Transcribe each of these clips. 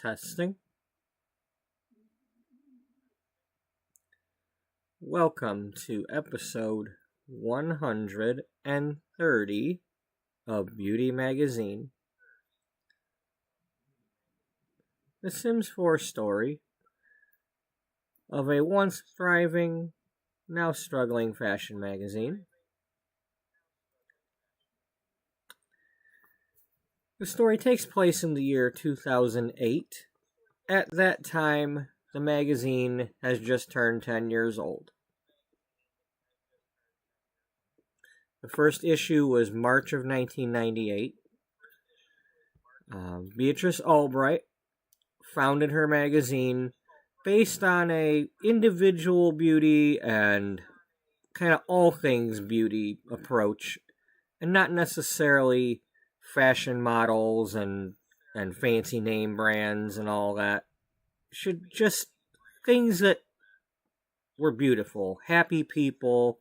Testing. Welcome to episode 130 of Beauty Magazine. The Sims 4 story of a once thriving, now struggling fashion magazine. The story takes place in the year 2008. At that time, the magazine has just turned 10 years old. The first issue was March of 1998. Beatrice Ullbright founded her magazine based on a individual beauty and kind of all things beauty approach, and not necessarily fashion models and fancy name brands and all that. Should just things that were beautiful, happy people,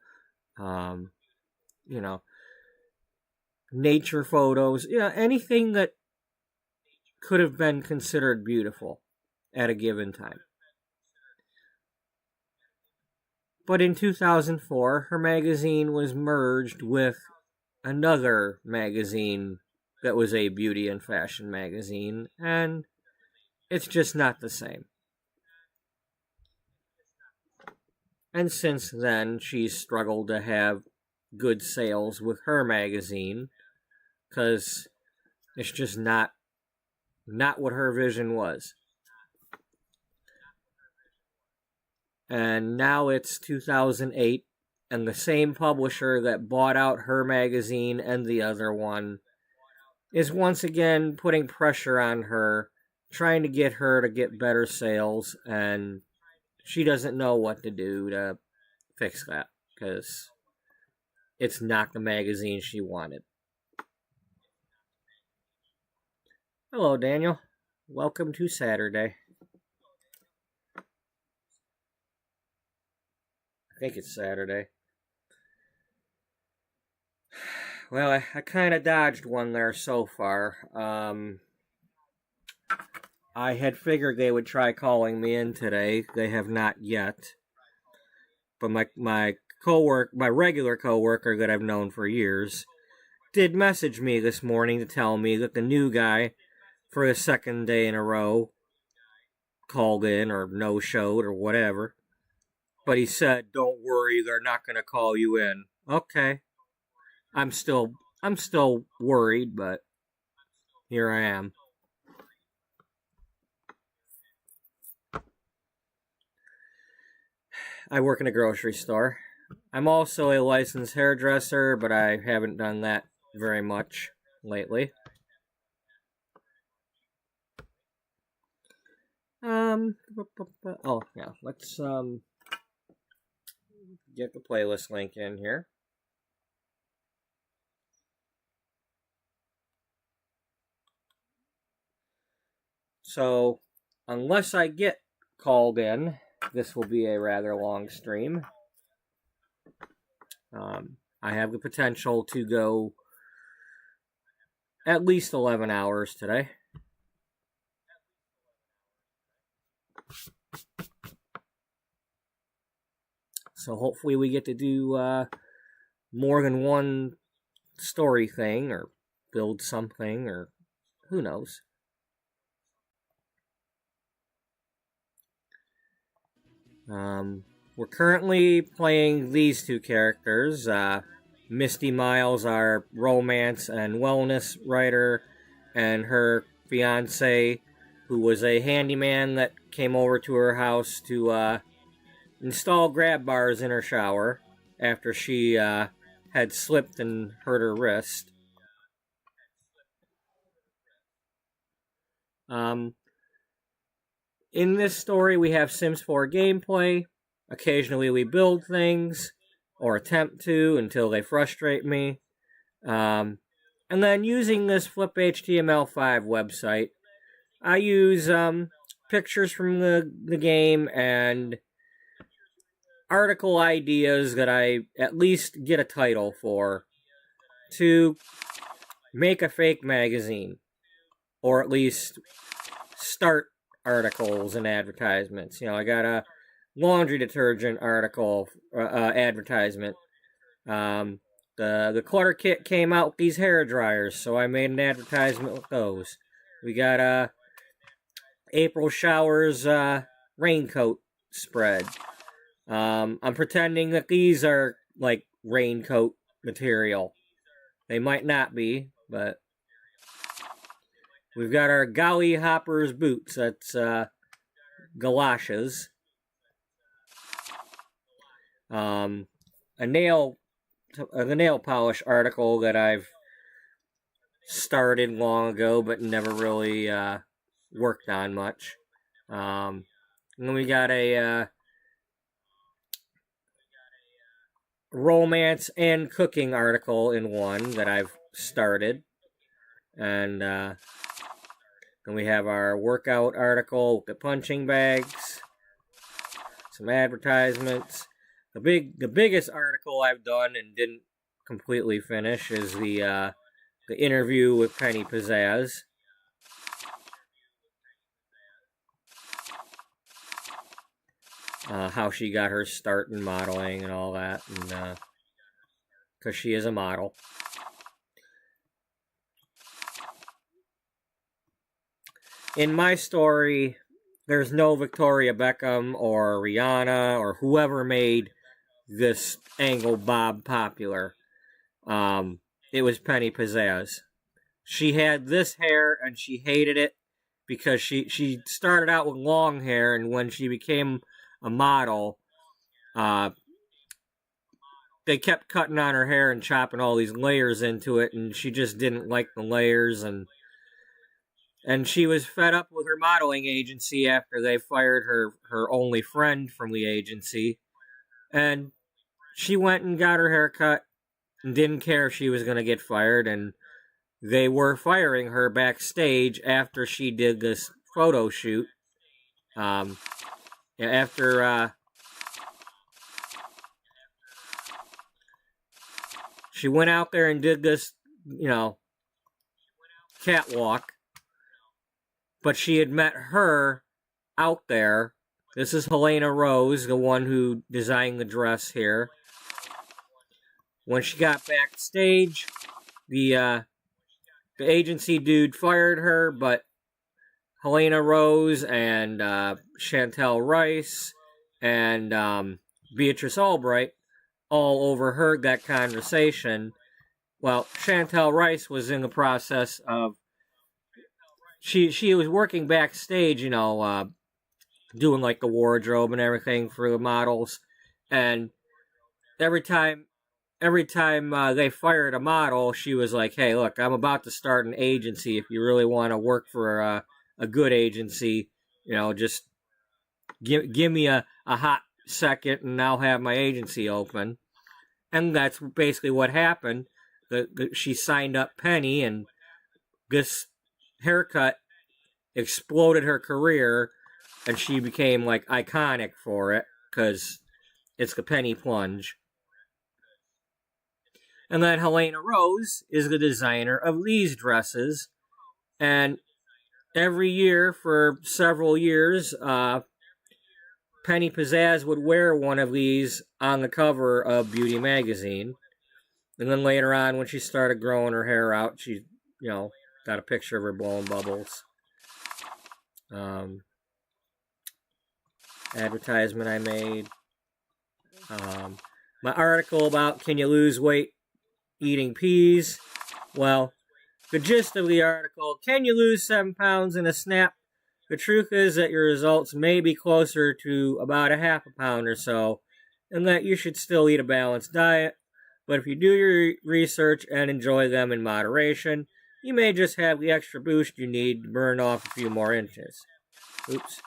nature photos, anything that could have been considered beautiful at a given time. But in 2004, her magazine was merged with another magazine that was a beauty and fashion magazine, and it's just not the same. And since then, she's struggled to have good sales with her magazine, because it's just not what her vision was. And now it's 2008, and the same publisher that bought out her magazine and the other one is once again putting pressure on her, trying to get her to get better sales, and she doesn't know what to do to fix that, because it's not the magazine she wanted. Hello, Daniel. Welcome to Saturday. I think it's Saturday. Well, I kind of dodged one there so far. I had figured they would try calling me in today. They have not yet. But my regular coworker that I've known for years did message me this morning to tell me that the new guy for the second day in a row called in or no-showed or whatever. But he said, "Don't worry, they're not going to call you in." Okay. I'm still worried, but here I am. I work in a grocery store. I'm also a licensed hairdresser, but I haven't done that very much lately. Let's get the playlist link in here. So, unless I get called in, this will be a rather long stream. I have the potential to go at least 11 hours today. So hopefully we get to do more than one story thing, or build something, or who knows. We're currently playing these two characters. Misty Miles, our romance and wellness writer, and her fiance, who was a handyman that came over to her house to install grab bars in her shower after she had slipped and hurt her wrist. In this story, we have Sims 4 gameplay. Occasionally we build things, or attempt to, until they frustrate me. And then using this flipHTML5 website, I use pictures from the game and article ideas that I at least get a title for to make a fake magazine, or at least start articles and advertisements. You know, I got a laundry detergent article advertisement. The Clutter Kit came out with these hair dryers, so I made an advertisement with those. We got April Showers raincoat spread. I'm pretending that these are like raincoat material. They might not be, but we've got our Golly Hoppers boots. That's galoshes. A nail polish article that I've started long ago, but never really worked on much. And then we got a romance and cooking article in one that I've started. And then we have our workout article with the punching bags, some advertisements. The biggest article I've done and didn't completely finish is the interview with Penny Pizzazz. How she got her start in modeling and all that, and because she is a model. In my story, there's no Victoria Beckham or Rihanna or whoever made this angle bob popular. It was Penny Pizzazz. She had this hair and she hated it because she started out with long hair, and when she became a model, they kept cutting on her hair and chopping all these layers into it, and she just didn't like the layers, and she was fed up with her modeling agency after they fired her only friend from the agency, and she went and got her hair cut and didn't care if she was going to get fired, and they were firing her backstage after she did this photo shoot. After she went out there and did this, catwalk, but she had met her out there. This is Helena Rose, the one who designed the dress here. When she got backstage, the agency dude fired her, but Helena Rose and Chantel Rice and Beatrice Ullbright all overheard that conversation. Well, Chantel Rice was in the process of... She was working backstage, doing like the wardrobe and everything for the models. And every time they fired a model, she was like, "Hey, look, I'm about to start an agency. If you really want to work for a good agency, just give me a hot second and I'll have my agency open." And that's basically what happened. She signed up Penny, and this haircut exploded her career, and she became like iconic for it because it's the Penny plunge. And then Helena Rose is the designer of these dresses, and every year for several years, Penny Pizzazz would wear one of these on the cover of Beauty Magazine. And then later on, when she started growing her hair out, she, got a picture of her blowing bubbles. Advertisement I made. My article about can you lose weight eating peas? Well, the gist of the article, can you lose 7 pounds in a snap? The truth is that your results may be closer to about a half a pound or so, and that you should still eat a balanced diet. But if you do your research and enjoy them in moderation, you may just have the extra boost you need to burn off a few more inches. Oops.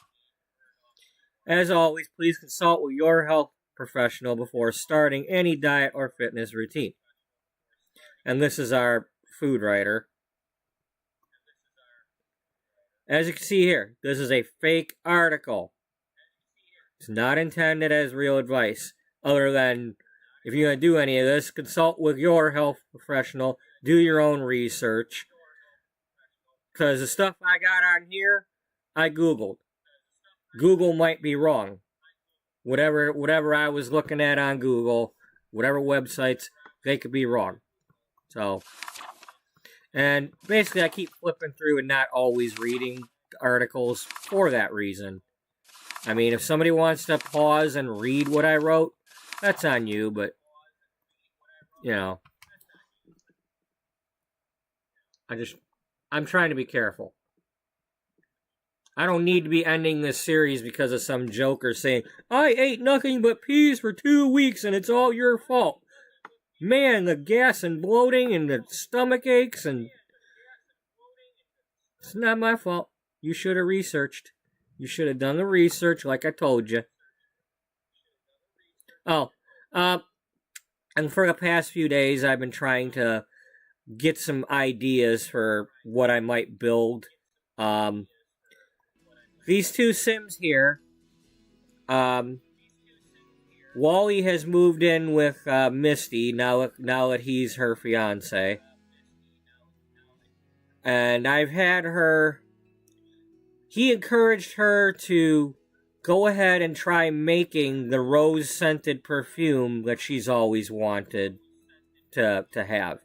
As always, please consult with your health professional before starting any diet or fitness routine. And this is our food writer. As you can see here, this is a fake article. It's not intended as real advice, other than if you're going to do any of this, consult with your health professional, do your own research. Because the stuff I got on here, I Googled. Google might be wrong. Whatever I was looking at on Google, whatever websites, they could be wrong. So, and basically I keep flipping through and not always reading articles for that reason. I mean, if somebody wants to pause and read what I wrote, that's on you, but, you know, I'm trying to be careful. I don't need to be ending this series because of some joker saying, I ate nothing but peas for 2 weeks and it's all your fault. Man, the gas and bloating and the stomach aches and... It's not my fault. You should have researched. You should have done the research like I told you. Oh, and for the past few days I've been trying to get some ideas for what I might build. These two Sims here, Wally has moved in with Misty now that he's her fiance. And I've had her... He encouraged her to go ahead and try making the rose-scented perfume that she's always wanted to have.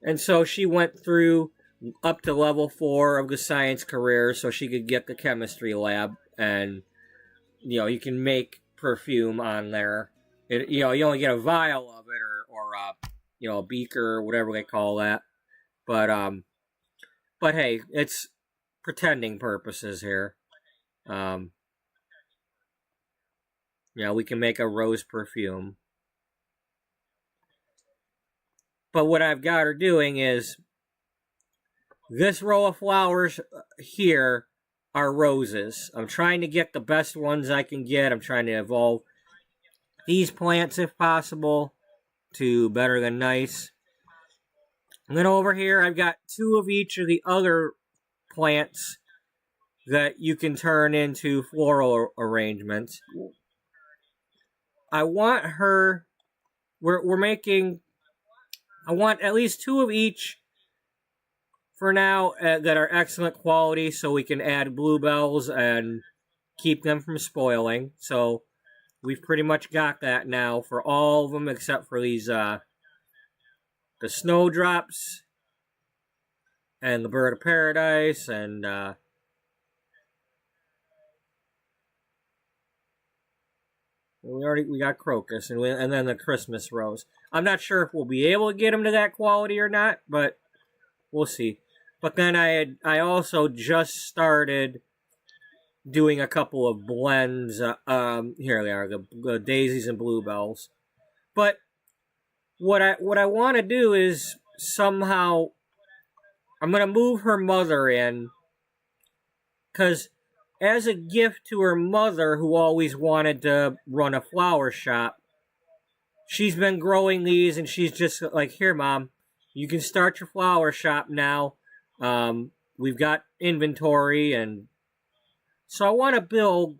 And so she went through up to level 4 of the science career so she could get the chemistry lab, and you can make perfume on there. You only get a vial of it or a beaker or whatever they call that. But hey, it's pretending purposes here. We can make a rose perfume. But what I've got her doing is this row of flowers here are roses. I'm trying to get the best ones I can get. I'm trying to evolve these plants, if possible, to better than nice. And then over here, I've got 2 of each of the other plants that you can turn into floral arrangements. I want her... We're making... I want at least 2 of each for now that are excellent quality so we can add bluebells and keep them from spoiling. So we've pretty much got that now for all of them except for these, the snowdrops and the bird of paradise and, we got crocus and then the Christmas rose. I'm not sure if we'll be able to get them to that quality or not, but we'll see. But then I also just started doing a couple of blends. Here they are, the daisies and bluebells. But what I want to do is somehow I'm going to move her mother in, because as a gift to her mother, who always wanted to run a flower shop, she's been growing these, and she's just like, here, Mom, you can start your flower shop now. We've got inventory, and so I want to build...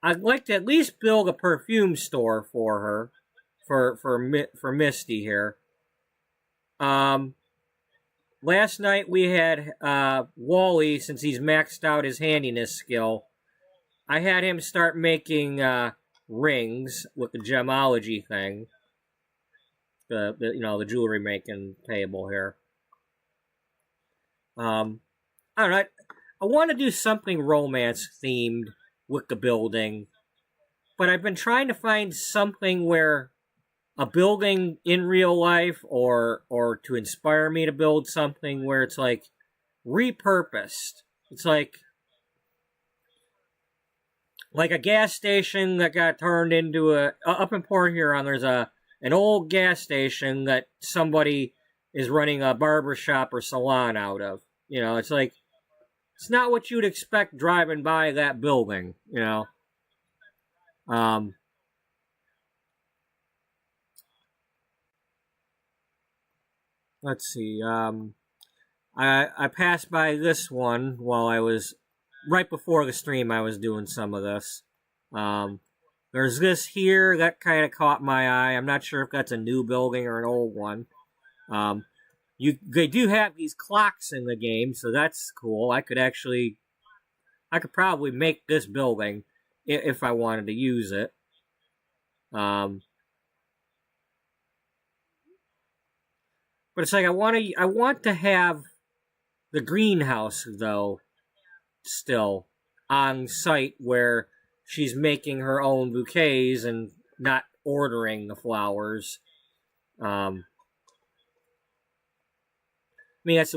I'd like to at least build a perfume store for her, for Misty here. Last night we had Wally, since he's maxed out his handiness skill, I had him start making rings with the gemology thing. The jewelry making table here. I don't know. I want to do something romance themed with the building, but I've been trying to find something where a building in real life or to inspire me to build something where it's like repurposed. It's like a gas station that got turned into up in Port Huron, there's an old gas station that somebody is running a barber shop or salon out of. It's like, it's not what you'd expect driving by that building, Let's see, I passed by this one while I was, right before the stream I was doing some of this. There's this here that kind of caught my eye. I'm not sure if that's a new building or an old one. they do have these clocks in the game, so that's cool. I could probably make this building if I wanted to use it. But it's like I want to have the greenhouse though still on site where she's making her own bouquets and not ordering the flowers. I mean, that's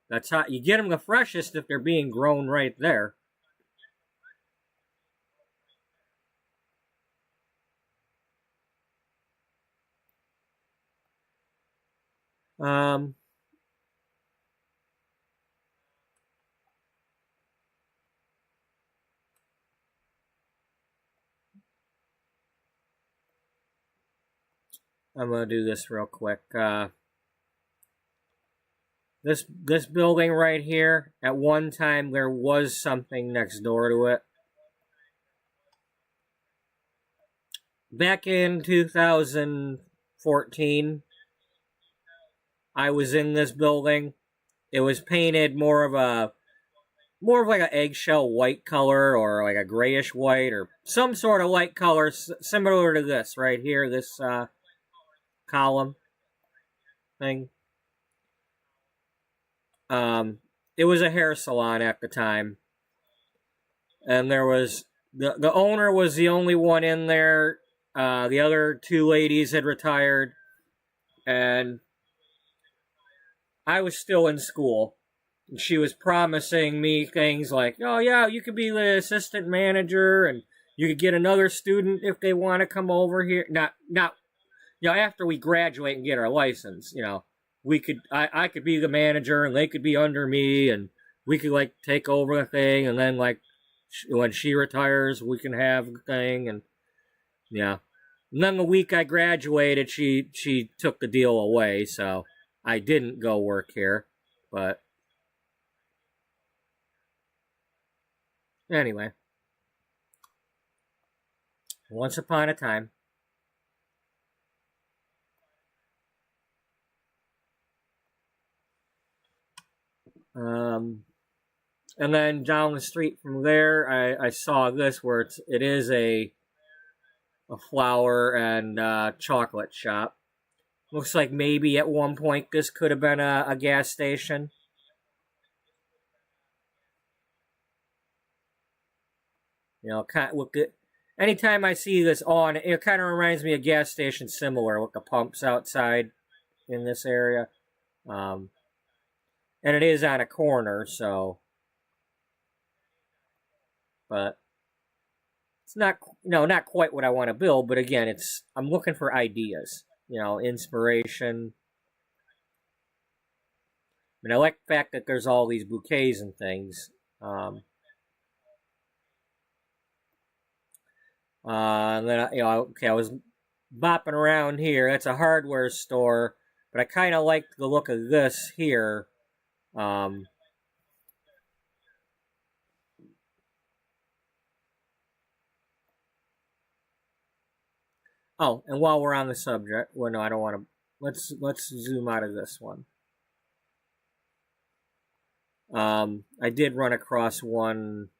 that's how you get them the freshest if they're being grown right there. I'm gonna do this real quick. This building right here, at one time there was something next door to it. Back in 2014, I was in this building. It was painted more of like an eggshell white color or like a grayish white or some sort of light color similar to this right here, this column thing. It was a hair salon at the time, and there was the owner was the only one in there. The other two ladies had retired, and I was still in school. And she was promising me things like, "Oh yeah, you could be the assistant manager, and you could get another student if they want to come over here." Not after we graduate and get our license, I could be the manager and they could be under me and we could like take over the thing, and then like when she retires we can have the thing. And yeah, and then the week I graduated she took the deal away, so I didn't go work here. But anyway, once upon a time. And then down the street from there, I saw this where it is a flower and chocolate shop. Looks like maybe at one point this could have been a gas station. Look at anytime I see this on, it kind of reminds me of gas station similar with the pumps outside in this area. And it is on a corner, so. But it's not quite what I want to build. But again, I'm looking for ideas, inspiration. I mean, I like the fact that there's all these bouquets and things. And then I was bopping around here. That's a hardware store, but I kind of like the look of this here. Oh, and while we're on the subject, well, no, I don't want to. Let's zoom out of this one. I did run across one.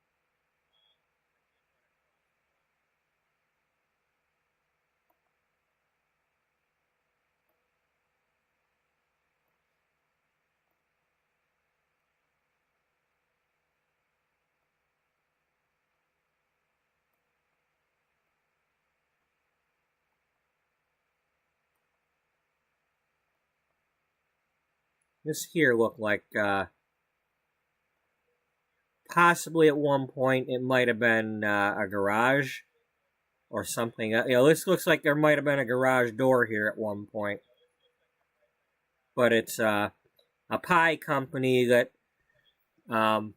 This here looked like possibly at one point it might have been a garage or something. This looks like there might have been a garage door here at one point. But it's a pie company that I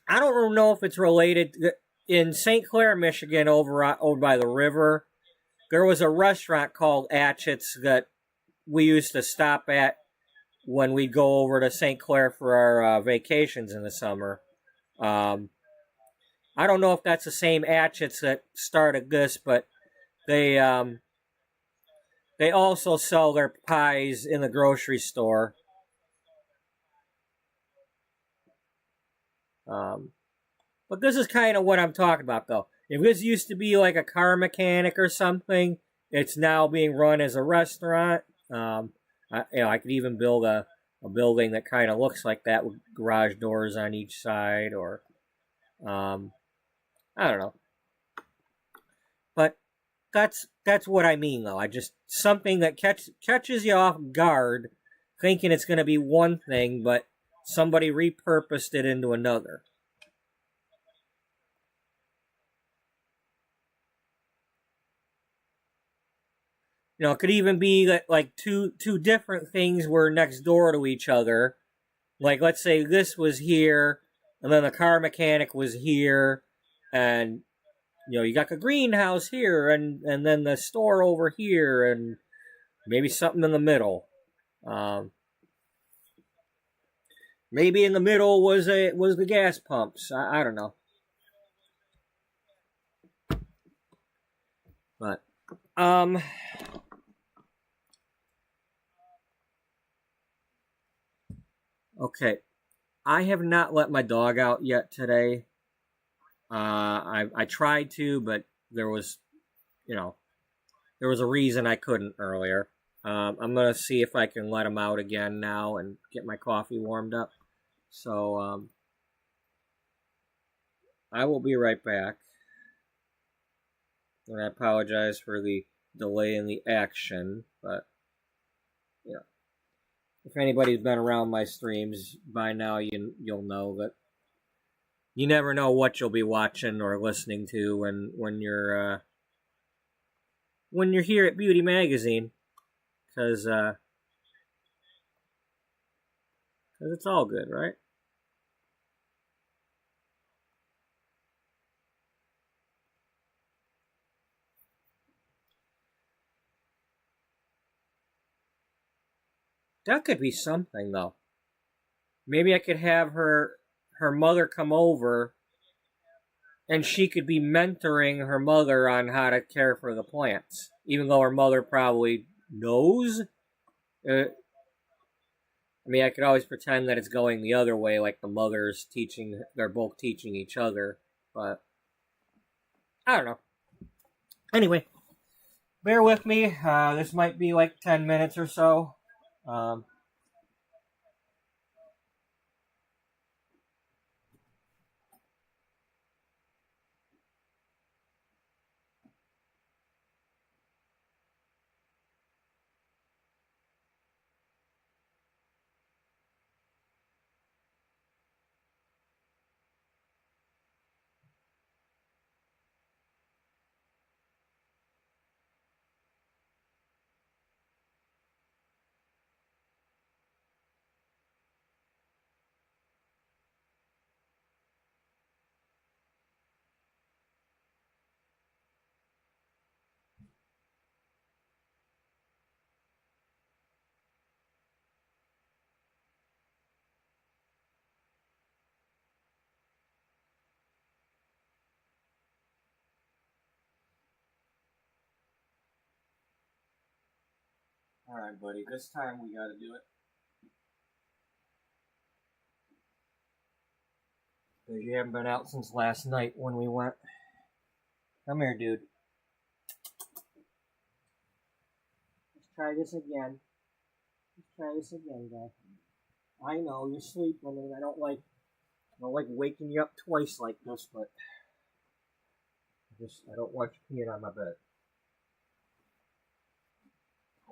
don't know if it's related. In St. Clair, Michigan, over by the river, there was a restaurant called Atchett's that we used to stop at when we'd go over to St. Clair for our vacations in the summer. I don't know if that's the same Atchett's that started this, but they also sell their pies in the grocery store. But this is kind of what I'm talking about, though. If this used to be like a car mechanic or something, it's now being run as a restaurant. I could even build a building that kind of looks like that with garage doors on each side, or I don't know. But that's what I mean, though. I just something that catches you off guard, thinking it's going to be one thing, but somebody repurposed it into another. It could even be that like two different things were next door to each other. Like, let's say this was here, and then the car mechanic was here, and you got the greenhouse here, and then the store over here, and maybe something in the middle. Um, Maybe in the middle was the gas pumps. I don't know, but um, okay. I have not let my dog out yet today. I tried to, but there was you know there was a reason I couldn't earlier. I'm gonna see if I can let him out again now and get my coffee warmed up. So I will be right back. And I apologize for the delay in the action, but you know, if anybody's been around my streams by now, you'll know that you never know what you'll be watching or listening to when you're here at Beauty Magazine, because it's all good, right? That could be something though. Maybe I could have her mother come over, and she could be mentoring her mother on how to care for the plants, even though her mother probably knows. Uh, I mean, I could always pretend that it's going the other way, like the mother's teaching, they're both teaching each other, but I don't know. Anyway, bear with me. This might be like 10 minutes or so. Um, all right, buddy. This time we got to do it. Because you haven't been out since last night when we went. Come here, dude. Let's try this again. Let's try this again, guy. I know you're sleeping, and I don't like waking you up twice like this, but I don't want you peeing on my bed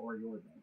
or your bed.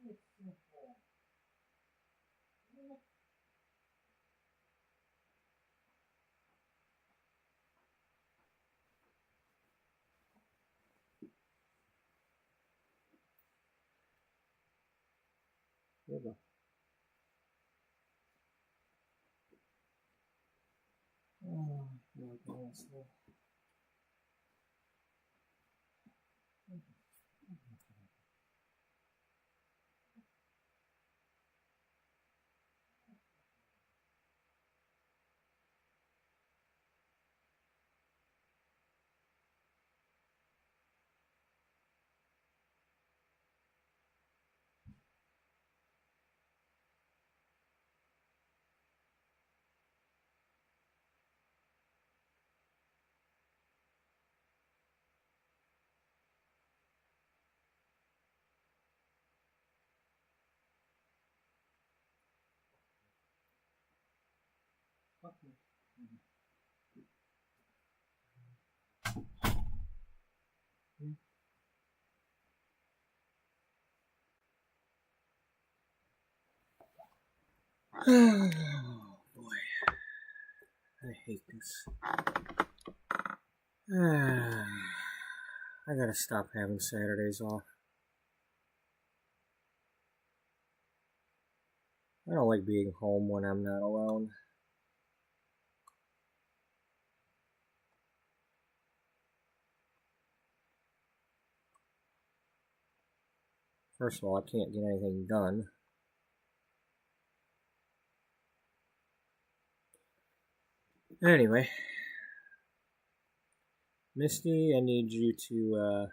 There we go. Oh, my goodness. Oh boy, I hate this. I gotta stop having Saturdays off. I don't like being home when I'm not alone. First of all, I can't get anything done. Anyway, Misty, I need you to,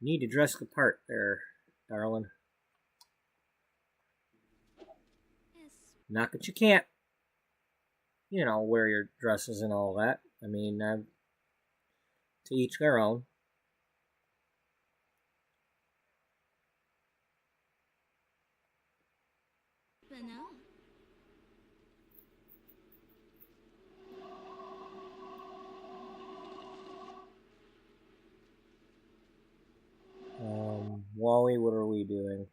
need to dress the part there, darling. Yes. Not that you can't, you know, wear your dresses and all that. I mean, to each their own. But no. Wally, what are we doing?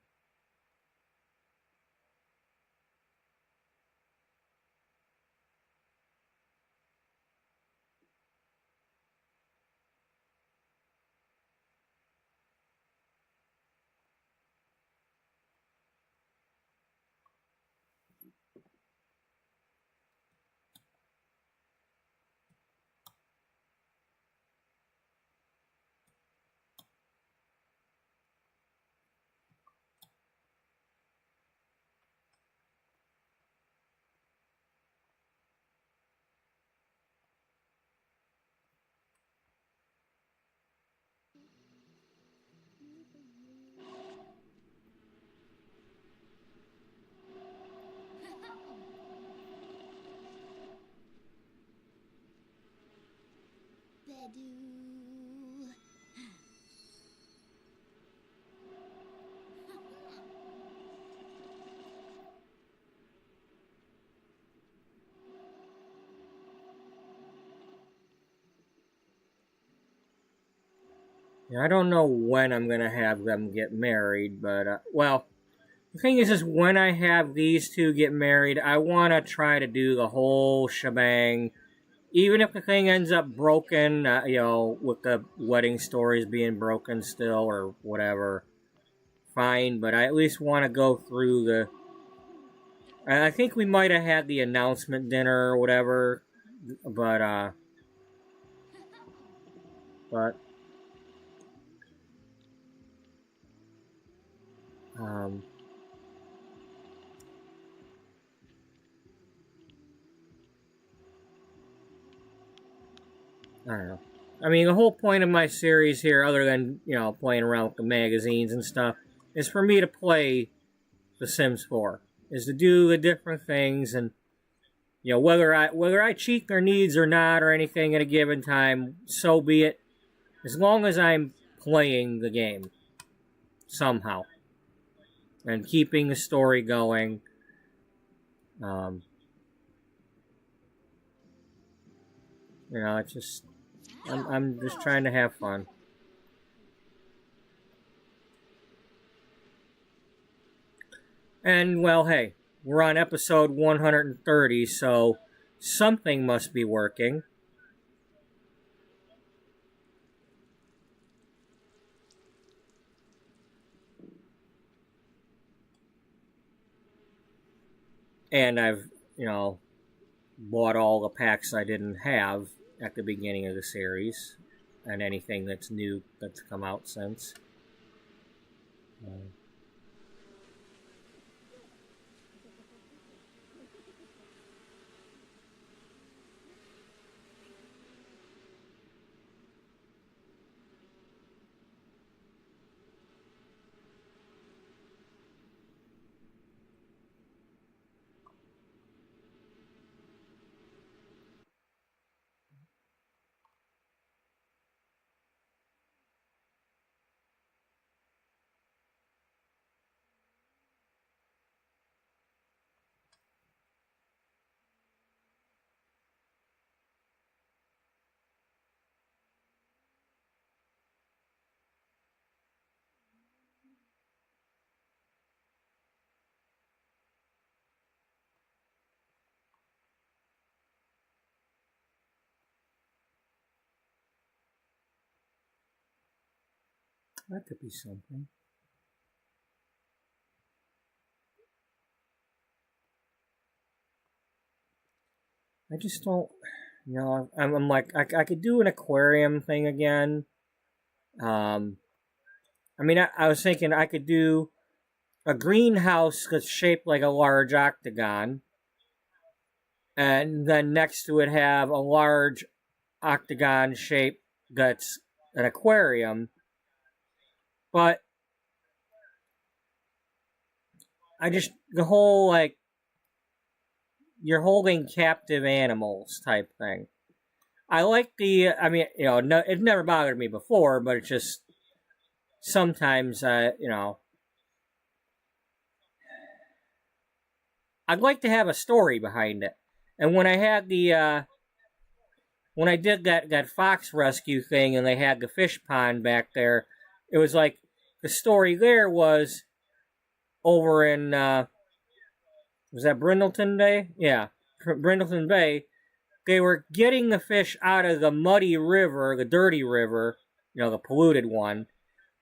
Bedu. Yeah, I don't know when I'm gonna have them get married, but, well, the thing is when I have these two get married, I want to try to do the whole shebang. Even if the thing ends up broken, you know, with the wedding stories being broken still or whatever, fine. But I at least want to go through the. I think we might have had the announcement dinner or whatever, but but um, I don't know. I mean, the whole point of my series here, other than, you know, playing around with the magazines and stuff, is for me to play The Sims 4. Is to do the different things, and, you know, whether I cheat their needs or not or anything at a given time, so be it. As long as I'm playing the game somehow and keeping the story going. Um, you know, it's just I'm just trying to have fun. And, well, hey, we're on episode 130, so something must be working. And I've, bought all the packs I didn't have at the beginning of the series, and anything that's new that's come out since. That could be something. I just don't, I'm like, I could do an aquarium thing again. I was thinking I could do a greenhouse that's shaped like a large octagon, and then next to it have a large octagon shape that's an aquarium. But the whole, like, you're holding captive animals type thing. I like no, it never bothered me before, but it's just sometimes, I'd like to have a story behind it. And when I had when I did that fox rescue thing and they had the fish pond back there, it was like the story there was over in, was that Brindleton Bay? Yeah, Brindleton Bay. They were getting the fish out of the muddy river, the dirty river, the polluted one,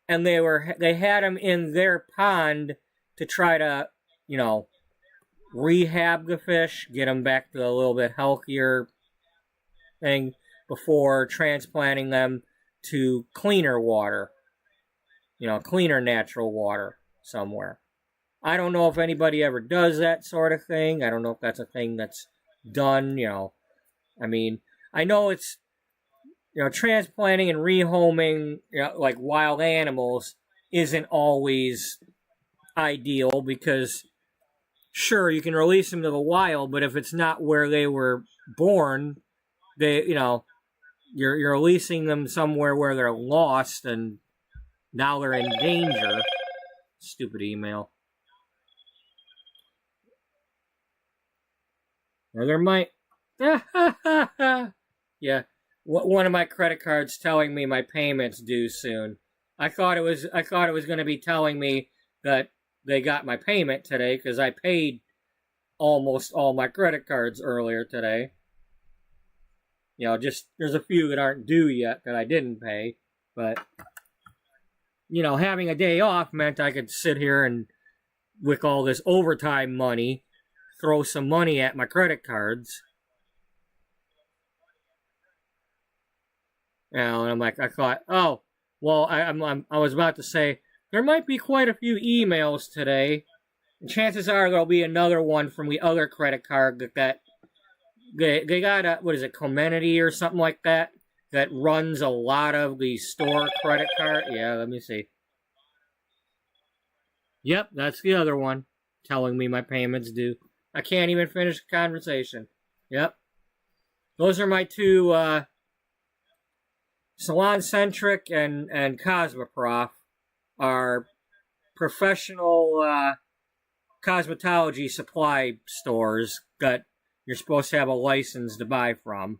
and they had them in their pond to try to, rehab the fish, get them back to a little bit healthier thing before transplanting them to cleaner water, cleaner natural water somewhere. I don't know if anybody ever does that sort of thing. I don't know if that's a thing that's done, I know it's, transplanting and rehoming, like wild animals isn't always ideal because, sure, you can release them to the wild, but if it's not where they were born, you're releasing them somewhere where they're lost and now they're in danger. Stupid email. Now there might... Yeah. One of my credit cards telling me my payment's due soon. I thought it was going to be telling me that they got my payment today because I paid almost all my credit cards earlier today. Just there's a few that aren't due yet that I didn't pay, but having a day off meant I could sit here and with all this overtime money, throw some money at my credit cards. And I thought, oh, well, I was about to say there might be quite a few emails today. And chances are there'll be another one from the other credit card that they got a, what is it, Comenity or something like that runs a lot of the store credit card. Yeah, let me see. Yep, that's the other one telling me my payment's due. I can't even finish the conversation. Yep. Those are my two Salon Centric and Cosmoprof are professional cosmetology supply stores that you're supposed to have a license to buy from.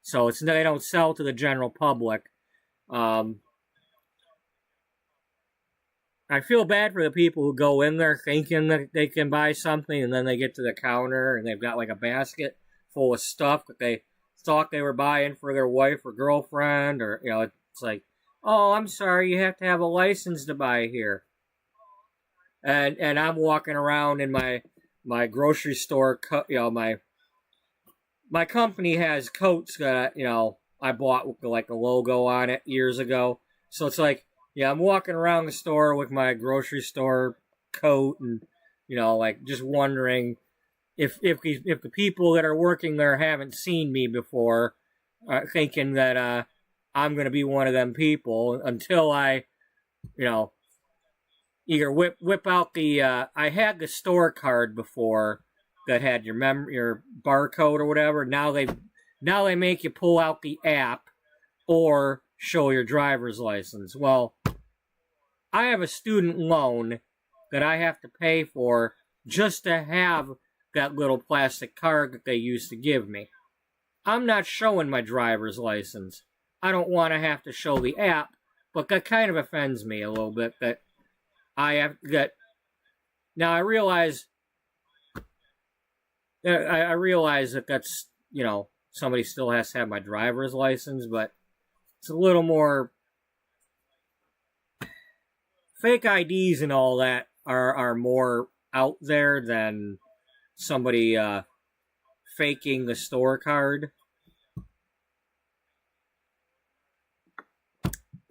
So they don't sell to the general public. I feel bad for the people who go in there thinking that they can buy something, and then they get to the counter and they've got like a basket full of stuff that they thought they were buying for their wife or girlfriend, or it's like, oh, I'm sorry, you have to have a license to buy here. And I'm walking around in my grocery store, my company has coats that I bought with like a logo on it years ago. So it's like, yeah, I'm walking around the store with my grocery store coat, and like just wondering if the people that are working there haven't seen me before, thinking that I'm gonna be one of them people until I, either whip out the I had the store card before that had your barcode or whatever. Now they make you pull out the app or show your driver's license. Well, I have a student loan that I have to pay for just to have that little plastic card that they used to give me. I'm not showing my driver's license. I don't want to have to show the app, but that kind of offends me a little bit that I have that. Now I realize that that's, somebody still has to have my driver's license, but it's a little more. Fake IDs and all that are more out there than somebody faking the store card.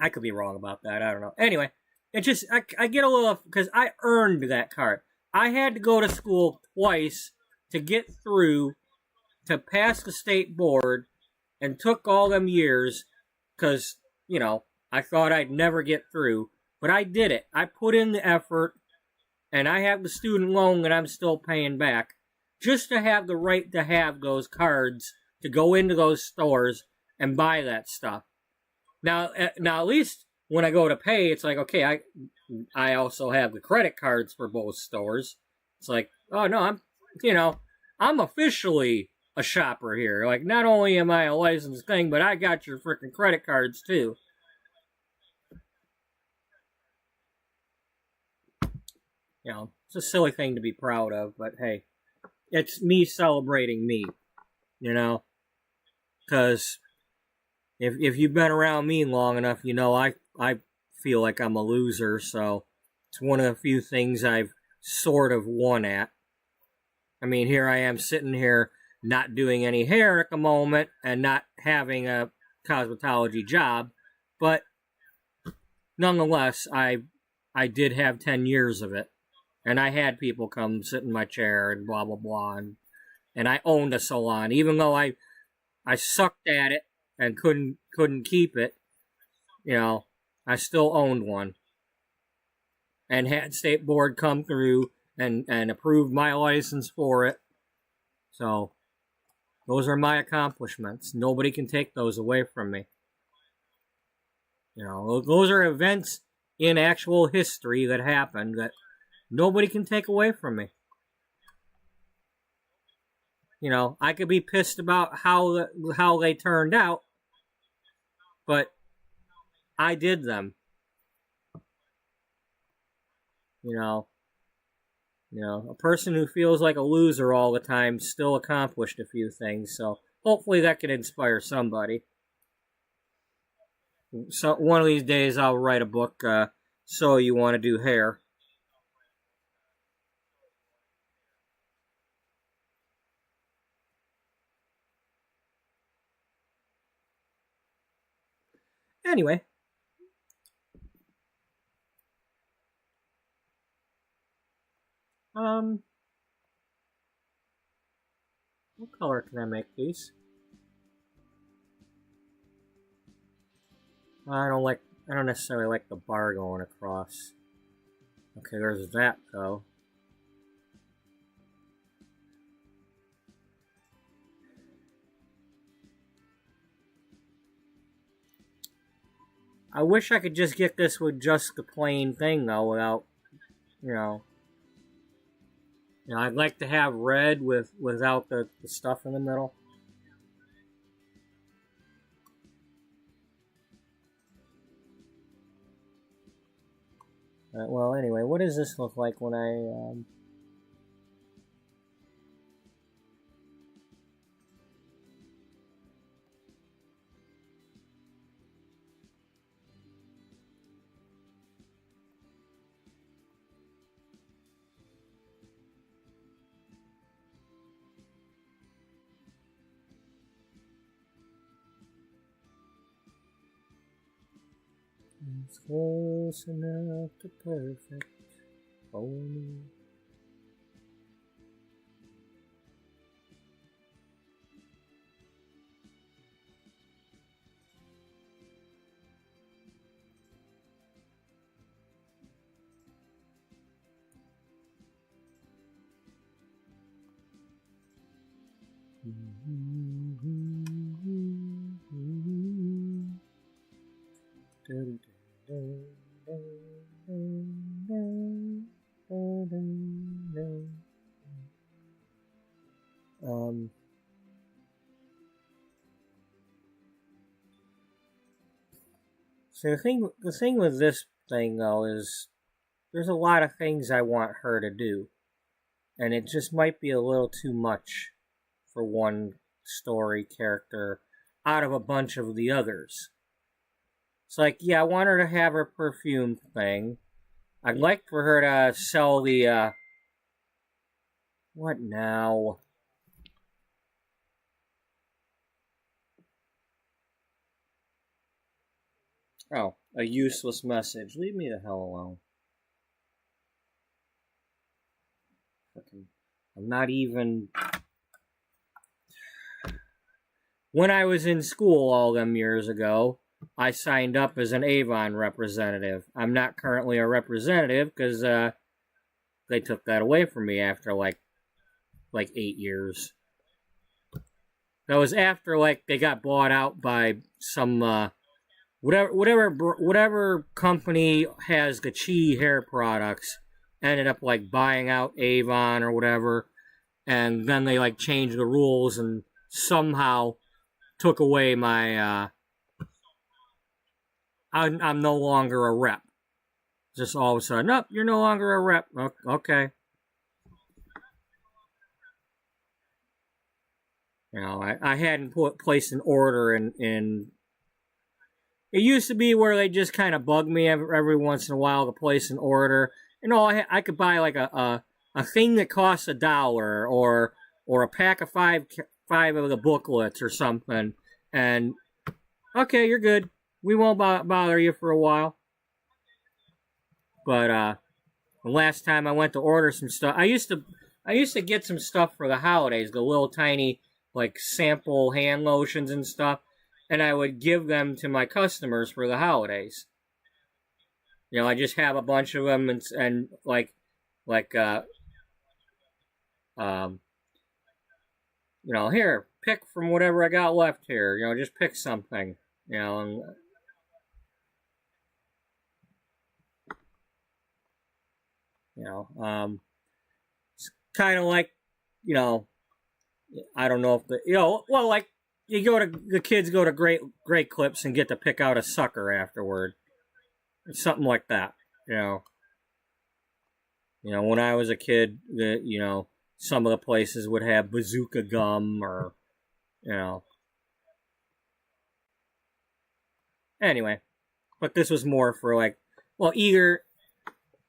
I could be wrong about that. I don't know. Anyway, it just I get a little, because I earned that card. I had to go to school twice to get through to pass the state board, and took all them years because I thought I'd never get through. But I did it. I put in the effort, and I have the student loan that I'm still paying back just to have the right to have those cards to go into those stores and buy that stuff. Now at least when I go to pay, it's like, okay, I also have the credit cards for both stores. It's like, oh no, I'm officially a shopper here. Like, not only am I a licensed thing, but I got your freaking credit cards too. It's a silly thing to be proud of, but hey, it's me celebrating me, because if you've been around me long enough, I feel like I'm a loser, so it's one of the few things I've sort of won at. I mean, here I am sitting here not doing any hair at the moment and not having a cosmetology job, but nonetheless, I did have 10 years of it. And I had people come sit in my chair and blah, blah, blah. And I owned a salon. Even though I sucked at it and couldn't keep it, I still owned one. And had state board come through and approved my license for it. So, those are my accomplishments. Nobody can take those away from me. Those are events in actual history that happened that nobody can take away from me. I could be pissed about how they turned out, but I did them. A person who feels like a loser all the time still accomplished a few things, so hopefully that can inspire somebody. So one of these days I'll write a book, So You Want to Do Hair. Anyway. What color can I make these? I don't necessarily like the bar going across. Okay, there's that though. I wish I could just get this with just the plain thing though, without, I'd like to have red without the stuff in the middle. Well, anyway, what does this look like when I... It's close enough to perfect for me. Um, so the thing with this thing though is there's a lot of things I want her to do, and it just might be a little too much for one story character out of a bunch of the others. It's like, yeah, I want her to have her perfume thing. I'd like for her to sell the, what now? Oh, a useless message. Leave me the hell alone. I'm not even... When I was in school all them years ago, I signed up as an Avon representative. I'm not currently a representative because they took that away from me after like 8 years. That was after like they got bought out by some whatever company has the Chi hair products ended up like buying out Avon or whatever, and then they like changed the rules and somehow took away my I'm no longer a rep. Just all of a sudden, nope, you're no longer a rep. Okay. You know, I hadn't placed an order in. It used to be where they just kind of bug me every once in a while to place an order. You know, I could buy like a thing that costs $1 or a pack of five of the booklets or something, and okay, you're good. We won't bother you for a while. But the last time I went to order some stuff, I used to get some stuff for the holidays, the little tiny like sample hand lotions and stuff, and I would give them to my customers for the holidays. You know, I just have a bunch of them and you know, here, pick from whatever I got left here. You know, just pick something. You know, and you know, it's kind of like, you know, I don't know if well, like the kids go to great clips and get to pick out a sucker afterward, something like that. You know, when I was a kid, some of the places would have bazooka gum or, you know. Anyway, but this was more for like, well, either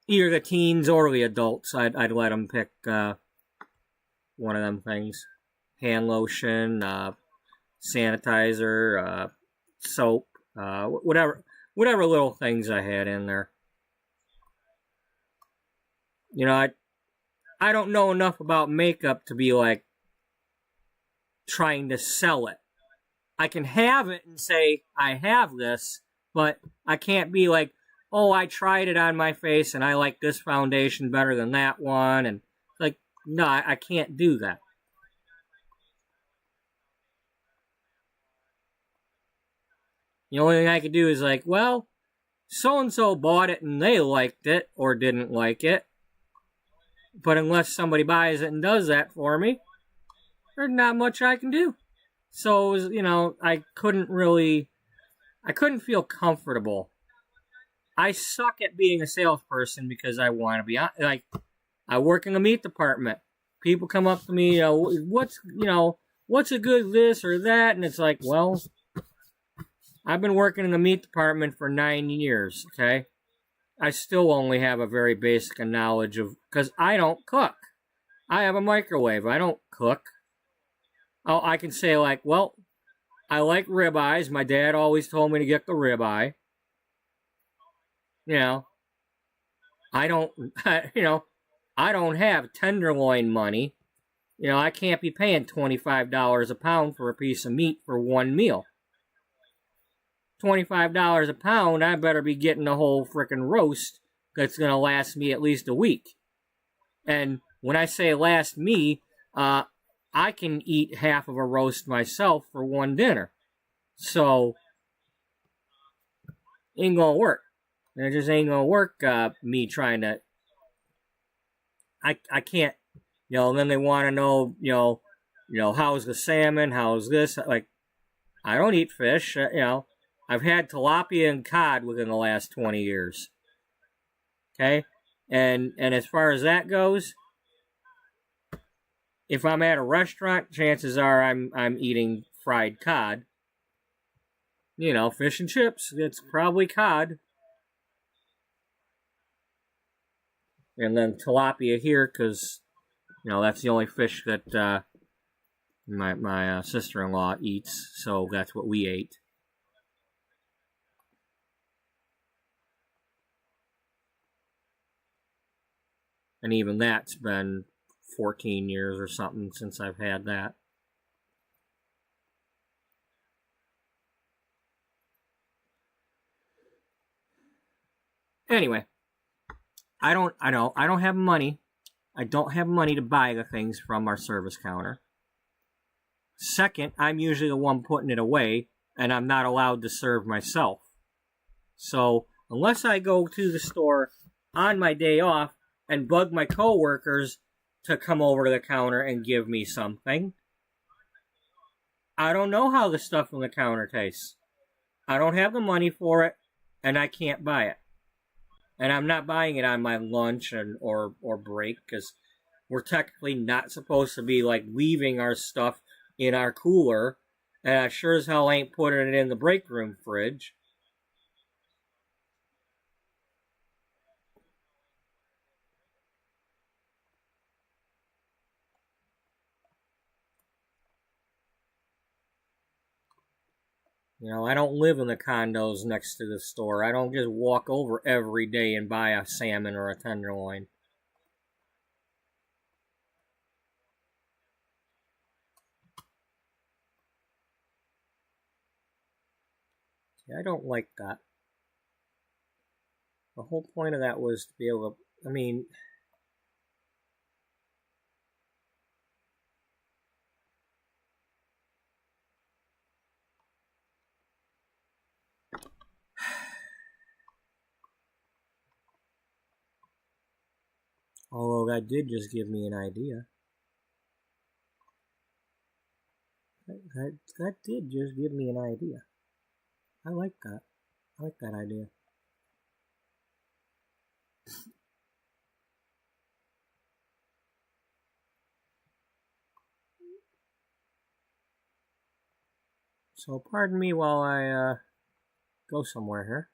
the teens or the adults. I'd let them pick one of them things: hand lotion, sanitizer, soap, whatever little things I had in there. You know, I don't know enough about makeup to be like trying to sell it. I can have it and say I have this, but I can't be like, oh, I tried it on my face and I like this foundation better than that one, and like, no, I can't do that. The only thing I could do is like, well, so and so bought it and they liked it or didn't like it. But unless somebody buys it and does that for me, there's not much I can do. So, I couldn't feel comfortable I suck at being a salesperson because I want to be like, I work in the meat department. People come up to me, what's a good this or that, and it's like, well, I've been working in the meat department for 9 years. Okay, I still only have a very basic knowledge of, because I don't cook. I have a microwave. I don't cook. Oh, I can say like, well, I like ribeyes. My dad always told me to get the ribeye. You know, I don't, I don't have tenderloin money. I can't be paying $25 a pound for a piece of meat for one meal. $25 a pound, I better be getting a whole frickin' roast that's going to last me at least a week. And when I say last me, I can eat half of a roast myself for one dinner. So, ain't gonna work. It just ain't gonna work, me trying to... I can't, and then they want to know, how's the salmon, how's this, like, I don't eat fish, I've had tilapia and cod within the last 20 years. Okay? And as far as that goes, if I'm at a restaurant, chances are I'm eating fried cod. Fish and chips, it's probably cod. And then tilapia here, because, that's the only fish that my sister-in-law eats, so that's what we ate. And even that's been 14 years or something since I've had that. Anyway, I don't have money. I don't have money to buy the things from our service counter. Second, I'm usually the one putting it away, and I'm not allowed to serve myself. So, unless I go to the store on my day off and bug my coworkers to come over to the counter and give me something, I don't know how the stuff on the counter tastes. I don't have the money for it, and I can't buy it. And I'm not buying it on my lunch or break, because we're technically not supposed to be like leaving our stuff in our cooler, and I sure as hell ain't putting it in the break room fridge. I don't live in the condos next to the store. I don't just walk over every day and buy a salmon or a tenderloin. See, I don't like that. The whole point of that was to be able to, although that did just give me an idea. That did just give me an idea. I like that. I like that idea. So pardon me while I go somewhere here.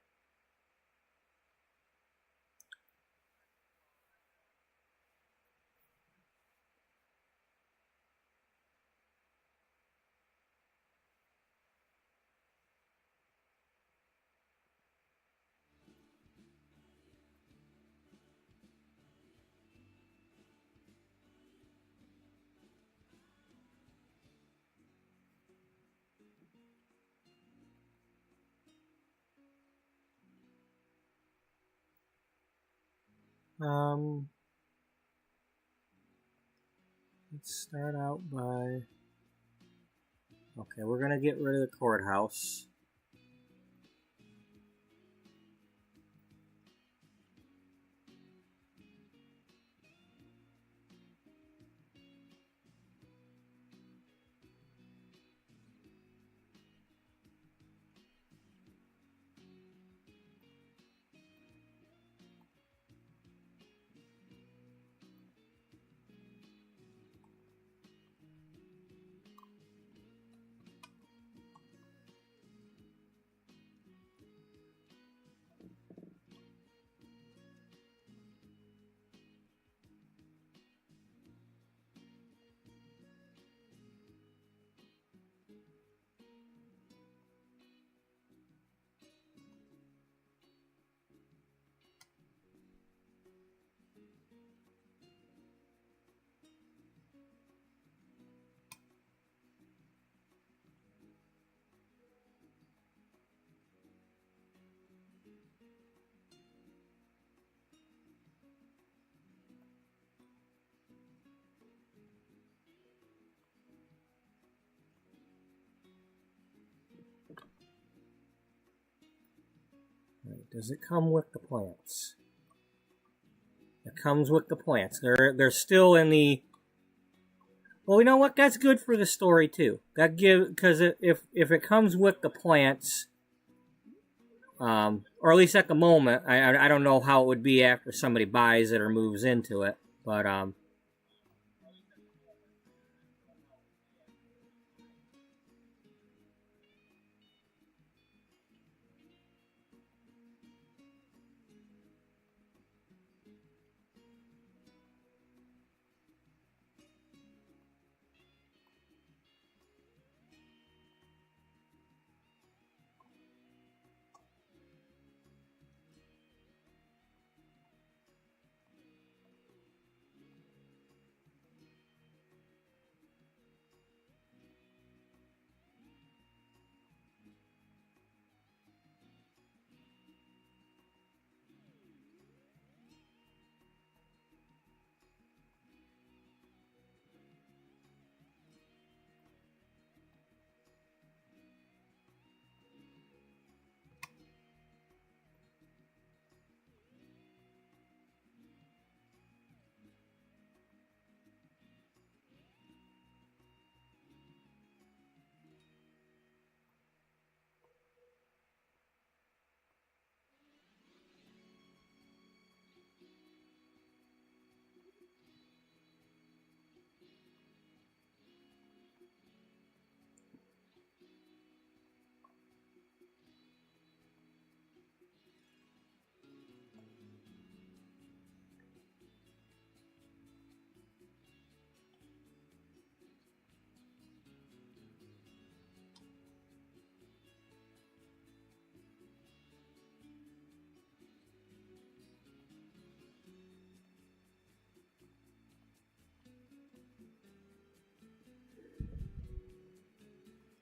Let's start out by... Okay, we're going to get rid of the courthouse. Does it come with the plants? It comes with the plants. They're still in the... Well, you know what? That's good for the story, too. Because if it comes with the plants, or at least at the moment, I don't know how it would be after somebody buys it or moves into it, but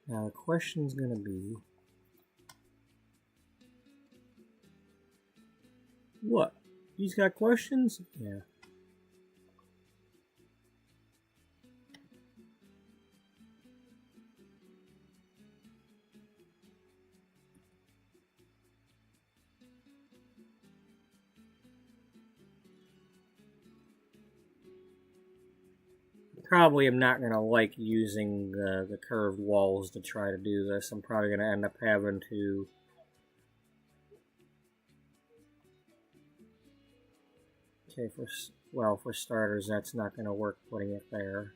now the question's going to be... What? He's got questions? Yeah. Probably am not going to like using the curved walls to try to do this. I'm probably going to end up having to... Okay, for starters, that's not going to work putting it there.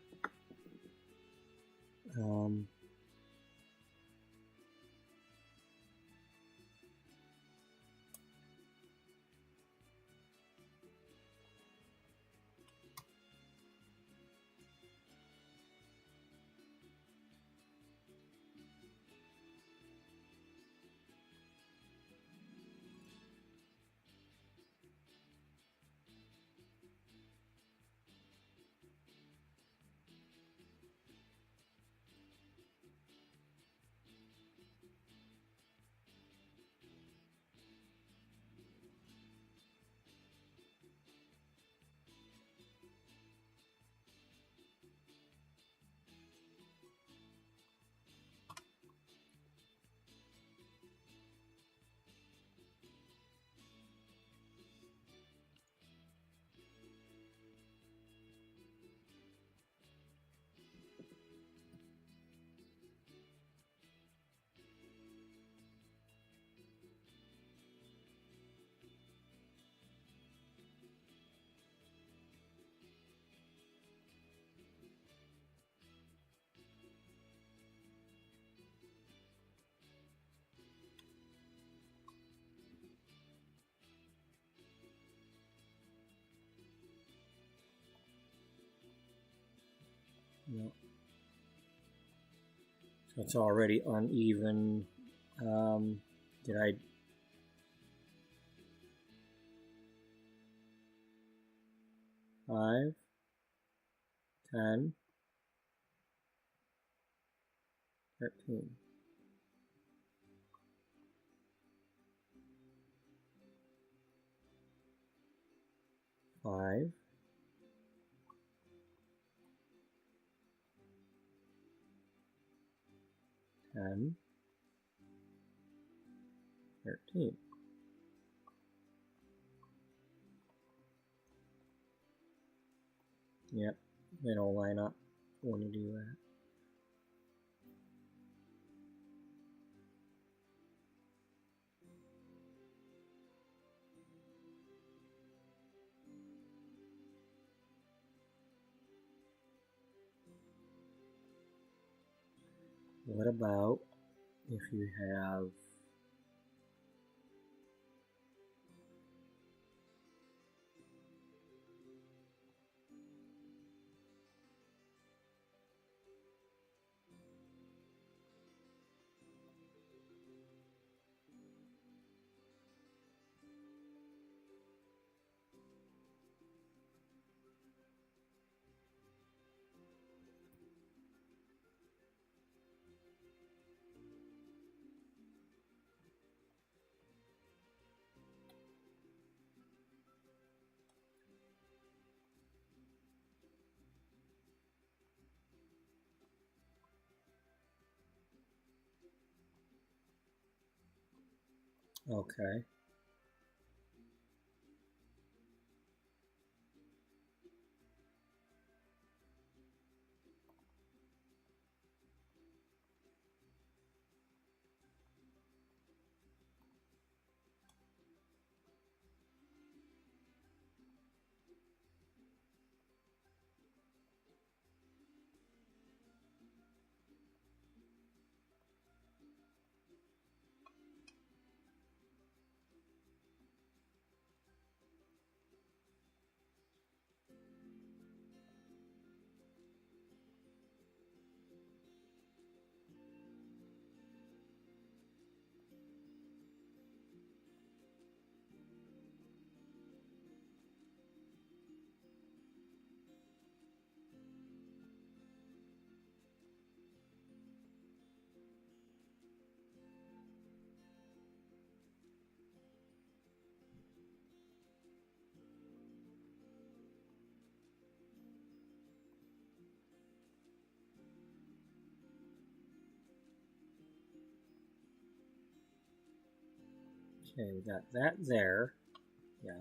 No. So it's already uneven. Did I... 5, 10, 13. 5, 10, 13. Yep, they don't line up when you do that. What about if you have okay. Okay, we got that there. Yeah.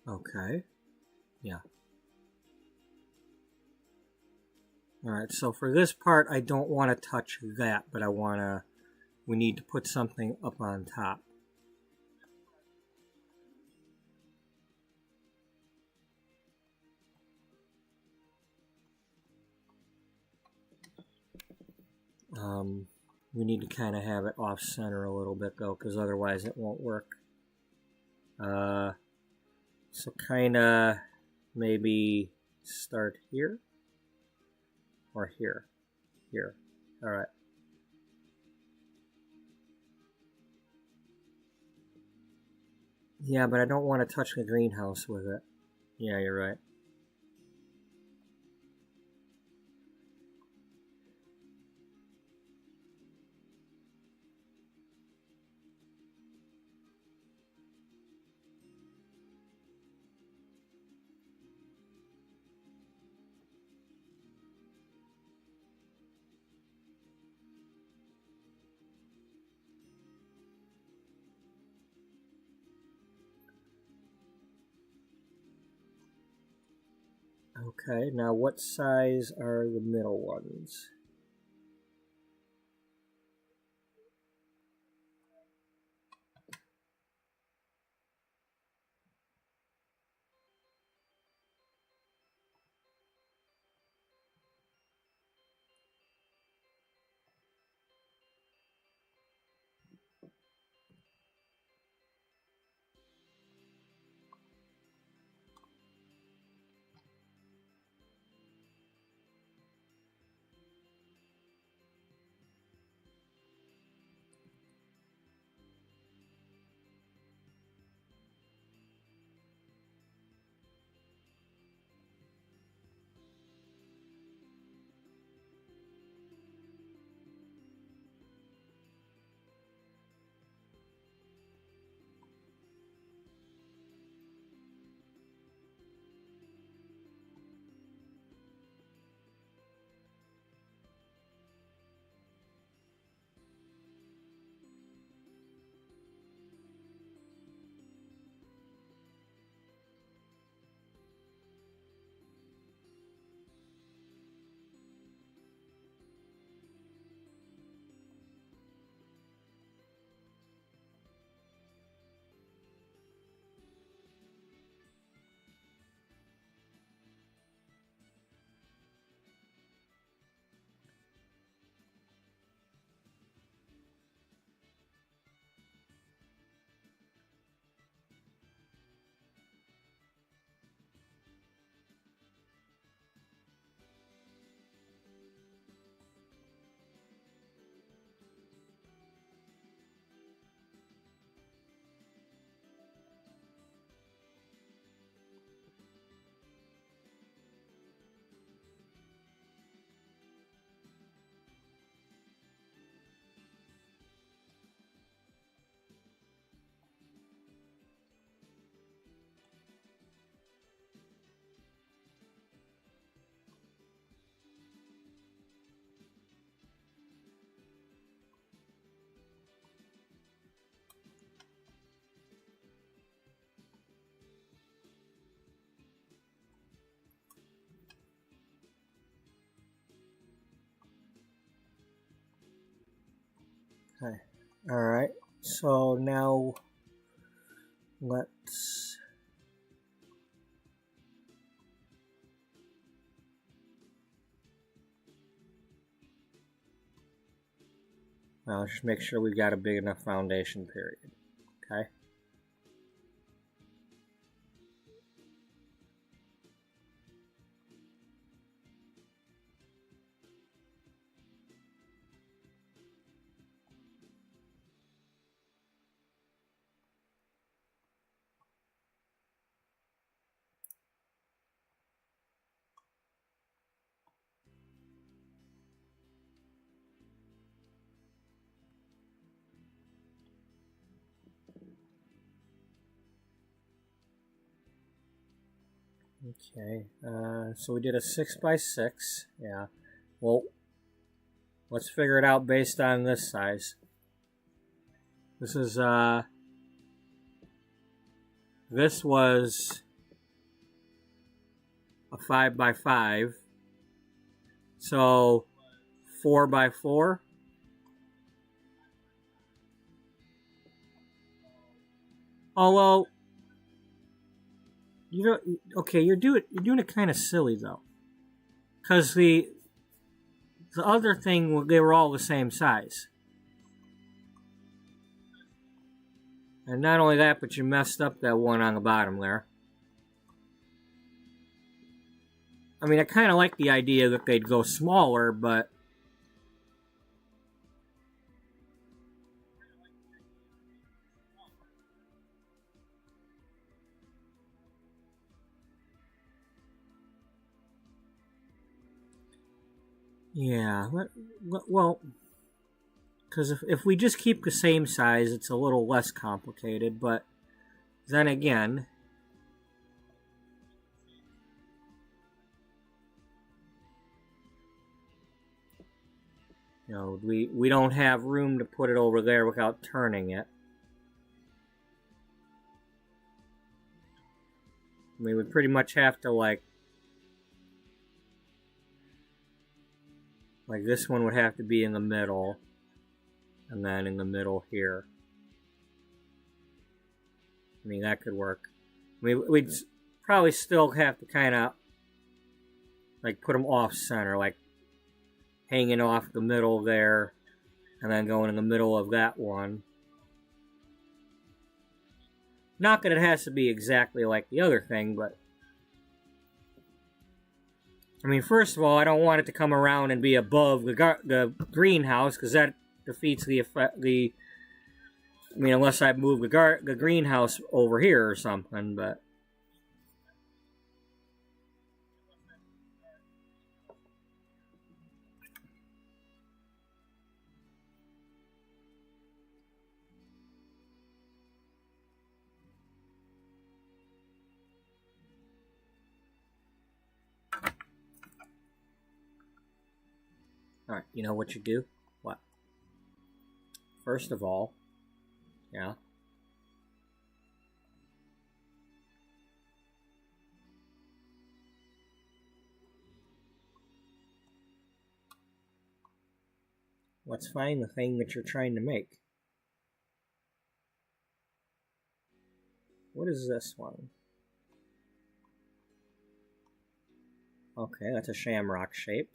Okay. Yeah. Alright, so for this part, I don't want to touch that, but we need to put something up on top. We need to kind of have it off center a little bit though, because otherwise it won't work. So kind of maybe start here or here. Here. Alright. Yeah, but I don't want to touch the greenhouse with it. Yeah, you're right. Okay, now what size are the middle ones? Okay. Alright, so now let's just make sure we've got a big enough foundation period. Okay. Okay, so we did a 6x6. Yeah. Well, let's figure it out based on this size. This is, this was a 5x5. So, 4x4. Although, you don't. Okay, you're doing it kind of silly though, because the other thing, they were all the same size, and not only that, but you messed up that one on the bottom there. I mean, I kind of like the idea that they'd go smaller, but yeah, well, because if we just keep the same size, it's a little less complicated. But then again, you know, we don't have room to put it over there without turning it. I mean, we pretty much have to like this one would have to be in the middle, and then in the middle here. I mean, that could work. I mean, we'd probably still have to kind of like put them off center, like hanging off the middle there, and then going in the middle of that one. Not that it has to be exactly like the other thing, but I mean, first of all, I don't want it to come around and be above the greenhouse, because that defeats the effect. I mean, unless I move the greenhouse over here or something, but alright, you know what you do? What? First of all, yeah. Let's find the thing that you're trying to make. What is this one? Okay, that's a shamrock shape.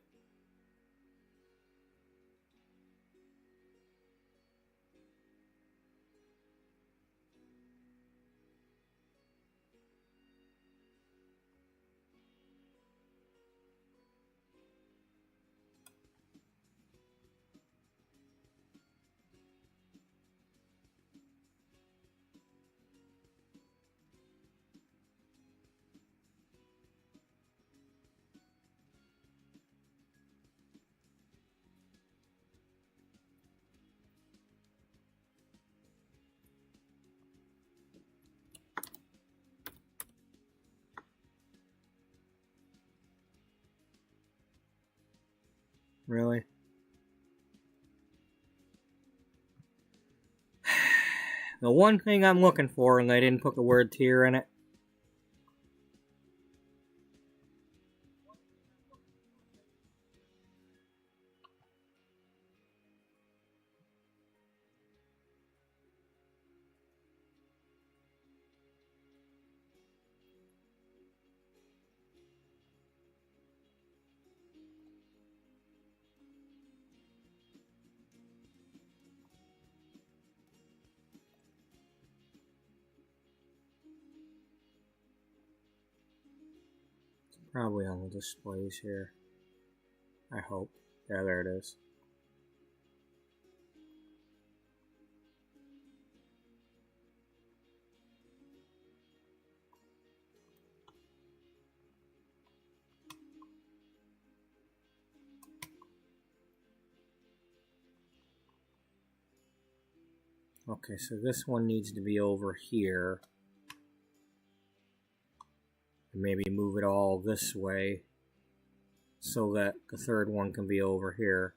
Really? The one thing I'm looking for, and they didn't put the word tier in it. Probably on the displays here. I hope. Yeah, there it is. Okay, so this one needs to be over here. And maybe move it all this way so that the third one can be over here.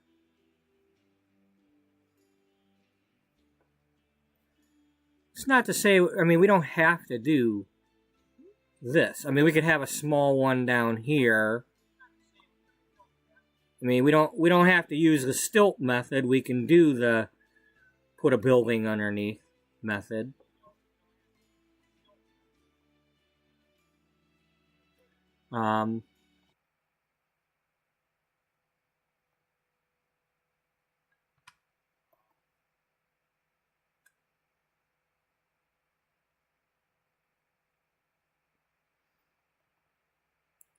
It's not to say, I mean, we don't have to do this. I mean, we could have a small one down here. I mean, we don't have to use the stilt method. We can do the put a building underneath method.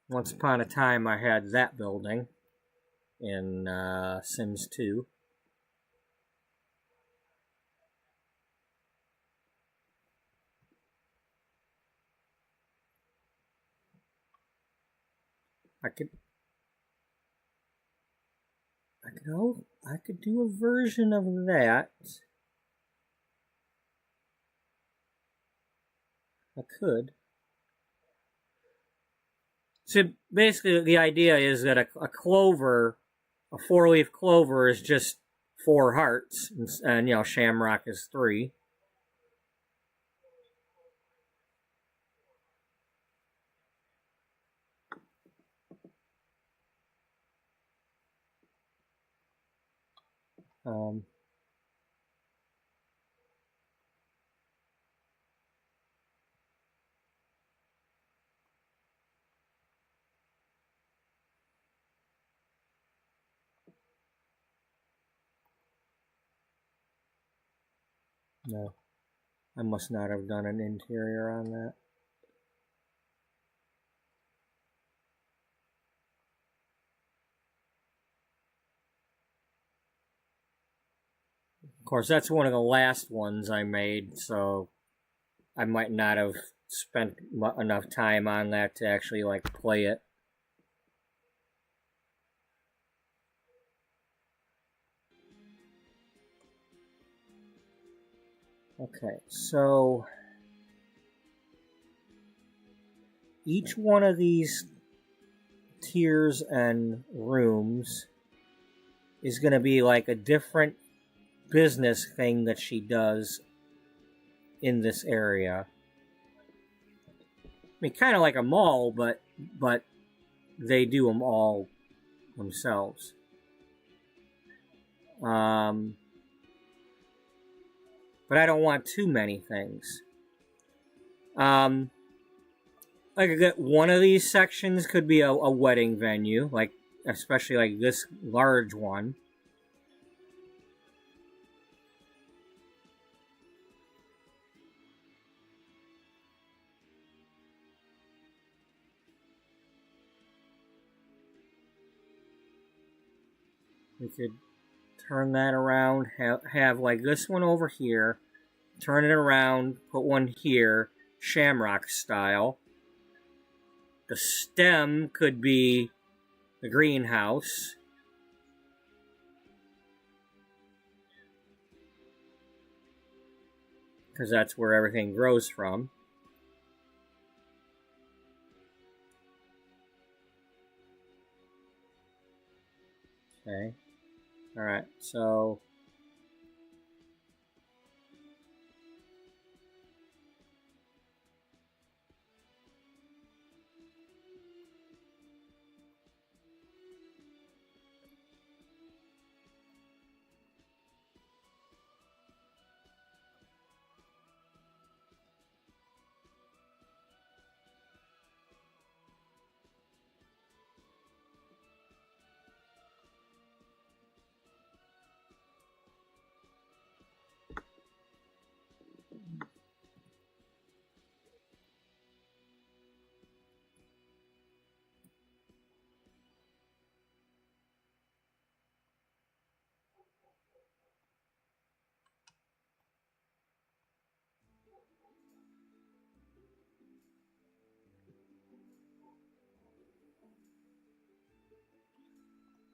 Once upon a time, I had that building in Sims 2. I could do a version of that. I could. So basically, the idea is that a clover, a 4-leaf clover, is just 4 hearts, and shamrock is 3. No, I must not have done an interior on that. Of course, that's one of the last ones I made, so I might not have spent enough time on that to actually play it. Okay, so each one of these tiers and rooms is going to be like a different business thing that she does in this area. I mean, kind of like a mall, but they do them all themselves. But I don't want too many things. One of these sections could be a wedding venue, especially like this large one. We could turn that around, have like this one over here, turn it around, put one here, shamrock style. The stem could be the greenhouse. Because that's where everything grows from. Okay. Alright, so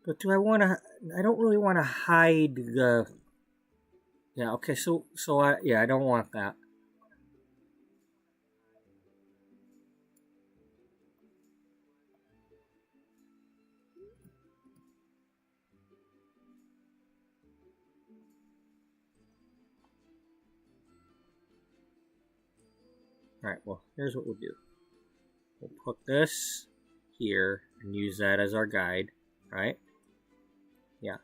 But do I want to? I don't really want to hide the. Yeah. Okay. I don't want that. All right. Well, here's what we'll do. We'll put this here and use that as our guide, right? Yeah.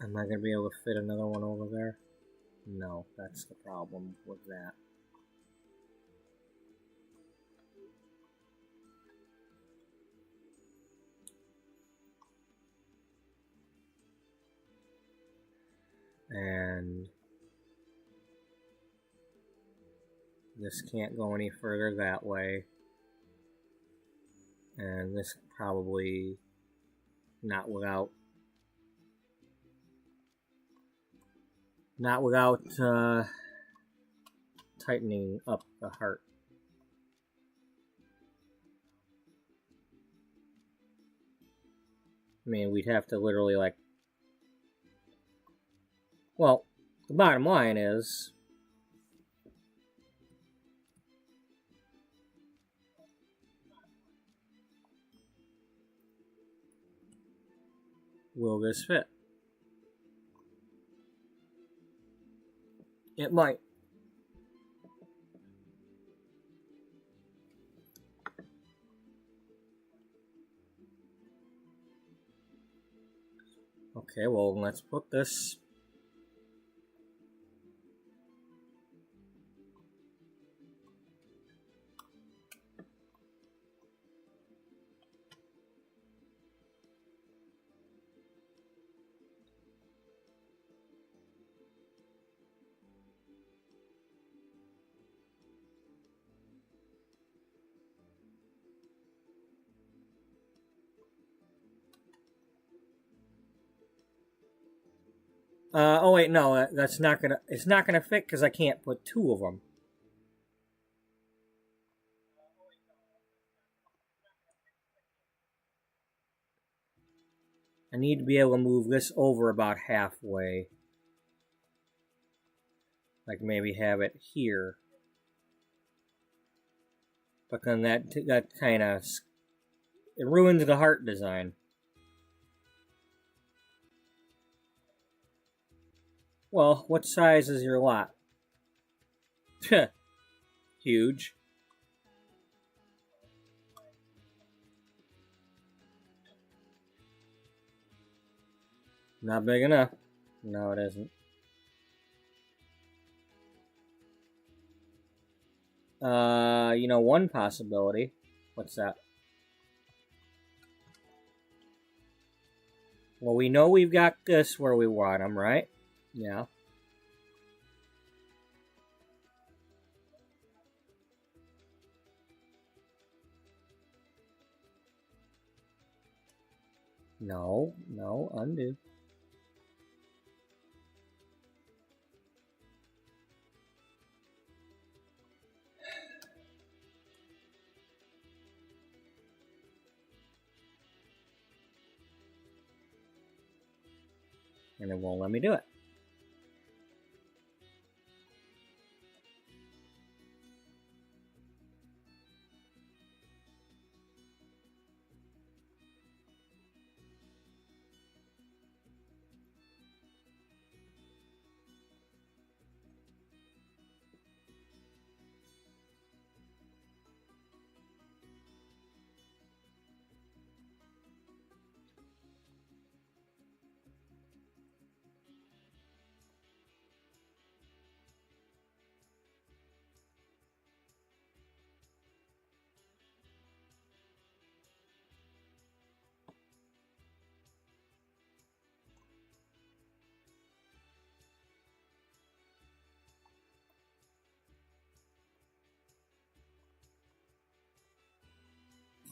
Am I going to be able to fit another one over there? No, that's the problem with that. And this can't go any further that way. And this probably not without tightening up the heart. I mean, we'd have to literally well, the bottom line is will this fit? It might. Okay, well, let's put this. Oh wait, no, that's not gonna. It's not gonna fit because I can't put two of them. I need to be able to move this over about halfway. Like maybe have it here. But then that kind of it ruins the heart design. Well, what size is your lot? Huge. Not big enough. No, it isn't. One possibility. What's that? Well, we know we've got this where we want them, right? Yeah. No, undo. And it won't let me do it.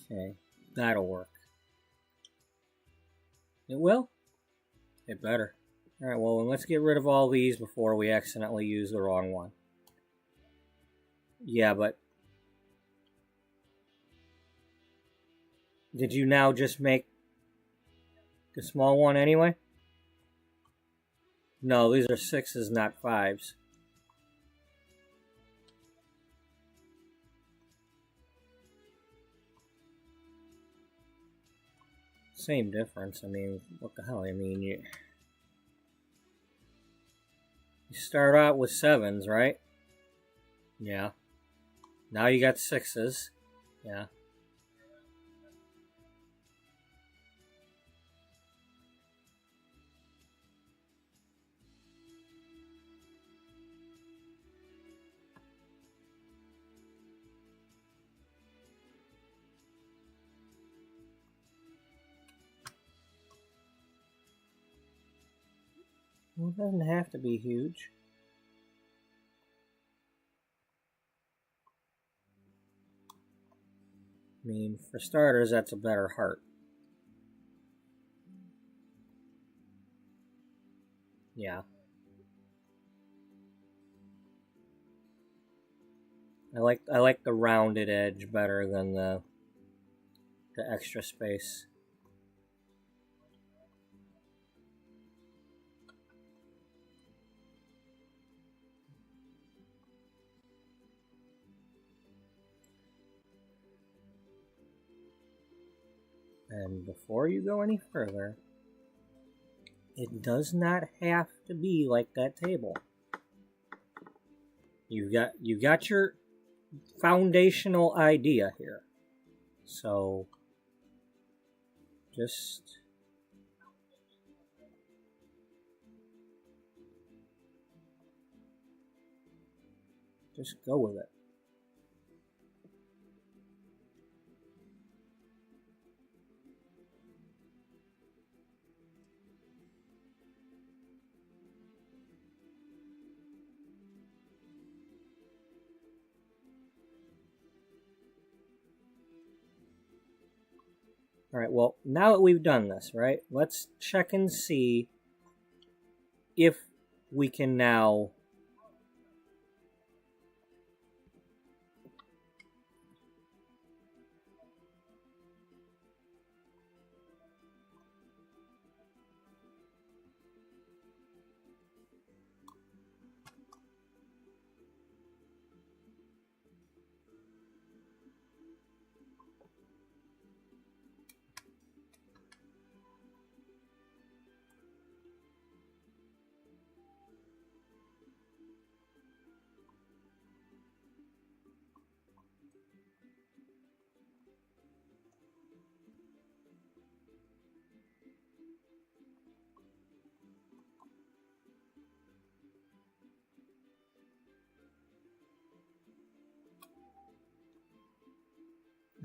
Okay, that'll work. It will? It better. Alright, well, then let's get rid of all these before we accidentally use the wrong one. Yeah, but... Did you now just make the small one anyway? No, these are 6s, not 5s. Same difference. I mean, what the hell? I mean, you start out with 7s, right? Yeah. Now you got 6s. Yeah. Well, it doesn't have to be huge. I mean, for starters, that's a better heart. Yeah. I like the rounded edge better than the extra space. And before you go any further, it does not have to be like that table. You got your foundational idea here. So just go with it. Alright, well, now that we've done this, right, let's check and see if we can now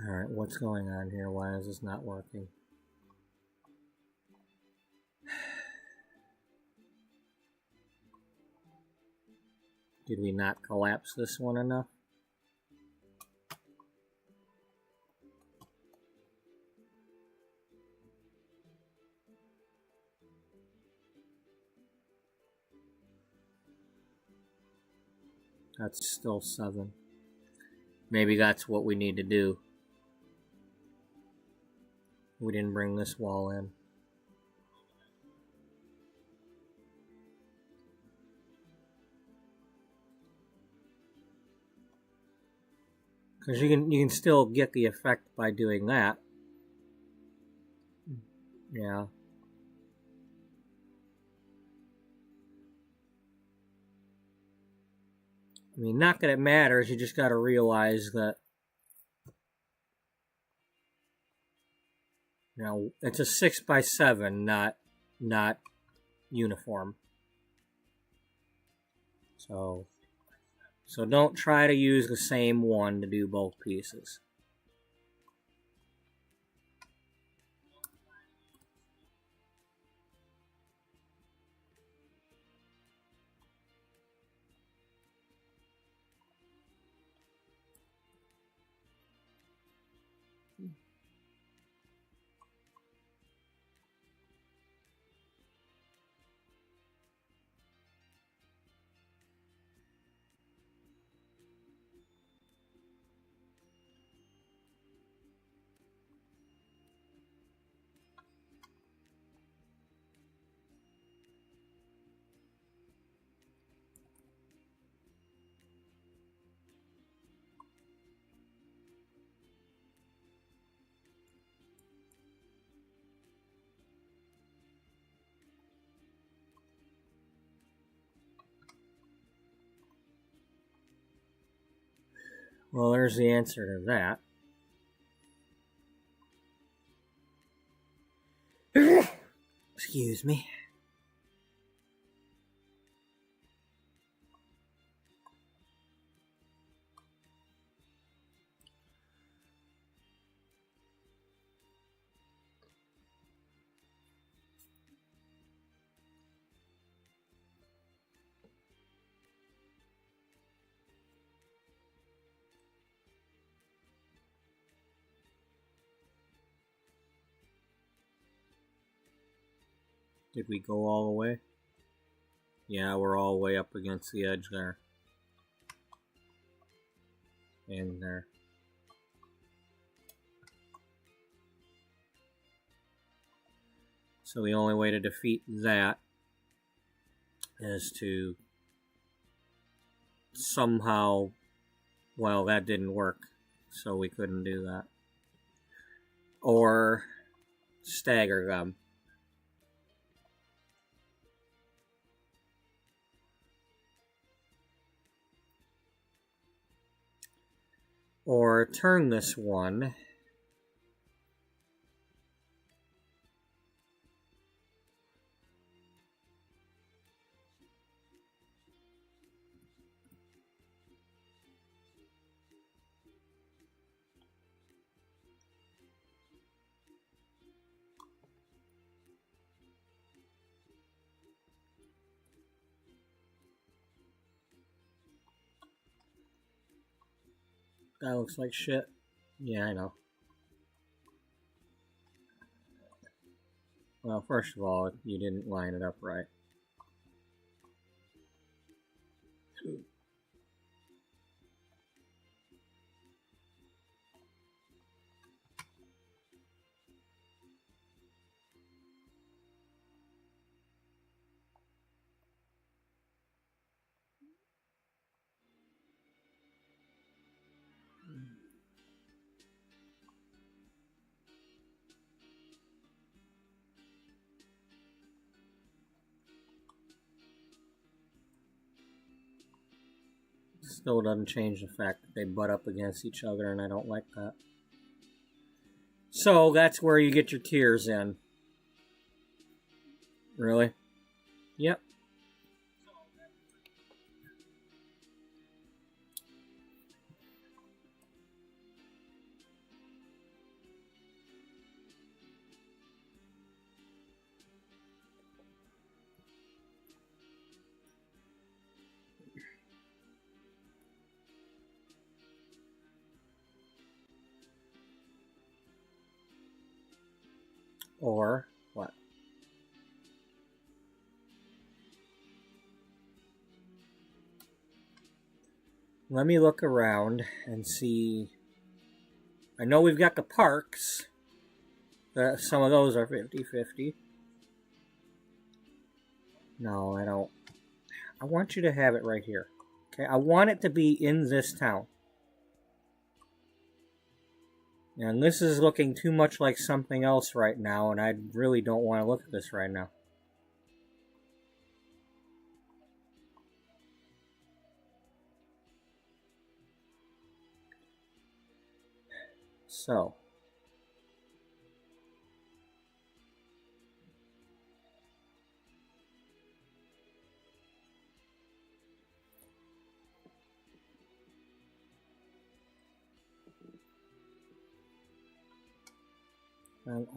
Alright, what's going on here? Why is this not working? Did we not collapse this one enough? That's still 7. Maybe that's what we need to do. We didn't bring this wall in. Because you can still get the effect by doing that. Yeah. I mean, not that it matters, you just gotta realize that, you know, it's a 6x7, not uniform. So don't try to use the same one to do both pieces. Well, there's the answer to that. Excuse me. Did we go all the way? Yeah, we're all the way up against the edge there. And there. So the only way to defeat that is to somehow... Well, that didn't work, so we couldn't do that. Or stagger them. Or turn this one. That looks like shit. Yeah, I know. Well, first of all, you didn't line it up right. Still doesn't change the fact that they butt up against each other, and I don't like that. So, that's where you get your tears in. Really? Yep. Or what? Let me look around and see. I know we've got the parks. Some of those are 50-50. No, I don't. I want you to have it right here. Okay, I want it to be in this town. And this is looking too much like something else right now, and I really don't want to look at this right now. So.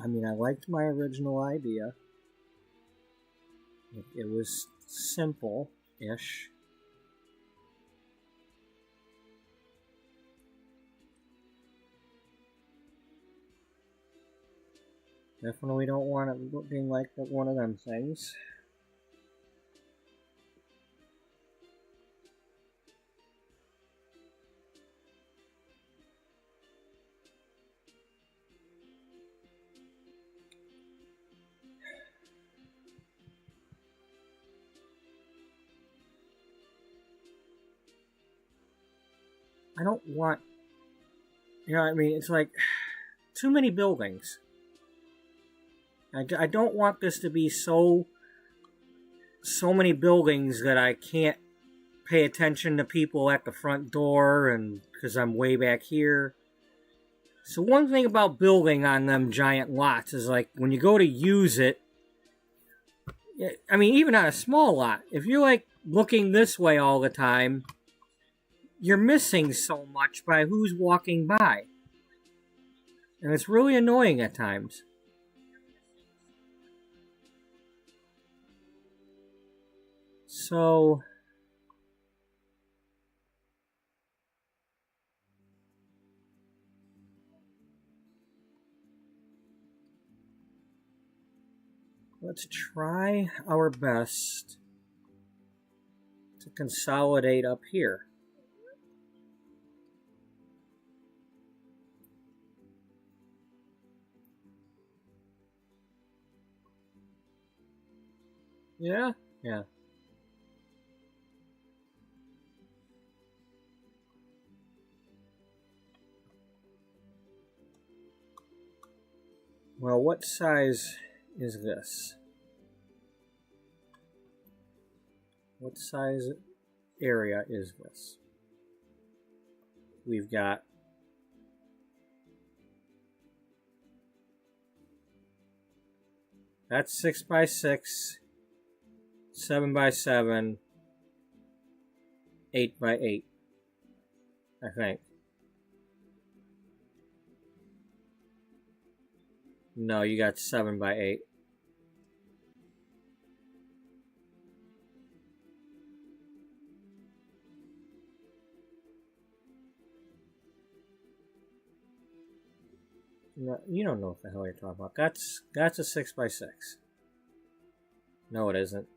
I mean, I liked my original idea. It was simple-ish. Definitely don't want it looking like one of them things. I don't want, you know what I mean? It's like too many buildings. I don't want this to be so many buildings that I can't pay attention to people at the front door, and because I'm way back here. So one thing about building on them giant lots is like when you go to use it, I mean, even on a small lot, if you're like looking this way all the time, you're missing so much by who's walking by. And it's really annoying at times. So let's try our best to consolidate up here. Yeah, yeah. Well, what size is this? What size area is this? We've got that's 6 by 6, 7 by 7, 8 by 8, I think. No, you got 7 by 8. No, you don't know what the hell you're talking about. That's a 6 by 6. No, it isn't.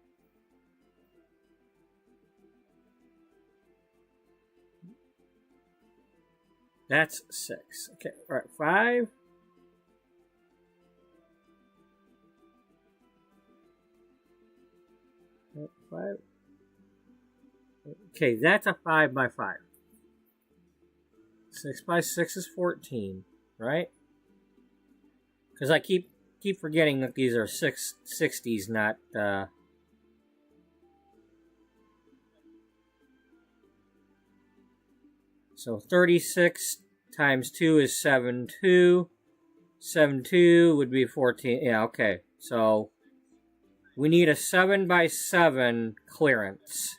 That's 6. Okay, all right, 5. Five. Okay, that's a 5 by 5. 6 by 6 is 14, right? Because I keep forgetting that these are 60s, not So 36 times 2 is 72. 72 would be 14. Yeah, okay. So we need a 7 by 7 clearance.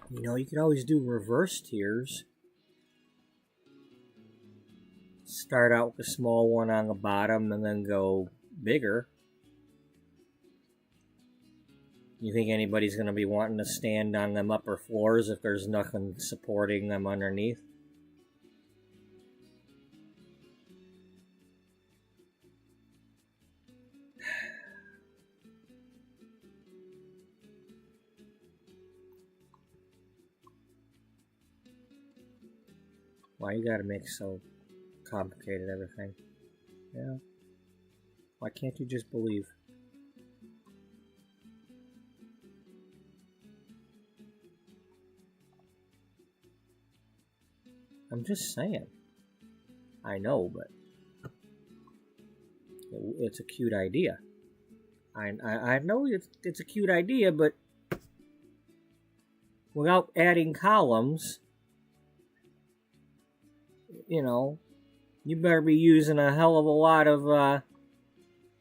You know, you could always do reverse tiers. Start out with a small one on the bottom and then go bigger. You think anybody's going to be wanting to stand on them upper floors if there's nothing supporting them underneath? Why you gotta make so complicated everything? Yeah. Why can't you just believe? I'm just saying. I know, but it's a cute idea. I know it's a cute idea, but without adding columns, you better be using a hell of a lot of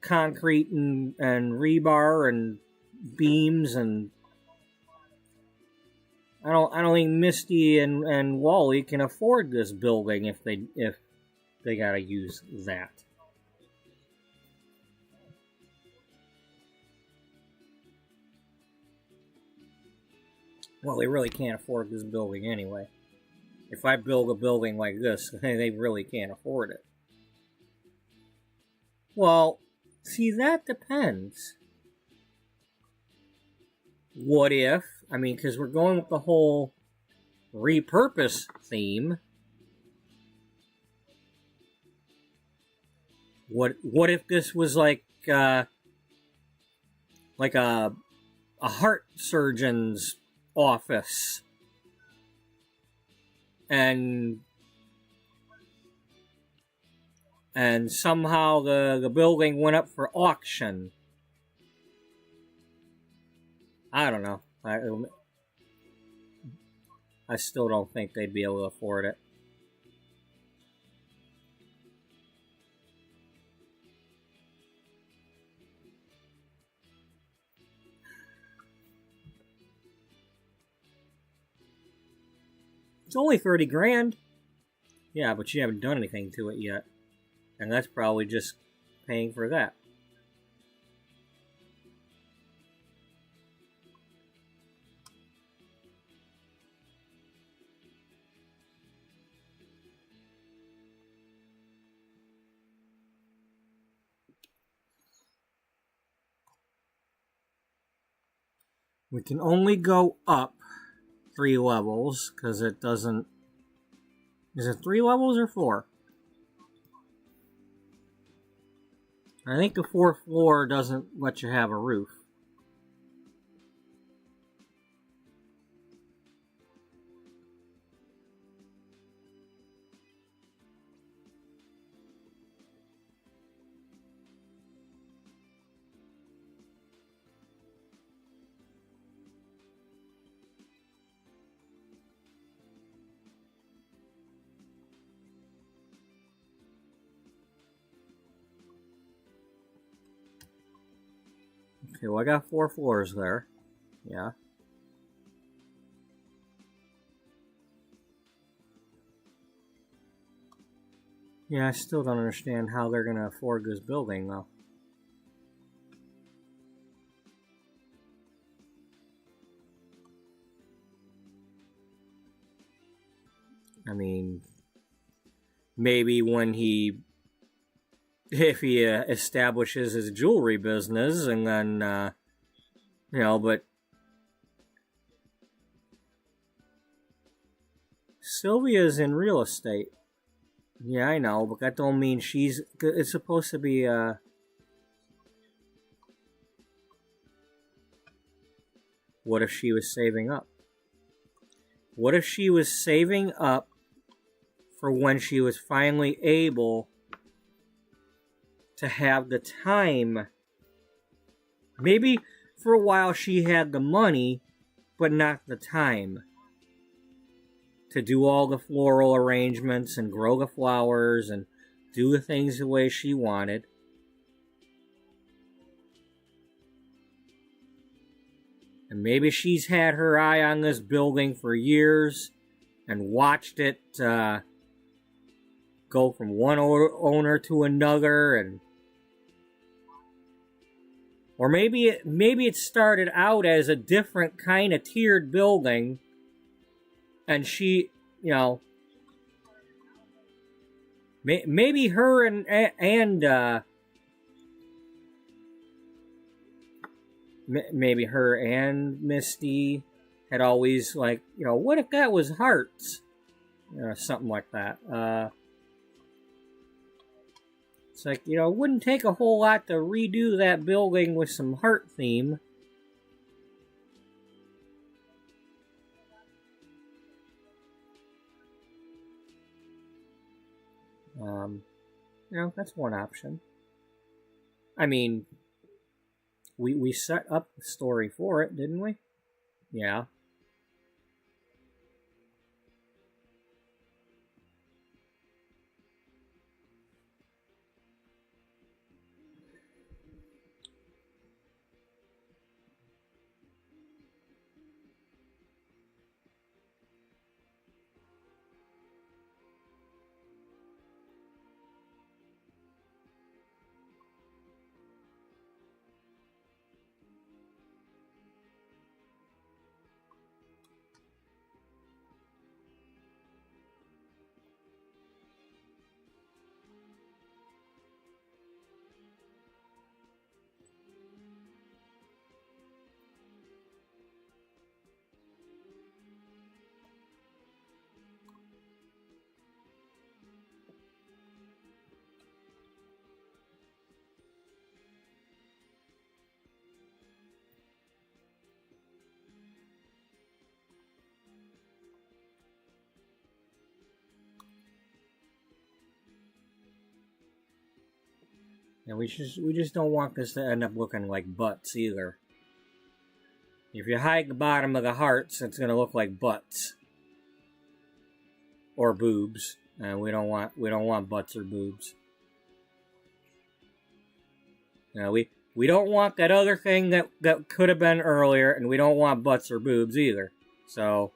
concrete and rebar and beams, and I don't think Misty and Wally can afford this building if they gotta use that. Well, they really can't afford this building anyway. If I build a building like this, they really can't afford it. Well, see, that depends. What if, because we're going with the whole repurpose theme. What if this was like a heart surgeon's office, and somehow the building went up for auction? I don't know. I still don't think they'd be able to afford it. It's only 30 grand. Yeah, but you haven't done anything to it yet. And that's probably just paying for that. We can only go up 3 levels, because it doesn't... Is it 3 levels or 4? I think the 4th floor doesn't let you have a roof. Okay, well, I got 4 floors there. Yeah. Yeah, I still don't understand how they're going to afford this building, though. Maybe when if he establishes his jewelry business, and then, but Sylvia's in real estate. Yeah, I know, but that don't mean it's supposed to be, what if she was saving up? What if she was saving up for when she was finally able to have the time? Maybe for a while she had the money, but not the time to do all the floral arrangements and grow the flowers and do the things the way she wanted. And maybe she's had her eye on this building for years and watched it go from one owner to another, or maybe it started out as a different kind of tiered building, and she, maybe her and maybe her and Misty had always, what if that was hearts? Something like that. It's like, it wouldn't take a whole lot to redo that building with some heart theme. That's one option. We set up the story for it, didn't we? Yeah. And we just don't want this to end up looking like butts either. If you hide the bottom of the hearts, it's gonna look like butts or boobs, and we don't want butts or boobs. Now we don't want that other thing that could have been earlier, and we don't want butts or boobs either. So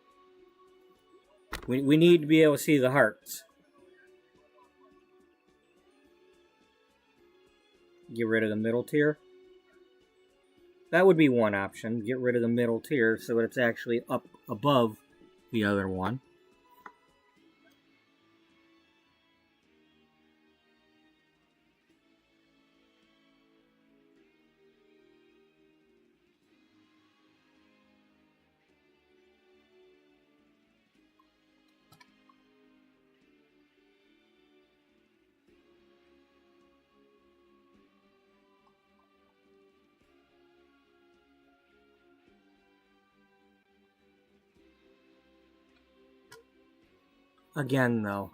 we need to be able to see the hearts. Get rid of the middle tier. That would be one option. Get rid of the middle tier so that it's actually up above the other one. Again, though,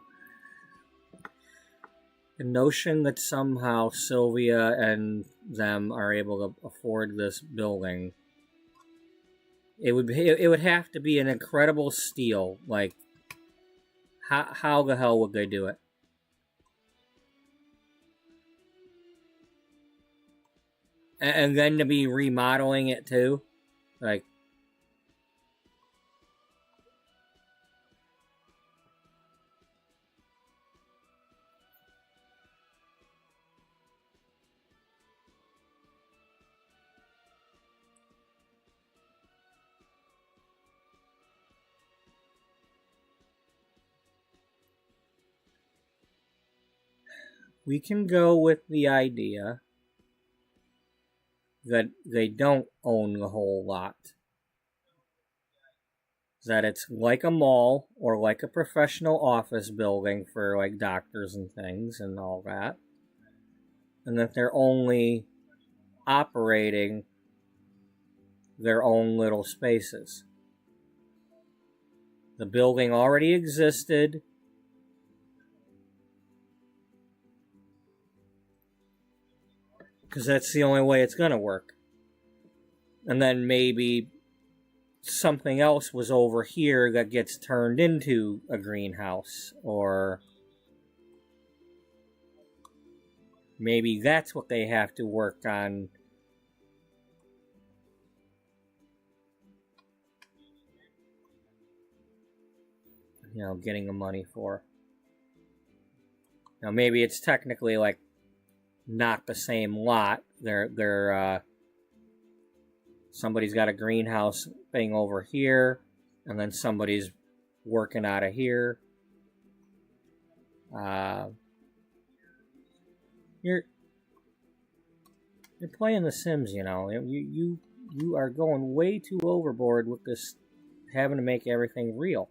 the notion that somehow Sylvia and them are able to afford this building, it would have to be an incredible steal. Like, how the hell would they do it? And then to be remodeling it too, like. We can go with the idea that they don't own the whole lot. That it's like a mall or like a professional office building for like doctors and things and all that. And that they're only operating their own little spaces. The building already existed. Because that's the only way it's going to work. And then maybe something else was over here that gets turned into a greenhouse. Or maybe that's what they have to work on. You know, getting the money for. Now maybe it's technically like not the same lot. They're somebody's got a greenhouse thing over here, and then somebody's working out of here. You're playing The Sims, you know. You are going way too overboard with this, having to make everything real.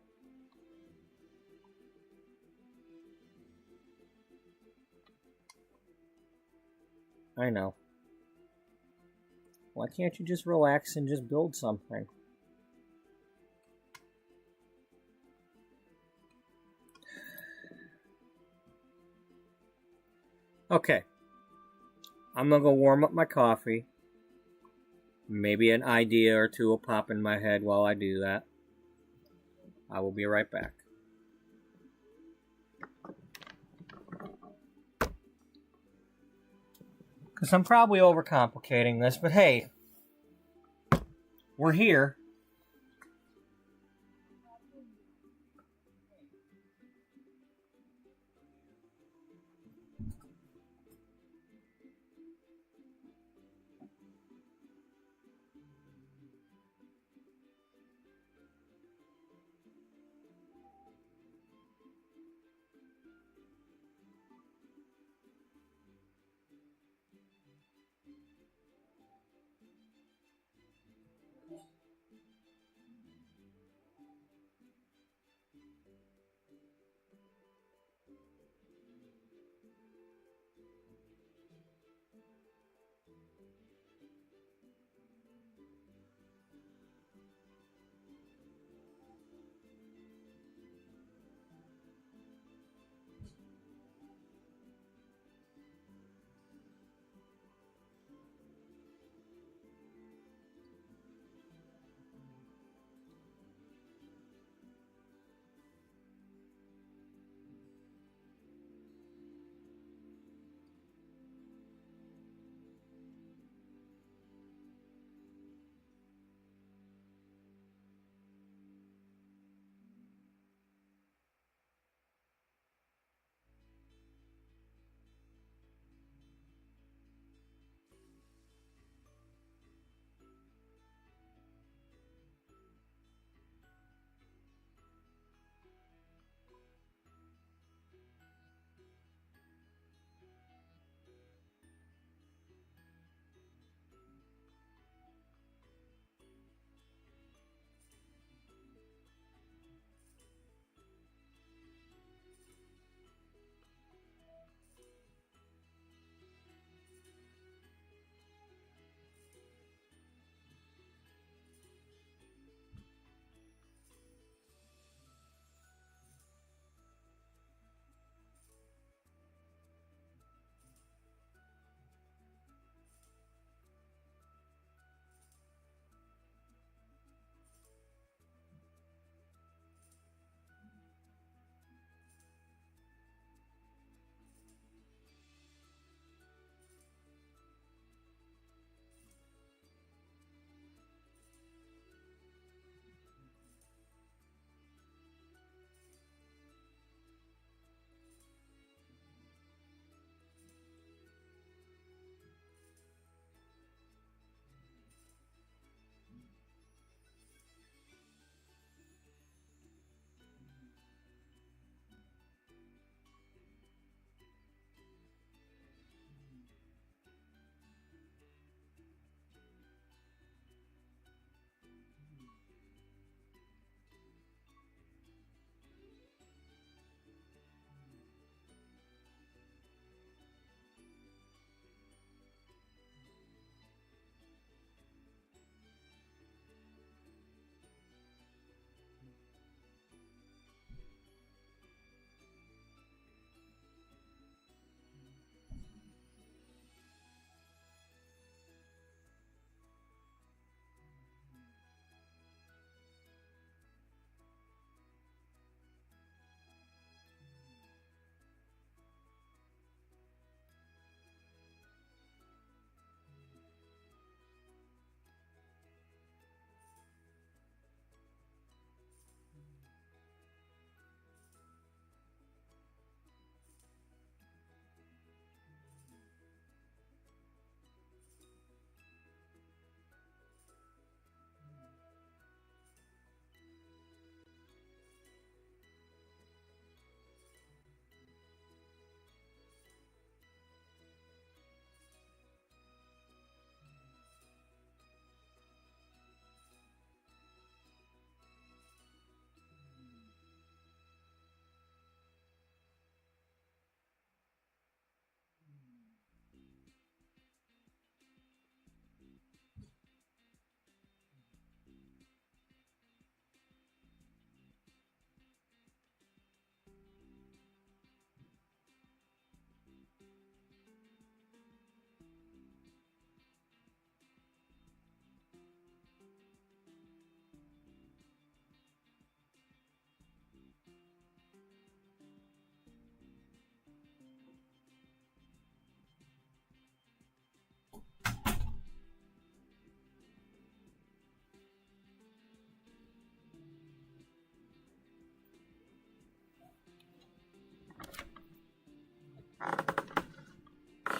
I know. Why can't you just relax and just build something? Okay. I'm gonna go warm up my coffee. Maybe an idea or two will pop in my head while I do that. I will be right back. Because I'm probably overcomplicating this, but hey, we're here.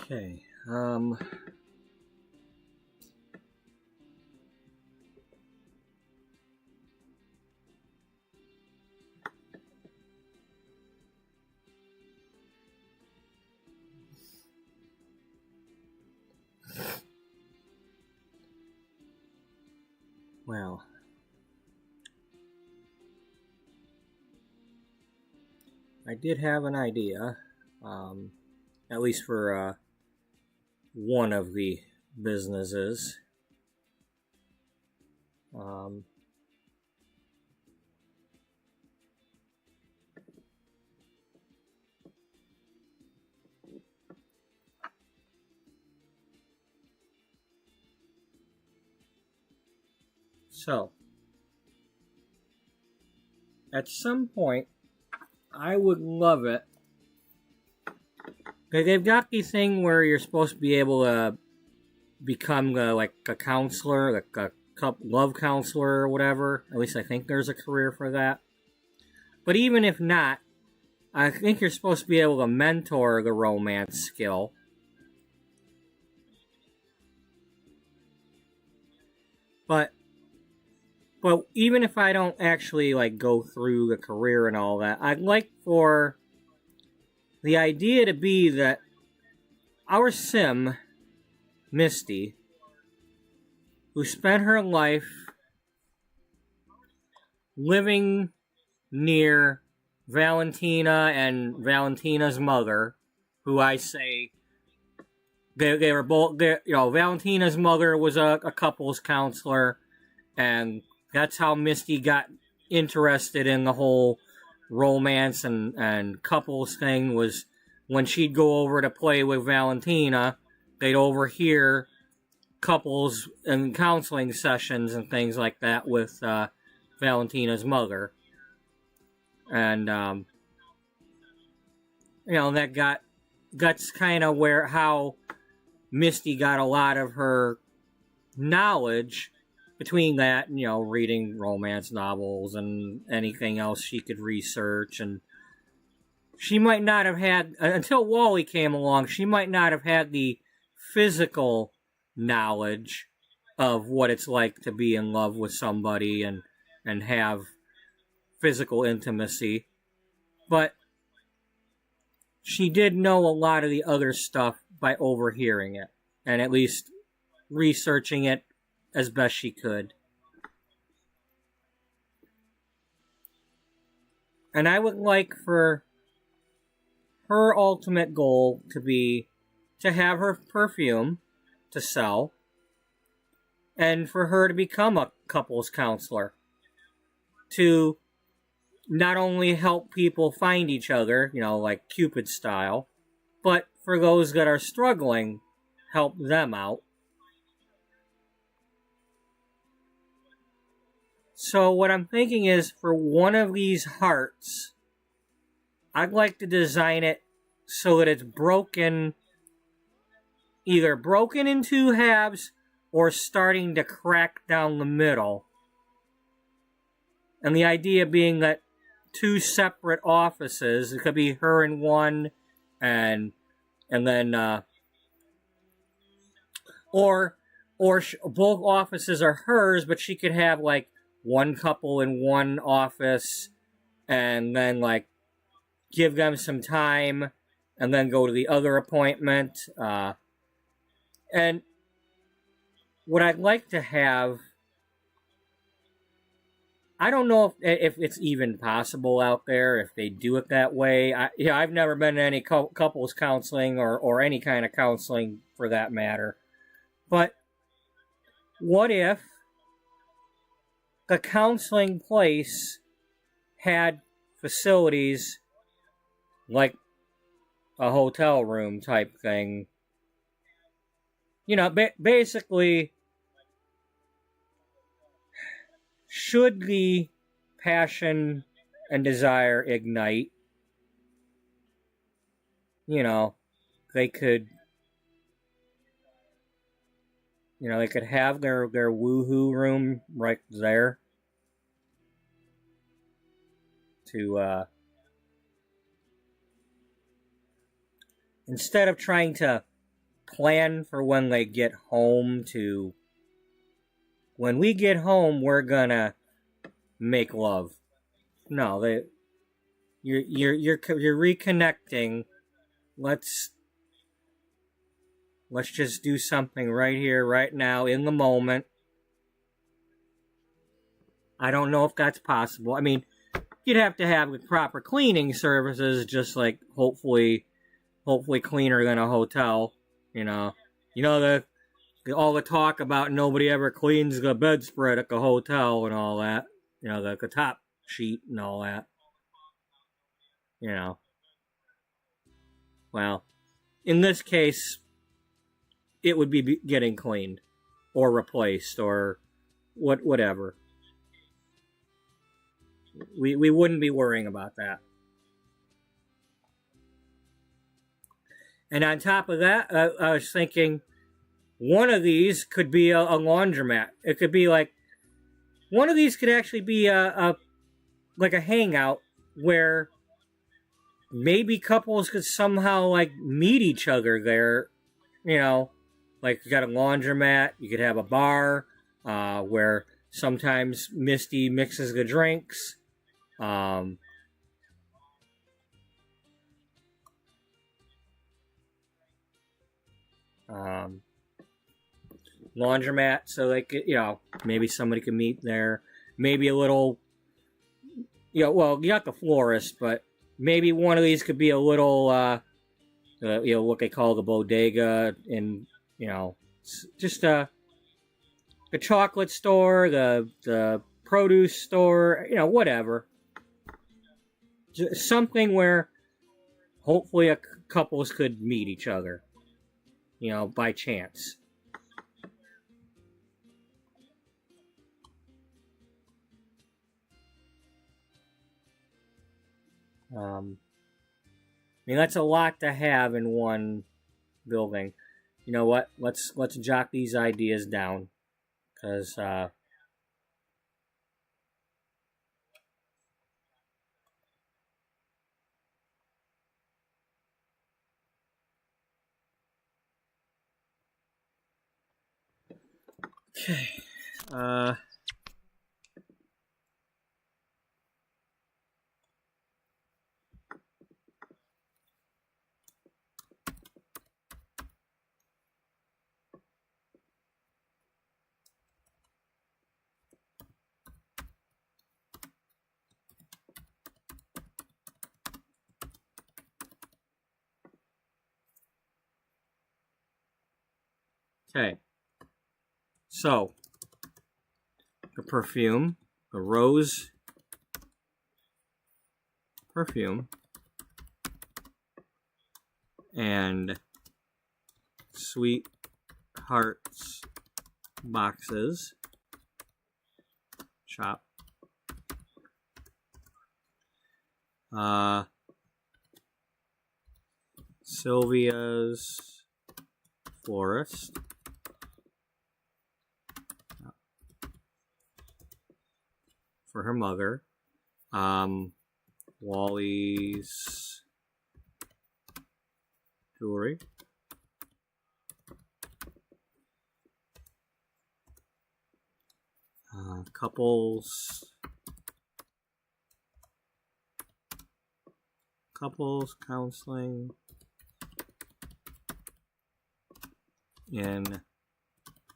Okay. Well, I did have an idea, at least for one of the businesses. So, at some point, I would love it. They've got the thing where you're supposed to be able to become like a counselor, like a love counselor or whatever. At least I think there's a career for that. But even if not, I think you're supposed to be able to mentor the romance skill. But even if I don't actually like go through the career and all that, I'd like for the idea to be that our sim, Misty, who spent her life living near Valentina and Valentina's mother, who I say they were both, Valentina's mother was a couples counselor, and that's how Misty got interested in the whole romance and couples thing, was when she'd go over to play with Valentina, they'd overhear couples and counseling sessions and things like that with Valentina's mother. And, that's kind of how Misty got a lot of her knowledge between that and, reading romance novels and anything else she could research. And she might not have had, until Wally came along, she might not have had the physical knowledge of what it's like to be in love with somebody and have physical intimacy. But she did know a lot of the other stuff by overhearing it, and at least researching it as best she could. And I would like for her ultimate goal to be to have her perfume to sell, and for her to become a couples counselor, to not only help people find each other, like Cupid style, but for those that are struggling, help them out. So what I'm thinking is, for one of these hearts, I'd like to design it so that it's either broken in two halves or starting to crack down the middle. And the idea being that two separate offices, it could be her in one, and then or both offices are hers, but she could have like one couple in one office, and then like give them some time, and then go to the other appointment. And what I'd like to have, I don't know if it's even possible out there, if they do it that way. I've never been to any couples counseling or any kind of counseling for that matter. But what if the counseling place had facilities like a hotel room type thing? Basically, should the passion and desire ignite, they could, they could have their woohoo room right there to, instead of trying to plan for when they get home to, when we get home, we're gonna make love. No, you're reconnecting. Let's just do something right here, right now, in the moment. I don't know if that's possible. I mean, you'd have to have proper cleaning services, just like hopefully cleaner than a hotel. The all the talk about nobody ever cleans the bedspread at the hotel and all that. The top sheet and all that. Well, in this case, it would be getting cleaned or replaced or whatever. We wouldn't be worrying about that. And on top of that, I was thinking one of these could be a laundromat. It could be like, one of these could actually be like a hangout where maybe couples could somehow like meet each other there. Like you got a laundromat, you could have a bar where sometimes Misty mixes the drinks. Laundromat, so like maybe somebody could meet there. Maybe a little, well, you got the florist, but maybe one of these could be a little, what they call the bodega, and just the chocolate store, the produce store, whatever. Just something where hopefully couples could meet each other, by chance. I mean, that's a lot to have in one building. You know what? Let's jot these ideas down, because okay. Okay. So, the perfume, the rose perfume, and Sweethearts boxes, shop. Sylvia's florist. For her mother. Wally's jewelry. Couples counseling in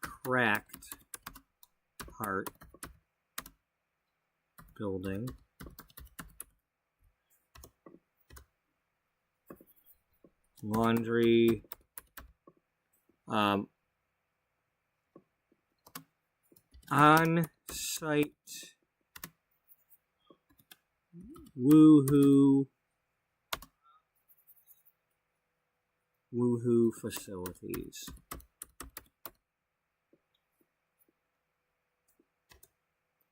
Cracked Heart building. Laundry. On-site woohoo facilities.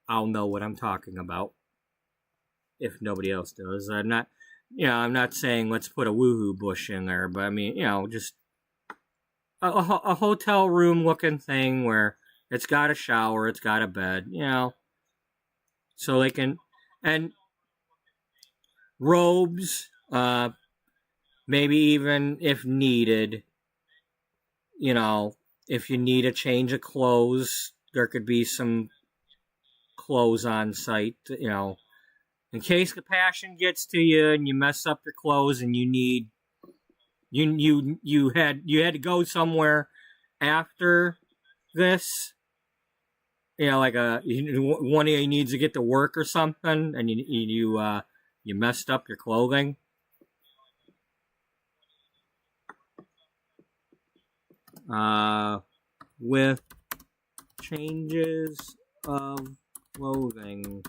I'll know what I'm talking about if nobody else does. I'm not saying let's put a woohoo bush in there, but I mean, just a hotel room looking thing where it's got a shower, it's got a bed, so they can, and robes, maybe even if needed, you know, if you need a change of clothes, there could be some clothes on site, you know, in case the passion gets to you and you mess up your clothes and you need you had to go somewhere after this, you know, like one of you needs to get to work or something, and you messed up your clothing. With changes of clothing,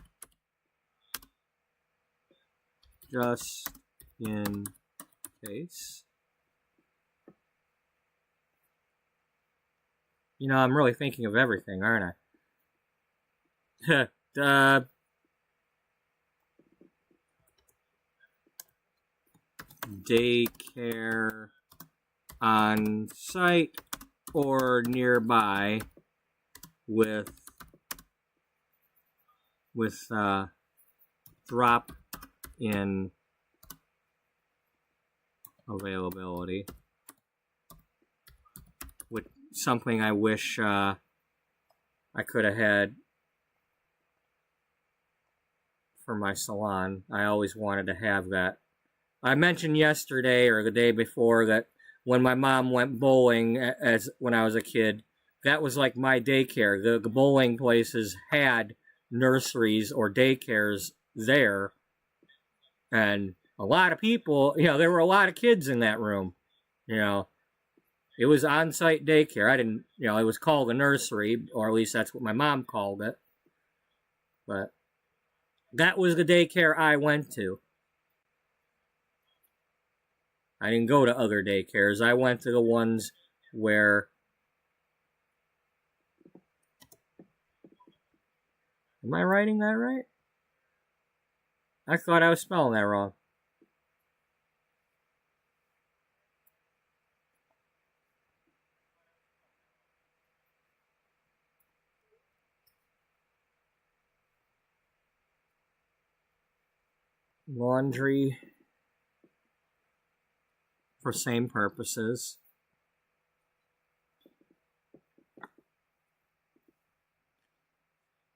just in case. You know, I'm really thinking of everything, aren't I? Daycare on site or nearby with drop in availability. With something I wish I could have had for my salon. I always wanted to have that. I mentioned yesterday or the day before that when my mom went bowling when I was a kid, that was like my daycare. The bowling places had nurseries or daycares there, and a lot of people, you know, there were a lot of kids in that room. You know, it was on-site daycare. I didn't, you know, it was called a nursery, or at least that's what my mom called it. But that was the daycare I went to. I didn't go to other daycares. I went to the ones where... Am I writing that right? I thought I was spelling that wrong. Laundry for same purposes.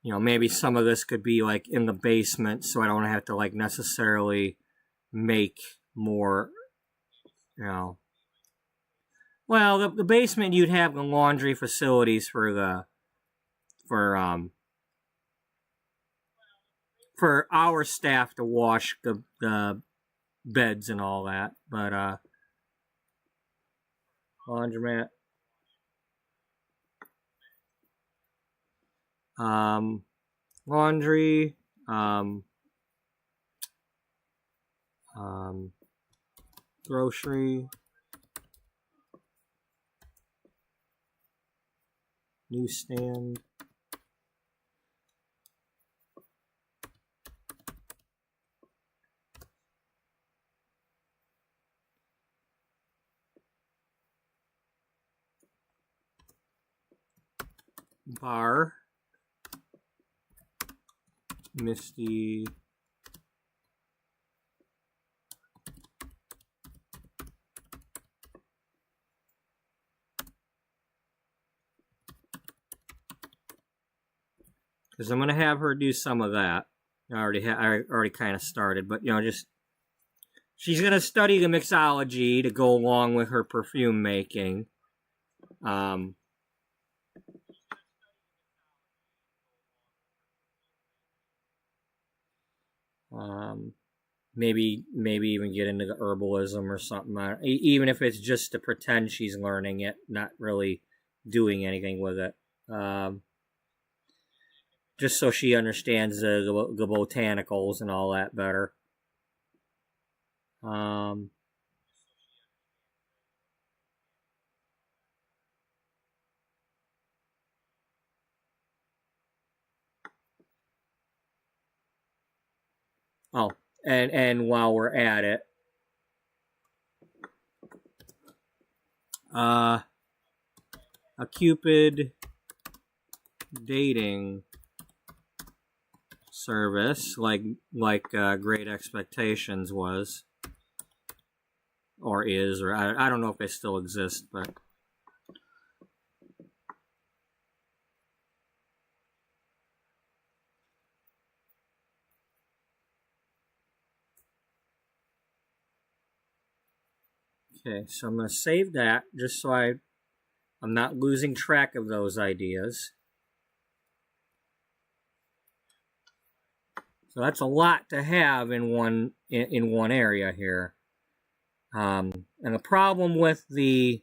You know, maybe some of this could be like in the basement, so I don't have to like necessarily make more, you know. Well, the basement, you'd have the laundry facilities for our staff to wash the beds and all that, but laundromat. Laundry, grocery, newsstand, bar, Misty, because I'm gonna have her do some of that. I already kind of started, but you know, just she's gonna study the mixology to go along with her perfume making. Maybe even get into the herbalism or something. Even if it's just to pretend she's learning it, not really doing anything with it. Just so she understands the botanicals and all that better. Oh, and while we're at it, a Cupid dating service like Great Expectations was, or is, or I don't know if they still exist, but Okay, so I'm going to save that just so I'm not losing track of those ideas. So that's a lot to have in one area here. And the problem with the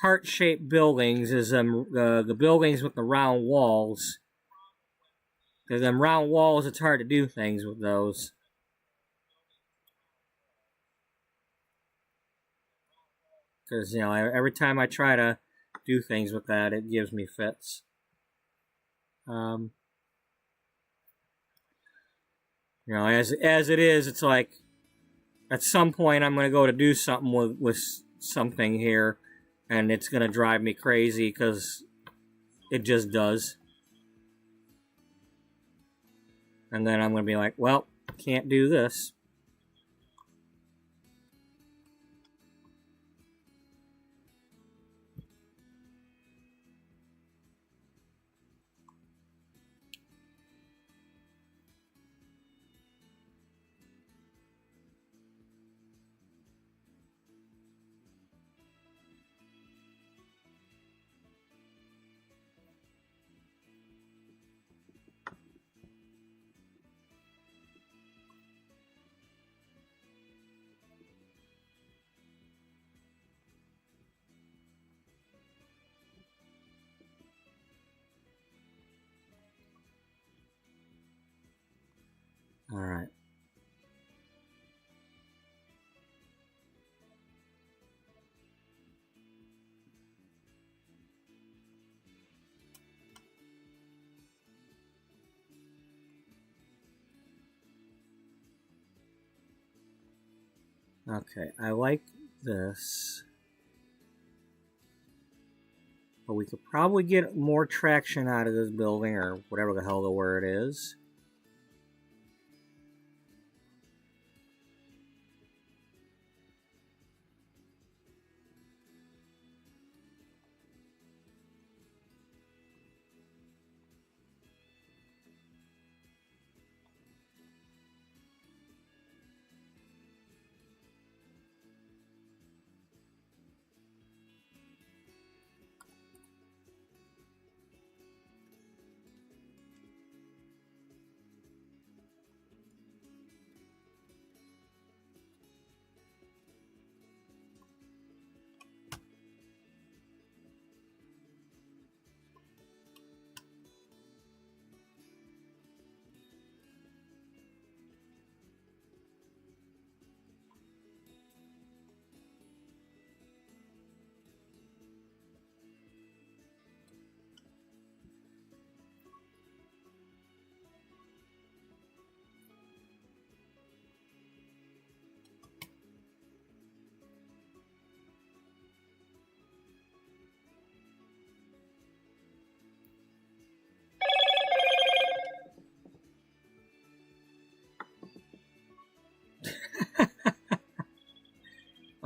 heart-shaped buildings is the buildings with the round walls. Because them round walls, it's hard to do things with those. Because, every time I try to do things with that, it gives me fits. As it is, it's like at some point I'm going to go to do something with something here, and it's going to drive me crazy because it just does. And then I'm going to be like, well, can't do this. All right. Okay, I like this. But we could probably get more traction out of this building, or whatever the hell the word is.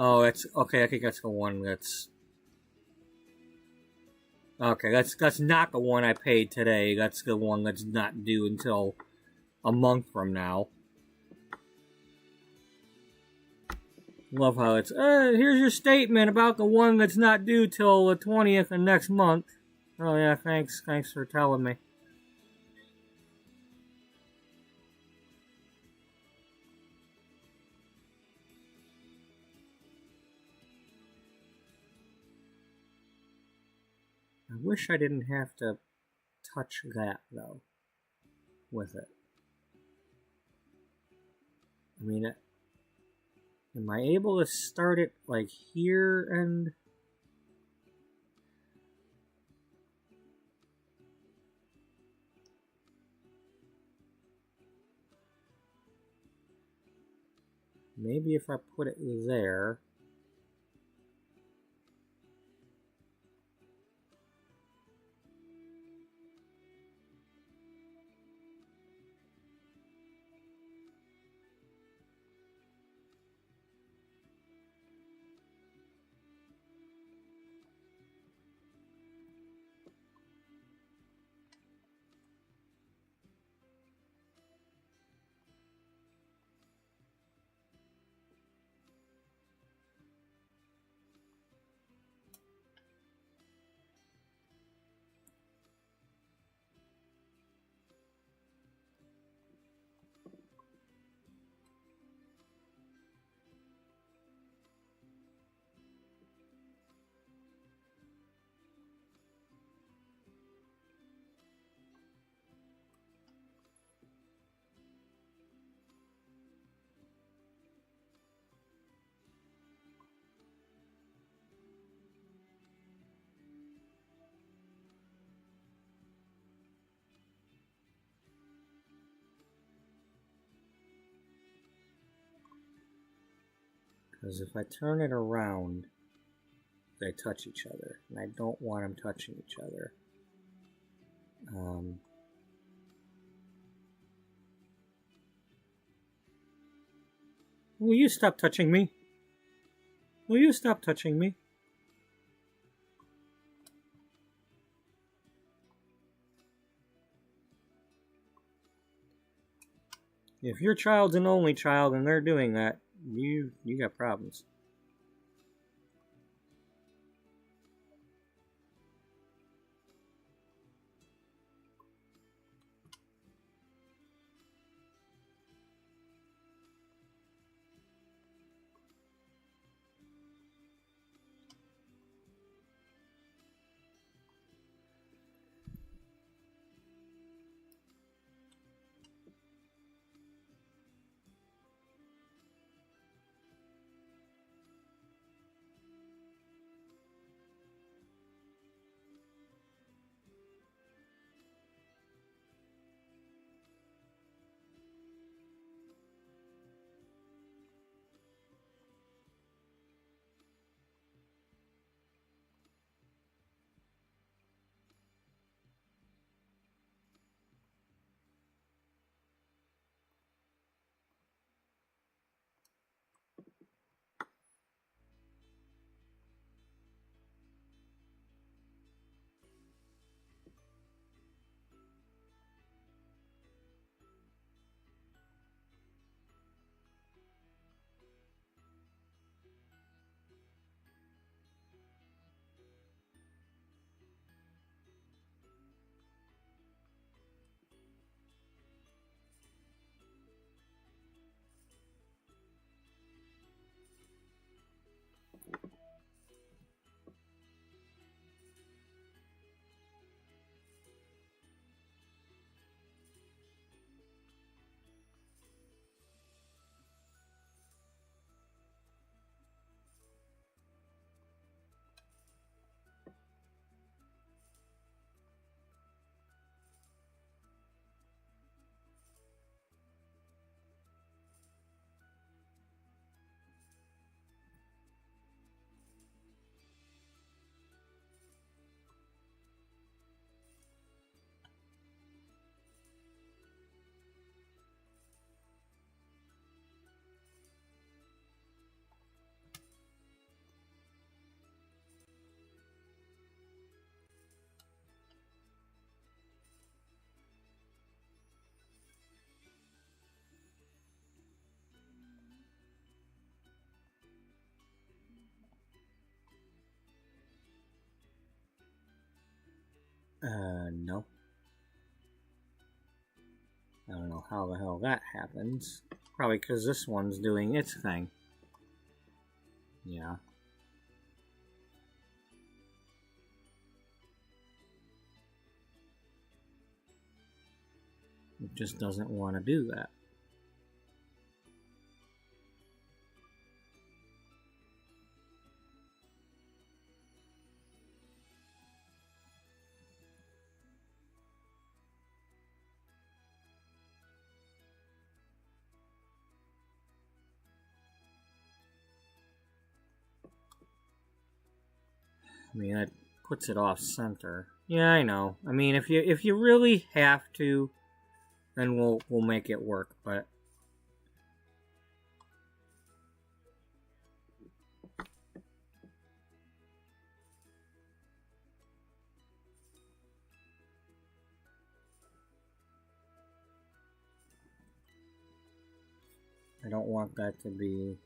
Oh, that's okay. I think that's the one that's okay. That's not the one I paid today. That's the one that's not due until a month from now. Love how it's here's your statement about the one that's not due till the 20th of next month. Oh yeah, thanks for telling me. I wish I didn't have to touch that, though, with it. I mean, am I able to start it, like, here and... Maybe if I put it there... Because if I turn it around, they touch each other, and I don't want them touching each other. Will you stop touching me? Will you stop touching me? If your child's an only child and they're doing that, you got problems. No. I don't know how the hell that happens. Probably because this one's doing its thing. Yeah. It just doesn't want to do that. I mean, that puts it off center. Yeah, I know. I mean, if you really have to, then we'll make it work. But I don't want that to be.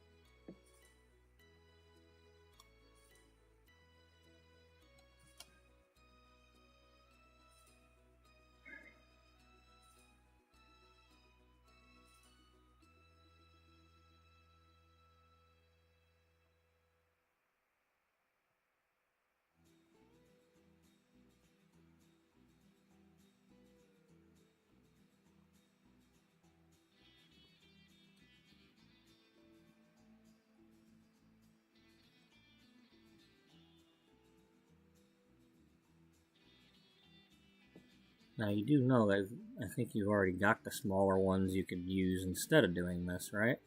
Now you do know that I think you've already got the smaller ones you could use instead of doing this, right?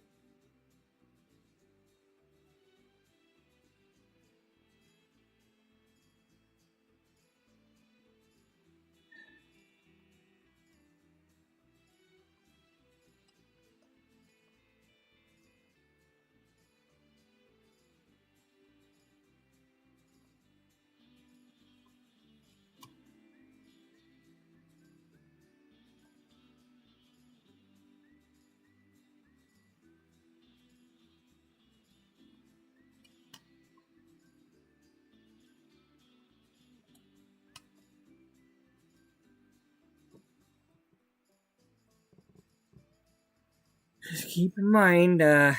Just keep in mind, yeah,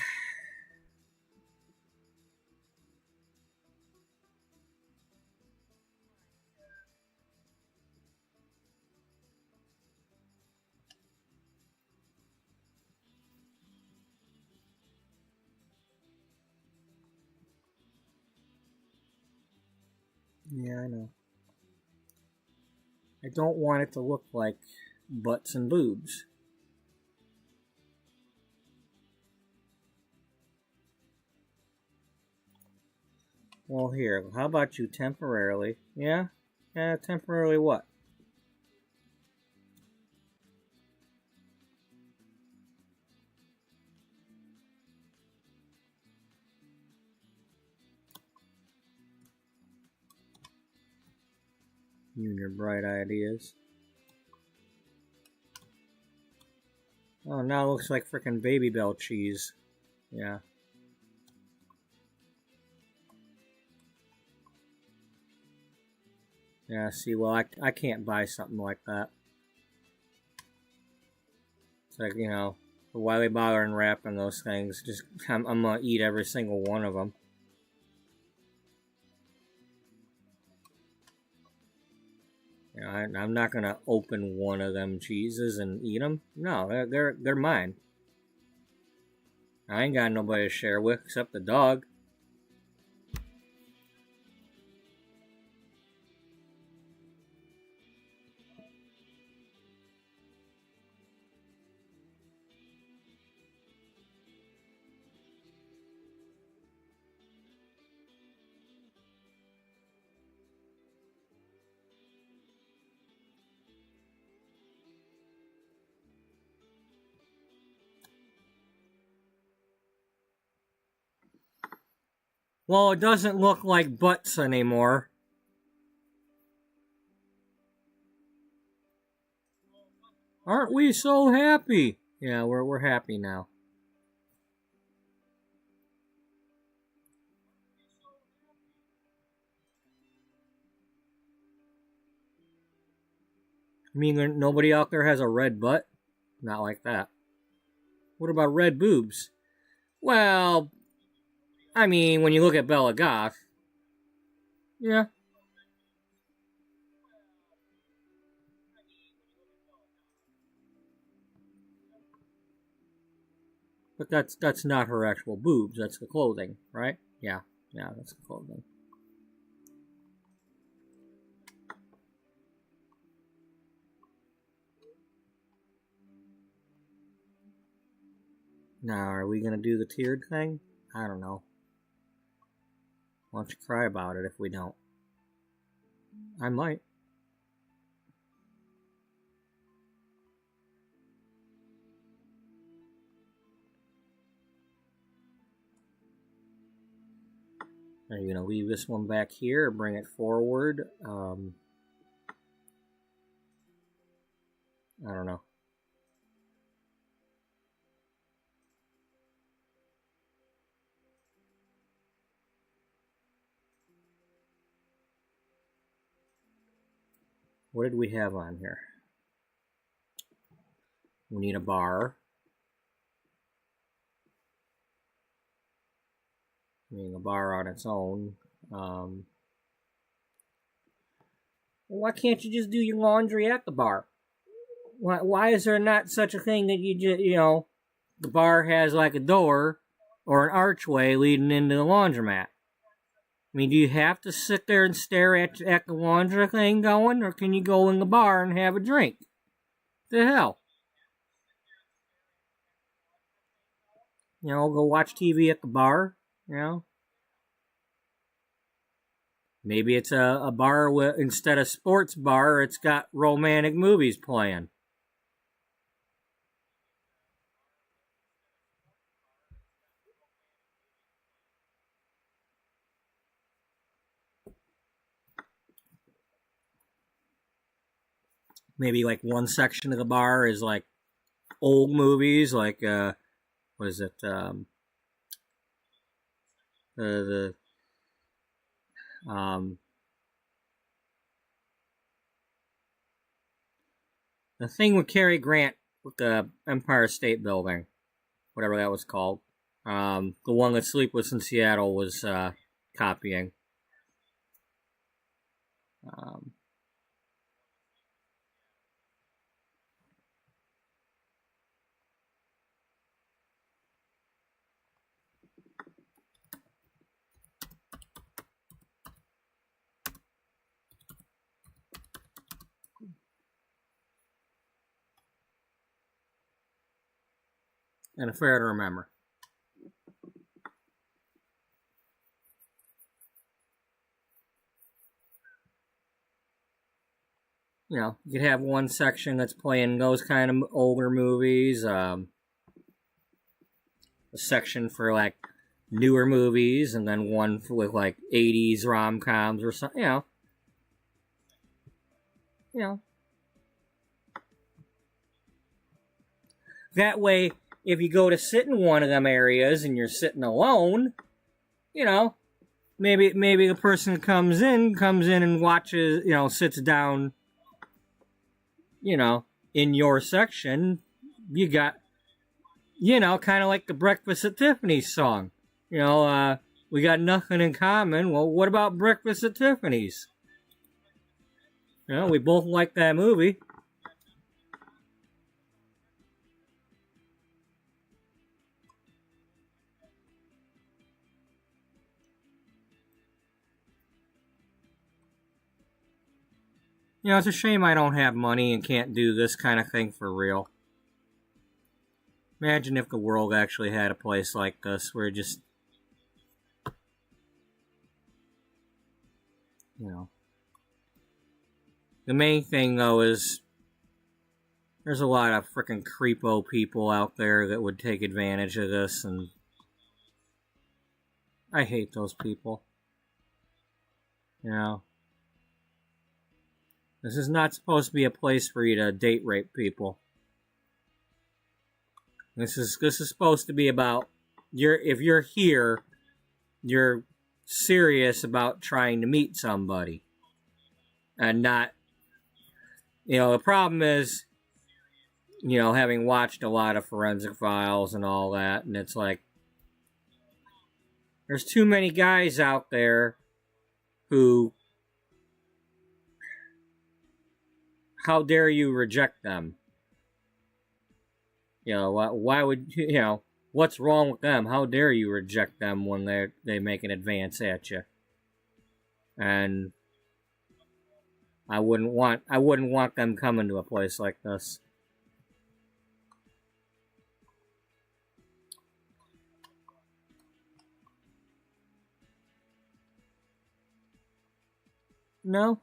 I know. I don't want it to look like butts and boobs. Well, here, how about you temporarily? Yeah? Yeah, temporarily what? You and your bright ideas. Oh, now it looks like frickin' Baby Bell cheese. Yeah. Yeah, see, well, I can't buy something like that. It's like, why they bother unwrapping those things? Just, I'm gonna eat every single one of them. I'm not gonna open one of them cheeses and eat them. No, they're mine. I ain't got nobody to share with except the dog. Well, it doesn't look like butts anymore. Aren't we so happy? Yeah, we're happy now. I mean, nobody out there has a red butt? Not like that. What about red boobs? Well, I mean, when you look at Bella Goth, yeah. But that's not her actual boobs. That's the clothing, right? Yeah, yeah, that's the clothing. Now, are we gonna do the tiered thing? I don't know. Why don't you cry about it if we don't? I might. Are you gonna leave this one back here or bring it forward? I don't know. What did we have on here? We need a bar. I mean, a bar on its own. Why can't you just do your laundry at the bar? Why is there not such a thing that you just, the bar has like a door or an archway leading into the laundromat? I mean, do you have to sit there and stare at the laundry thing going, or can you go in the bar and have a drink? The hell? Go watch TV at the bar, Maybe it's a bar with, instead of sports bar, it's got romantic movies playing. Maybe like one section of the bar is like old movies, like what is it? The um the thing with Cary Grant with the Empire State Building. whatever that was called. The one that Sleepless in Seattle was copying. And fair to remember. You know, you could have one section that's playing those kind of older movies, a section for like newer movies, and then one with like 80s rom-coms or something, you know. That way, if you go to sit in one of them areas and you're sitting alone, you know, maybe the person comes in and watches, you know, sits down, you know, in your section. You got, you know, kind of like the Breakfast at Tiffany's song. You know, we got nothing in common. Well, what about Breakfast at Tiffany's? You know, we both like that movie. You know, it's a shame I don't have money and can't do this kind of thing for real. Imagine if the world actually had a place like this where just, you know. The main thing, though, is there's a lot of freaking creepo people out there that would take advantage of this, and I hate those people. You know. This is not supposed to be a place for you to date rape people. This is supposed to be about if you're here, you're serious about trying to meet somebody. And not, you know, the problem is, you know, having watched a lot of Forensic Files and all that, and it's like, there's too many guys out there who, how dare you reject them? You know, why would, you know, what's wrong with them? How dare you reject them when they make an advance at you? And I wouldn't want them coming to a place like this. No.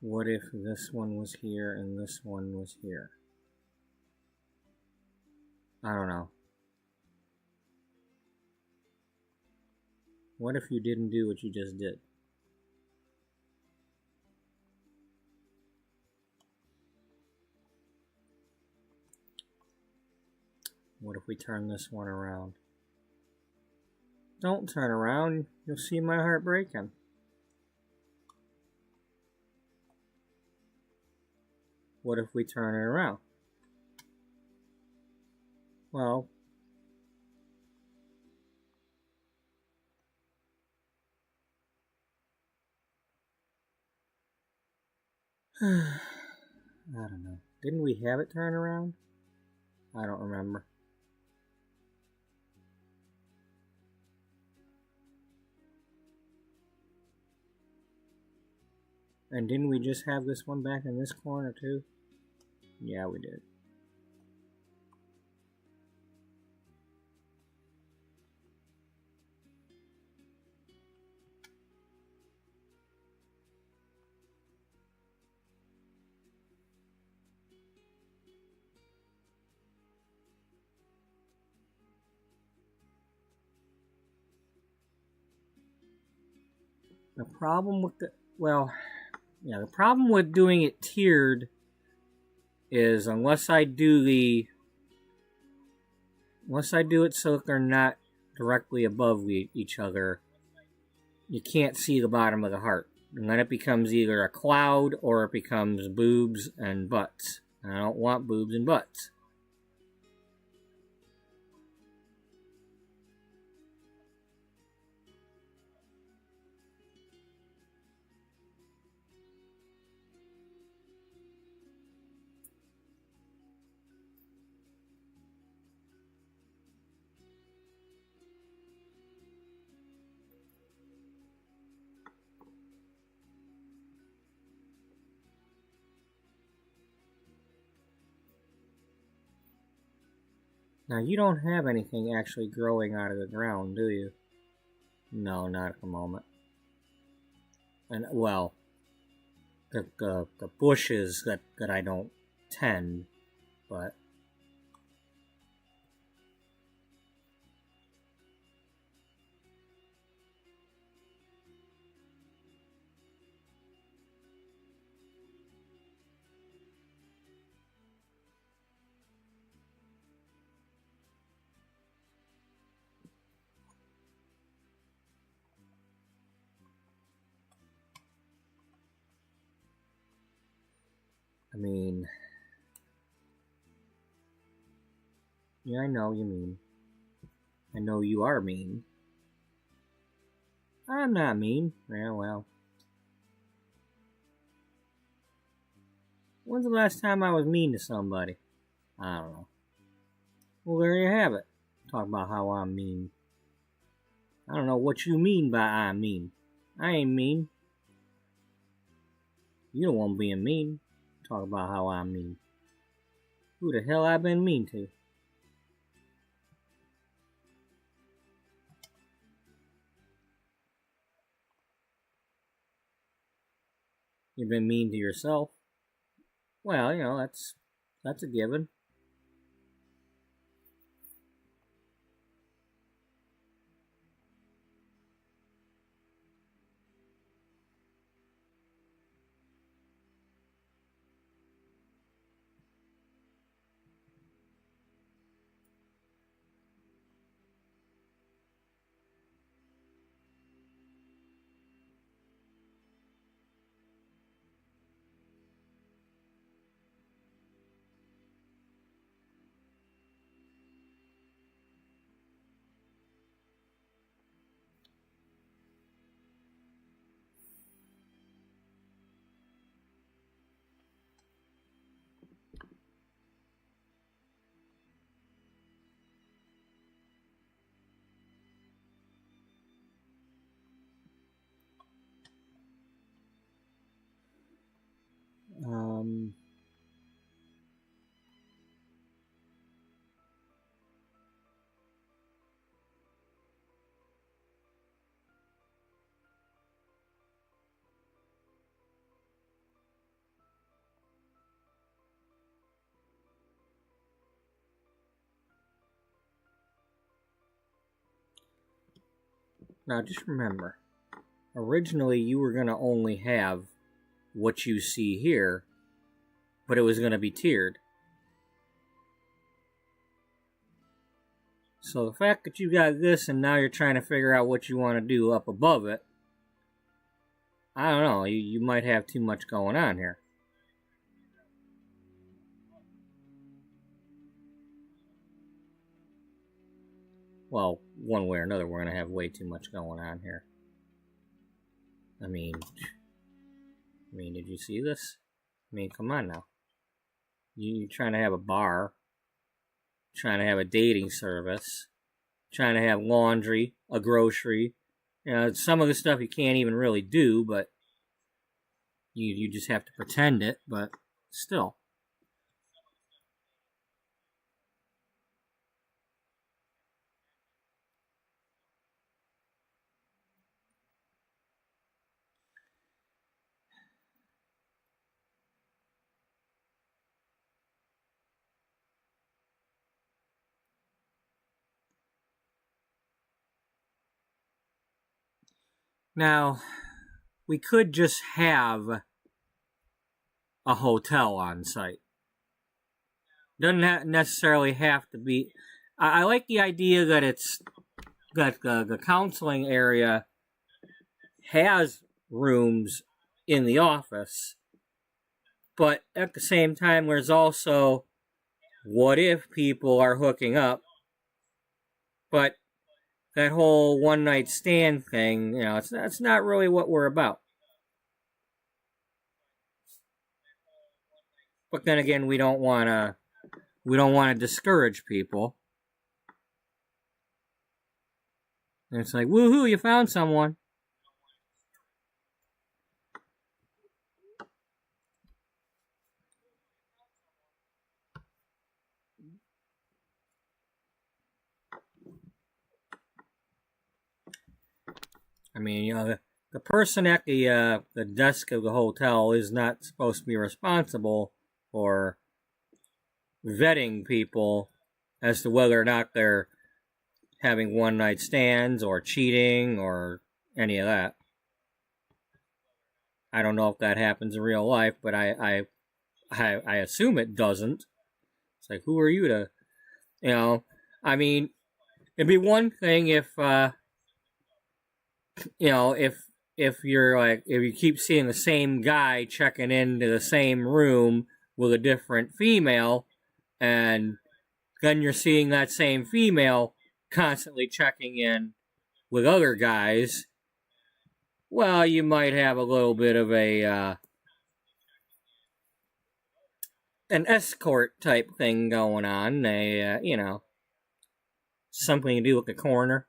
What if this one was here and this one was here? I don't know. What if you didn't do what you just did? What if we turn this one around? Don't turn around, you'll see my heart breaking. What if we turn it around? Well, I don't know. Didn't we have it turn around? I don't remember. And didn't we just have this one back in this corner too? Yeah, we did. The problem with the problem with doing it tiered is unless I do it so that they're not directly above each other, you can't see the bottom of the heart. And then it becomes either a cloud or it becomes boobs and butts. And I don't want boobs and butts. Now, you don't have anything actually growing out of the ground, do you? No, not at the moment. And, well, the bushes that I don't tend, but... I mean... Yeah, I know you mean. I know you are mean. I'm not mean. Yeah, well. When's the last time I was mean to somebody? I don't know. Well, there you have it. Talk about how I'm mean. I don't know what you mean by I'm mean. I ain't mean. You don't want being mean. Talk about how I'm mean. Who the hell I been mean to? You've been mean to yourself. Well, you know, that's a given. Now, just remember, originally you were going to only have what you see here, but it was going to be tiered. So the fact that you got this and now you're trying to figure out what you want to do up above it, I don't know, you might have too much going on here. Well, one way or another, we're going to have way too much going on here. I mean, did you see this? I mean, come on now. You're trying to have a bar, trying to have a dating service, trying to have laundry, a grocery. You know, some of the stuff you can't even really do, but you just have to pretend it, but still. Now, we could just have a hotel on site. Doesn't necessarily have to be. I like the idea that it's that the counseling area has rooms in the office, but at the same time, there's also what if people are hooking up, but that whole one night stand thing, you know, that's not really what we're about. But then again, we don't want to discourage people. And it's like, woohoo, you found someone. I mean, you know, the person at the desk of the hotel is not supposed to be responsible for vetting people as to whether or not they're having one night stands or cheating or any of that. I don't know if that happens in real life, but I assume it doesn't. It's like, who are you to, you know? I mean, it'd be one thing if, you know, if you're like, if you keep seeing the same guy checking into the same room with a different female, and then you're seeing that same female constantly checking in with other guys, well, you might have a little bit of a an escort type thing going on. You know, something to do with the coroner.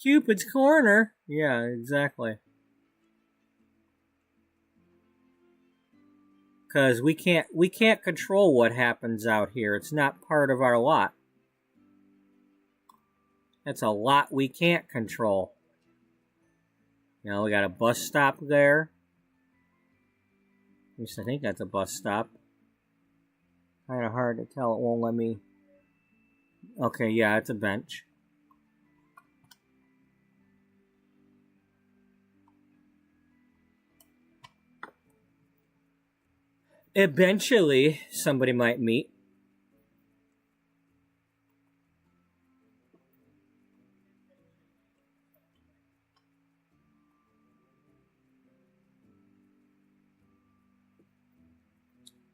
Cupid's corner. Yeah, exactly. Because we can't control what happens out here. It's not part of our lot. That's a lot we can't control. You know, we got a bus stop there. At least I think that's a bus stop. Kind of hard to tell. It won't let me. Okay, yeah, it's a bench. Eventually, somebody might meet.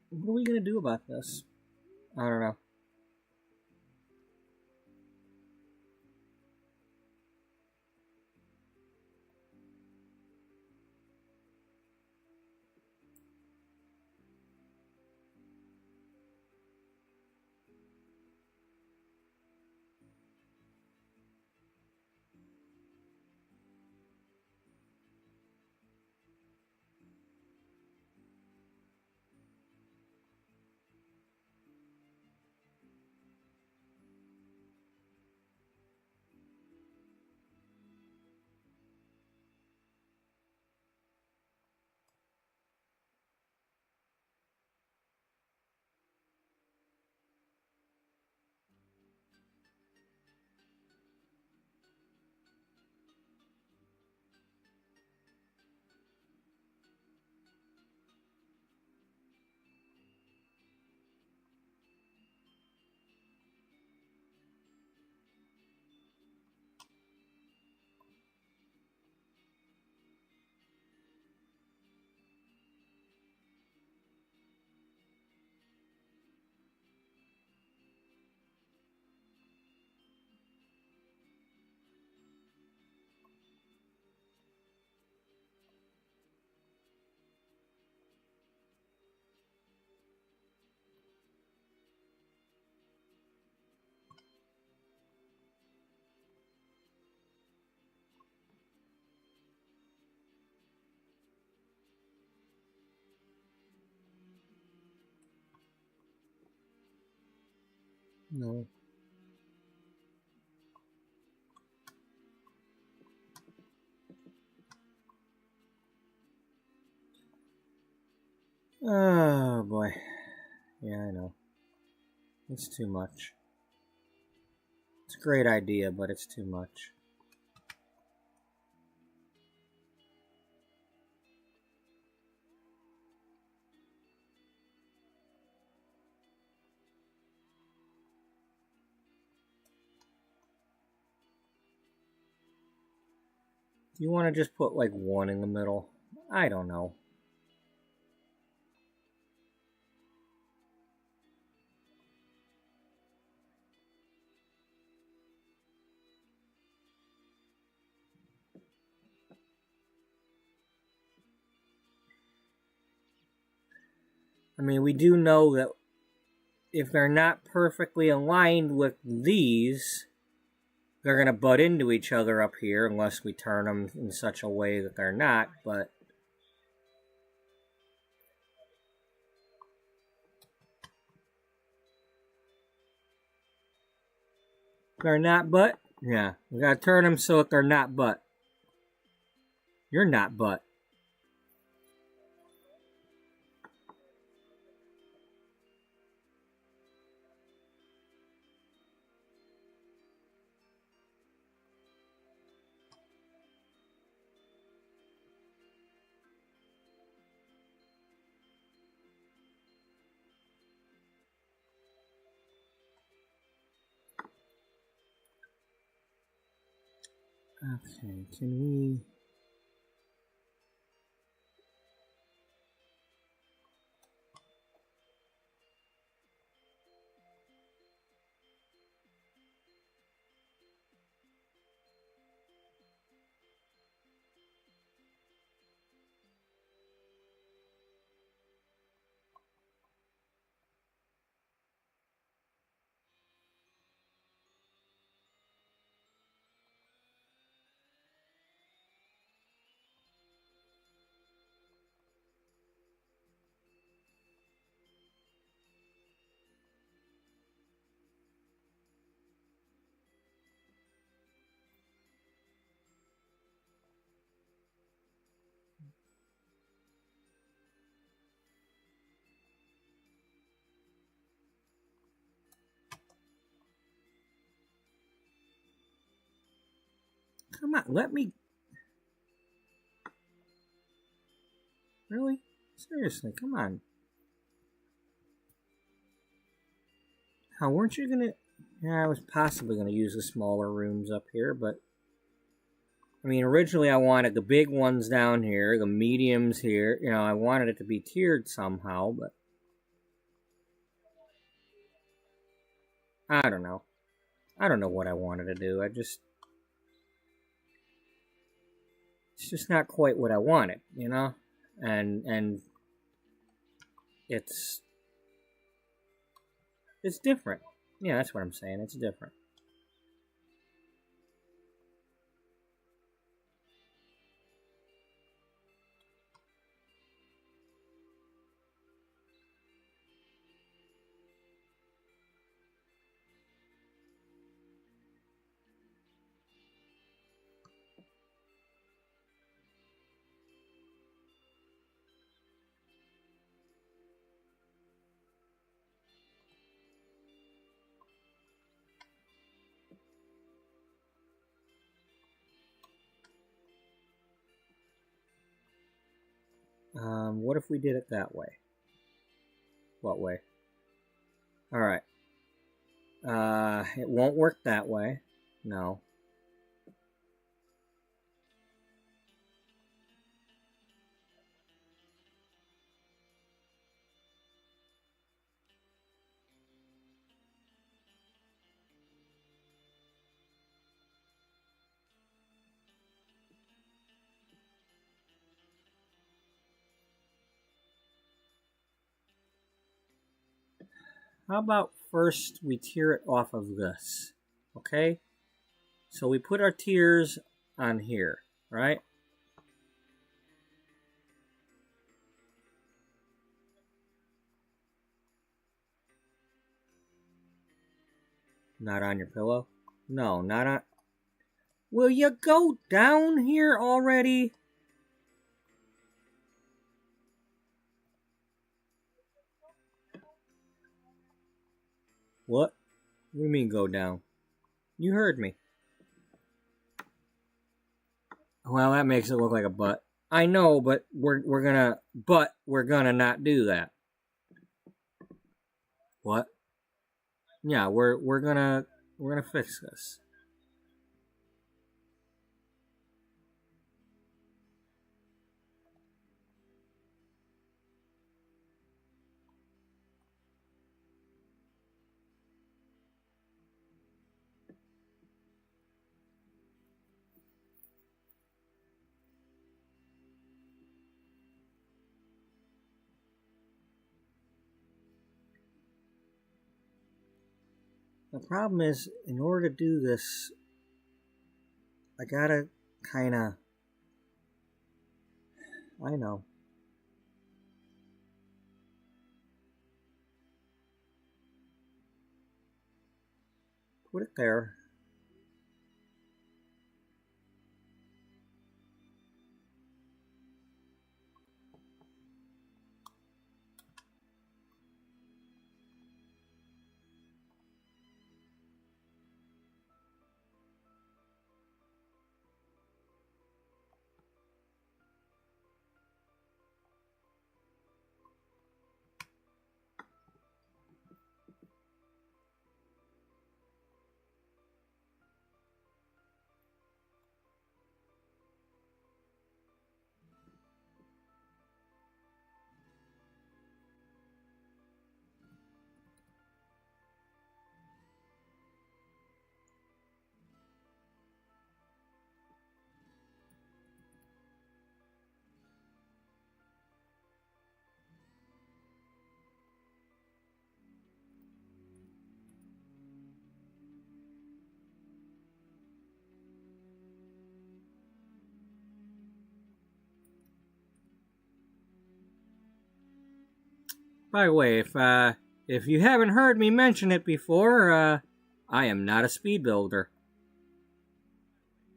What are we going to do about this? I don't know. No. Oh boy. Yeah, I know. It's too much. It's a great idea, but it's too much. Do you want to just put like one in the middle? I don't know. I mean, we do know that if they're not perfectly aligned with these, they're going to butt into each other up here unless we turn them in such a way that they're not, but they're not butt. Yeah, we got to turn them so that they're not butt. You're not butt. Okay, can we... Come on, let me... Really? Seriously, come on. How weren't you gonna... Yeah, I was possibly gonna use the smaller rooms up here, but... I mean, originally I wanted the big ones down here, the mediums here. You know, I wanted it to be tiered somehow, but... I don't know. I don't know what I wanted to do. It's just not quite what I wanted, you know? And it's different. Yeah, that's what I'm saying. It's different. What if we did it that way? What way? Alright. It won't work that way. No. How about first we tier it off of this? Okay? So we put our tiers on here, right? Not on your pillow? No, not on... Will you go down here already? What? What do you mean go down? You heard me. Well, that makes it look like a butt. I know, but we're gonna not do that. What? Yeah, we're gonna fix this. The problem is, in order to do this, I gotta kinda... I know. Put it there. By the way, if you haven't heard me mention it before, I am not a speed builder.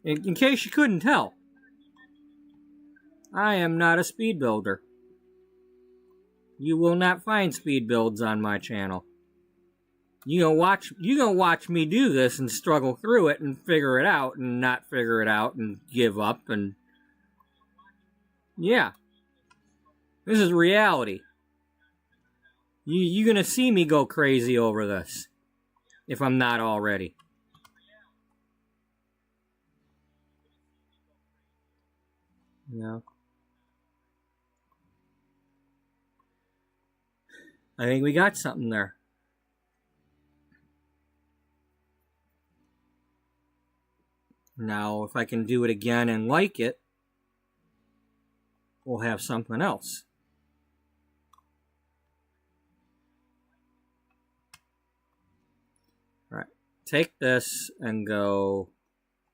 In case you couldn't tell, I am not a speed builder. You will not find speed builds on my channel. You gonna watch me do this and struggle through it and figure it out and not figure it out and give up and... Yeah. This is reality. You're gonna see me go crazy over this. If I'm not already. No. I think we got something there. Now, if I can do it again and like it, we'll have something else. All right, take this and go...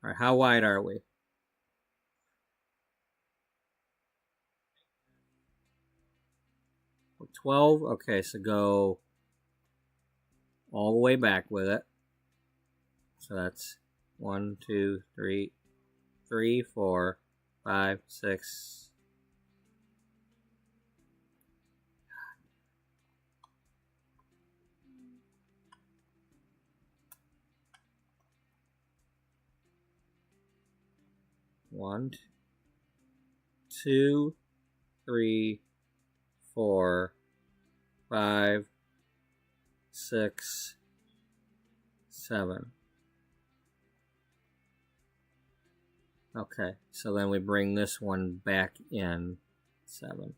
All right, how wide are we? We're 12? Okay, so go all the way back with it. So that's 1, 2, 3, 4, 5, 6... One, 2, 3, 4, 5, 6, 7. Okay, so then we bring this one back in 7.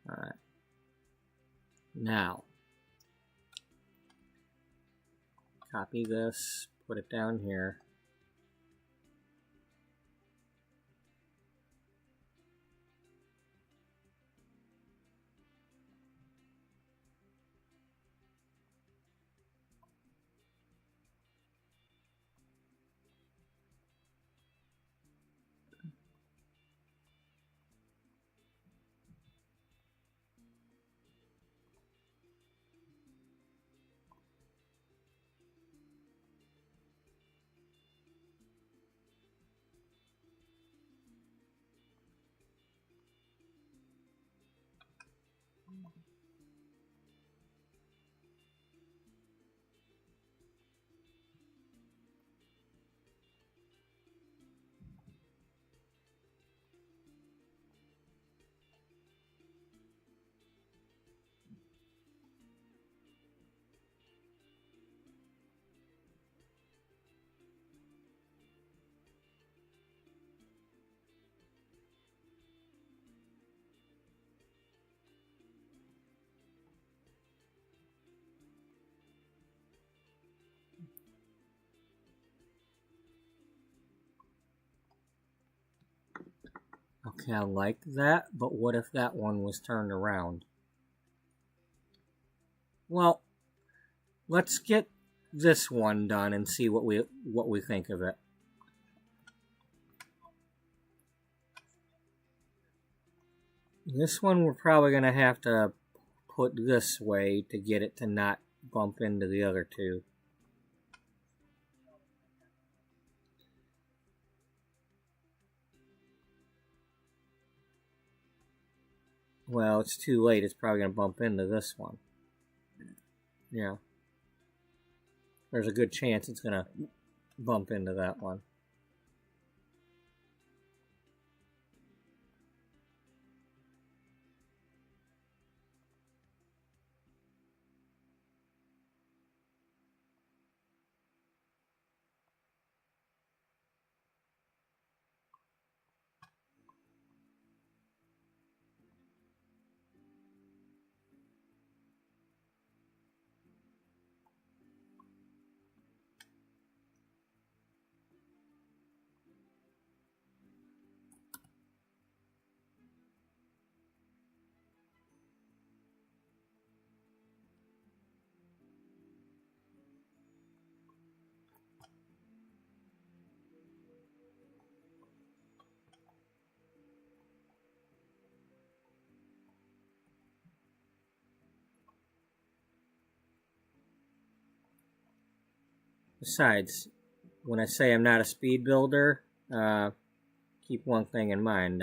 All right. Now, copy this, put it down here. Okay, I like that, but what if that one was turned around? Well, let's get this one done and see what we think of it. This one we're probably going to have to put this way to get it to not bump into the other two. Well, it's too late. It's probably going to bump into this one. Yeah. There's a good chance it's going to bump into that one. Besides, when I say I'm not a speed builder, keep one thing in mind.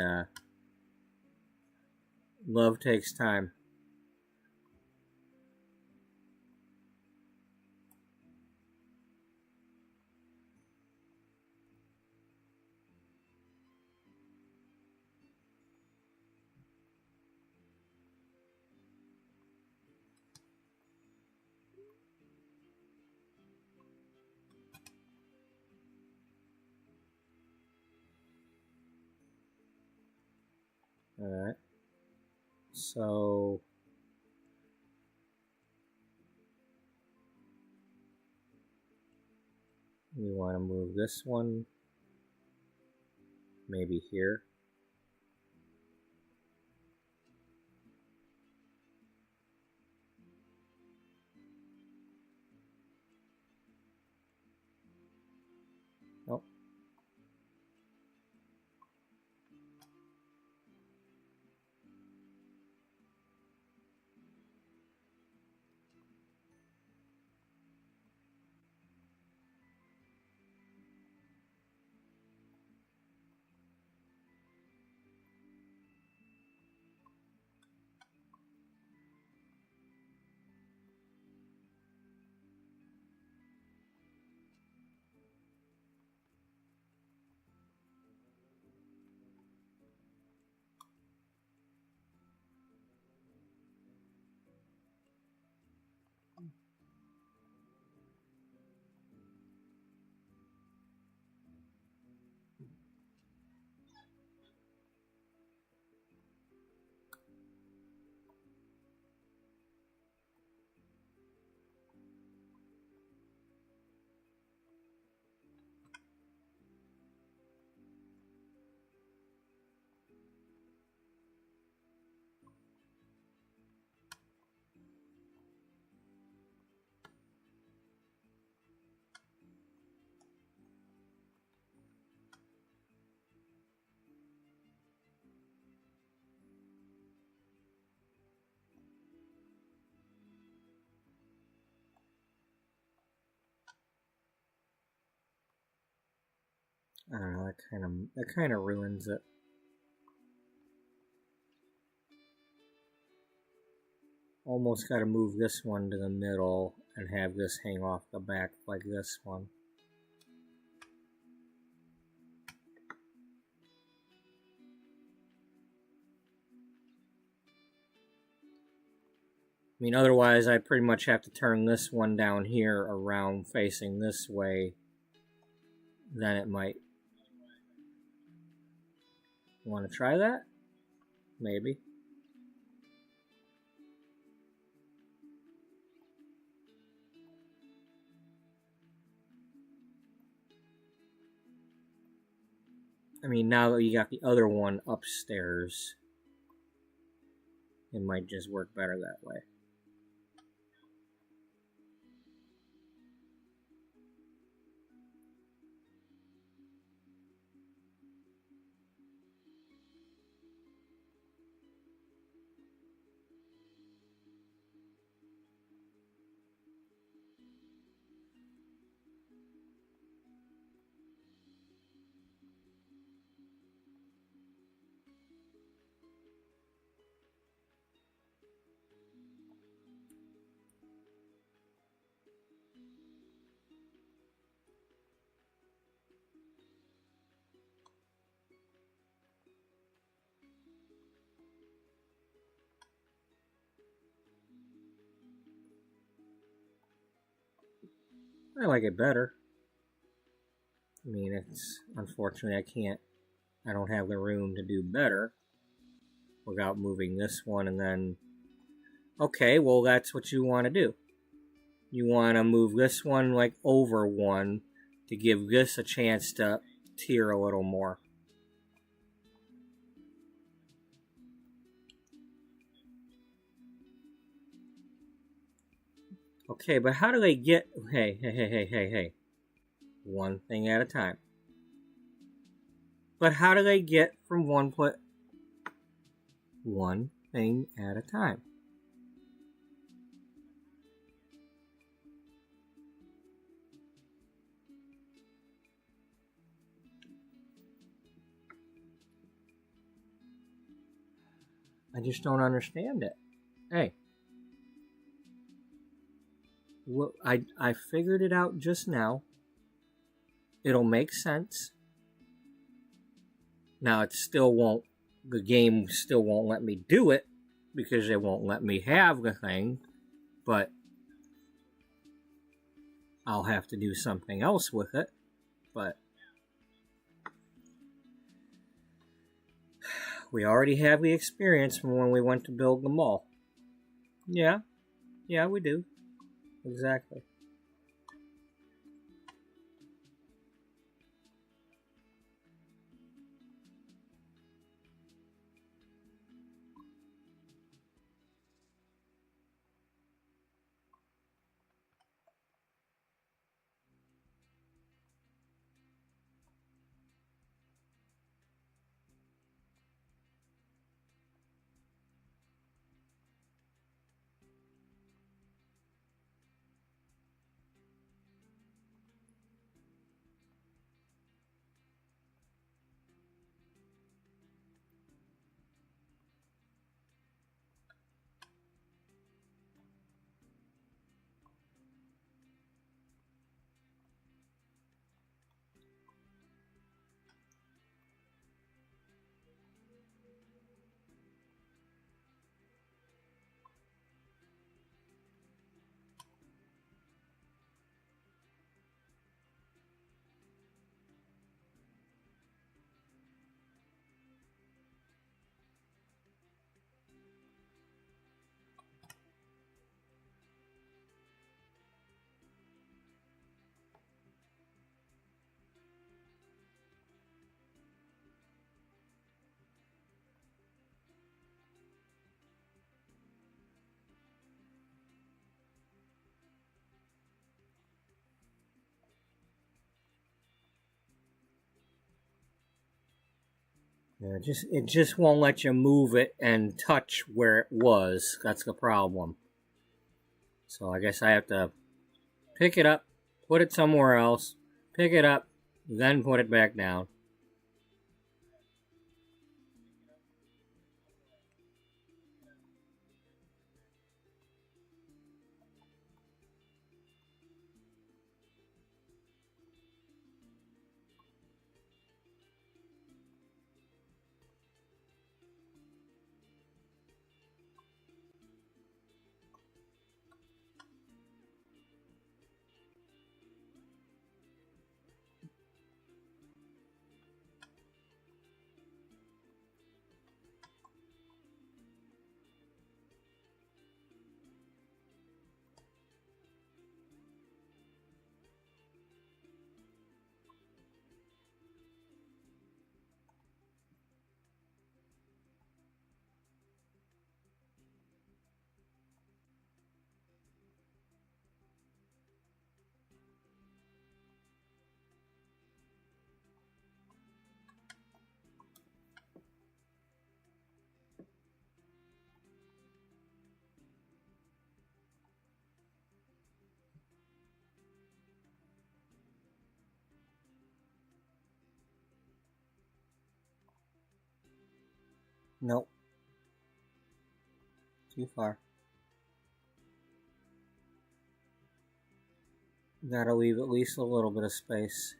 Love takes time. Alright. So we want to move this one maybe here. Oh. I don't know, that kind of ruins it. Almost got to move this one to the middle and have this hang off the back like this one. I mean, otherwise I pretty much have to turn this one down here around facing this way. Then it might. Want to try that? Maybe. I mean, now that you got the other one upstairs, it might just work better that way. I like it better. I mean, it's unfortunately I don't have the room to do better without moving this one and then, okay, well, that's what you want to do. You want to move this one like over one to give this a chance to tier a little more. Okay, but how do they get, hey. One thing at a time. But how do they get from one thing at a time? I just don't understand it. Hey. Well, I figured it out just now. It'll make sense. Now the game still won't let me do it because it won't let me have the thing, but I'll have to do something else with it. But we already have the experience from when we went to build the mall. Yeah, we do. Exactly. Yeah, it just won't let you move it and touch where it was. That's the problem. So I guess I have to pick it up, put it somewhere else, pick it up, then put it back down. Nope. Too far. Gotta leave at least a little bit of space.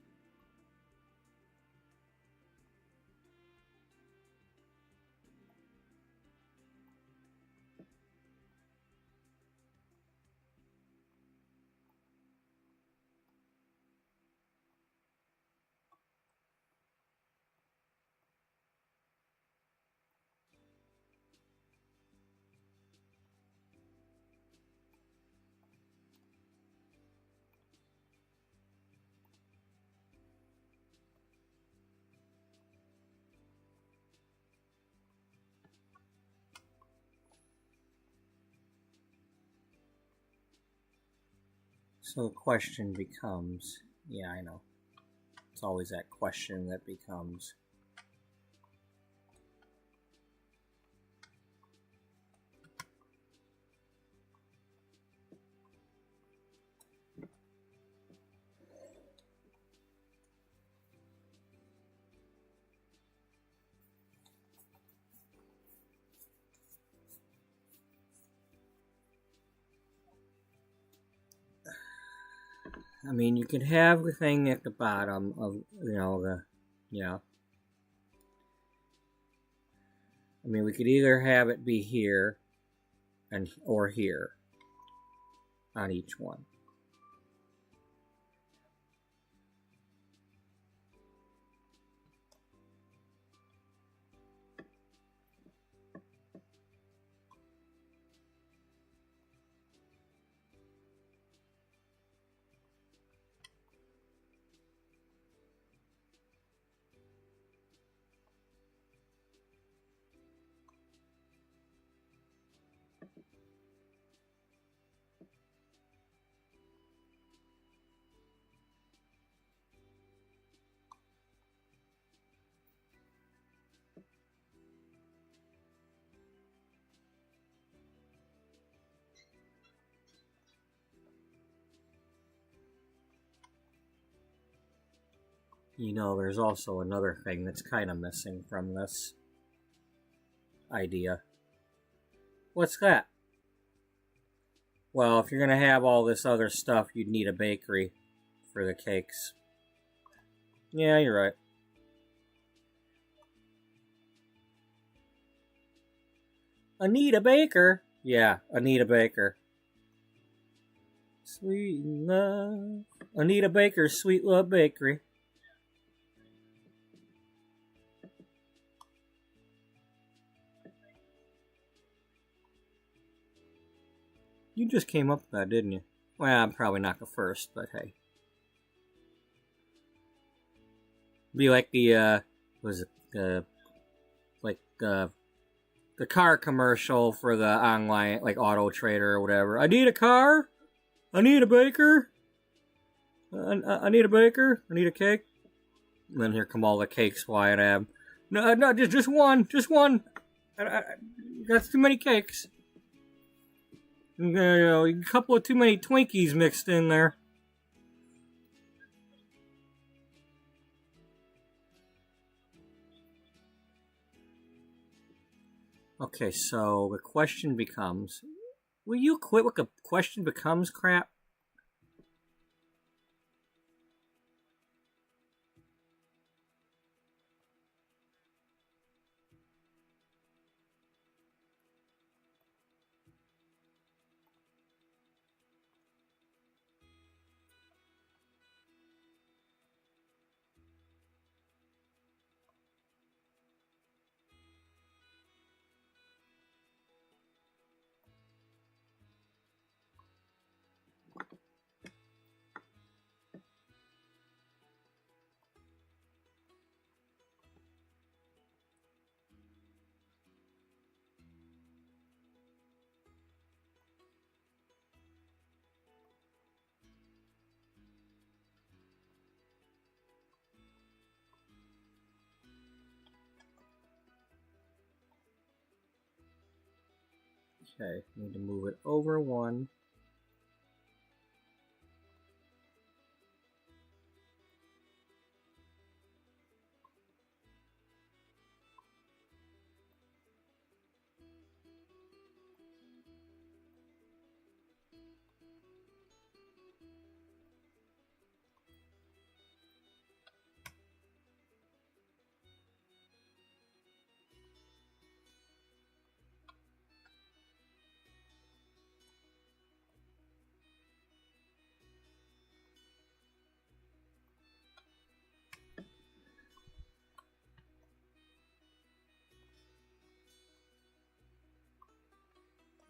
So the question becomes, yeah, I know. It's always that question that becomes. I mean, you could have the thing at the bottom of, I mean, we could either have it be here or here on each one. You know, there's also another thing that's kind of missing from this idea. What's that? Well, if you're going to have all this other stuff, you'd need a bakery for the cakes. Yeah, you're right. Anita Baker? Yeah, Anita Baker. Sweet love. Anita Baker's Sweet Love Bakery. You just came up with that, didn't you? Well, I'm probably not the first, but hey. Be like the, the car commercial for the online, like, Auto Trader or whatever. I need a car. I need a baker. I need a baker. I need a cake. And then here come all the cakes flying at him. No, just one. Just one. That's too many cakes. A couple of too many Twinkies mixed in there. Okay, so the question becomes... Will you quit with the question becomes crap? Okay, need to move it over one.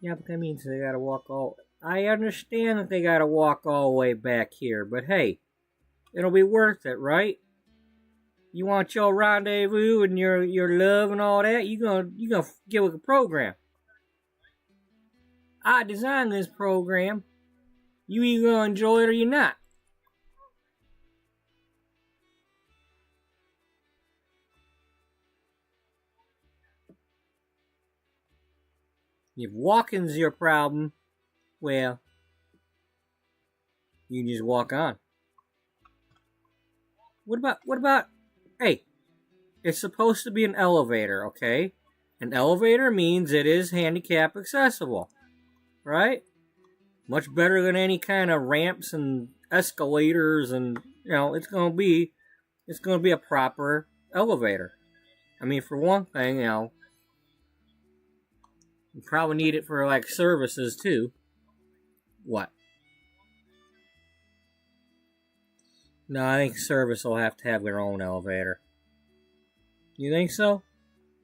Yeah, but that means they gotta walk all... I understand that they gotta walk all the way back here, but hey, it'll be worth it, right? You want your rendezvous and your love and all that, you gonna get with a program. I designed this program. You either gonna enjoy it or you're not. If walking's your problem, well, you can just walk on. What about hey, it's supposed to be an elevator, okay? An elevator means it is handicap accessible, right? Much better than any kind of ramps and escalators, and it's gonna be a proper elevator. I mean, for one thing, you probably need it for like services too. What? No, I think service will have to have their own elevator. You think so?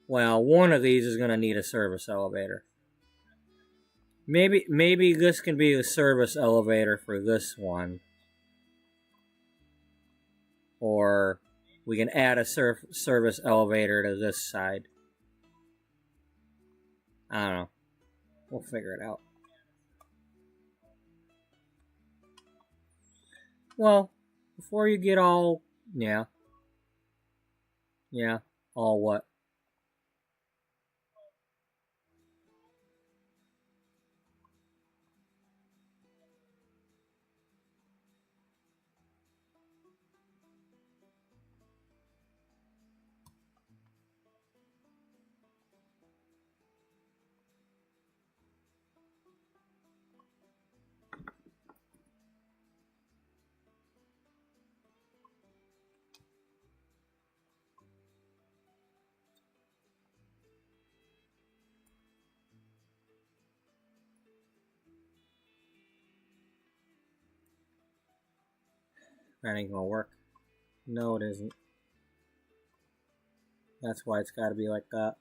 Well, one of these is gonna need a service elevator. Maybe this can be the service elevator for this one. Or we can add a service elevator to this side. I don't know. We'll figure it out. Well, before you get all... Yeah. Yeah. All what? That ain't gonna work. No, it isn't. That's why it's gotta be like that.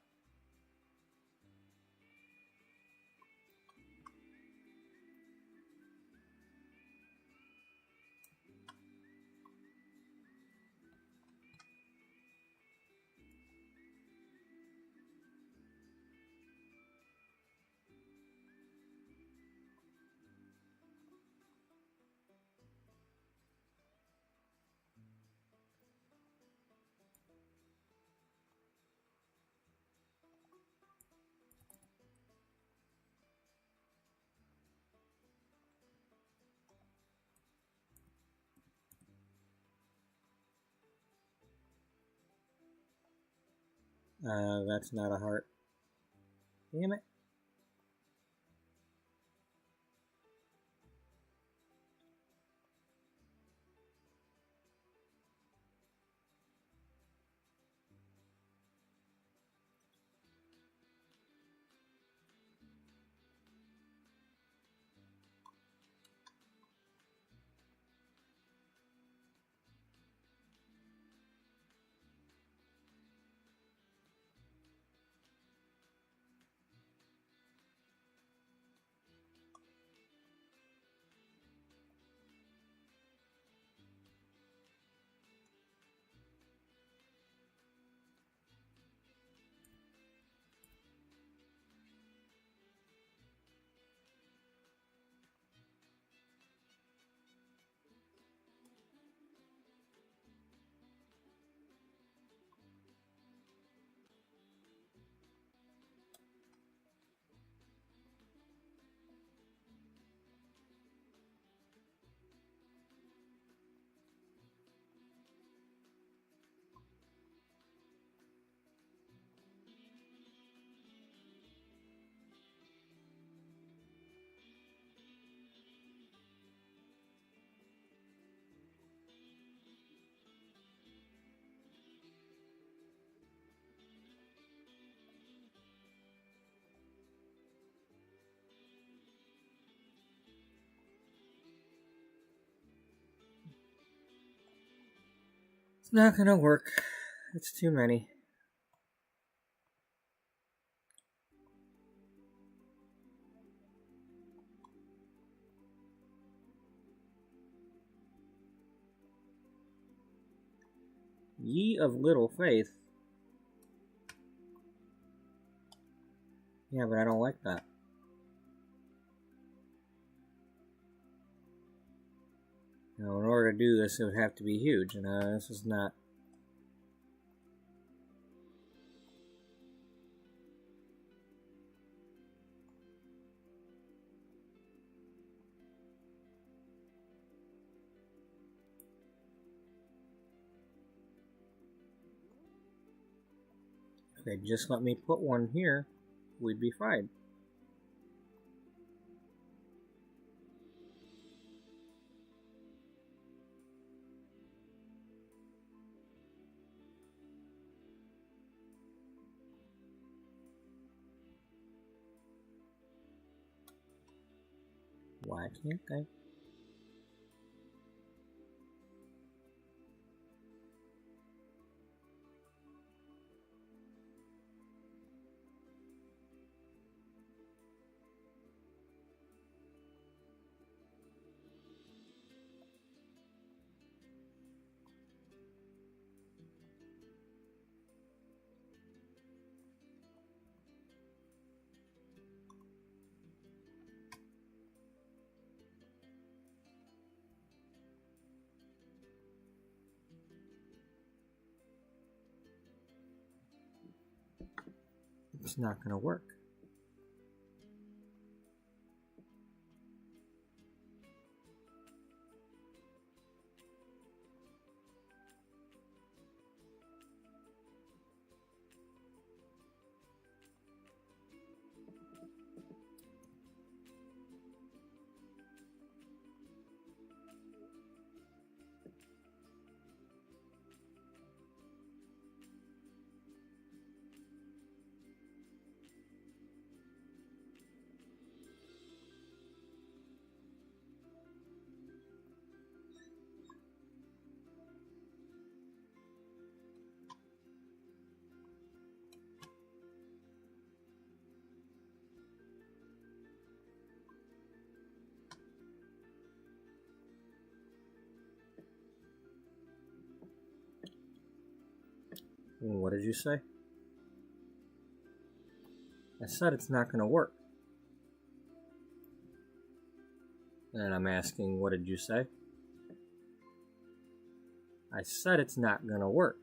That's not a heart. Damn it. It's not gonna work. It's too many. Ye of little faith. Yeah, but I don't like that. Now, in order to do this, it would have to be huge, and this is not. If they'd just let me put one here, we'd be fine. Why can't I? It's not going to work. What did you say? I said it's not going to work. And I'm asking, what did you say? I said it's not going to work.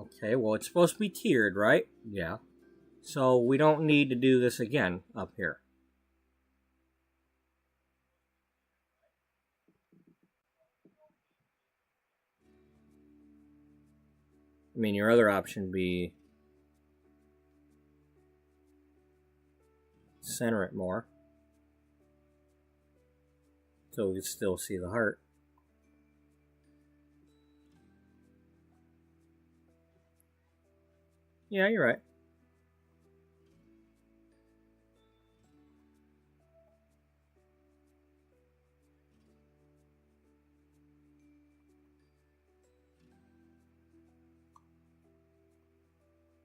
Okay, well, it's supposed to be tiered, right? Yeah. So we don't need to do this again up here. I mean, your other option would be center it more, so we can still see the heart. Yeah, you're right.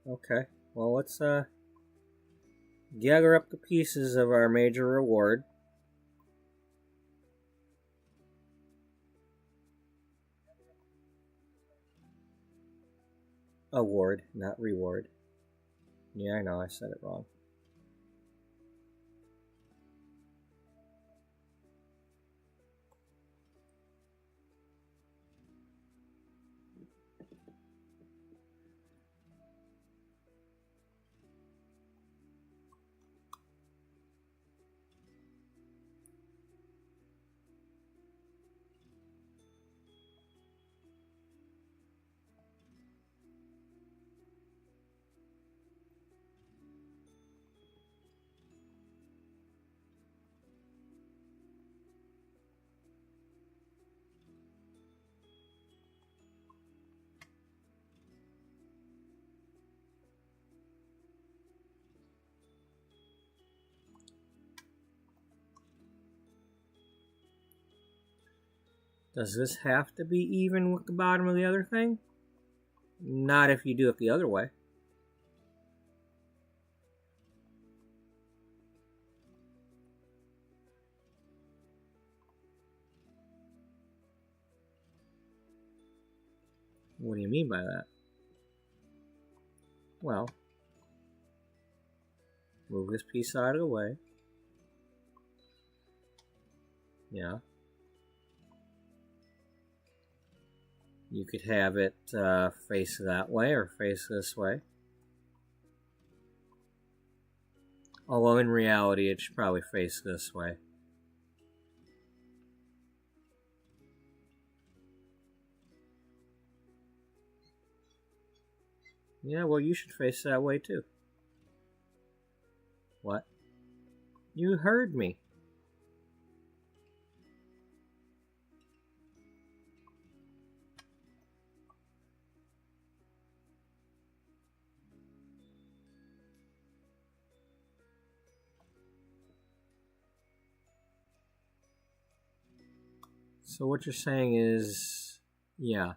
Okay, well, let's gather up the pieces of our major reward. Award, not reward. Yeah, I know, I said it wrong. Does this have to be even with the bottom of the other thing? Not if you do it the other way. What do you mean by that? Well, move this piece out of the way. Yeah. You could have it face that way or face this way. Although in reality it should probably face this way. Yeah, well, you should face that way too. What? You heard me. So what you're saying is, yeah.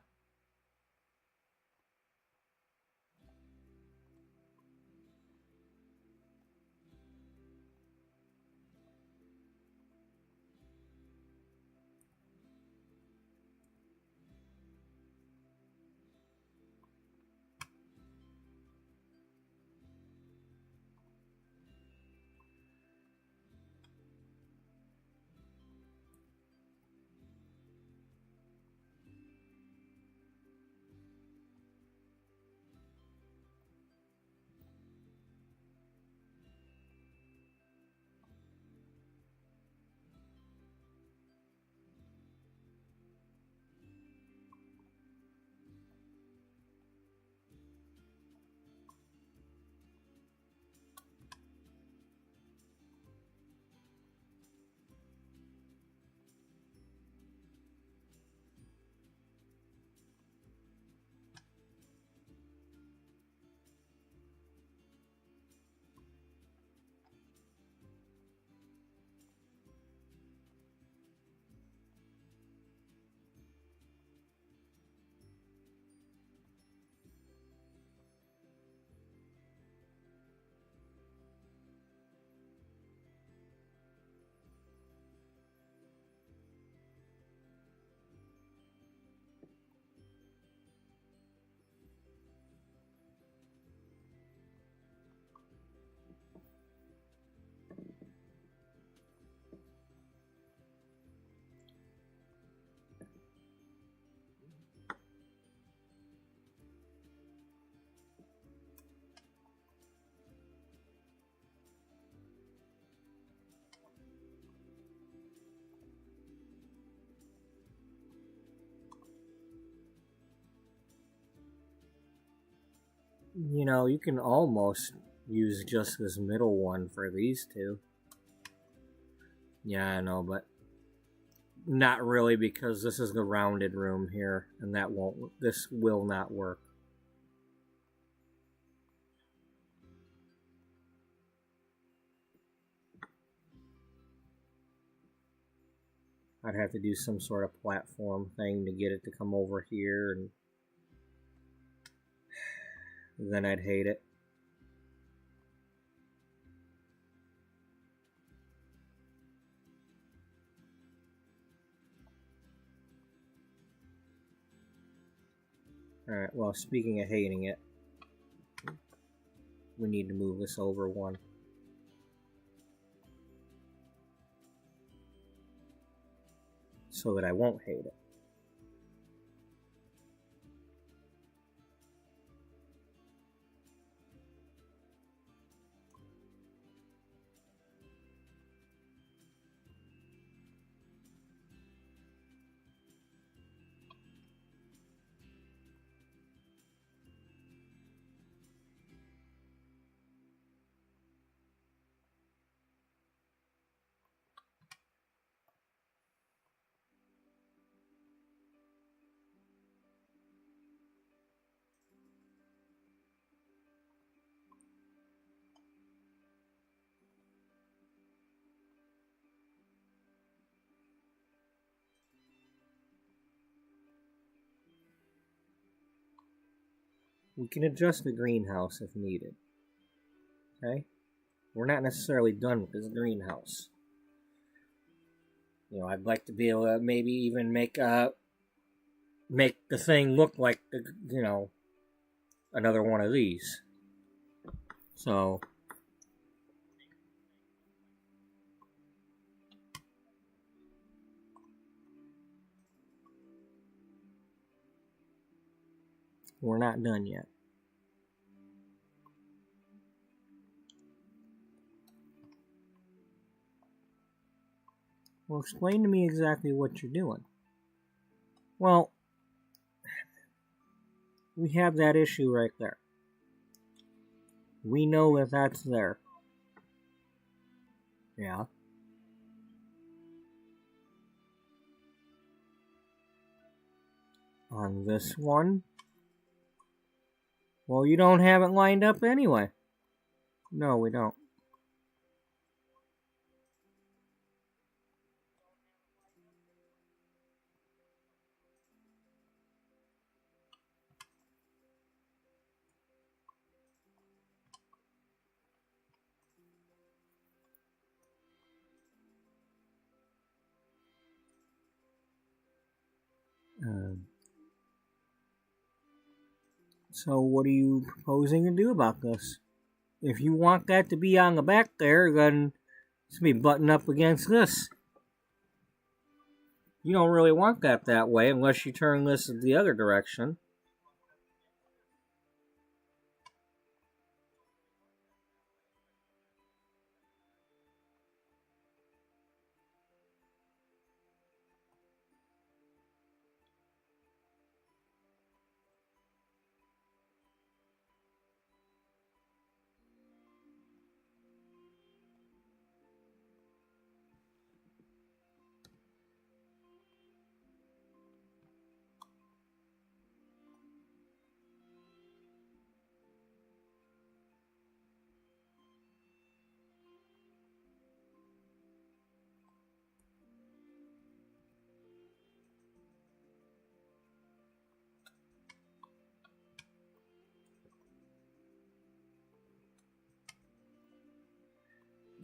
You know, you can almost use just this middle one for these two. Yeah, I know, but not really, because this is the rounded room here, and this will not work. I'd have to do some sort of platform thing to get it to come over here, and then I'd hate it. Alright, well, speaking of hating it, we need to move this over one. So that I won't hate it. We can adjust the greenhouse if needed. Okay? We're not necessarily done with this greenhouse. You know, I'd like to be able to maybe even make make the thing look like, another one of these. So, we're not done yet. Well, explain to me exactly what you're doing. Well, we have that issue right there. We know that that's there. Yeah. On this one, well, you don't have it lined up anyway. No, we don't. So what are you proposing to do about this? If you want that to be on the back there, then it's going to be buttoned up against this. You don't really want that way unless you turn this the other direction.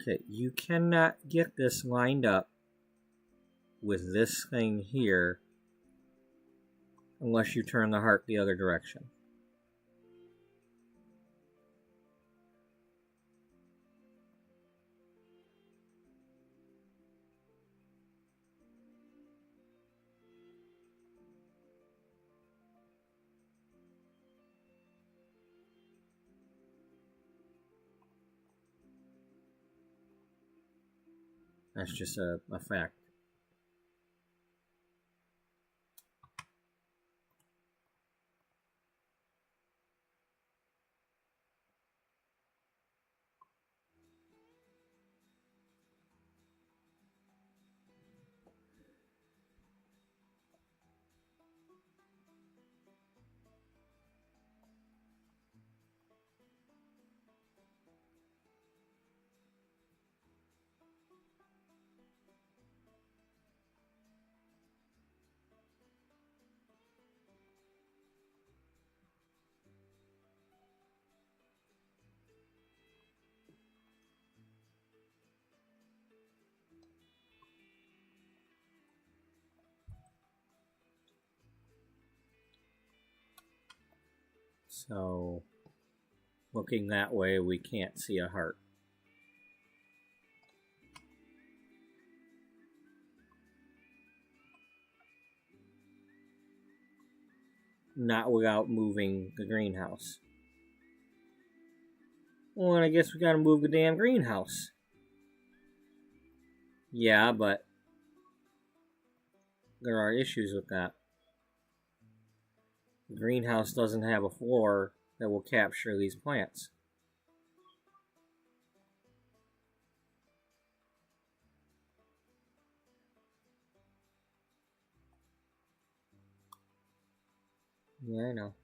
Okay, you cannot get this lined up with this thing here unless you turn the heart the other direction. That's just a fact. So, looking that way, we can't see a heart. Not without moving the greenhouse. Well, and I guess we gotta move the damn greenhouse. Yeah, but there are issues with that. The greenhouse doesn't have a floor that will capture these plants. Yeah, I know.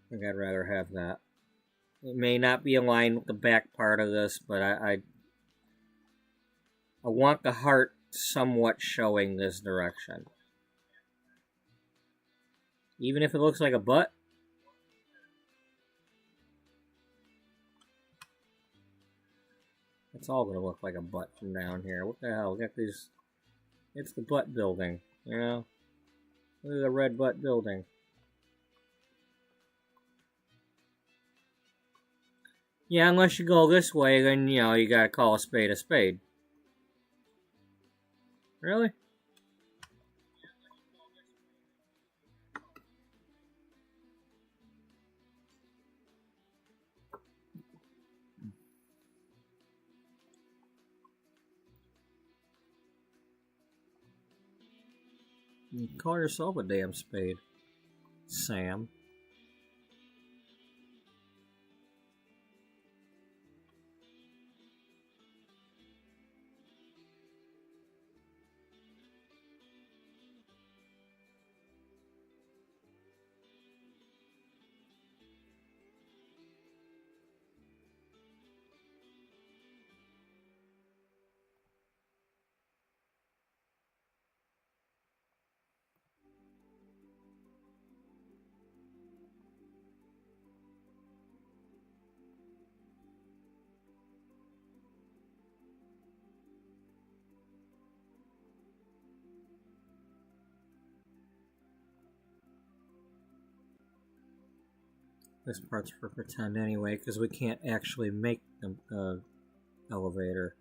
I think I'd rather have that. It may not be aligned with the back part of this, but I want the heart somewhat showing this direction. Even if it looks like a butt. It's all going to look like a butt from down here. What the hell? We got these... It's the butt building, you know? Look at the red butt building. Yeah, unless you go this way, then, you know, you gotta call a spade a spade. Really? You call yourself a damn spade, Sam. This part's for pretend anyway, because we can't actually make the elevator.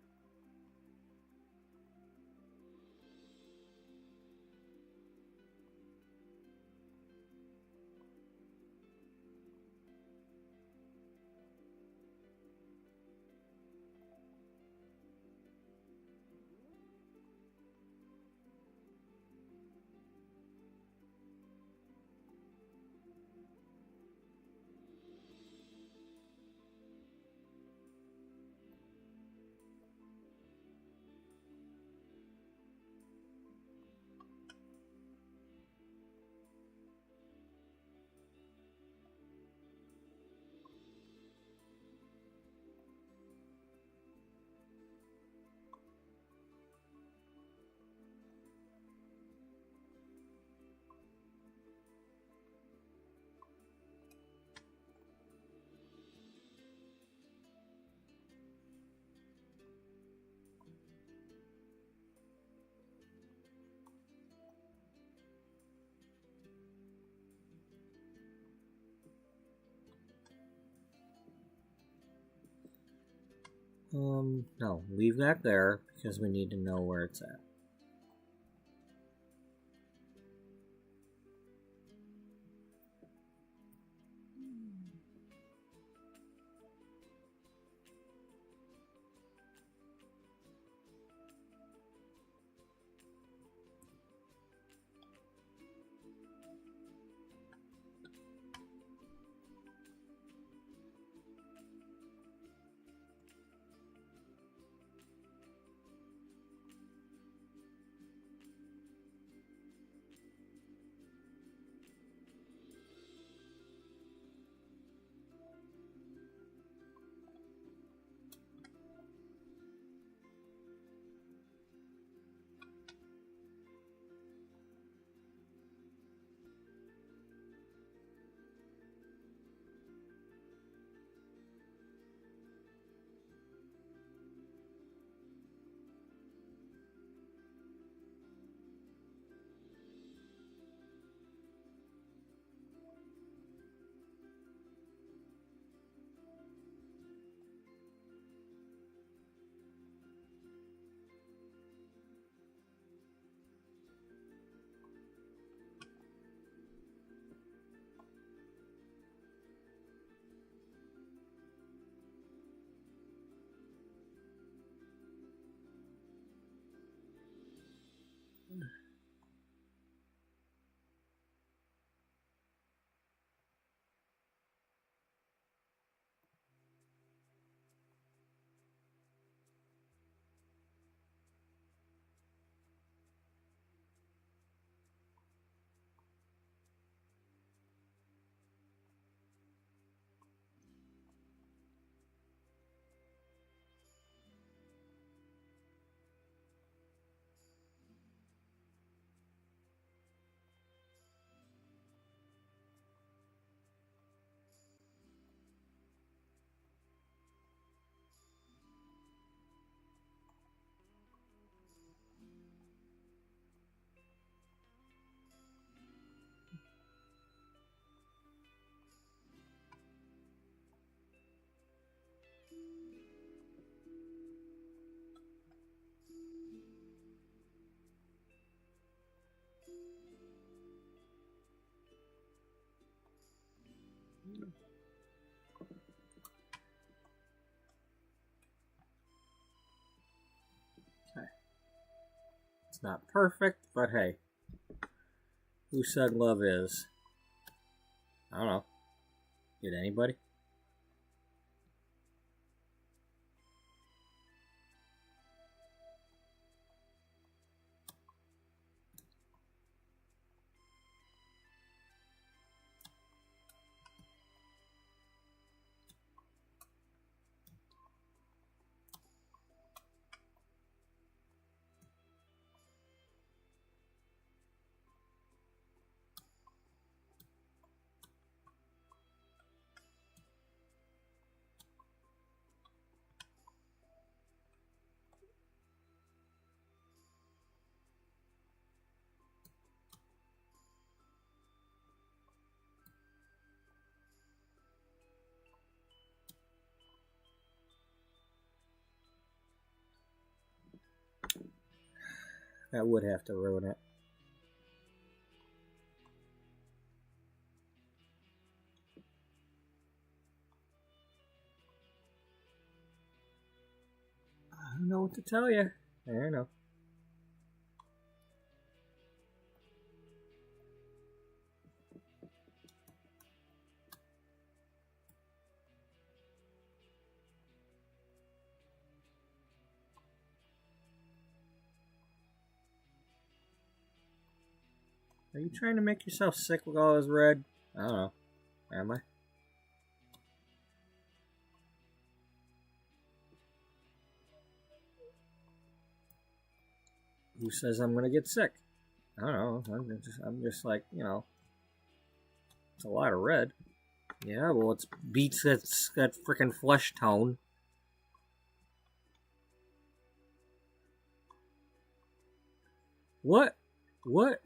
No, leave that there, because we need to know where it's at. Okay. It's not perfect, but hey. Who said love is? I don't know. Did anybody? That would have to ruin it. I don't know what to tell you. I don't know. Are you trying to make yourself sick with all this red? I don't know. Am I? Who says I'm gonna get sick? I don't know. I'm just like, you know, it's a lot of red. Yeah, well, it beats that freaking flesh tone. What? What?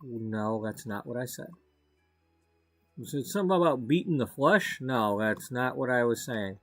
No, that's not what I said. You said something about beating the flesh? No, that's not what I was saying.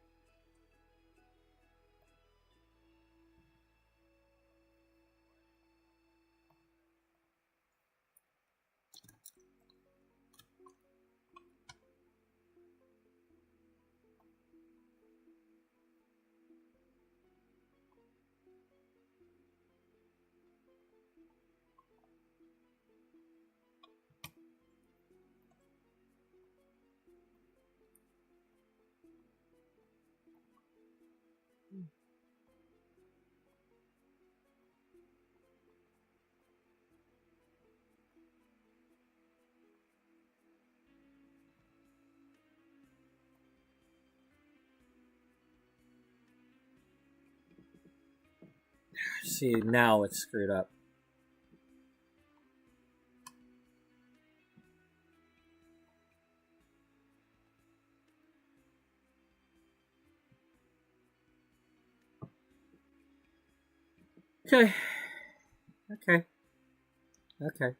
See, now it's screwed up. Okay. Okay. Okay.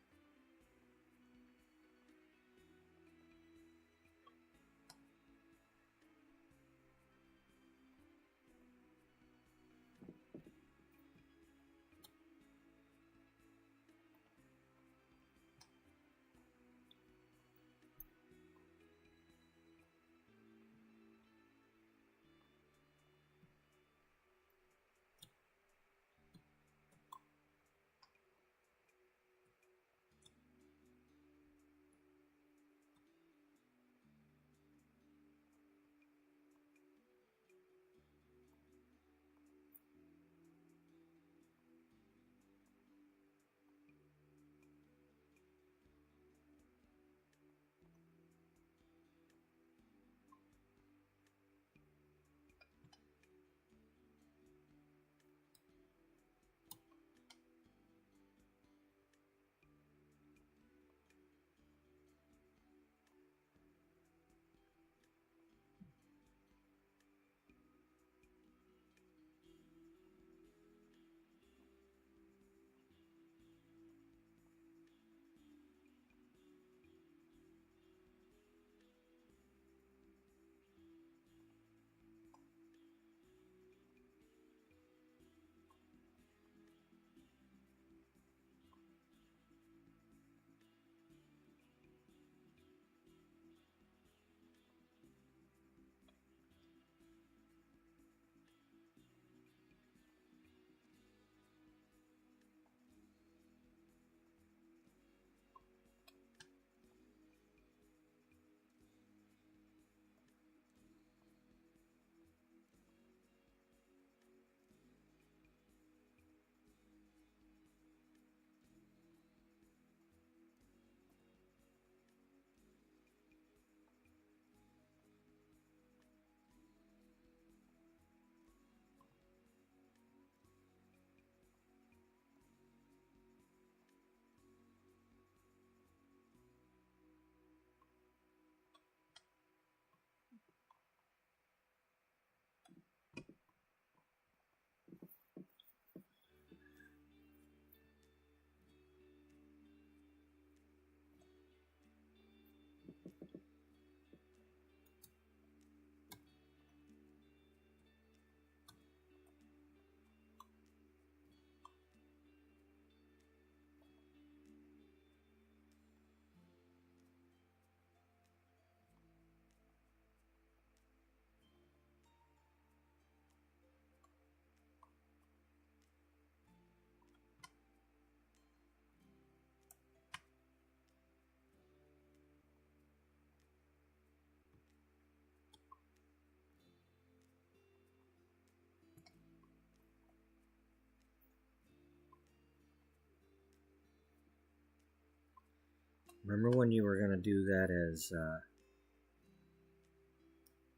Remember when you were going to do that as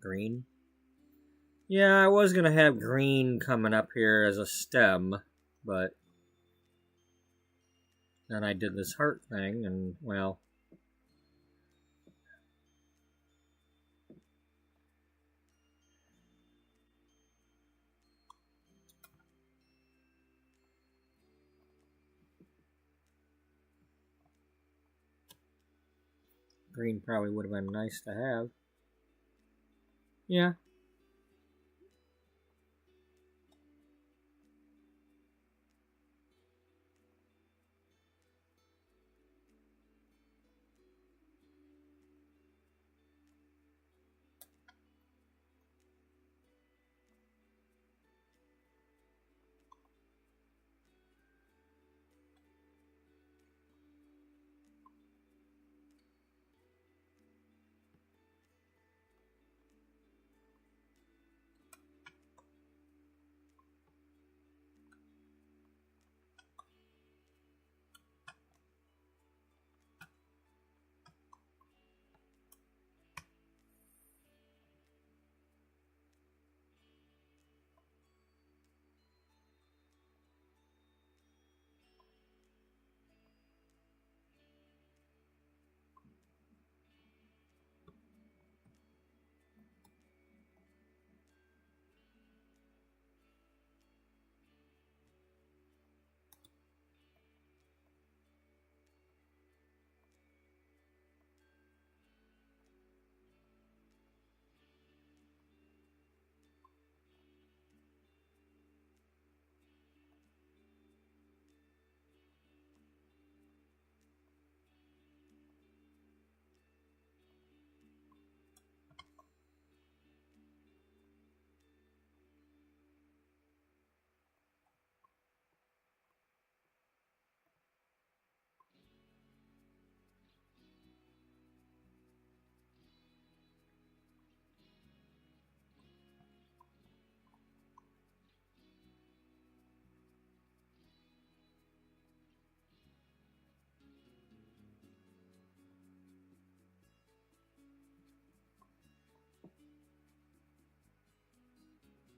green? Yeah, I was going to have green coming up here as a stem, but then I did this heart thing, and, well, green probably would have been nice to have. Yeah.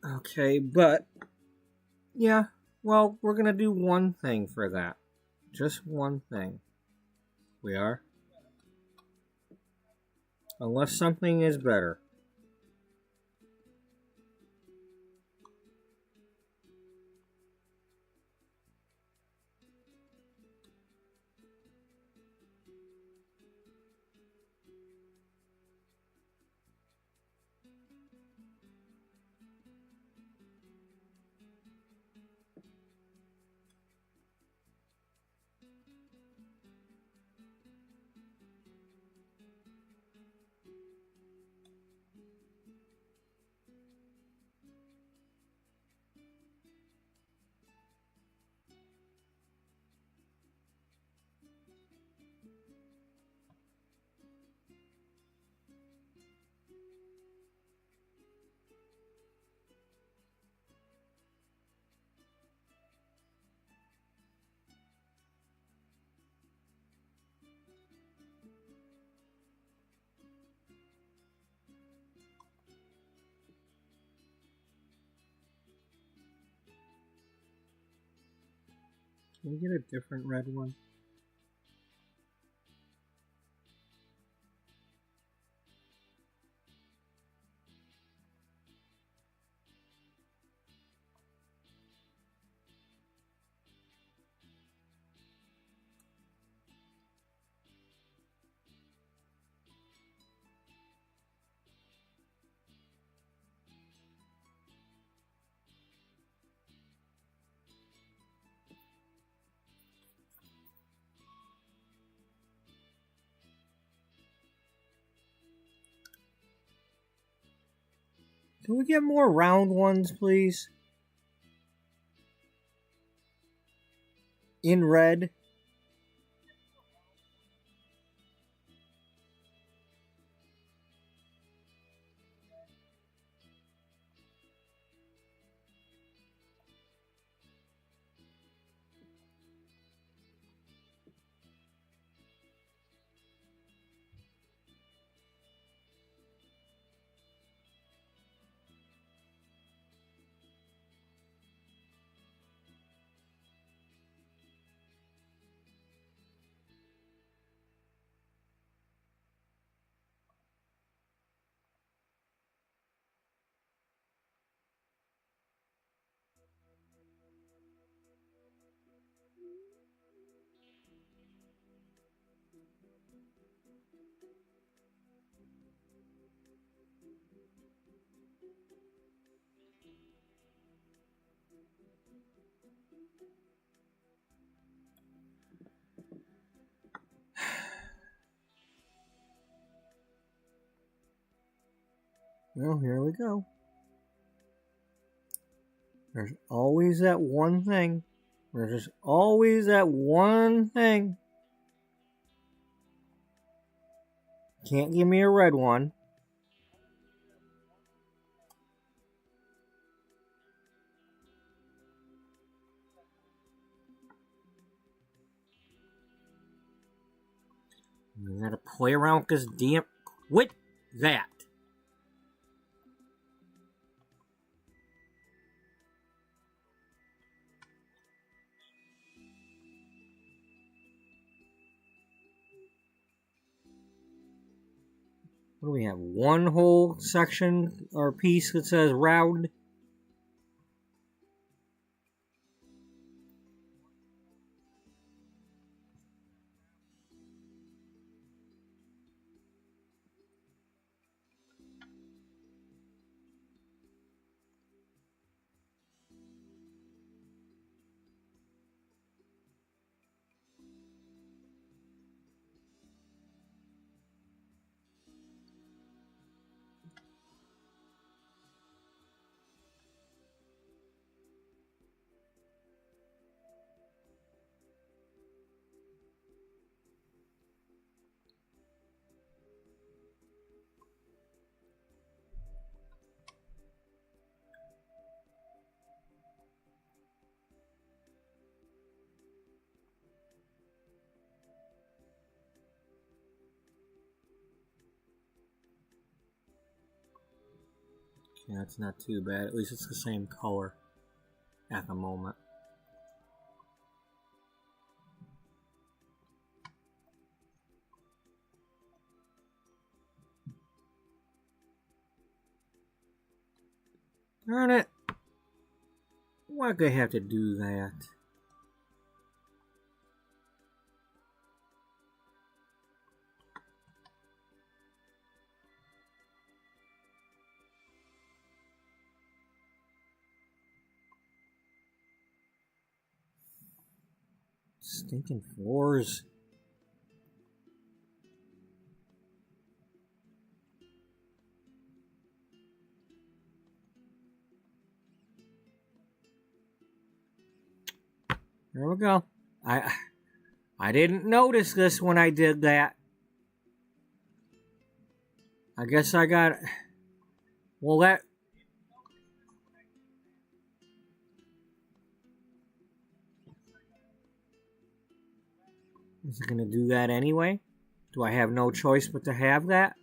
Okay, but yeah, well, we're gonna do one thing for that. Just one thing. We are? Unless something is better. Can we get a different red one? Can we get more round ones, please? In red? Well, here we go. There's always that one thing. There's just always that one thing. Can't give me a red one. You gotta play around with this damn... Quit that! What do we have? One whole section or piece that says round? Yeah, it's not too bad. At least it's the same color at the moment. Darn it! Why'd they have to do that? Stinking floors. There we go. I didn't notice this when I did that. I guess I got... Well, that... Is it going to do that anyway? Do I have no choice but to have that?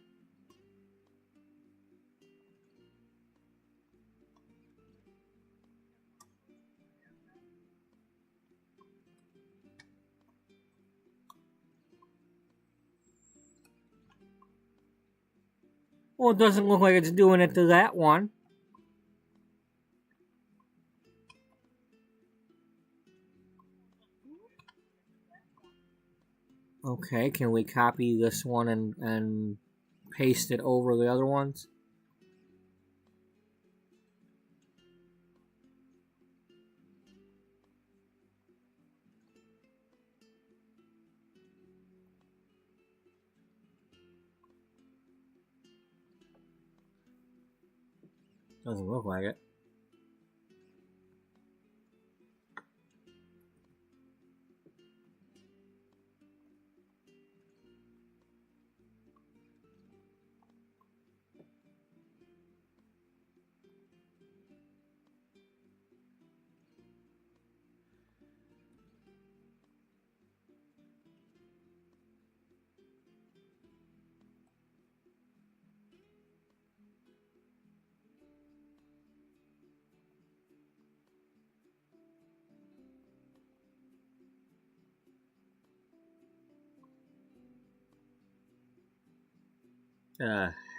Well, it doesn't look like it's doing it to that one. Okay, can we copy this one and paste it over the other ones? Doesn't look like it.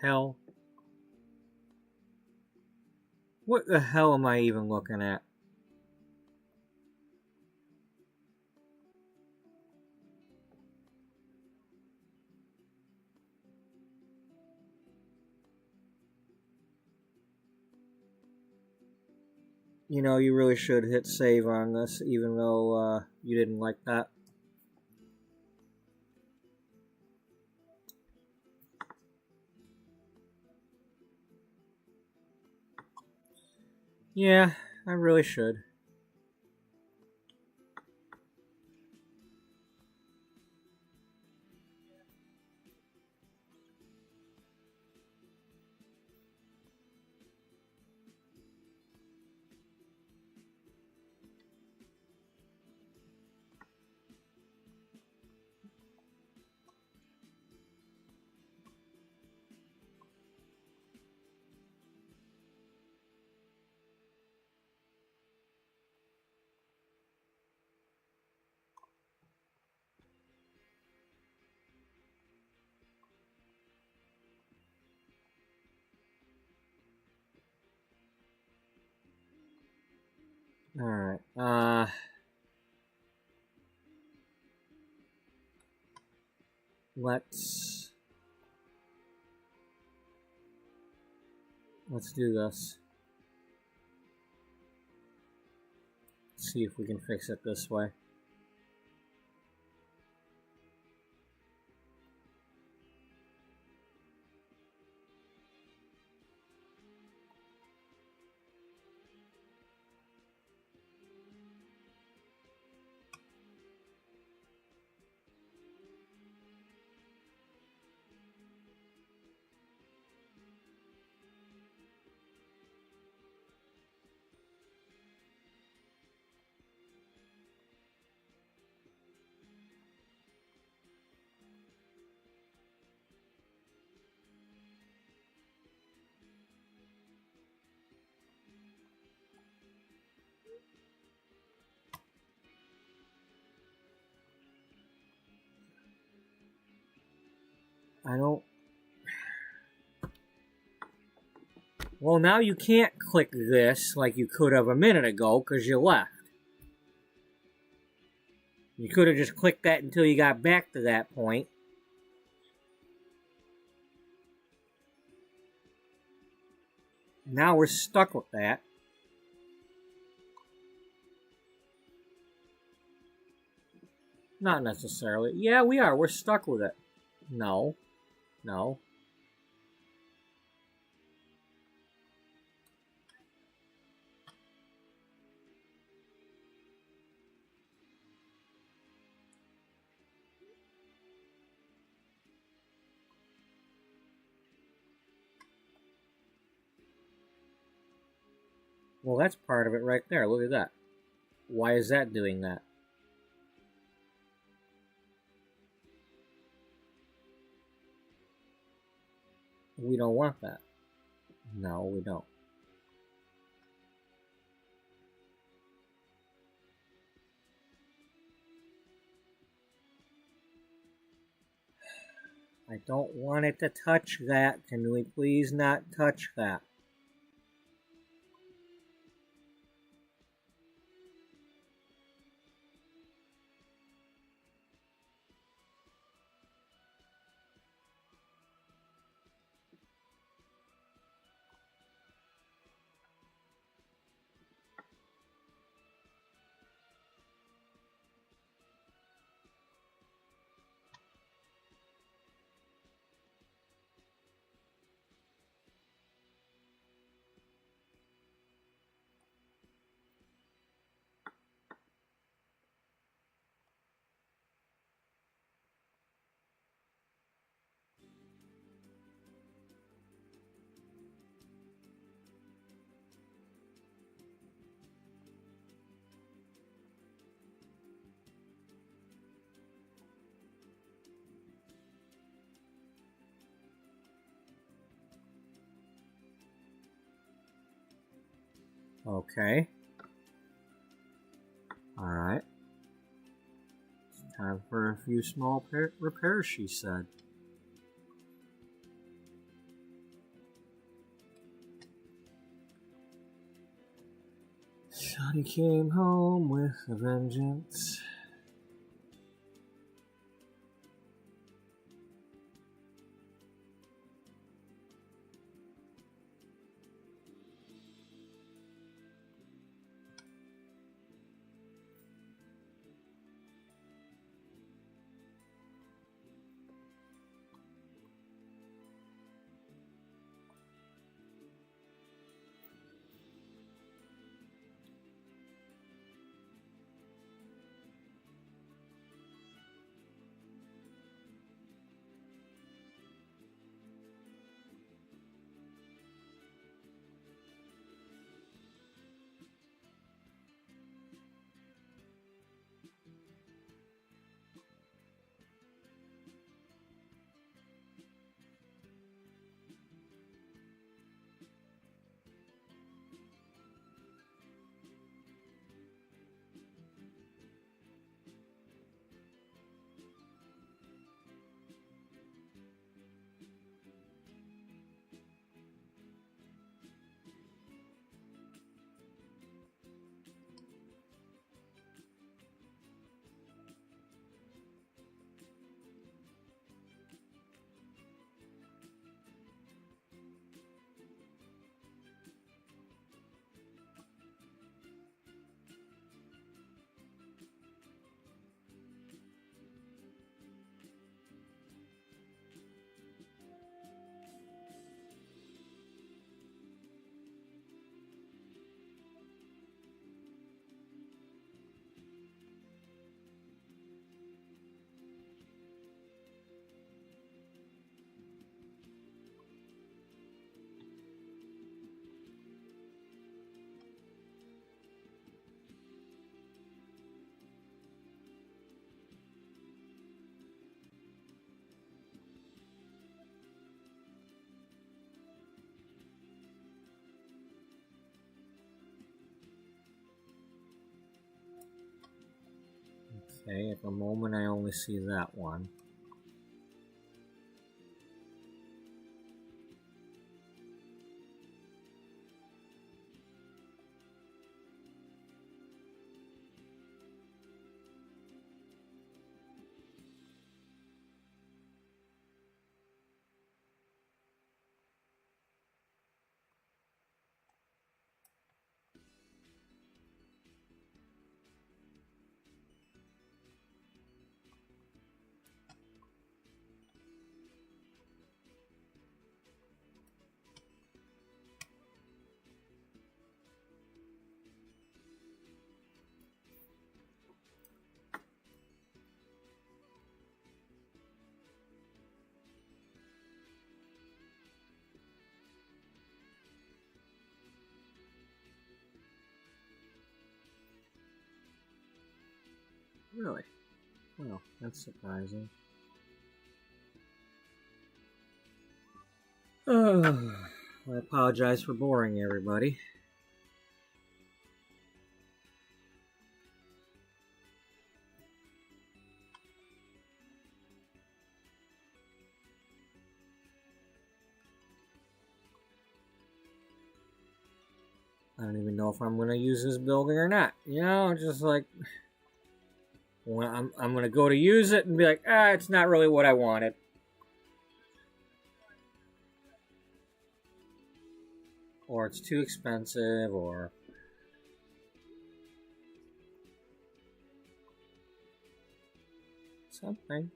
Hell? What the hell am I even looking at? You know, you really should hit save on this, even though you didn't like that. Yeah, I really should. Alright, let's do this. See if we can fix it this way. I don't... Well, now you can't click this like you could have a minute ago because you left. You could have just clicked that until you got back to that point. Now we're stuck with that. Not necessarily. Yeah, we are. We're stuck with it. No. No. Well, that's part of it right there. Look at that. Why is that doing that? We don't want that. No, we don't. I don't want it to touch that. Can we please not touch that? Okay. Alright. It's time for a few small repairs, she said. Sonny came home with a vengeance. Okay, at the moment I only see that one. Really? Well, that's surprising. I apologize for boring everybody. I don't even know if I'm going to use this building or not. You know, just like when I'm going to go to use it and be like, it's not really what I wanted. Or it's too expensive, or something.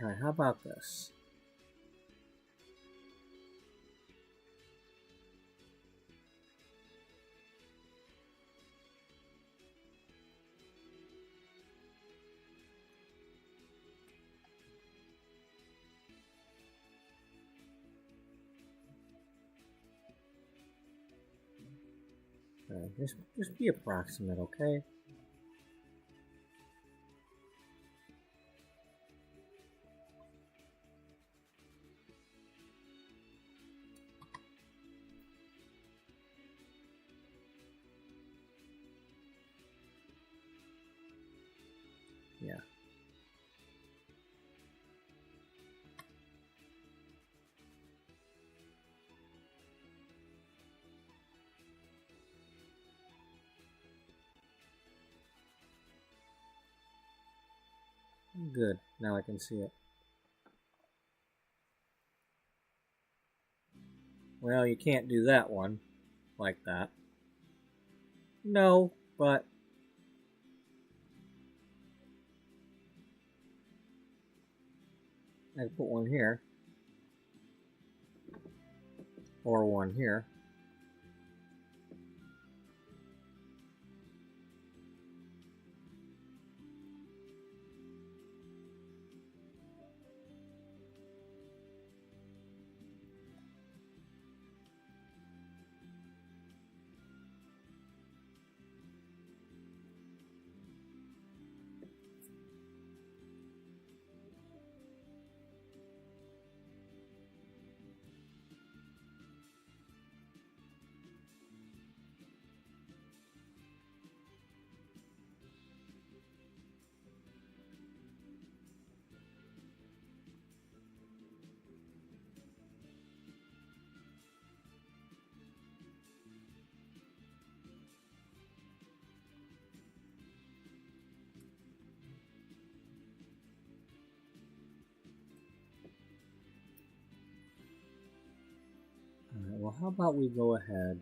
Alright, how about this? Just be approximate, okay? Yeah. Good. Now I can see it. Well, you can't do that one like that. No, but I can put one here. Or one here. Alright, well, how about we go ahead.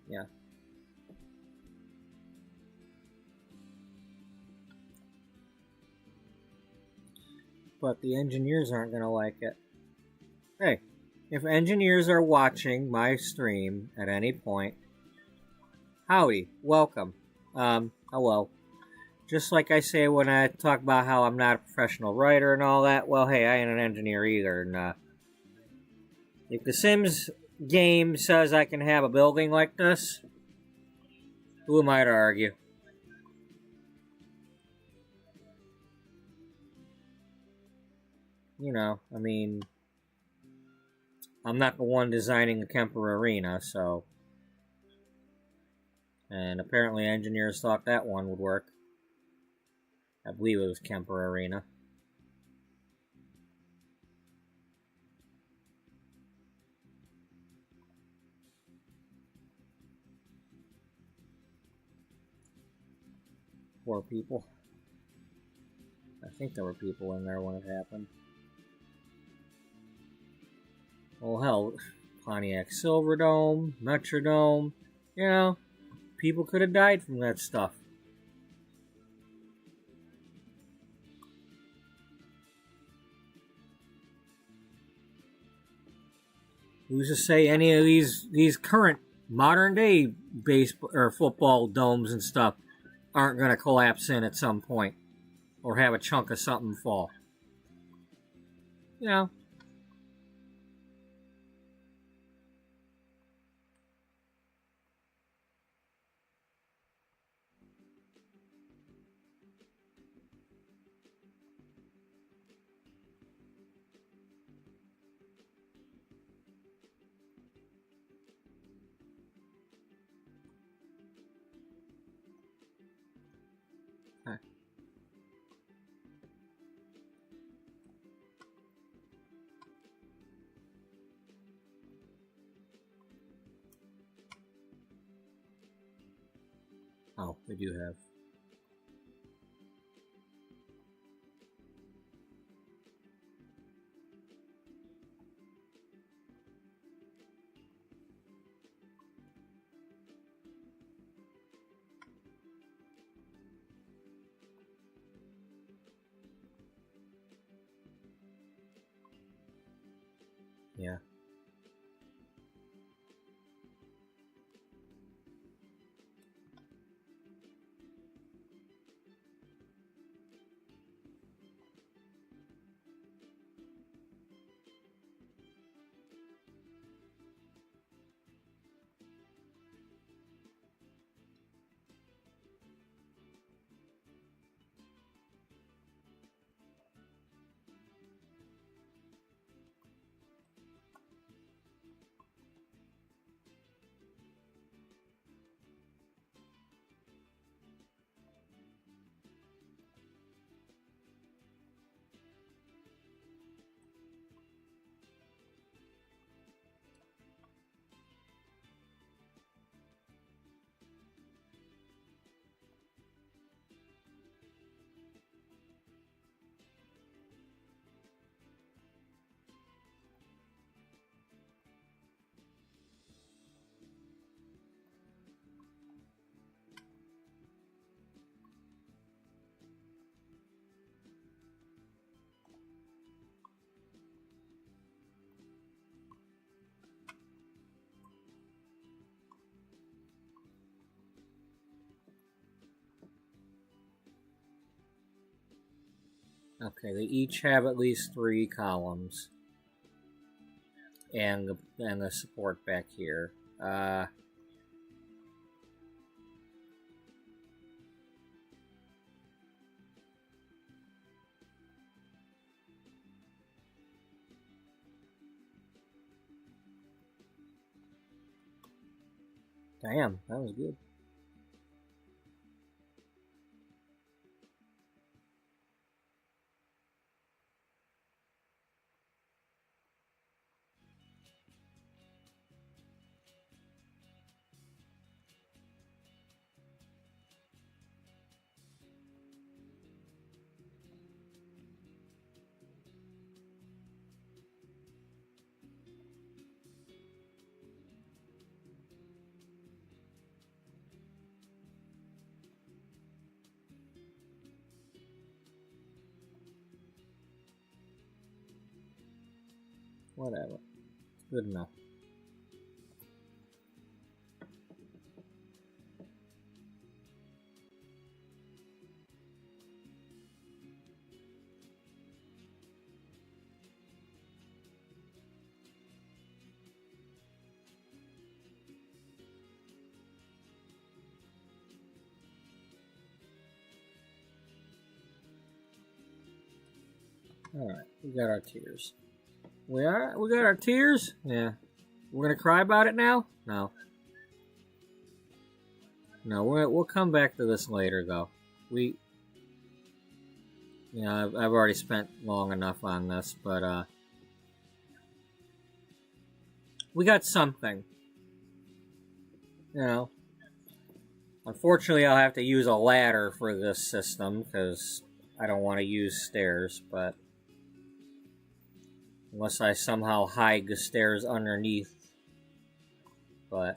Yeah. But the engineers aren't going to like it. Hey, if engineers are watching my stream at any point, howdy, welcome. Hello. Just like I say when I talk about how I'm not a professional writer and all that, well, hey, I ain't an engineer either. And if the Sims game says I can have a building like this, who am I to argue? You know, I mean, I'm not the one designing the Kemper Arena, so. And apparently engineers thought that one would work. I believe it was Kemper Arena. Poor people. I think there were people in there when it happened. Well, hell, Pontiac Silverdome, Metrodome, you know, people could have died from that stuff. Who's to say any of these current modern day baseball or football domes and stuff aren't going to collapse in at some point or have a chunk of something fall? You know. Huh. Oh, they do have. Yeah. Okay, they each have at least 3 columns. And the support back here. Damn, that was good. Whatever. Good enough. Alright, we got our tears. We got our tears? Yeah. We're gonna cry about it now? No. No, we'll come back to this later, though. I've already spent long enough on this, but, we got something. You know. Unfortunately, I'll have to use a ladder for this system, because I don't want to use stairs, but... Unless I somehow hide the stairs underneath. But...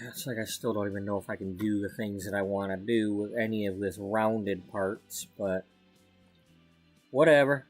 It's like I still don't even know if I can do the things that I want to do with any of this rounded parts, but whatever.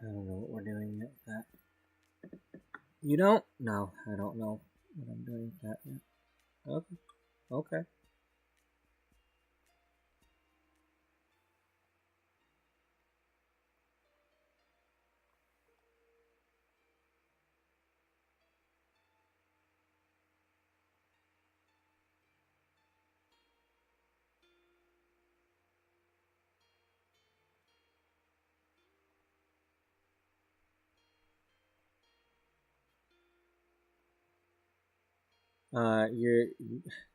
I don't know what we're doing yet with that. You don't? No, I don't know what I'm doing with that yet. Okay. Okay. You're.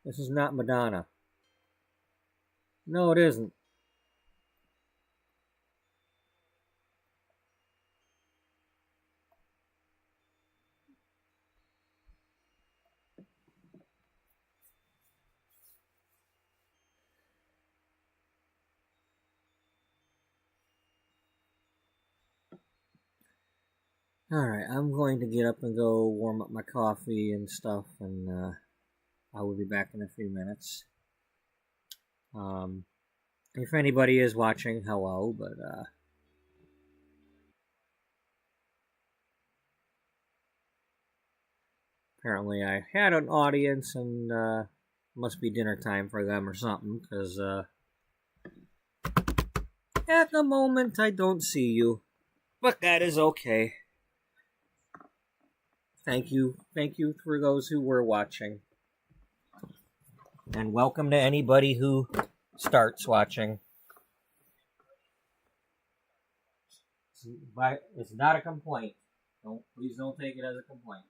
This is not Madonna. No, it isn't. Alright, I'm going to get up and go warm up my coffee and stuff, and I will be back in a few minutes. If anybody is watching, hello, but apparently I had an audience and must be dinner time for them or something, because at the moment I don't see you. But that is okay. Thank you for those who were watching. And welcome to anybody who starts watching. It's not a complaint. Please don't take it as a complaint.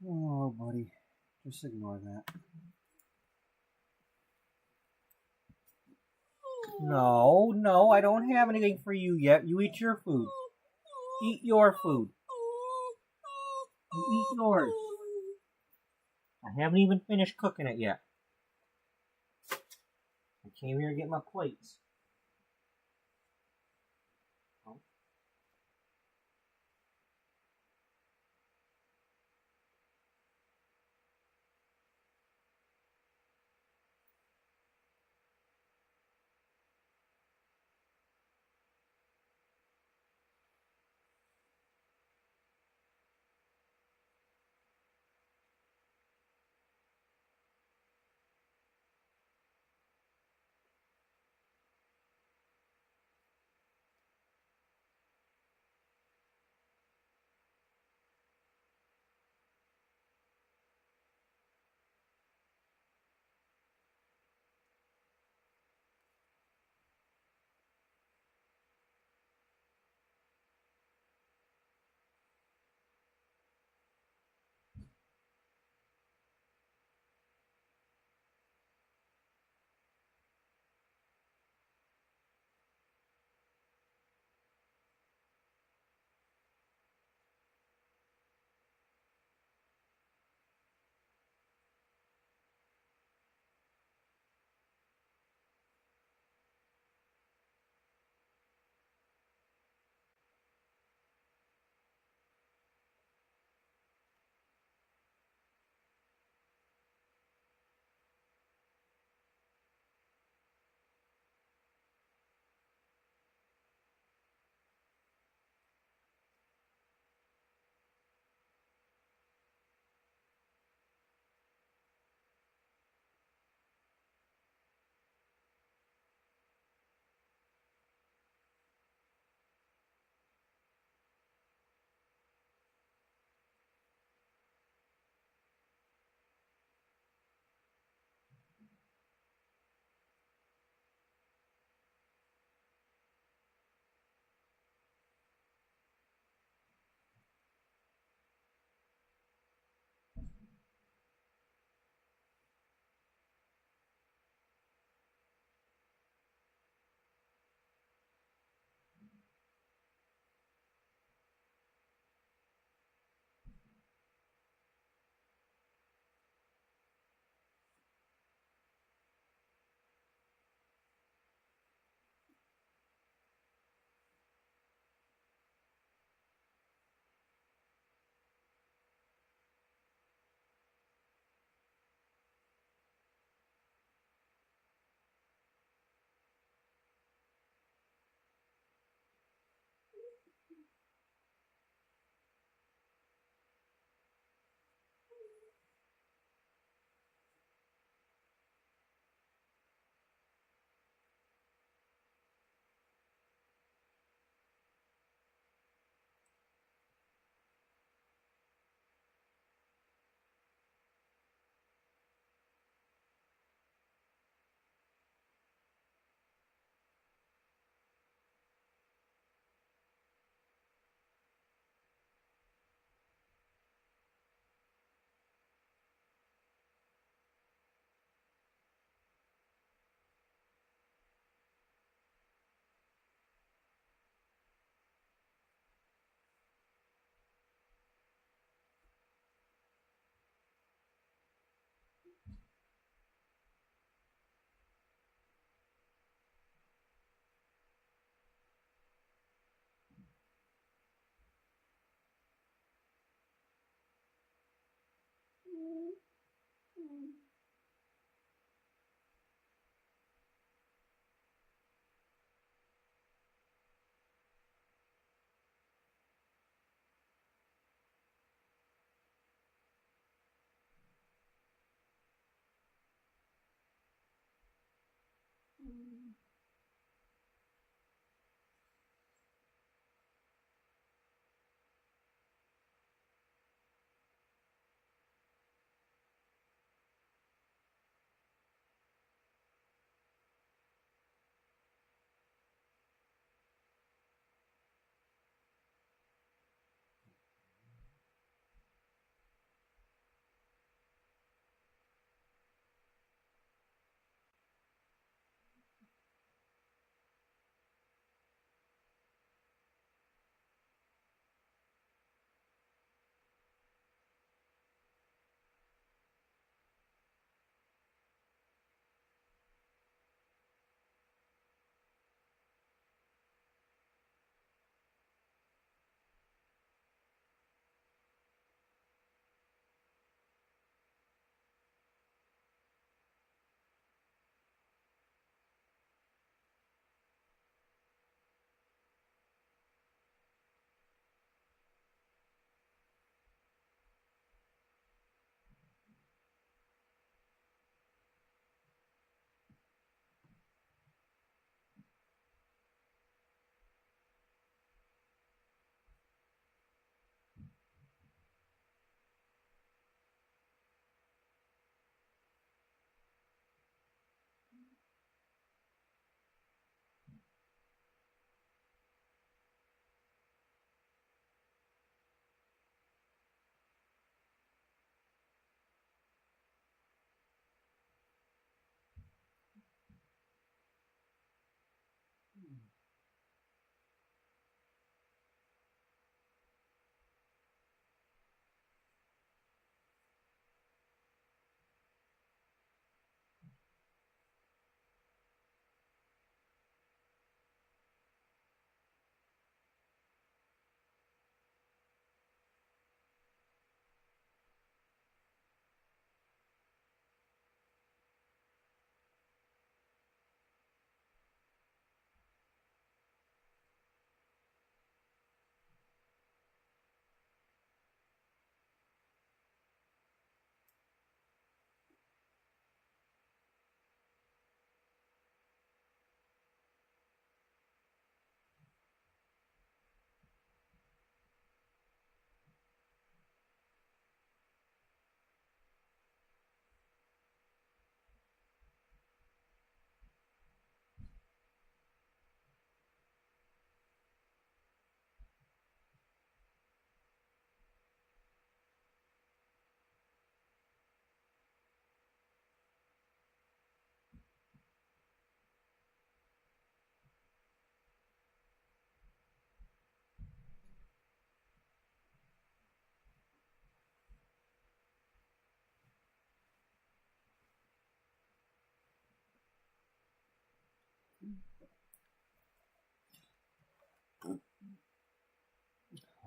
Oh, buddy. Just ignore that. No, I don't have anything for you yet. You eat your food. Eat your food. You eat yours. I haven't even finished cooking it yet. I came here to get my plates.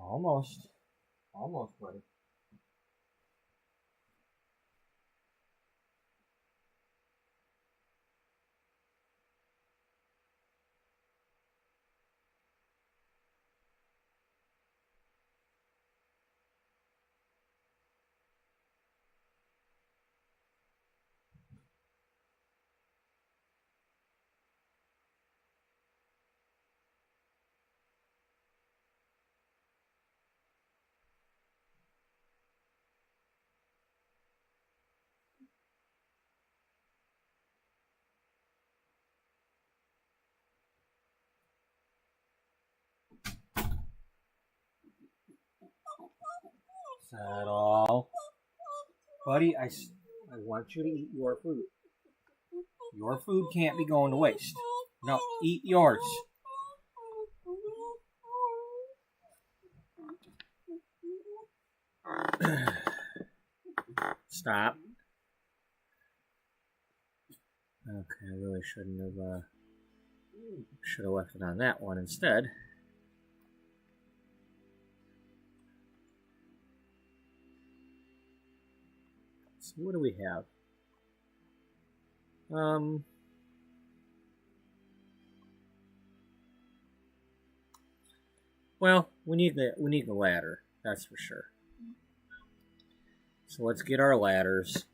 Almost. Almost, buddy. Is that all? Buddy, I want you to eat your food. Your food can't be going to waste. No, eat yours. Stop. Okay, I really shouldn't have, should have left it on that one instead. So what do we have? Well, we need the ladder, that's for sure. So let's get our ladders.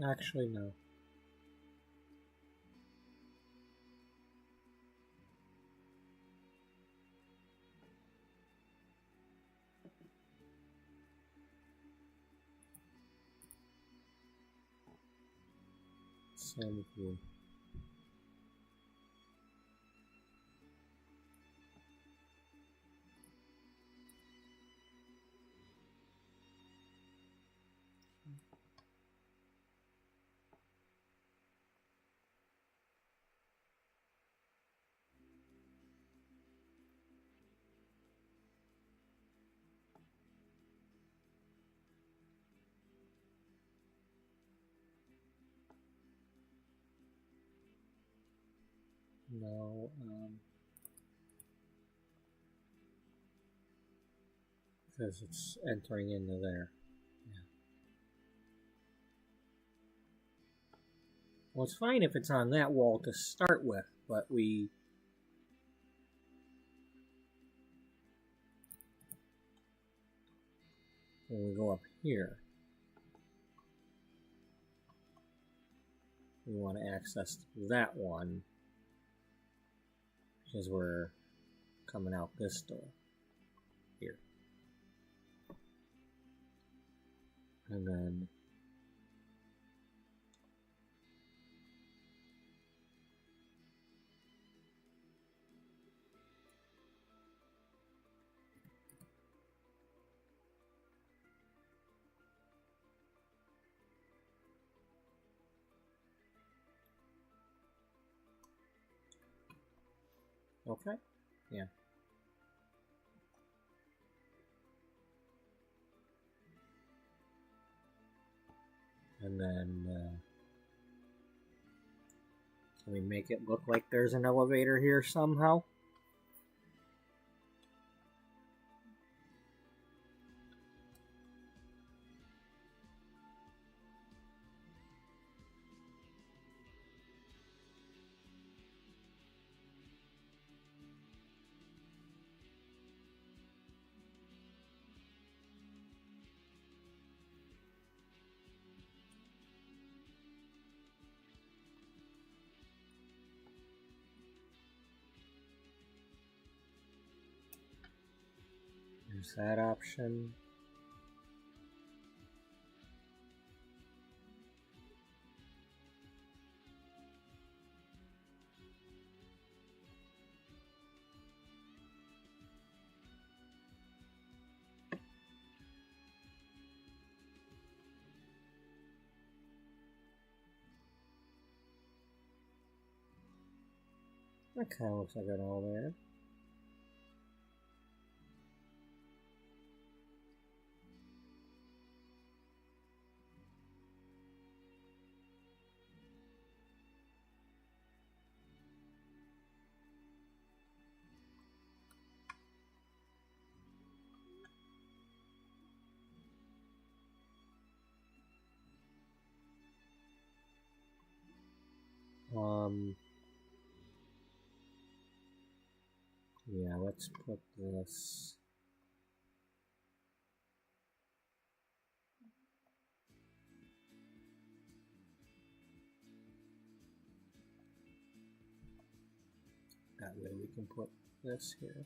Actually, no. Same with you. No, because it's entering into there. Yeah. Well, it's fine if it's on that wall to start with, but when we go up here, we want to access that one because we're coming out this door here. And then Okay. Yeah. And then, can we make it look like there's an elevator here somehow? There's that option. That kind of looks like an elevator. Yeah, let's put this. That way we can put this here.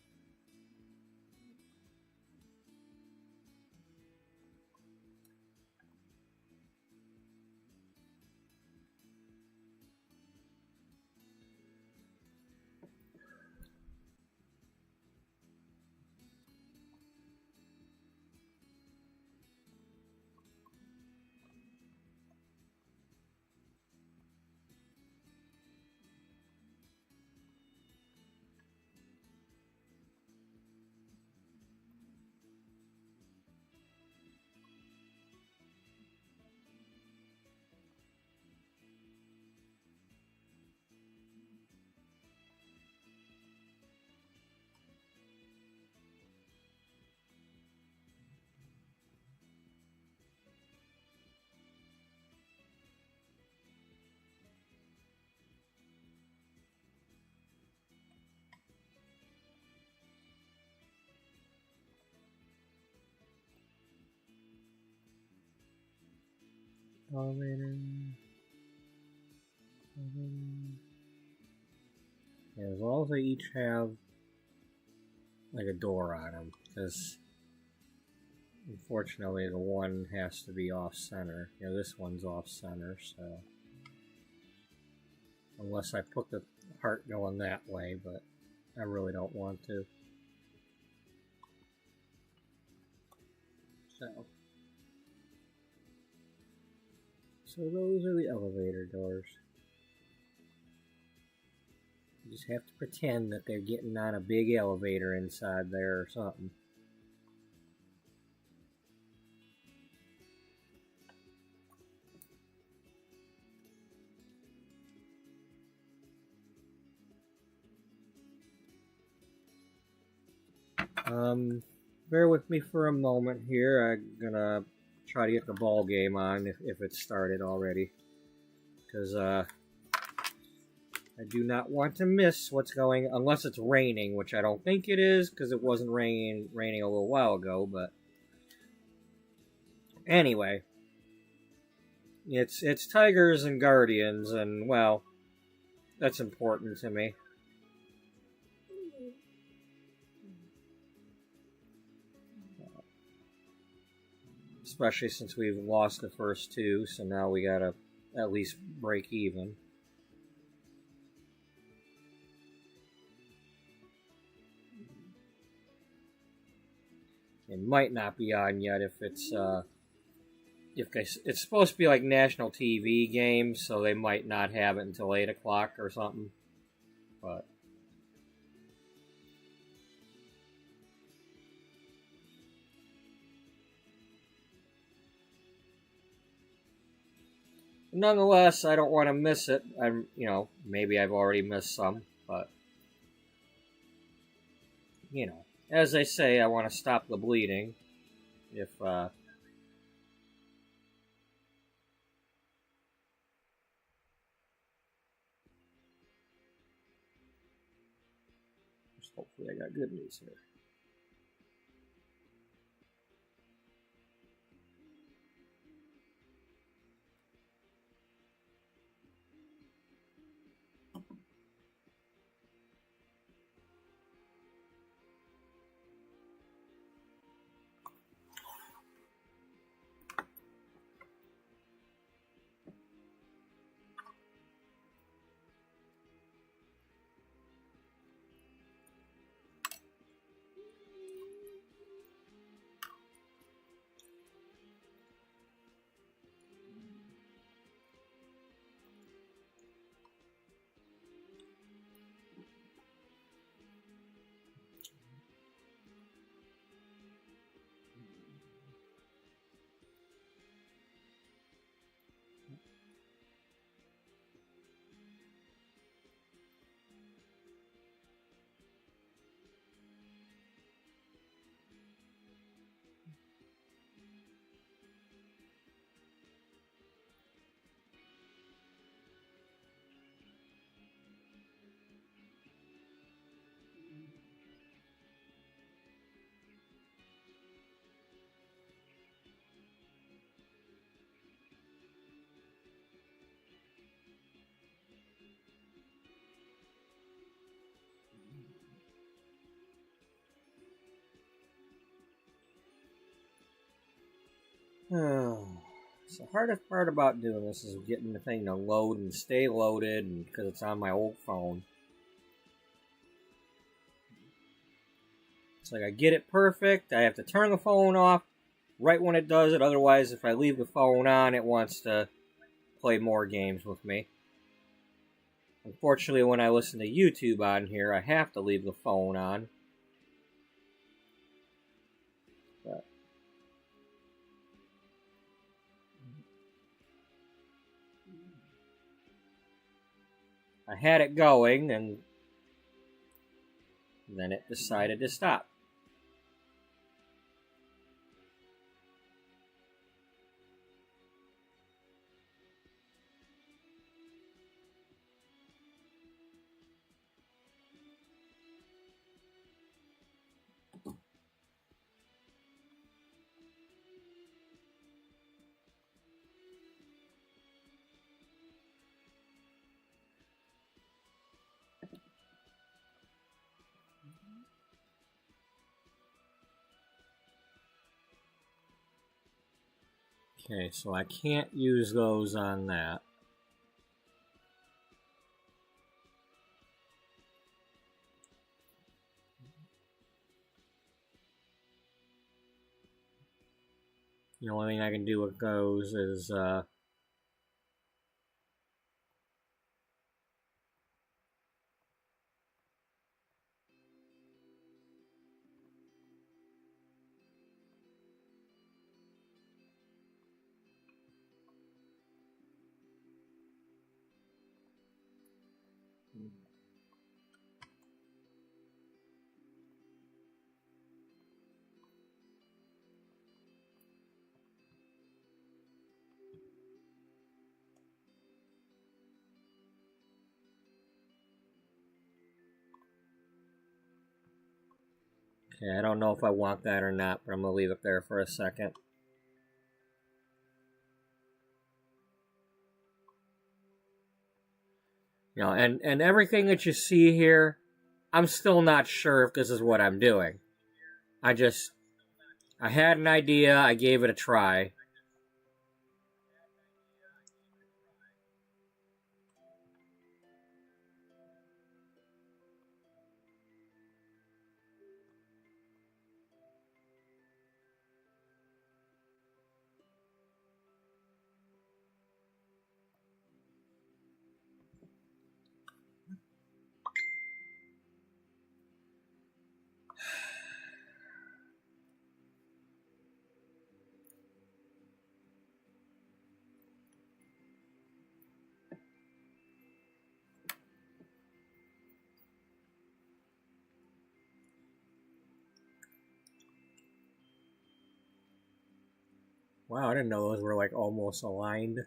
Elevator. Yeah, as long as they each have like a door on them, because unfortunately the one has to be off center. Yeah, this one's off center, so unless I put the heart going that way, but I really don't want to. So those are the elevator doors. You just have to pretend that they're getting on a big elevator inside there or something. Bear with me for a moment here. I'm gonna try to get the ball game on if it's started already, because I do not want to miss what's going, unless it's raining, which I don't think it is, because it wasn't raining a little while ago. But anyway, it's Tigers and Guardians, and well, that's important to me. Especially since we've lost the first two, so now we gotta at least break even. It might not be on yet if it's supposed to be like national TV games, so they might not have it until 8 o'clock or something. But Nonetheless, I don't want to miss it. Maybe I've already missed some, but as they say, I want to stop the bleeding. If hopefully I got good news here. So the hardest part about doing this is getting the thing to load and stay loaded, and because it's on my old phone. It's like I get it perfect, I have to turn the phone off right when it does it, otherwise if I leave the phone on, it wants to play more games with me. Unfortunately, when I listen to YouTube on here, I have to leave the phone on. But I had it going, and then it decided to stop. Okay, so I can't use those on that. The only thing I can do with those is okay, I don't know if I want that or not, but I'm going to leave it there for a second. And everything that you see here, I'm still not sure if this is what I'm doing. I had an idea, I gave it a try. Wow, I didn't know those were like almost aligned.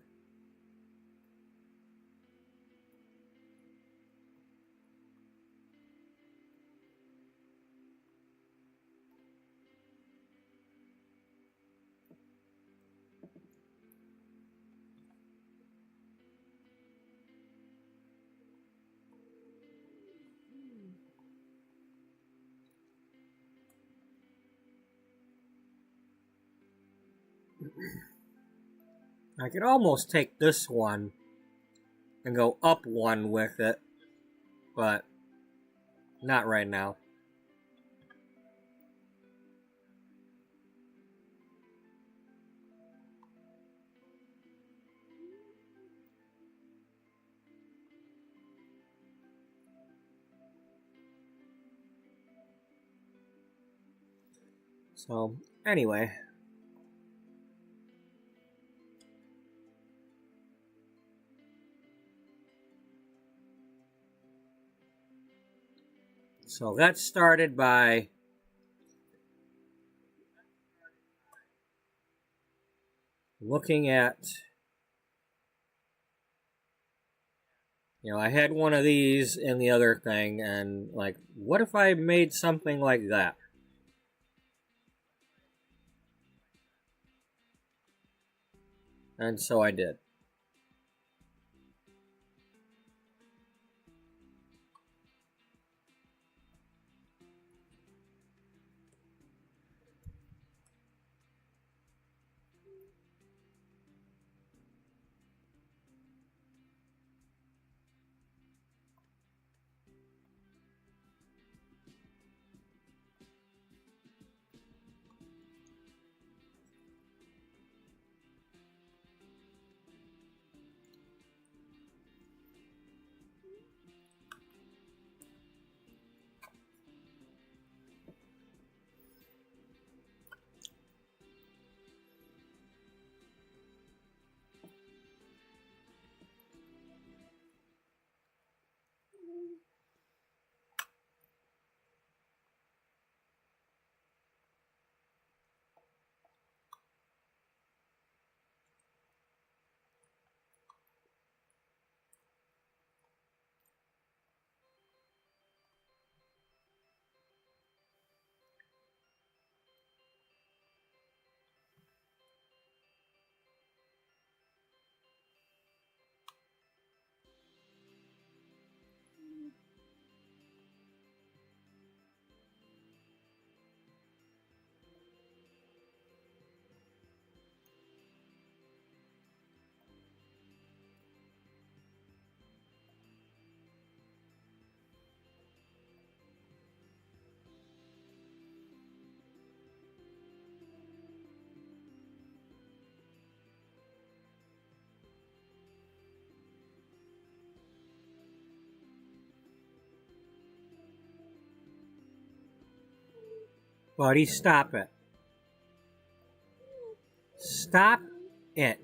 I could almost take this one and go up one with it, but not right now. So, anyway. So that started by looking at, I had one of these in the other thing, and like, what if I made something like that? And so I did. Buddy, stop it. Stop it.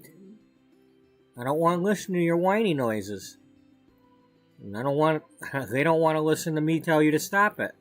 I don't want to listen to your whiny noises. And I don't want, they don't want to listen to me tell you to stop it.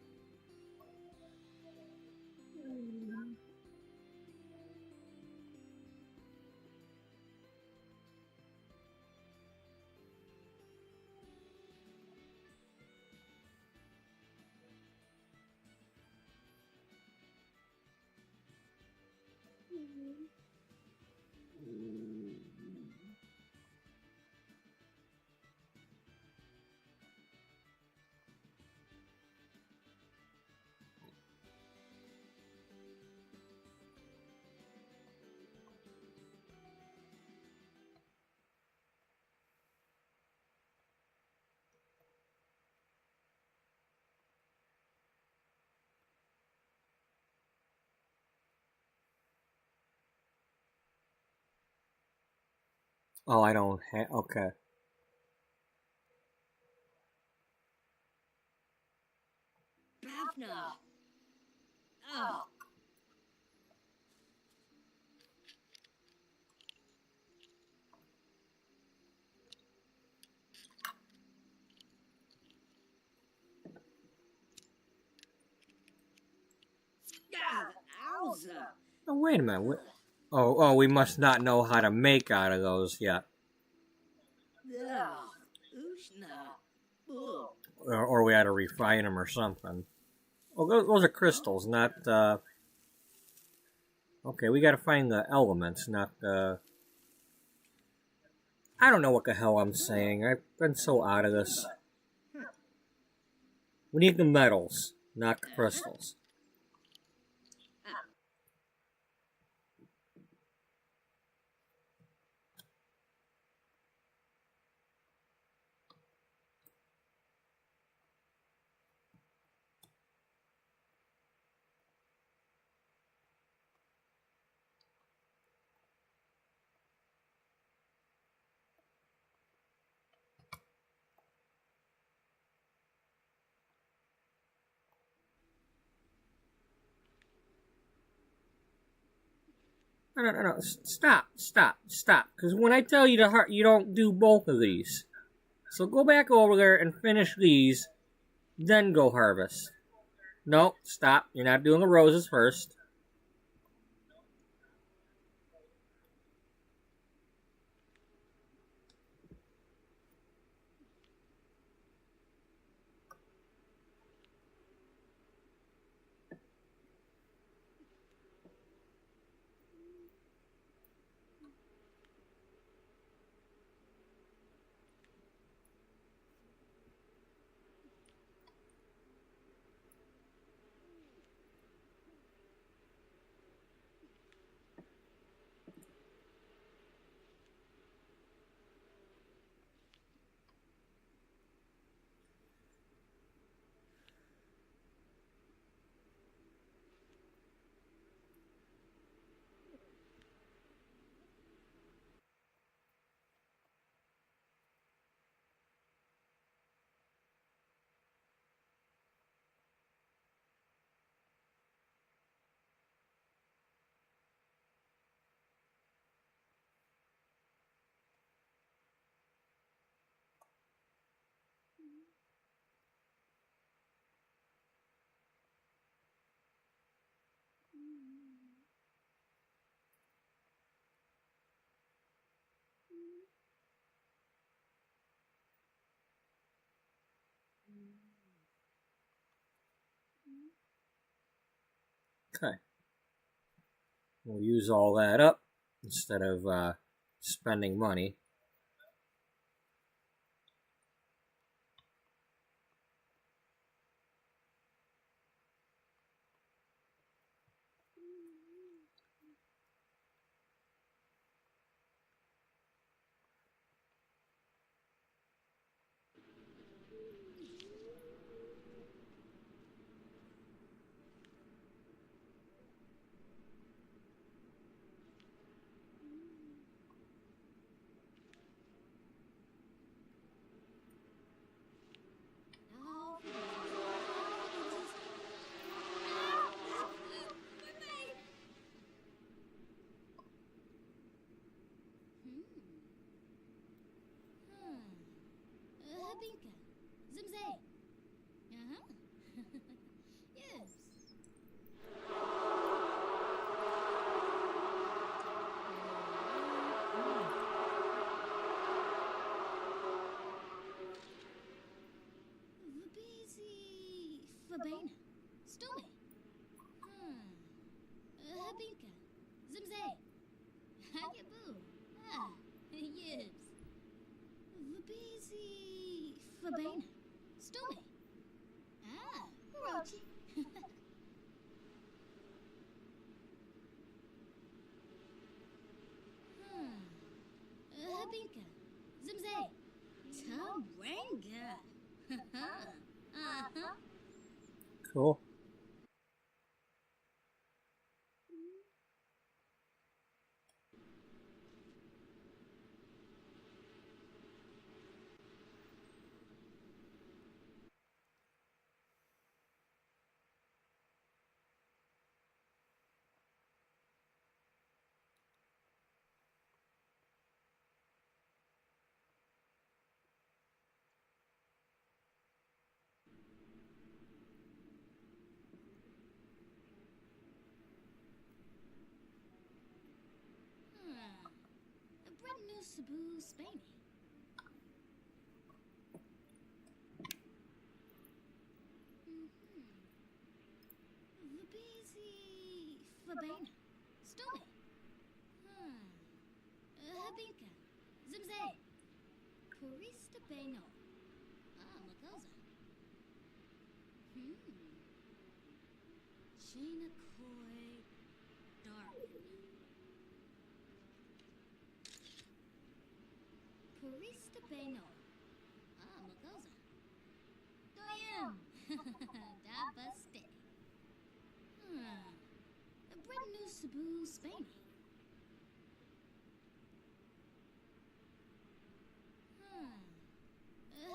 Oh, I don't have, okay. Bavna. Oh. Yeah, Owza. Oh, wait a minute. Oh, we must not know how to make out of those yet. Or we had to refine them or something. Oh, those are crystals, not, Okay, we gotta find the elements, not the... I don't know what the hell I'm saying. I've been so out of this. We need the metals, not the crystals. No. Stop. Because when I tell you to heart, you don't do both of these. So go back over there and finish these, then go harvest. No, stop. You're not doing the roses first. Okay. We'll use all that up instead of spending money. Cool. Sabu Spainy. Vabisi Fabana. Stome. Habinka. Zimze. Purista Beno. Makosa. Shana Koi Darwin. Purista Beno. Makosa. Doyam. Dabaste. Bread new Sabu Spainy.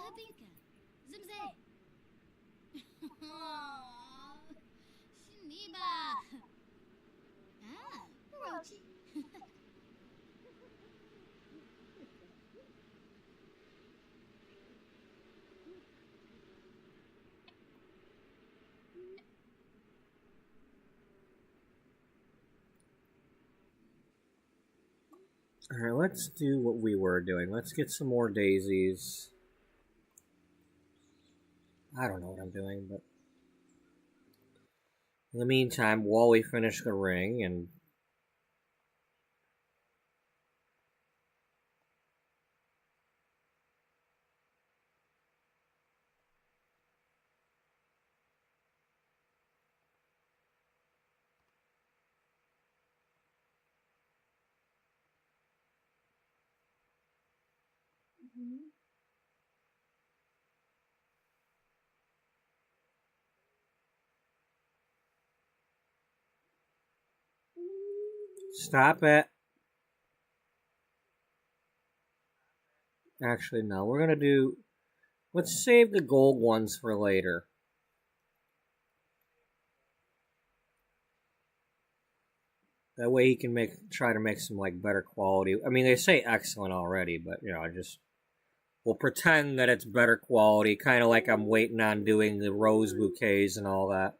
Habinka. Zimze. Shiniba. Rochi. Alright, let's do what we were doing. Let's get some more daisies. I don't know what I'm doing, but in the meantime, while we finish the ring and stop it. Actually, no. We're gonna do. Let's save the gold ones for later. That way he can try to make some like better quality. I mean, they say excellent already, but I just we'll pretend that it's better quality, kind of like I'm waiting on doing the rose bouquets and all that.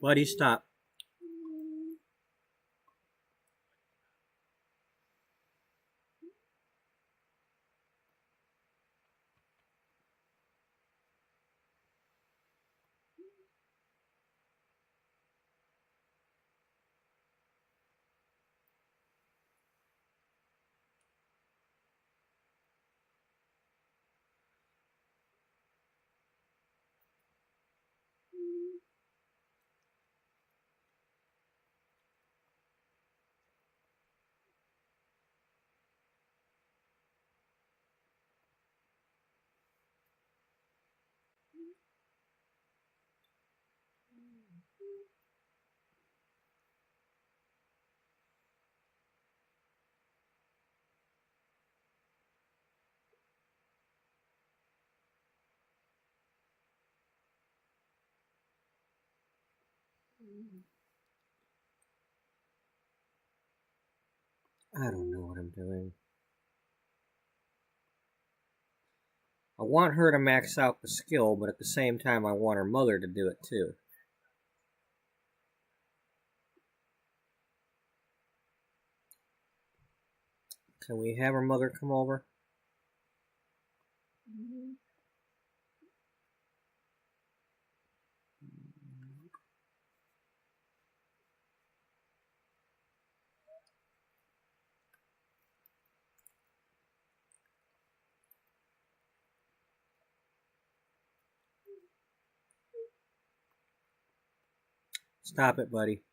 Buddy, stop. I don't know what I'm doing. I want her to max out the skill, but at the same time I want her mother to do it too. Can we have her mother come over? Stop it, buddy.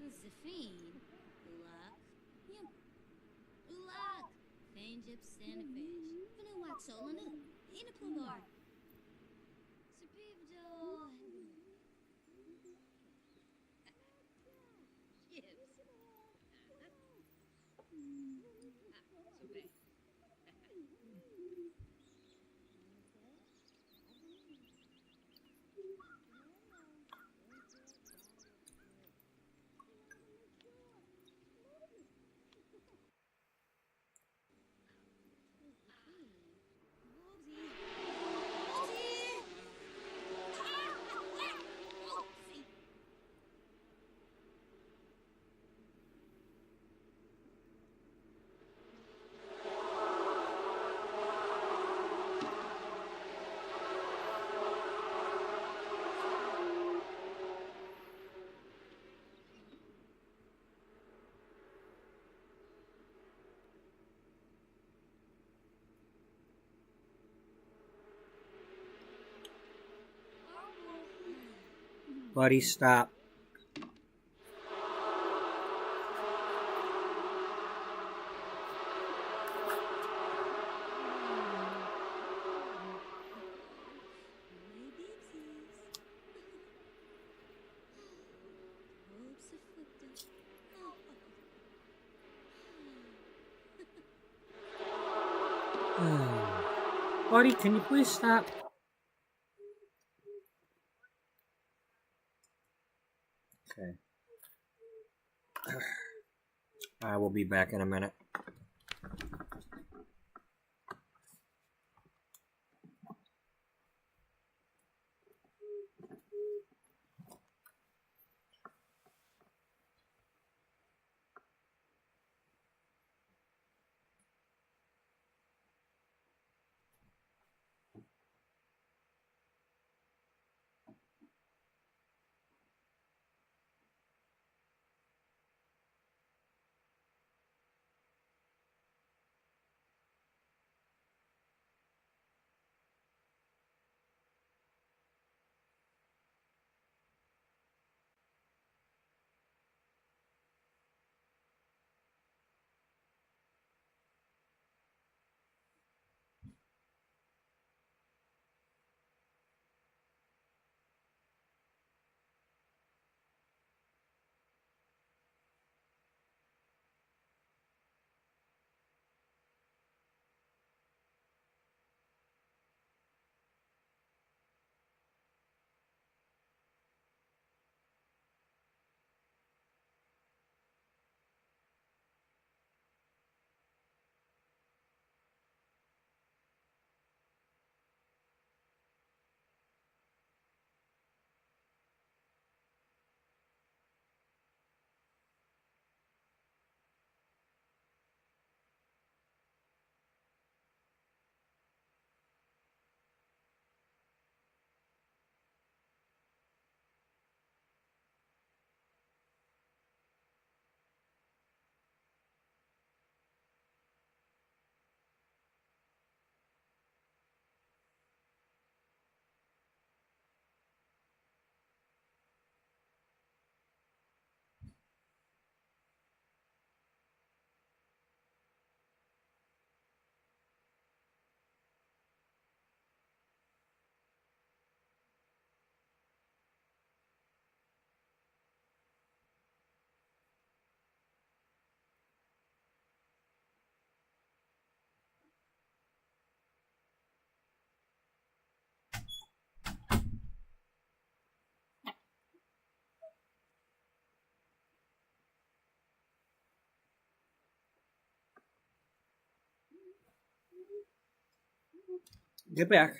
Zafine. Ulak. Yum. Ulak. Fanjip Sanafish. Vanu Waxolanu. Inaplubar. Sabivdo. Gibbs. Buddy, stop. Buddy, can you please stop? Okay. I will be back in a minute. Get back.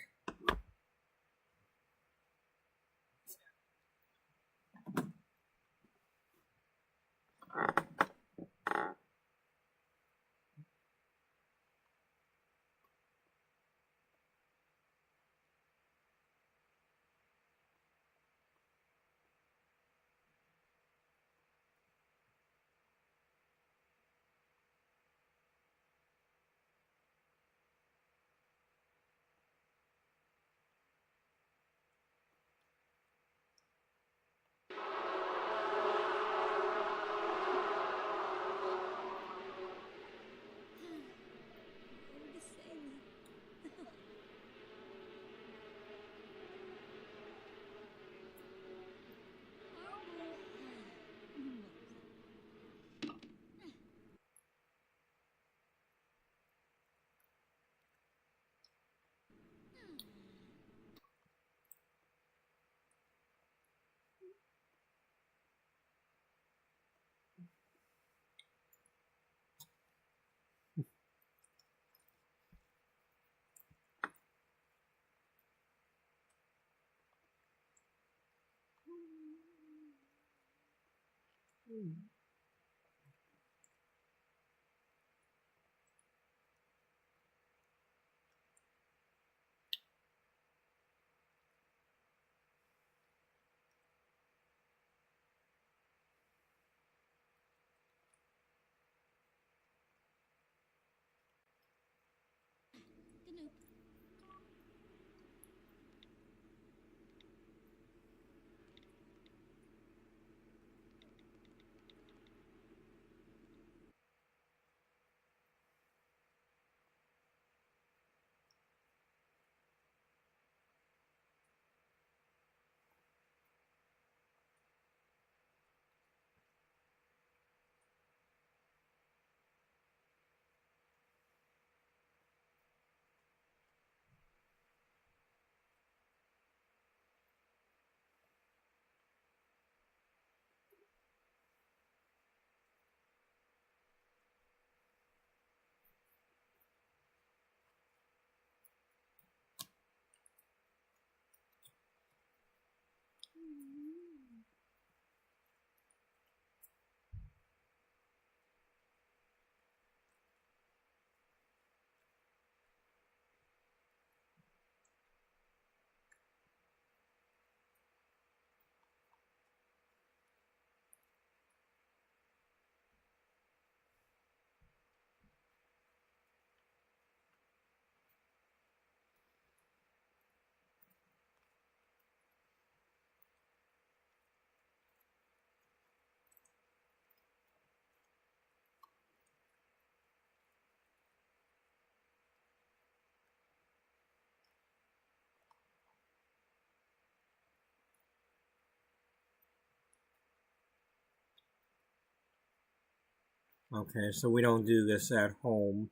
Okay, so we don't do this at home.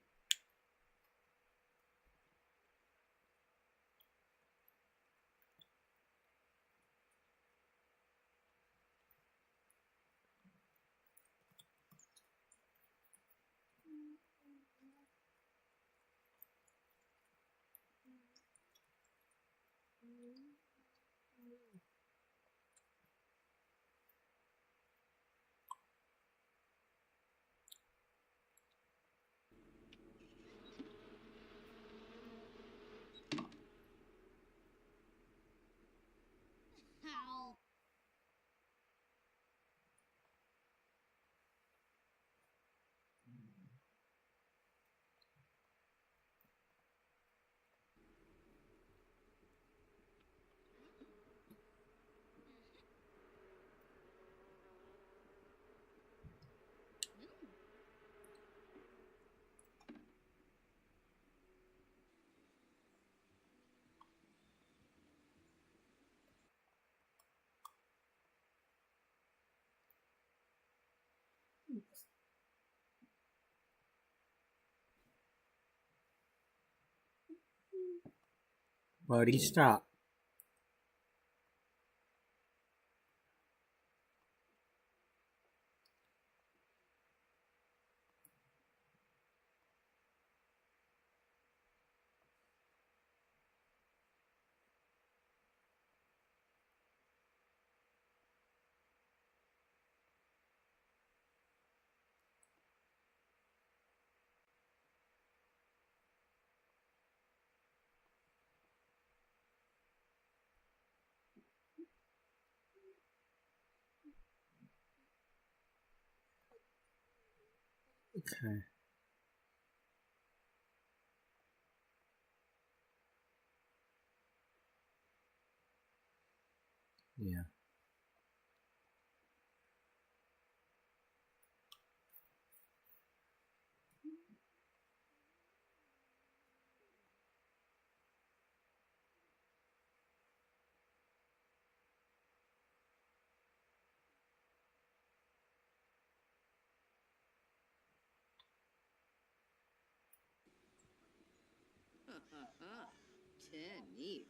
How? Buddy, stop. Okay. Yeah. Ha ha ha. Tenif.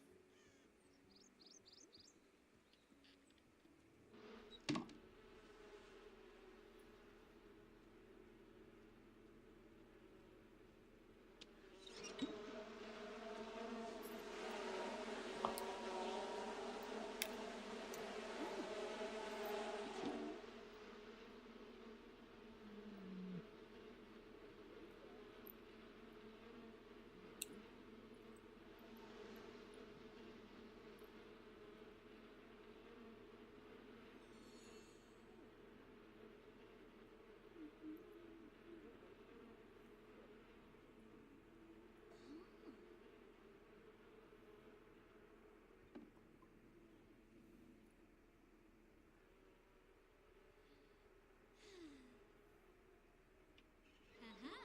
Haha.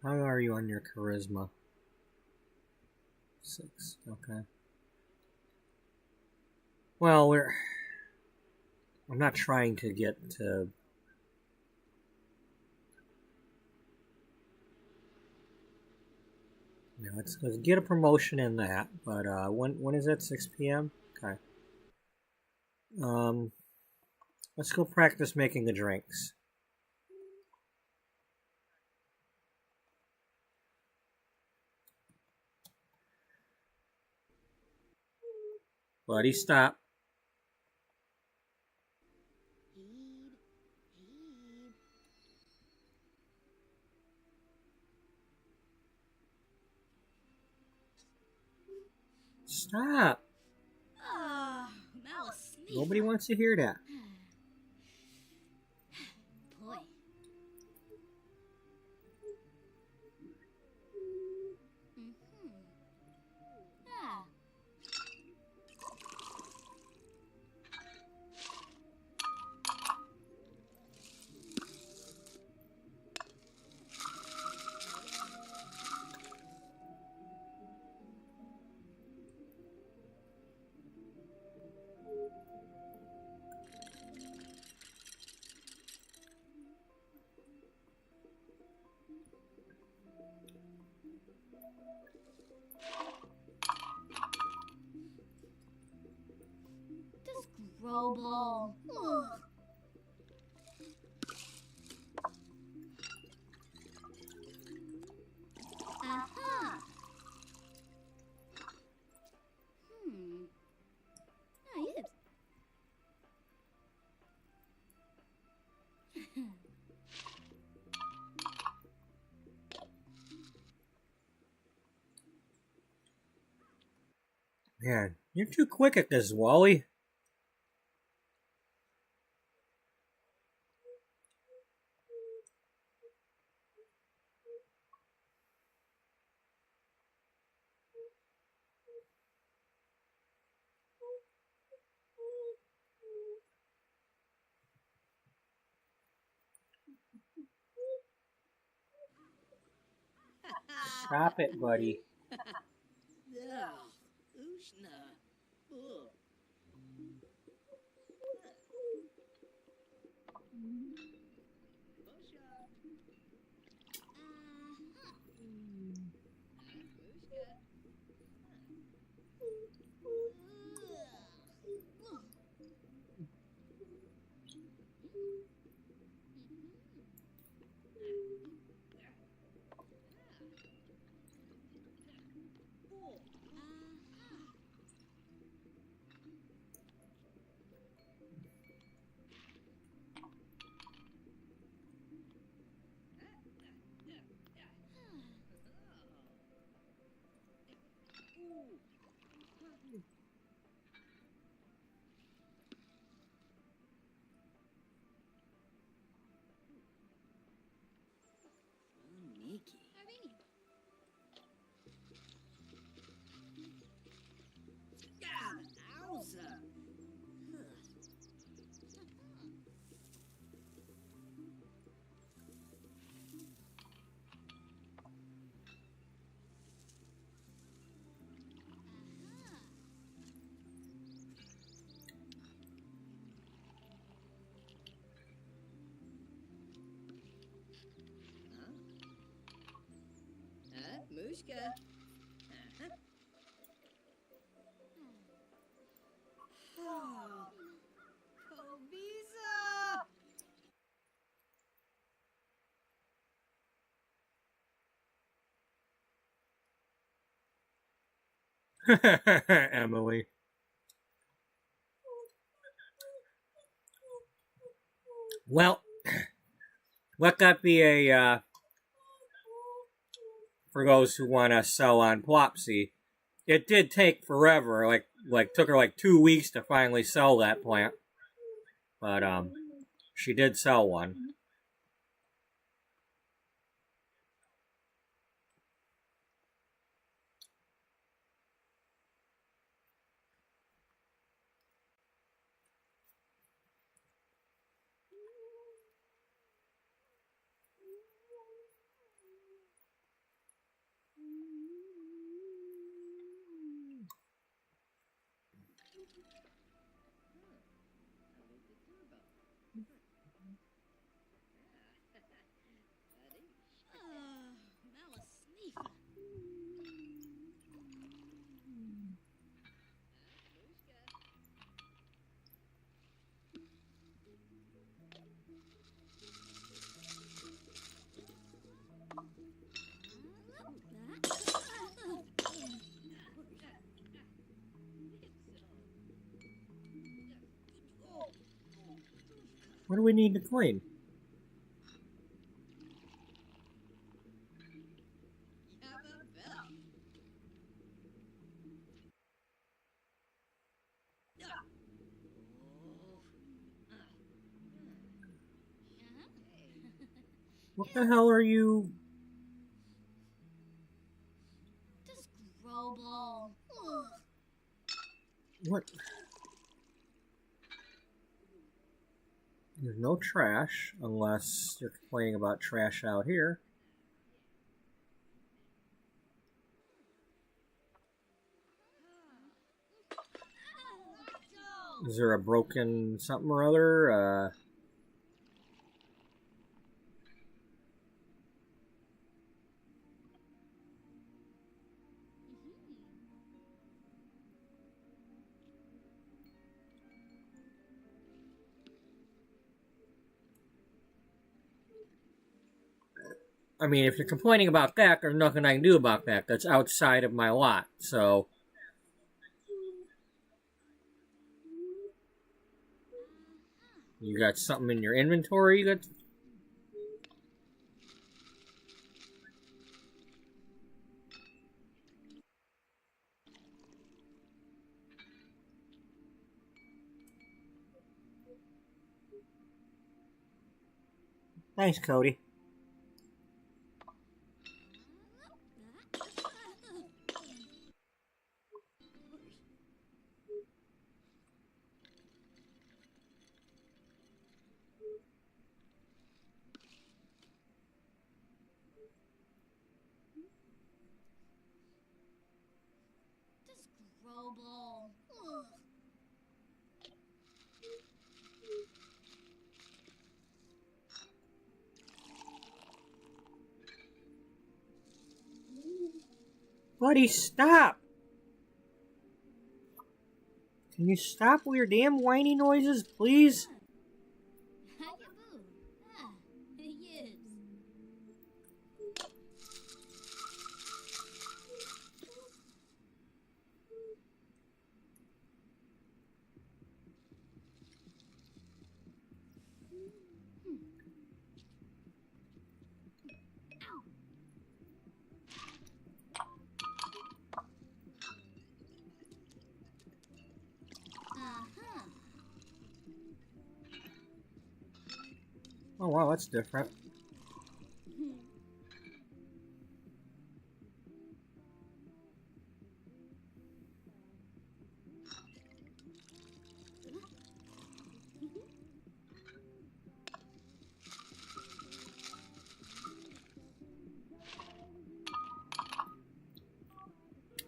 How are you on your charisma? 6. Okay. Well, I'm not trying to get to. Let's get a promotion in that. But when is it? 6 p.m. Okay. Um, let's go practice making the drinks. Buddy, stop. Heed. Heed. Stop. Ah, Malice Nobody wants to hear that. Boy. Ah. This Grobel. Ugh. Aha. Ah, yes. Man, you're too quick at this, Wally. Stop it, buddy. Ushna. Ugh. Nikki. Yeah, Owza. Mushka. Oh, Covisa. Emily. Well, let that be a for those who want to sell on Plopsy. It did take forever. Like took her like 2 weeks to finally sell that plant, but she did sell one. What do we need to clean? What the hell are you? Just Grobel. Ugh. What? There's no trash, unless you're complaining about trash out here. Is there a broken something or other? I mean, if you're complaining about that, there's nothing I can do about that. That's outside of my lot. So, you got something in your inventory? You got? Thanks, Cody. Just Grobel. Ugh. Buddy, stop! Can you stop with your damn whiny noises, please? Hackaboo. Ah, yes. Uh-huh. Oh, wow, that's different.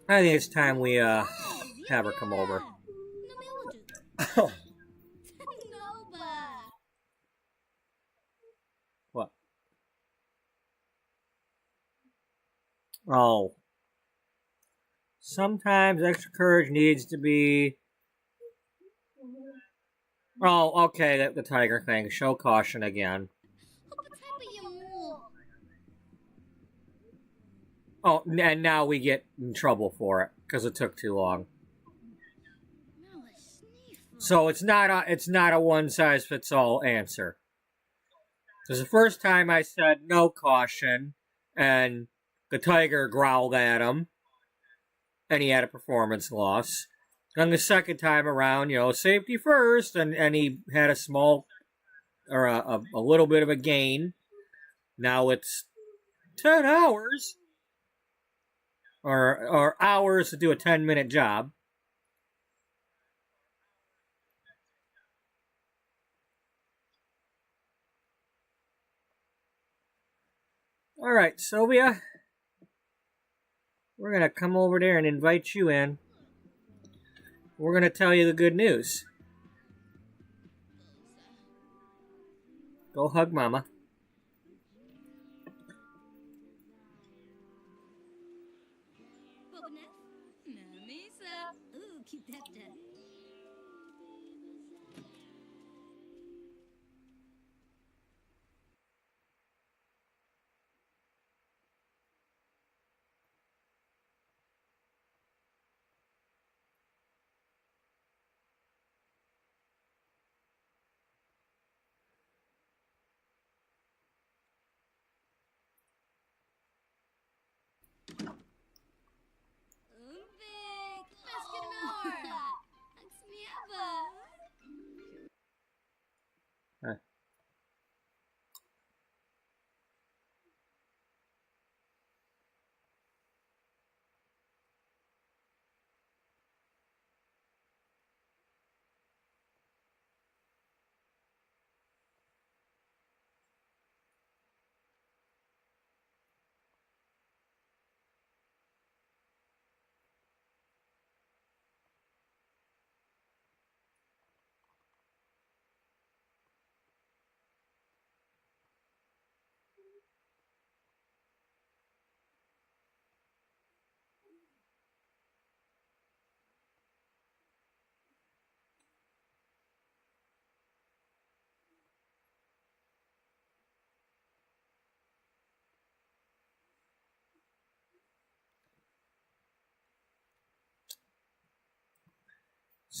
I think it's time we, have her come over. No, ba. What? Oh. Sometimes extra courage needs to be... Oh, okay, the tiger thing. Show caution again. Oh, and now we get in trouble for it, because it took too long. So it's not a one-size-fits-all answer. Because the first time I said no caution, and the tiger growled at him, and he had a performance loss. Then the second time around, safety first, and he had a small, or a little bit of a gain. Now it's 10 hours, or hours to do a 10-minute job. All right, Sylvia, we're going to come over there and invite you in. We're going to tell you the good news. Go hug Mama. Ooh, keep that down.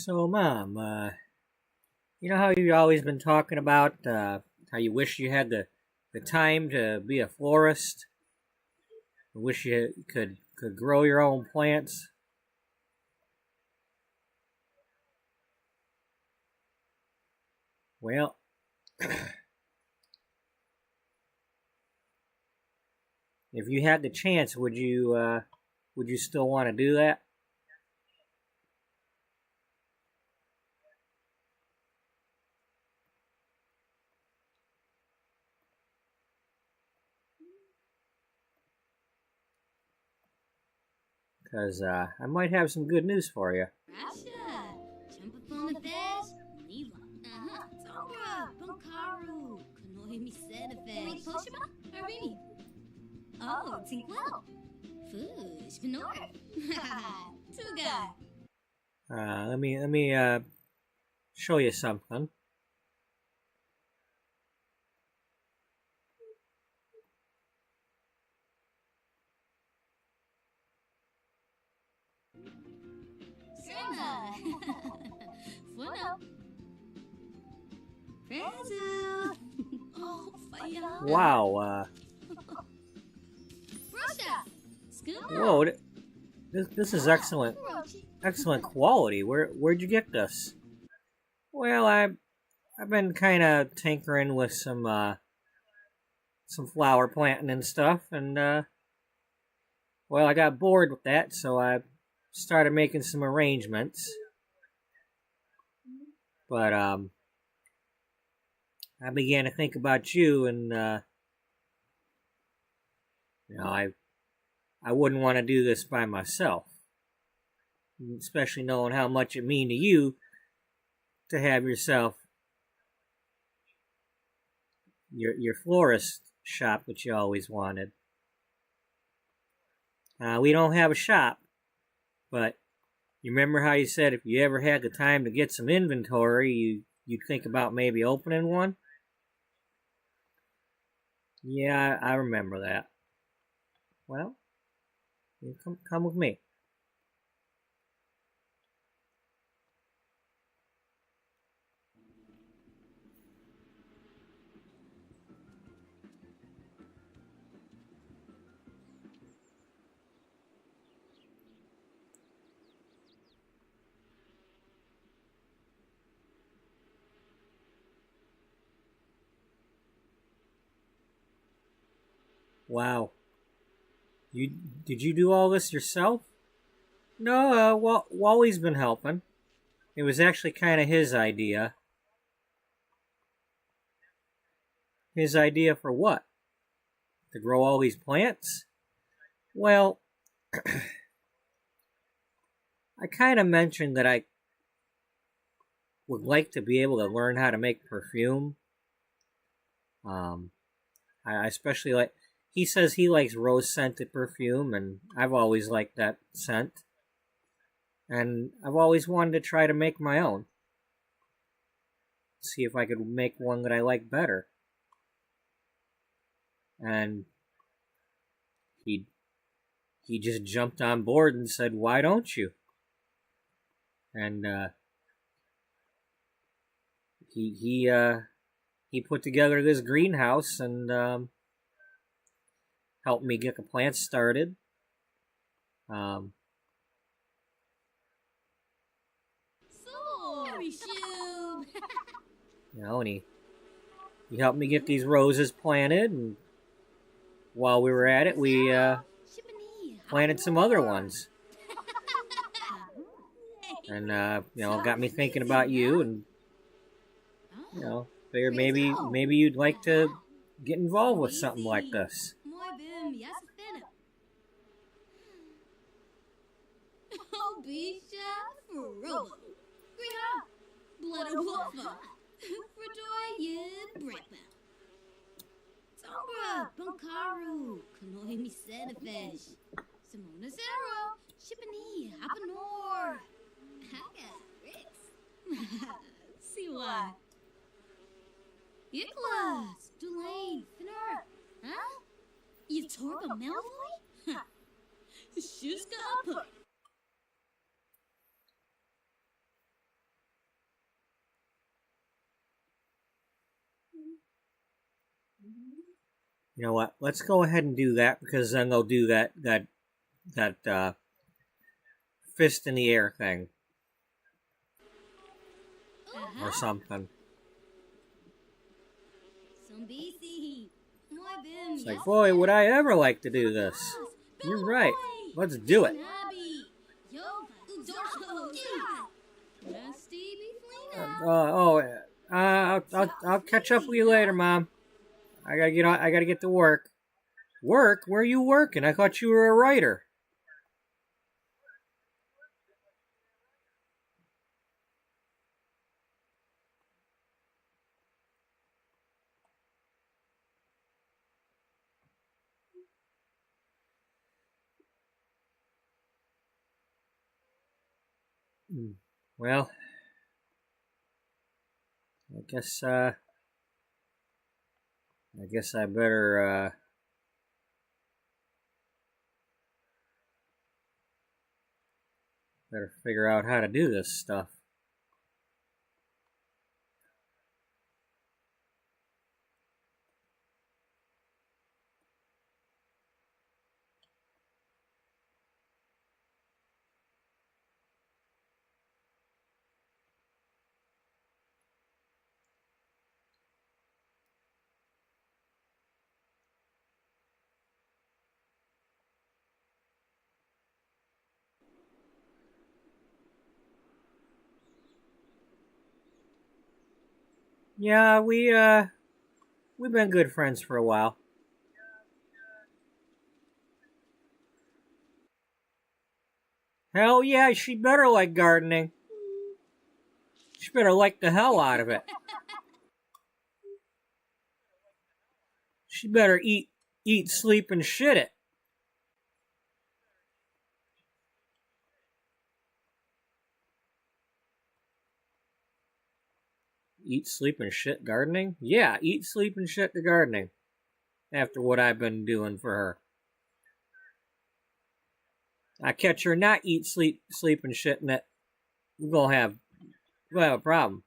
So, Mom, you know how you've always been talking about how you wish you had the time to be a florist? I wish you could grow your own plants. Well, if you had the chance, would you still want to do that? Because I might have some good news for you. Rasha, jump upon the dash, Nila. Sombra, Bunkaru, Kanoi Misenefesh. Poshima, Arini. Oh, Tinkwell. Fush, Benor. Tuga. Let me show you something. Sema. Funo. Prezu. Oh, fire. Wow. Russia. Schooner. Whoa. This is excellent. Excellent quality. Where'd you get this? Well, I've been kind of tinkering with some flower planting and stuff, and well, I got bored with that, so I started making some arrangements. But I began to think about you, and you know, I wouldn't want to do this by myself, especially knowing how much it mean to you to have yourself your florist shop that you always wanted. We don't have a shop, but you remember how you said if you ever had the time to get some inventory, you'd think about maybe opening one? Yeah, I remember that. Well, you come with me. Wow. Did you do all this yourself? No, Wally's been helping. It was actually kind of his idea. His idea for what? To grow all these plants? Well, I kind of mentioned that I would like to be able to learn how to make perfume. I especially like. He says he likes rose scented perfume, and I've always liked that scent. And I've always wanted to try to make my own. See if I could make one that I like better. And he just jumped on board and said, "Why don't you?" And he put together this greenhouse and helped me get the plants started. So, You know, and he helped me get these roses planted, and while we were at it, we planted some other ones. And you know, got me thinking about you, and you know, figured maybe you'd like to get involved with something like this. Oh, Bisha, Frobo, Griha, Blood of Wolfa, Fredoy, Brepa, Sombra, Bunkaru, Kanoi Misenefesh, Simona Zero, Shippany, Hapanor, Haga, Rix, Siwa, Iklas, Dulane, Finner, huh? Yatorba Malfoy? Ha! Shuska Upper. You know what? Let's go ahead and do that, because then they'll do that fist in the air thing or something. It's like, boy, would I ever like to do this. You're right. Let's do it. I'll catch up with you later, Mom. I gotta get to work. Work? Where are you working? I thought you were a writer. Well, I guess I better figure out how to do this stuff. Yeah, we've been good friends for a while. Hell yeah, she better like gardening. She better like the hell out of it. She better eat, sleep, and shit it. Eat, sleep, and shit gardening? Yeah, eat, sleep, and shit the gardening. After what I've been doing for her. I catch her not eat, sleep, and shit, and that we'll have a problem.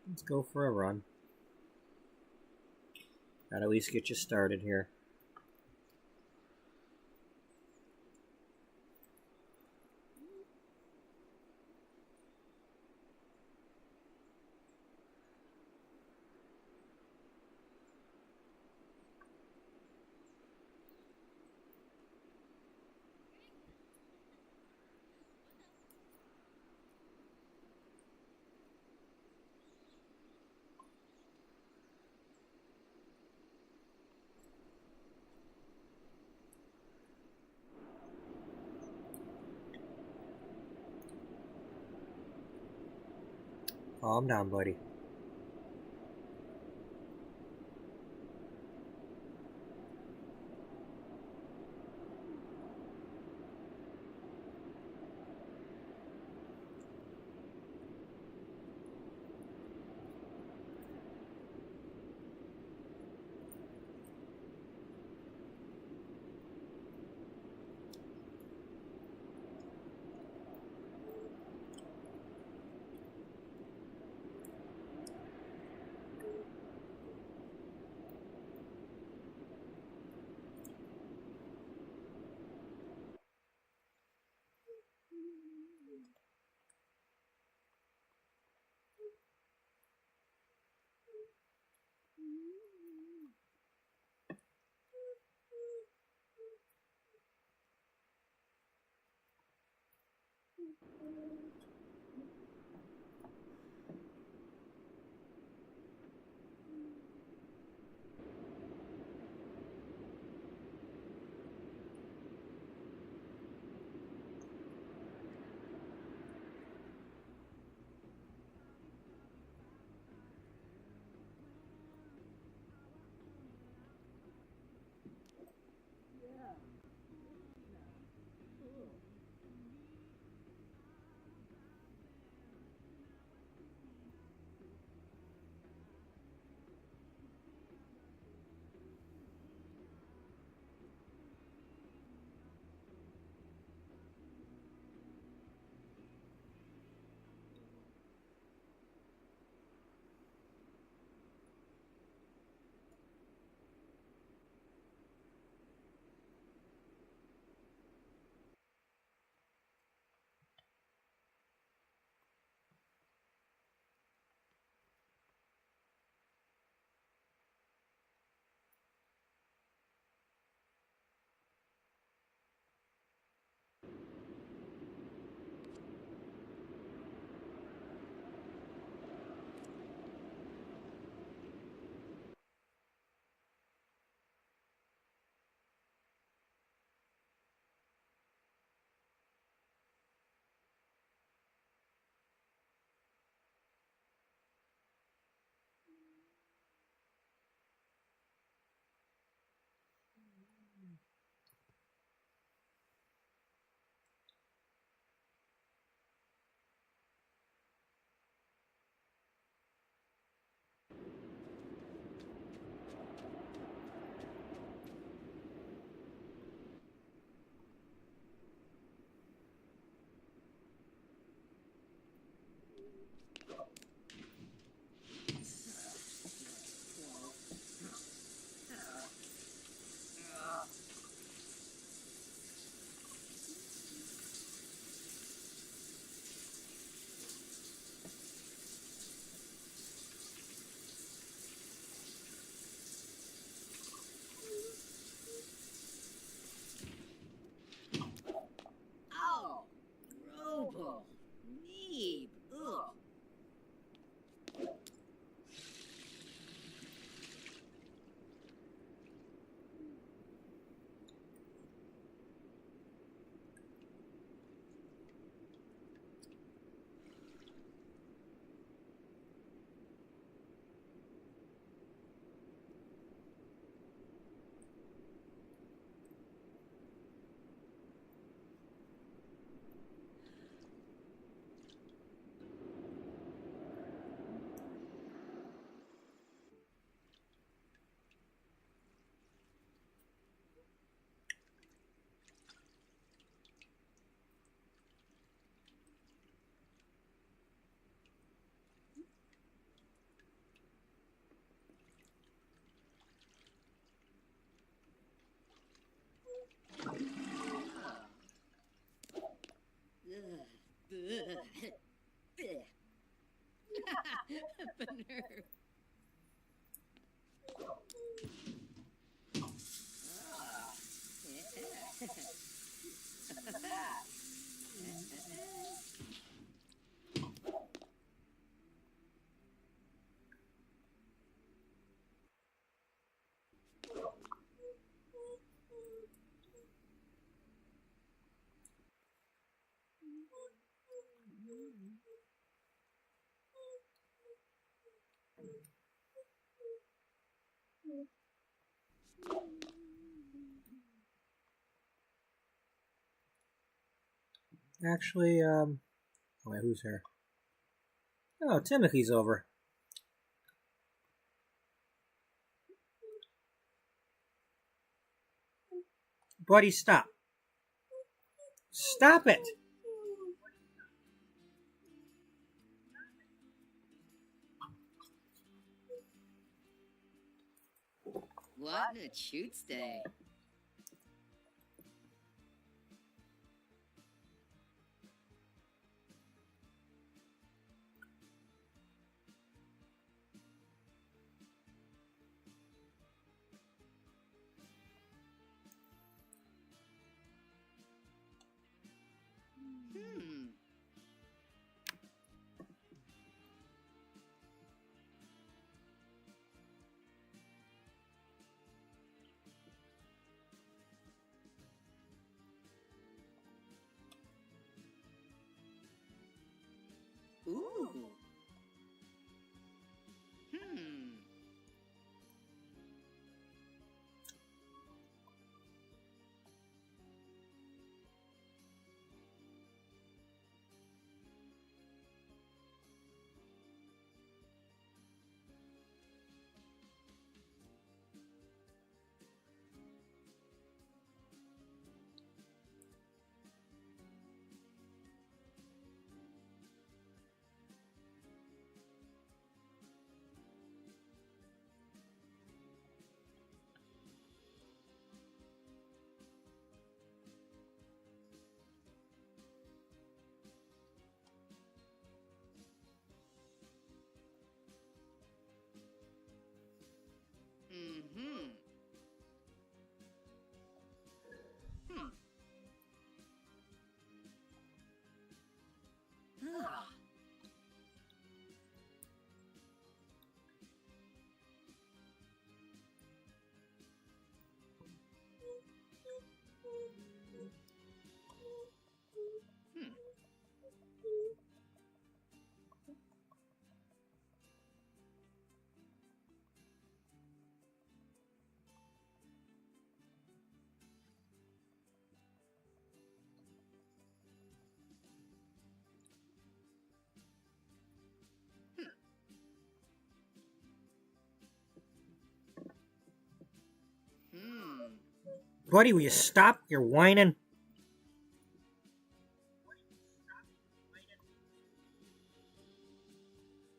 Let's go for a run. Gotta at least get you started here. Calm down, buddy. Oh, neep. Ugh. Bener. Actually, wait, who's here? Oh, Timothy's over. Buddy, stop. Stop it! What a shoots day. Hmm. Ooh. Hmm. Mm-hmm. Hmm. Ah. Hmm. Hmm. Buddy, will you stop your whining?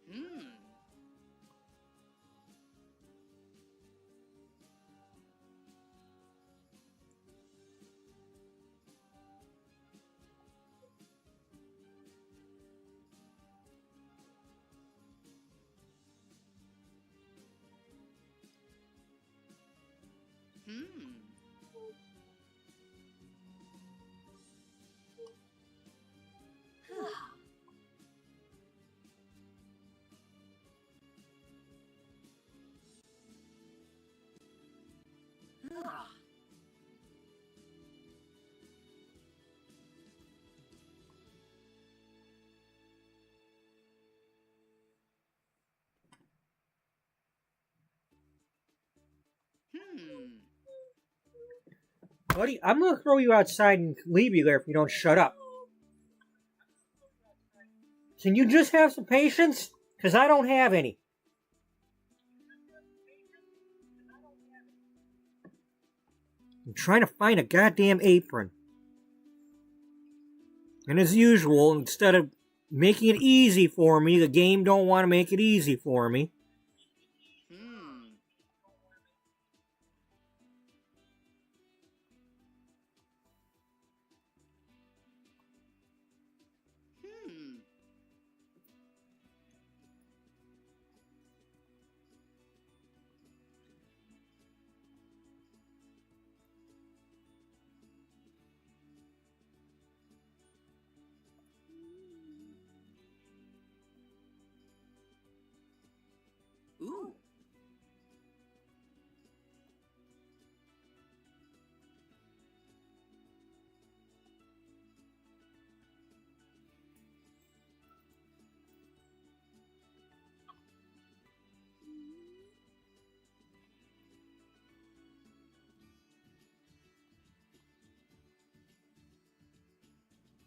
Hmm. Hmm. Buddy, I'm gonna throw you outside and leave you there if you don't shut up. Can you just have some patience? Because I don't have any. I'm trying to find a goddamn apron. And as usual, instead of making it easy for me, the game don't want to make it easy for me. Ooh.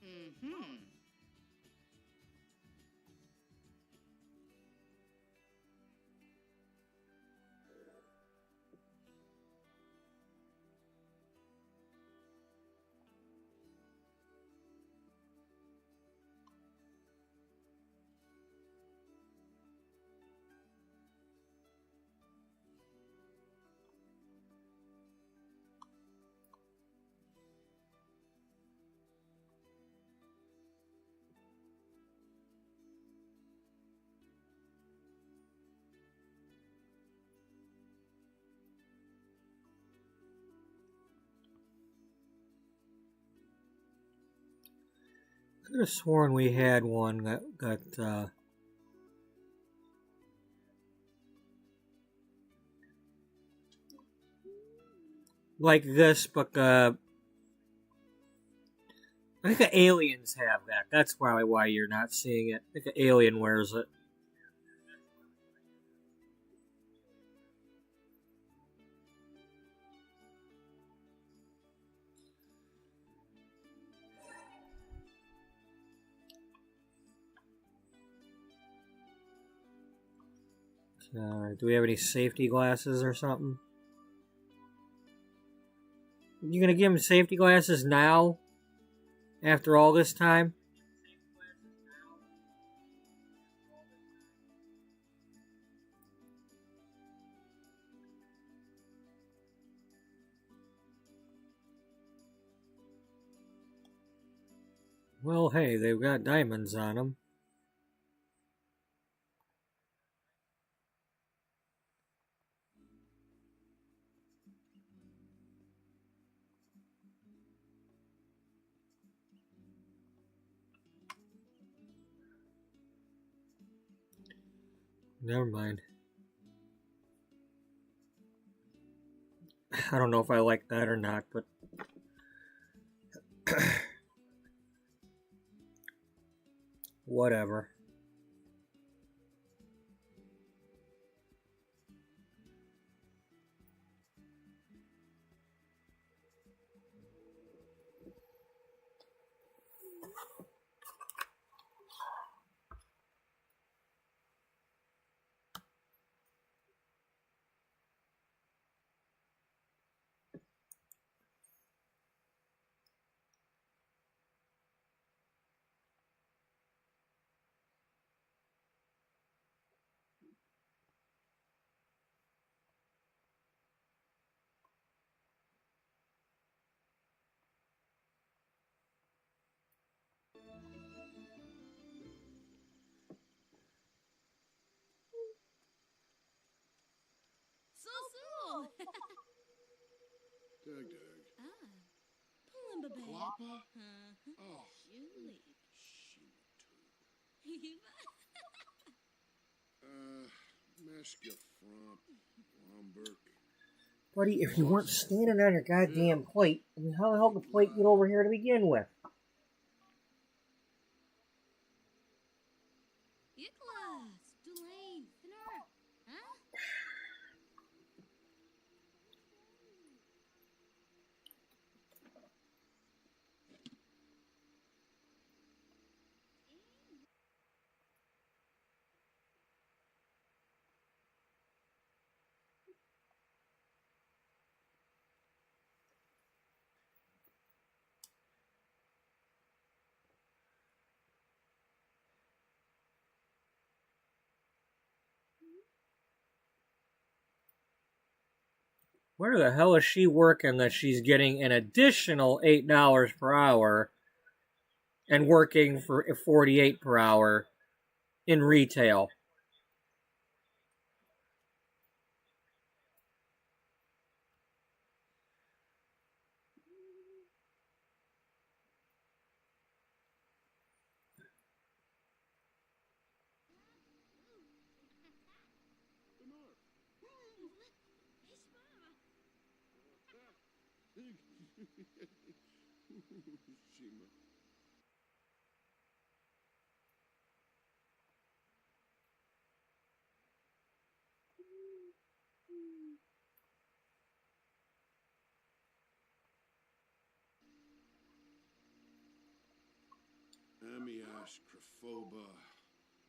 Mm-hmm. Could have sworn we had one that got like this, but I think the aliens have that. That's probably why you're not seeing it. I think the alien wears it. Do we have any safety glasses or something? You gonna give him safety glasses now? After all this time? Well, hey, they've got diamonds on them. Never mind. I don't know if I like that or not, but whatever. So. Doug. Ah. Pullin' Klopper? Oh. Julie. Shoot. Meschke Fromp. Lomberg. Buddy, if you weren't standing on your goddamn plate, I mean, how the hell did the plate get over here to begin with? Iklas, Dulaine, Finner, huh? Where the hell is she working that she's getting an additional $8 per hour and working for $48 per hour in retail? Amiash Craphoba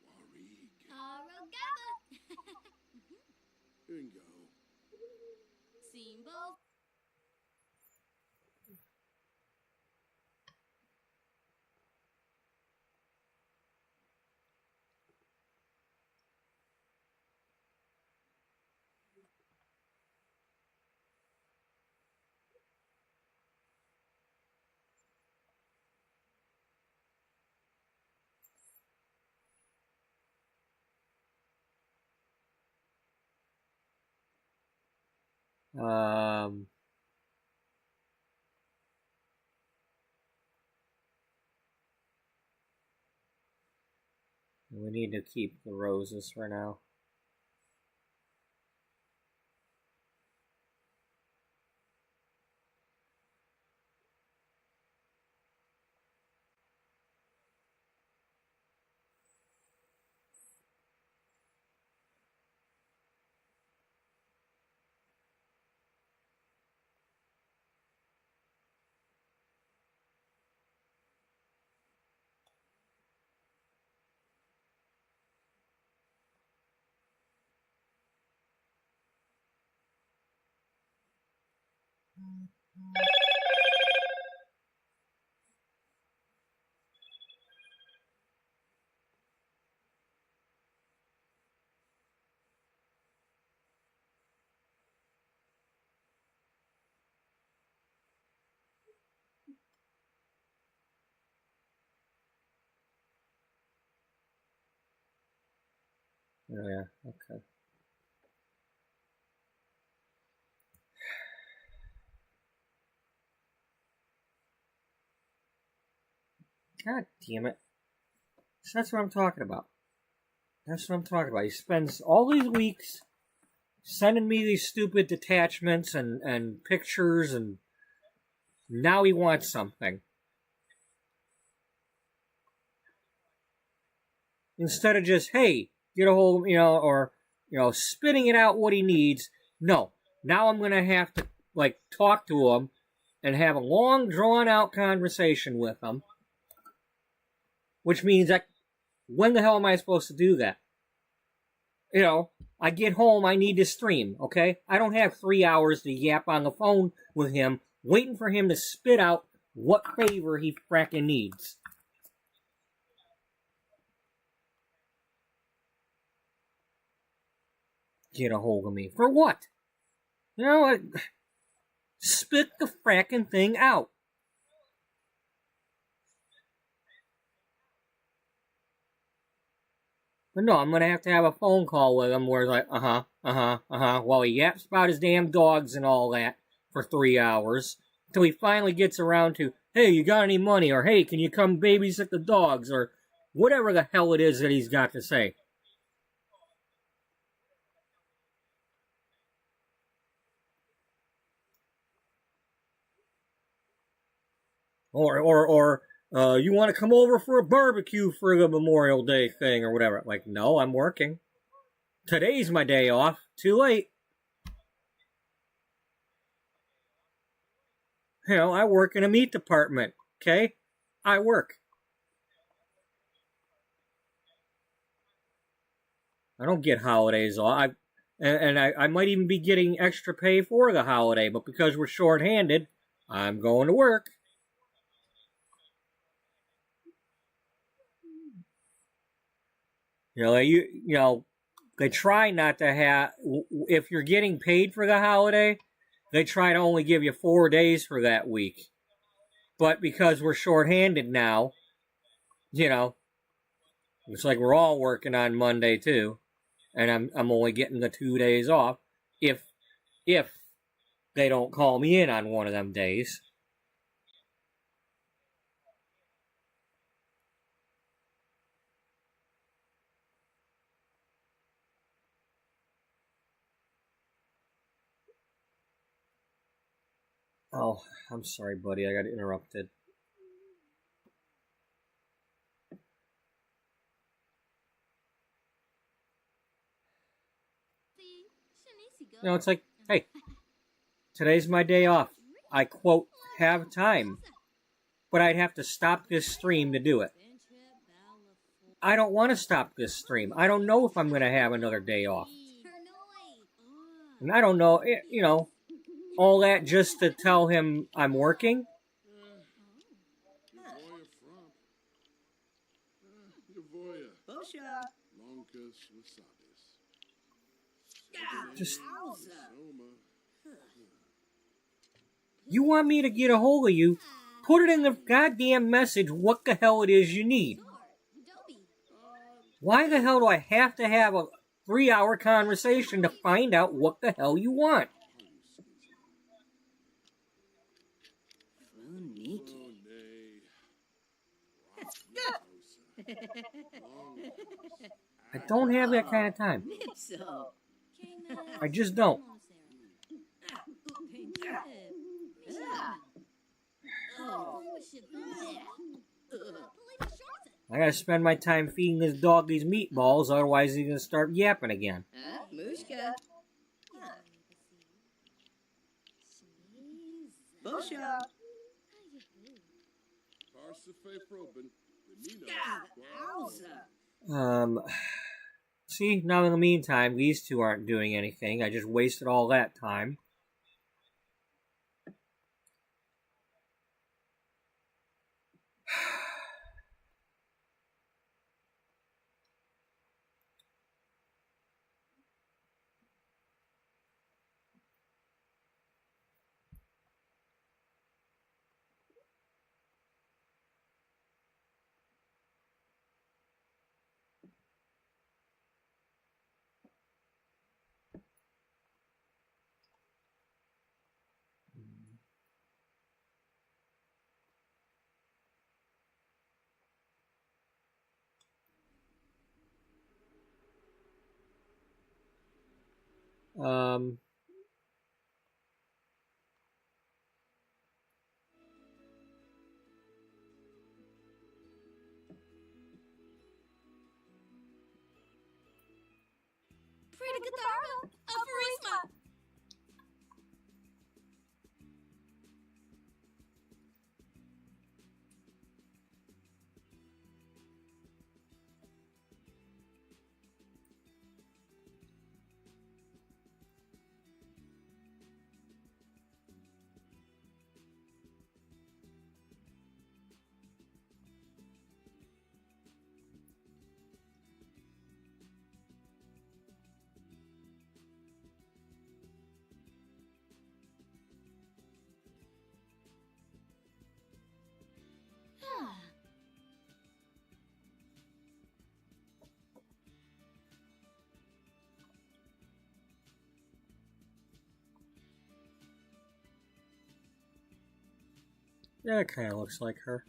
Warig. Arogaba. Ingo. Simbo. We need to keep the roses for now. Oh, yeah, okay. God damn it. So that's what I'm talking about. That's what I'm talking about. He spends all these weeks sending me these stupid detachments and pictures, and now he wants something. Instead of just, hey, get a hold of, or, spitting it out what he needs. No. Now I'm going to have to, talk to him and have a long, drawn-out conversation with him. Which means that, when the hell am I supposed to do that? I get home, I need to stream, okay? I don't have 3 hours to yap on the phone with him, waiting for him to spit out what favor he fracking needs. Get a hold of me. For what? Spit the fracking thing out. But no, I'm going to have a phone call with him where it's like, while he yaps about his damn dogs and all that for 3 hours, until he finally gets around to, hey, you got any money? Or, hey, can you come babysit the dogs? Or whatever the hell it is that he's got to say. Or you want to come over for a barbecue for the Memorial Day thing or whatever. Like, no, I'm working. Today's my day off. Too late. You know, I work in a meat department. Okay? I work. I don't get holidays off. I might even be getting extra pay for the holiday, but because we're short-handed, I'm going to work. They try not to have. If you're getting paid for the holiday, they try to only give you 4 days for that week. But because we're short-handed now, it's like we're all working on Monday too, and I'm only getting the 2 days off if they don't call me in on one of them days. Oh, I'm sorry, buddy. I got interrupted. It's like, hey, today's my day off. I, quote, have time. But I'd have to stop this stream to do it. I don't want to stop this stream. I don't know if I'm going to have another day off. And I don't know, all that just to tell him I'm working? Just... You want me to get a hold of you? Put it in the goddamn message what the hell it is you need. Why the hell do I have to have a 3-hour conversation to find out what the hell you want? I don't have that kind of time. I just don't. I gotta spend my time feeding this dog these meatballs, otherwise he's gonna start yapping again. Mushka. See, now in the meantime, these two aren't doing anything. I just wasted all that time. Pretty guitar, aphorisma. Yeah, it kind of looks like her.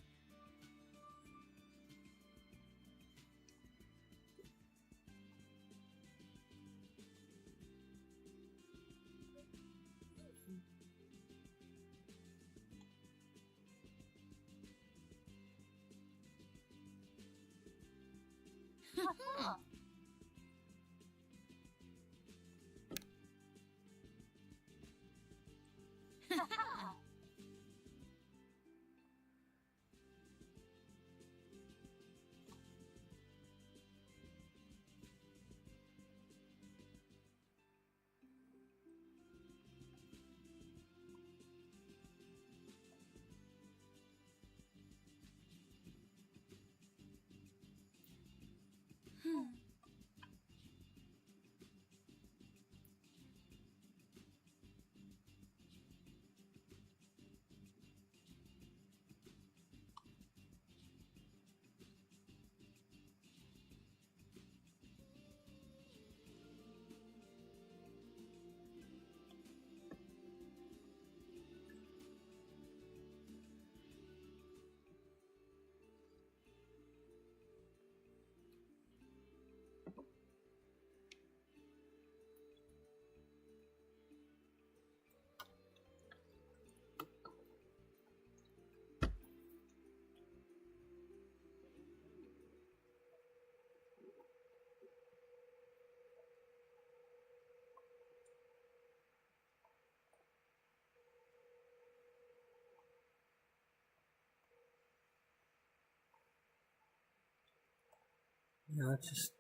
It's just,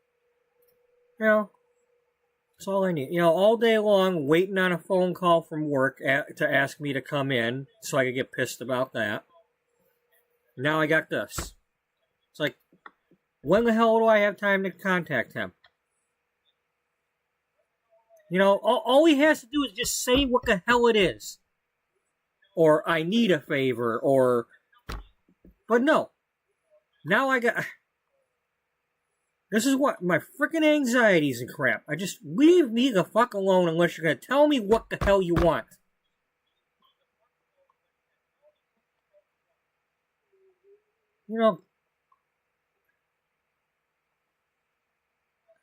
that's all I need. All day long, waiting on a phone call from work to ask me to come in so I could get pissed about that. Now I got this. It's like, when the hell do I have time to contact him? All he has to do is just say what the hell it is. Or, I need a favor, But no. Now I got... This is what my freaking anxieties and crap. I just leave me the fuck alone unless you're gonna tell me what the hell you want.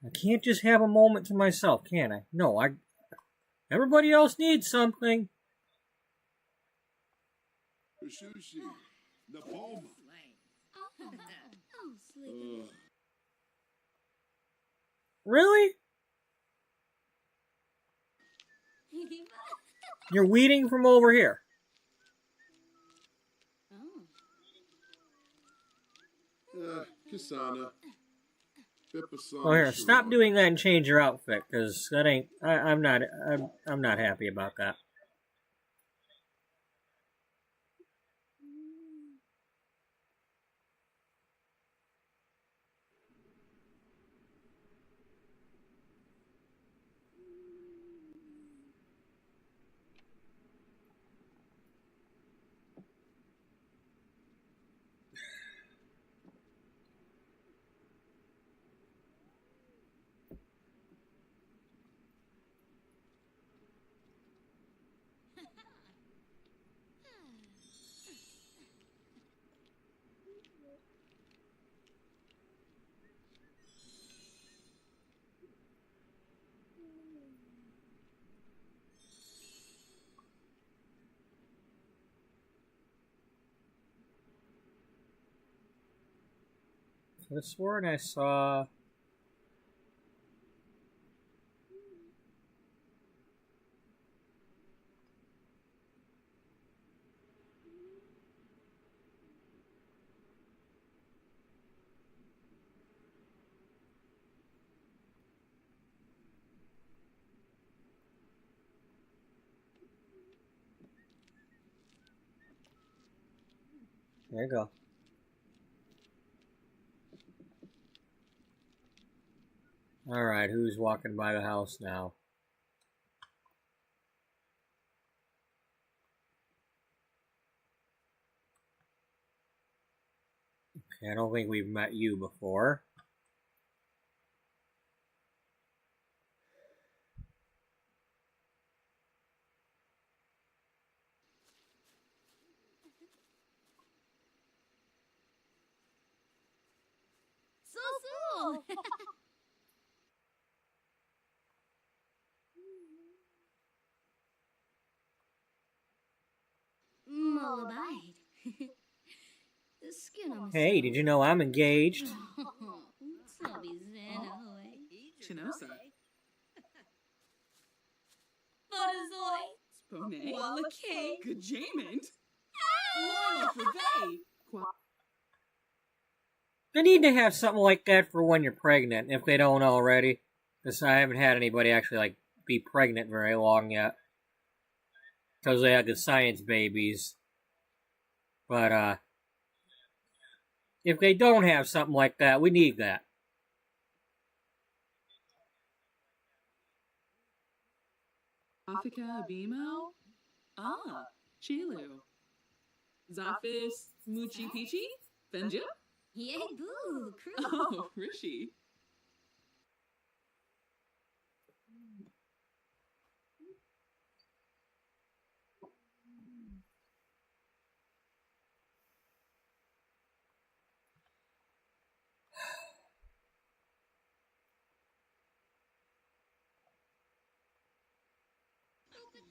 I can't just have a moment to myself, can I? No, everybody else needs something. Sushi. Napalm. Really? You're weeding from over here. Kisana. Oh, here, stop doing that and change your outfit, because that ain't... I'm not happy about that. I sworn I saw... There you go. Alright, who's walking by the house now? Okay, I don't think we've met you before. So. Hey, did you know I'm engaged? Chinosa. Butterzoy. Spone. Walla cake. Gajament. Loyal Privet. They need to have something like that for when you're pregnant, if they don't already. Because I haven't had anybody actually, like, be pregnant very long yet. Because they had the science babies. But, if they don't have something like that, we need that. Africa Abimo. Ah, Chilu. Zafis Muchi Pichi. Benja. Yay boo. Crew. Oh, Rishi.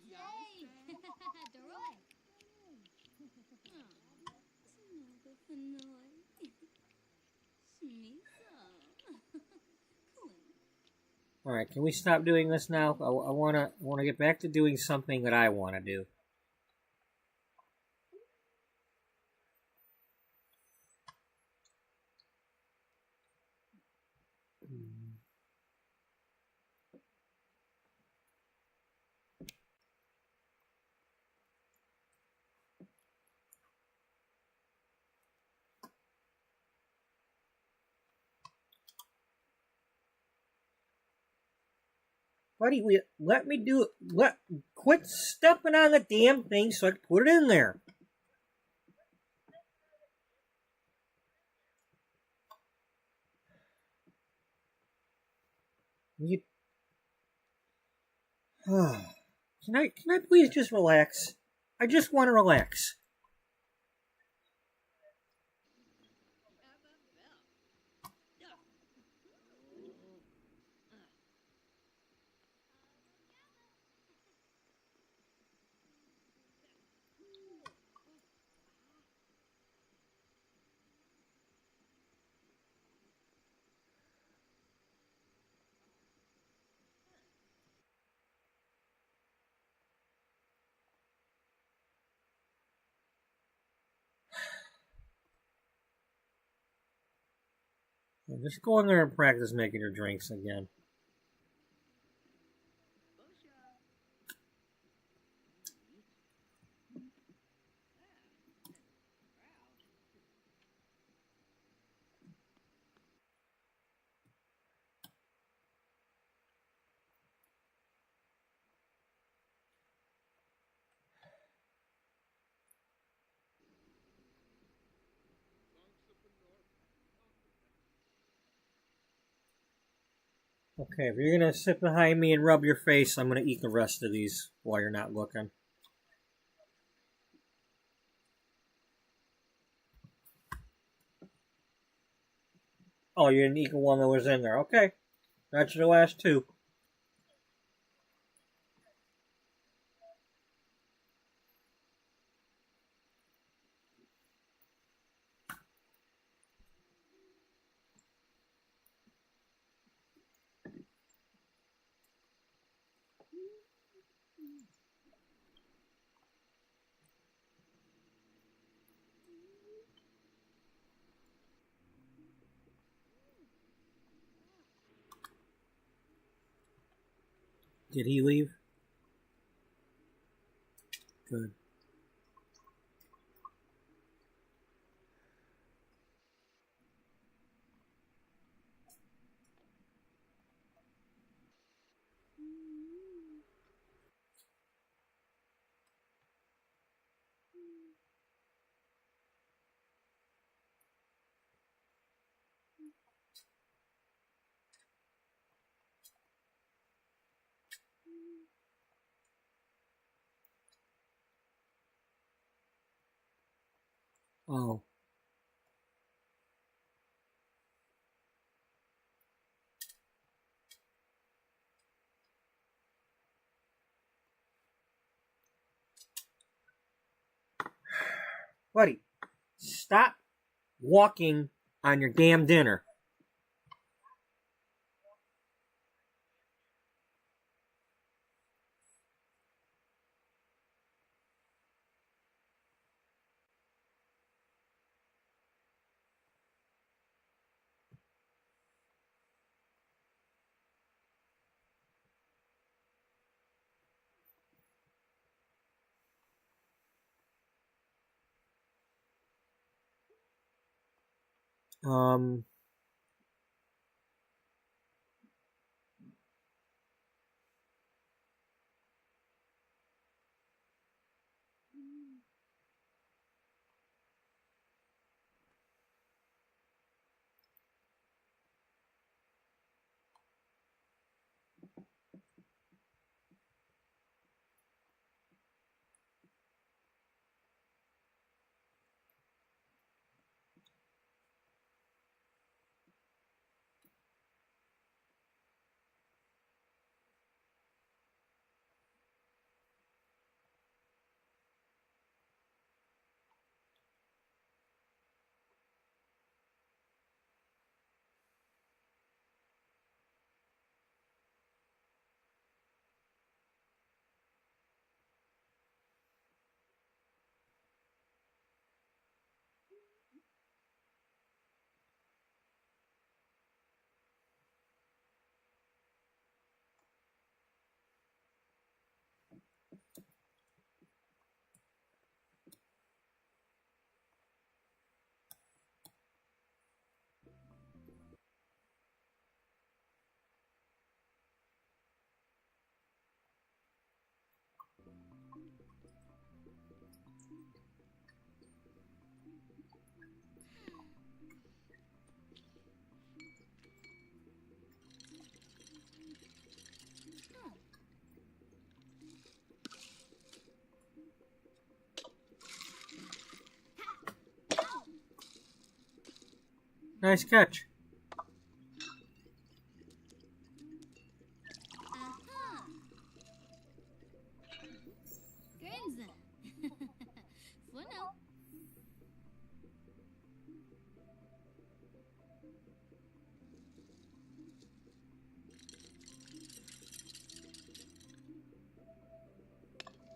Yay. Deroy. Alright, can we stop doing this now? I wanna get back to doing something that I wanna do. Buddy, let me do it. Quit stepping on the damn thing so I can put it in there. You... Can I please just relax? I just want to relax. Just go in there and practice making your drinks again. Okay, if you're gonna sit behind me and rub your face, I'm gonna eat the rest of these while you're not looking. Oh, you didn't eat the one that was in there. Okay. That's your last two. Did he leave? Good. Oh. Buddy, stop walking on your damn dinner. Um, nice catch. Aha! Grinza. Bueno.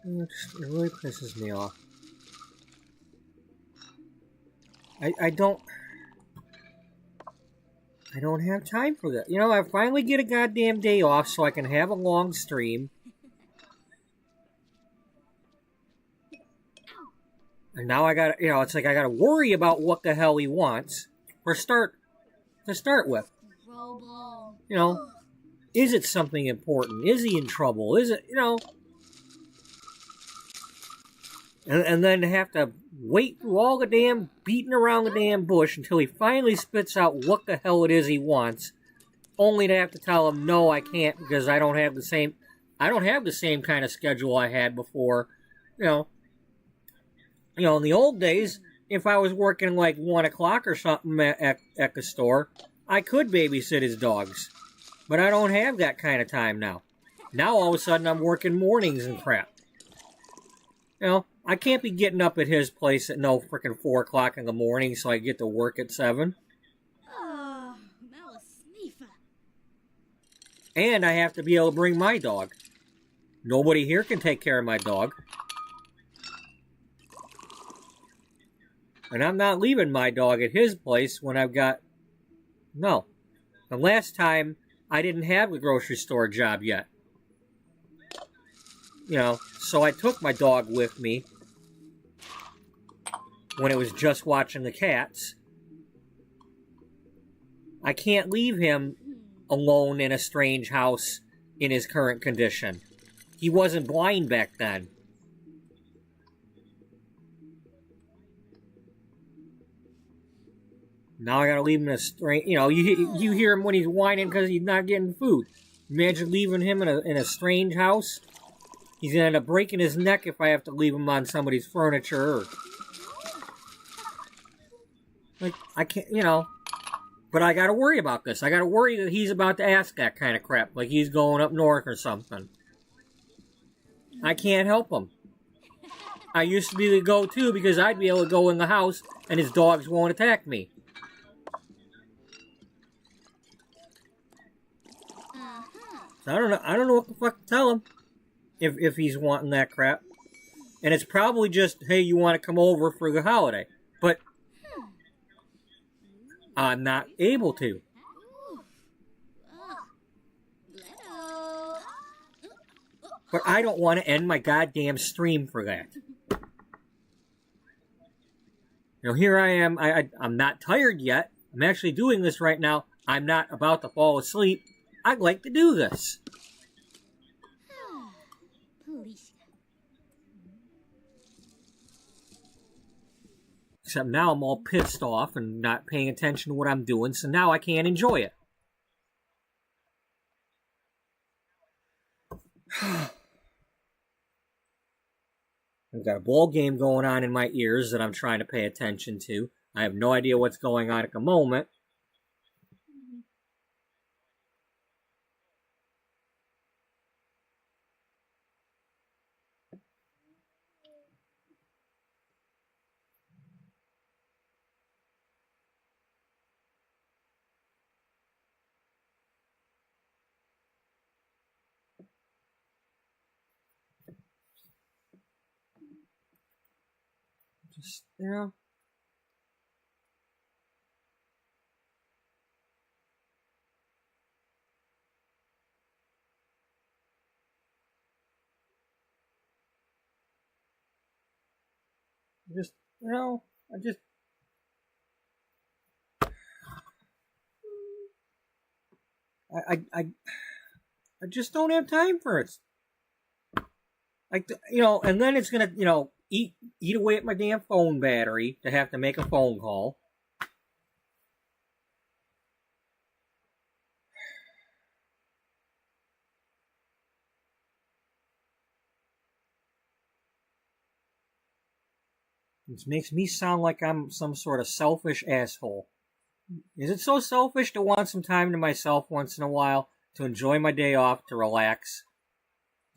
It really pisses me off. I don't have time for that. You know, I finally get a goddamn day off so I can have a long stream. And now I got, you know, it's like I got to worry about what the hell he wants to start with. Robo. You know, is it something important? Is he in trouble? Is it, you know? And then have to wait through all the damn beating around the damn bush until he finally spits out what the hell it is he wants, only to have to tell him, no, I can't because I don't have the same kind of schedule I had before. You know, in the old days, if I was working like 1 o'clock or something at the store, I could babysit his dogs. But I don't have that kind of time now. Now all of a sudden I'm working mornings and crap. You know, I can't be getting up at his place at no frickin' 4 o'clock in the morning so I get to work at 7. Oh, that was sneefa. And I have to be able to bring my dog. Nobody here can take care of my dog. And I'm not leaving my dog at his place when I've got... No. The last time, I didn't have the grocery store job yet. You know, so I took my dog with me when it was just watching the cats. I can't leave him alone in a strange house in his current condition. He wasn't blind back then. Now I gotta leave him in a strange... You know, you hear him when he's whining because he's not getting food. Imagine leaving him in a strange house. He's gonna end up breaking his neck if I have to leave him on somebody's furniture. Like, I can't, you know... But I gotta worry about this. I gotta worry that he's about to ask that kind of crap. Like he's going up north or something. I can't help him. I used to be the go-to because I'd be able to go in the house and his dogs won't attack me. So I don't know what the fuck to tell him if he's wanting that crap. And it's probably just, hey, you want to come over for the holiday. But I'm not able to. But I don't want to end my goddamn stream for that. You know, here I am. I'm not tired yet, I'm actually doing this right now. I'm not about to fall asleep. I'd like to do this. Police. Except now I'm all pissed off and not paying attention to what I'm doing, so now I can't enjoy it. I've got a ball game going on in my ears that I'm trying to pay attention to. I have no idea what's going on at the moment. Just, you know. Just, you know, I just don't have time for it. Like, you know, and then it's gonna, you know, eat away at my damn phone battery to have to make a phone call. It makes me sound like I'm some sort of selfish asshole. Is it so selfish to want some time to myself once in a while, to enjoy my day off, to relax,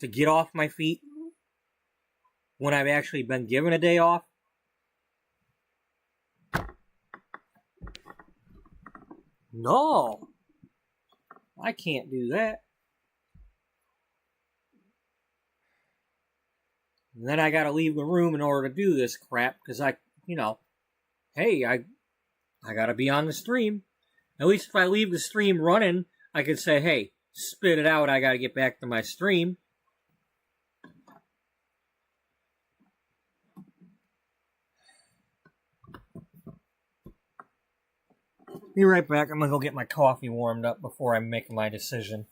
to get off my feet when I've actually been given a day off? No, I can't do that. And then I gotta leave the room in order to do this crap, because you know, hey, I gotta be on the stream. At least if I leave the stream running, I could say, hey, spit it out, I gotta get back to my stream. Be right back. I'm gonna go get my coffee warmed up before I make my decision.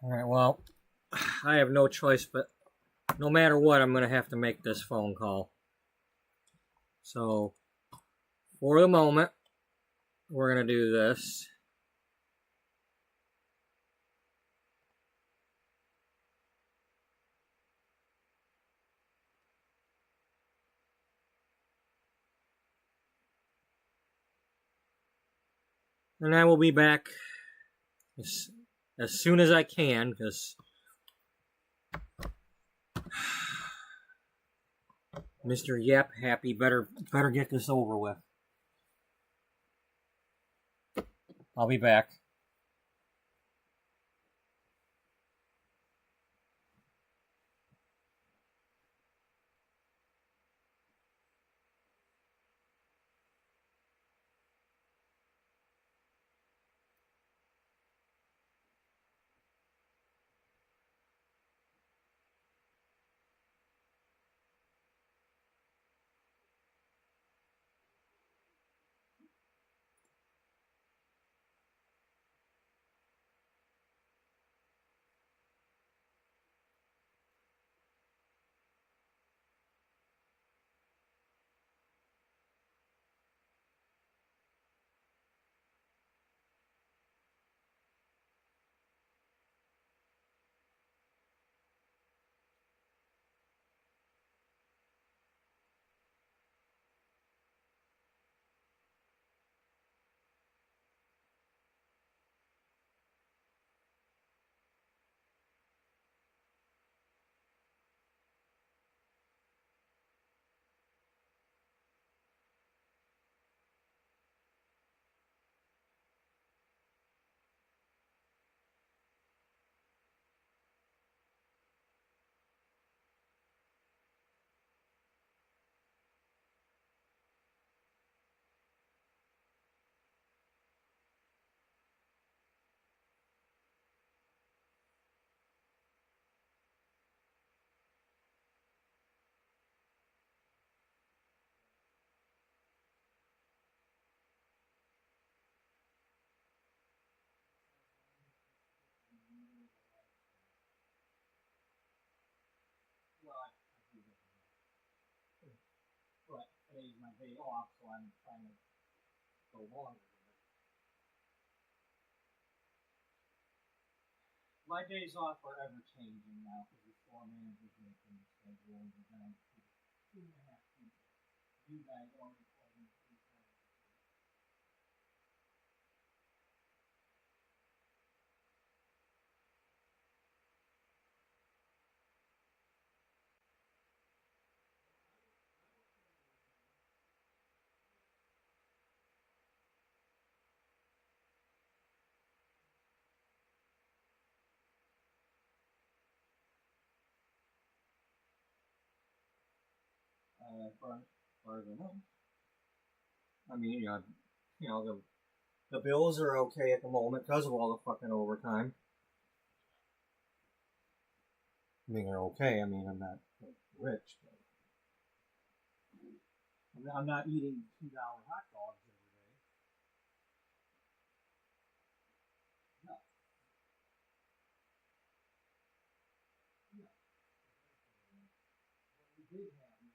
Alright, well, I have no choice, but no matter what, I'm going to have to make this phone call. So, for the moment, we're going to do this. And I will be back as soon as I can, because Mr. Yep Happy better get this over with. I'll be back. But today's my day off, so I'm trying to go longer. My days off are ever changing now because the store manager's making the schedule and we're down to 2.5 people. You guys already told me 3 times. Far as I know. I mean, the bills are okay at the moment because of all the fucking overtime. I mean, they're okay. I mean, I'm not rich, but I'm not eating $2 hot dogs every day. No. No. What we did have was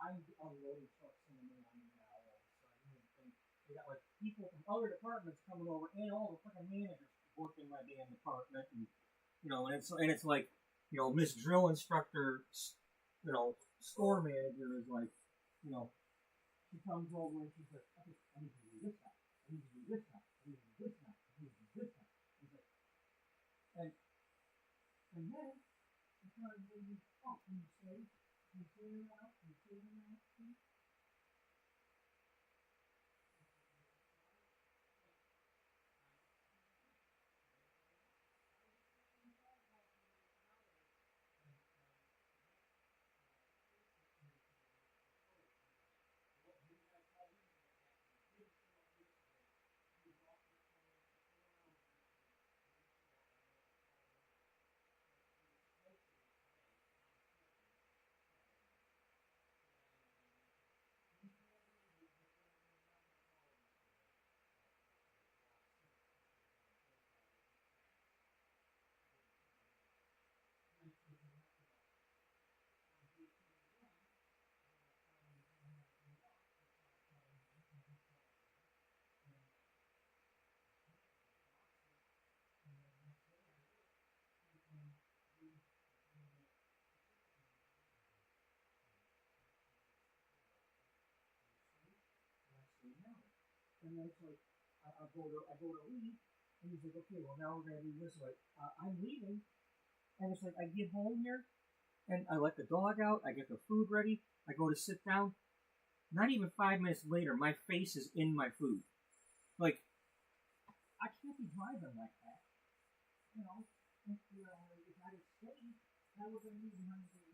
I'm unloading trucks in the morning now all of a sudden, and they got like people from other departments coming over, and all the fucking managers working my damn department, and it's like, Miss Drill Instructor, store manager is like, she comes over and she's like, okay, I need to do this now, I need to do this now, I need to do this now, I need to do this now. He's like, and then I started thinking, oh, can you say that out? Can you say that out? and then it's like, I go to leave, and he's like, okay, well, now we're going to leave this way. I'm leaving, and it's like, I get home here, and I let the dog out, I get the food ready, I go to sit down. Not even 5 minutes later, my face is in my food. Like, I can't be driving like that. You know, if I had stayed, I would have been behind the wheel.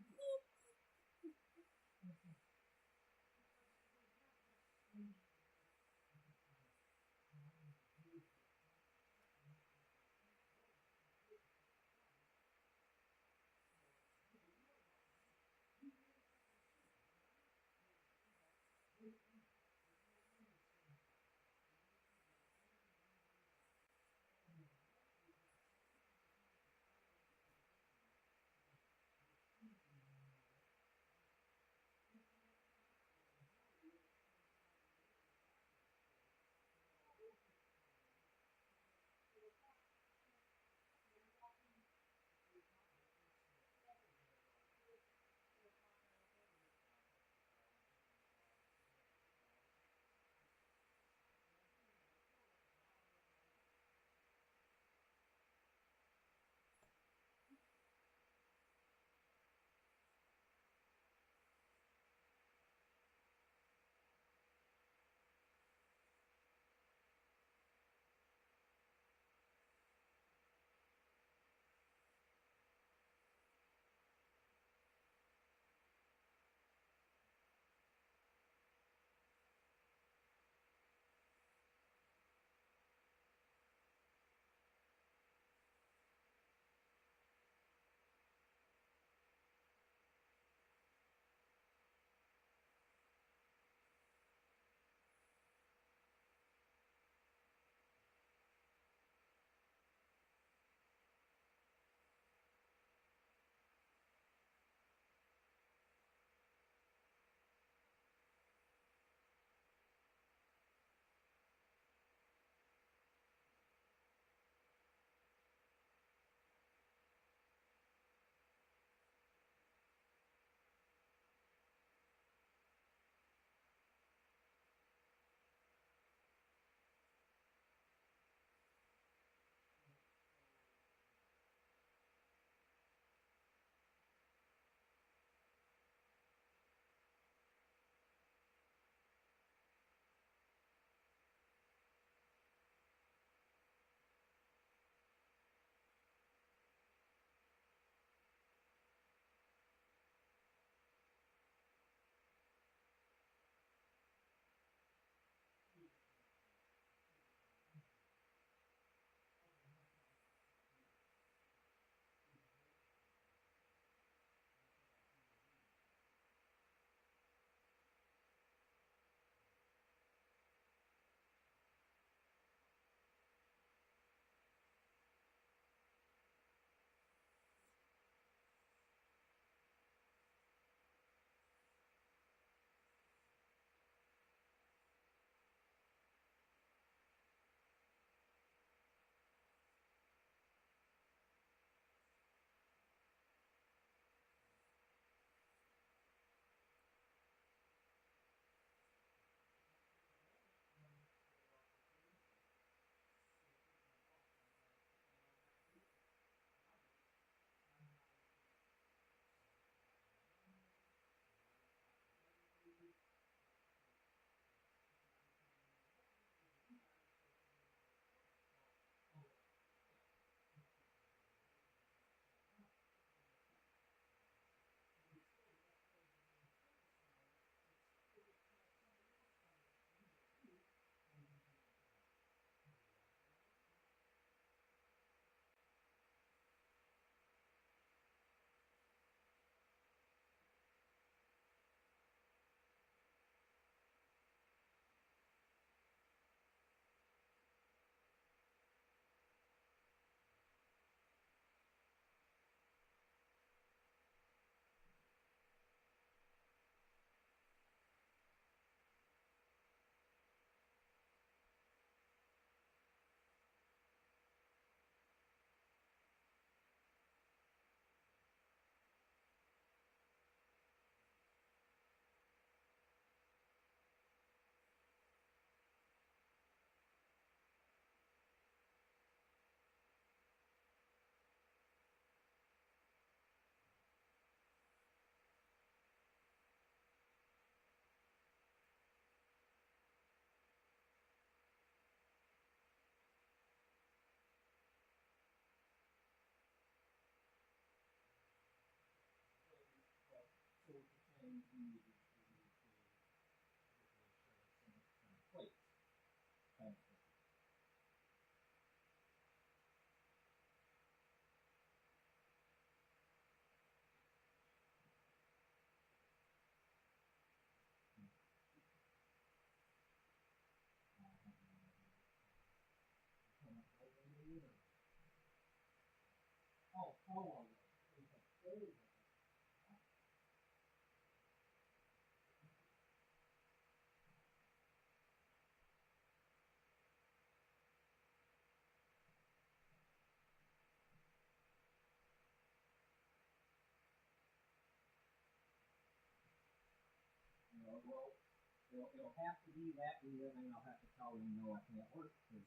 Well, it'll have to be that, and then I'll have to tell them, no, I can't work, because,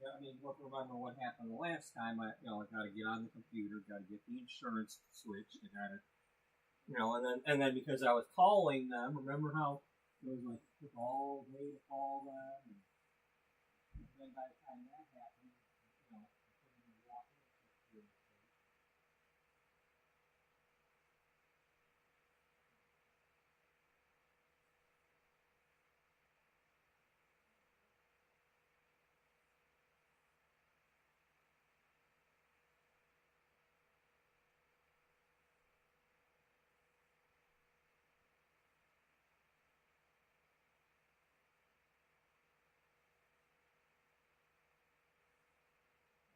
yeah, I mean, remember what happened the last time, I got to get on the computer, got to get the insurance switched, I got to, and then because I was calling them, remember how it was like, took all day to call them, and then by the time that happened, I couldn't even walk in.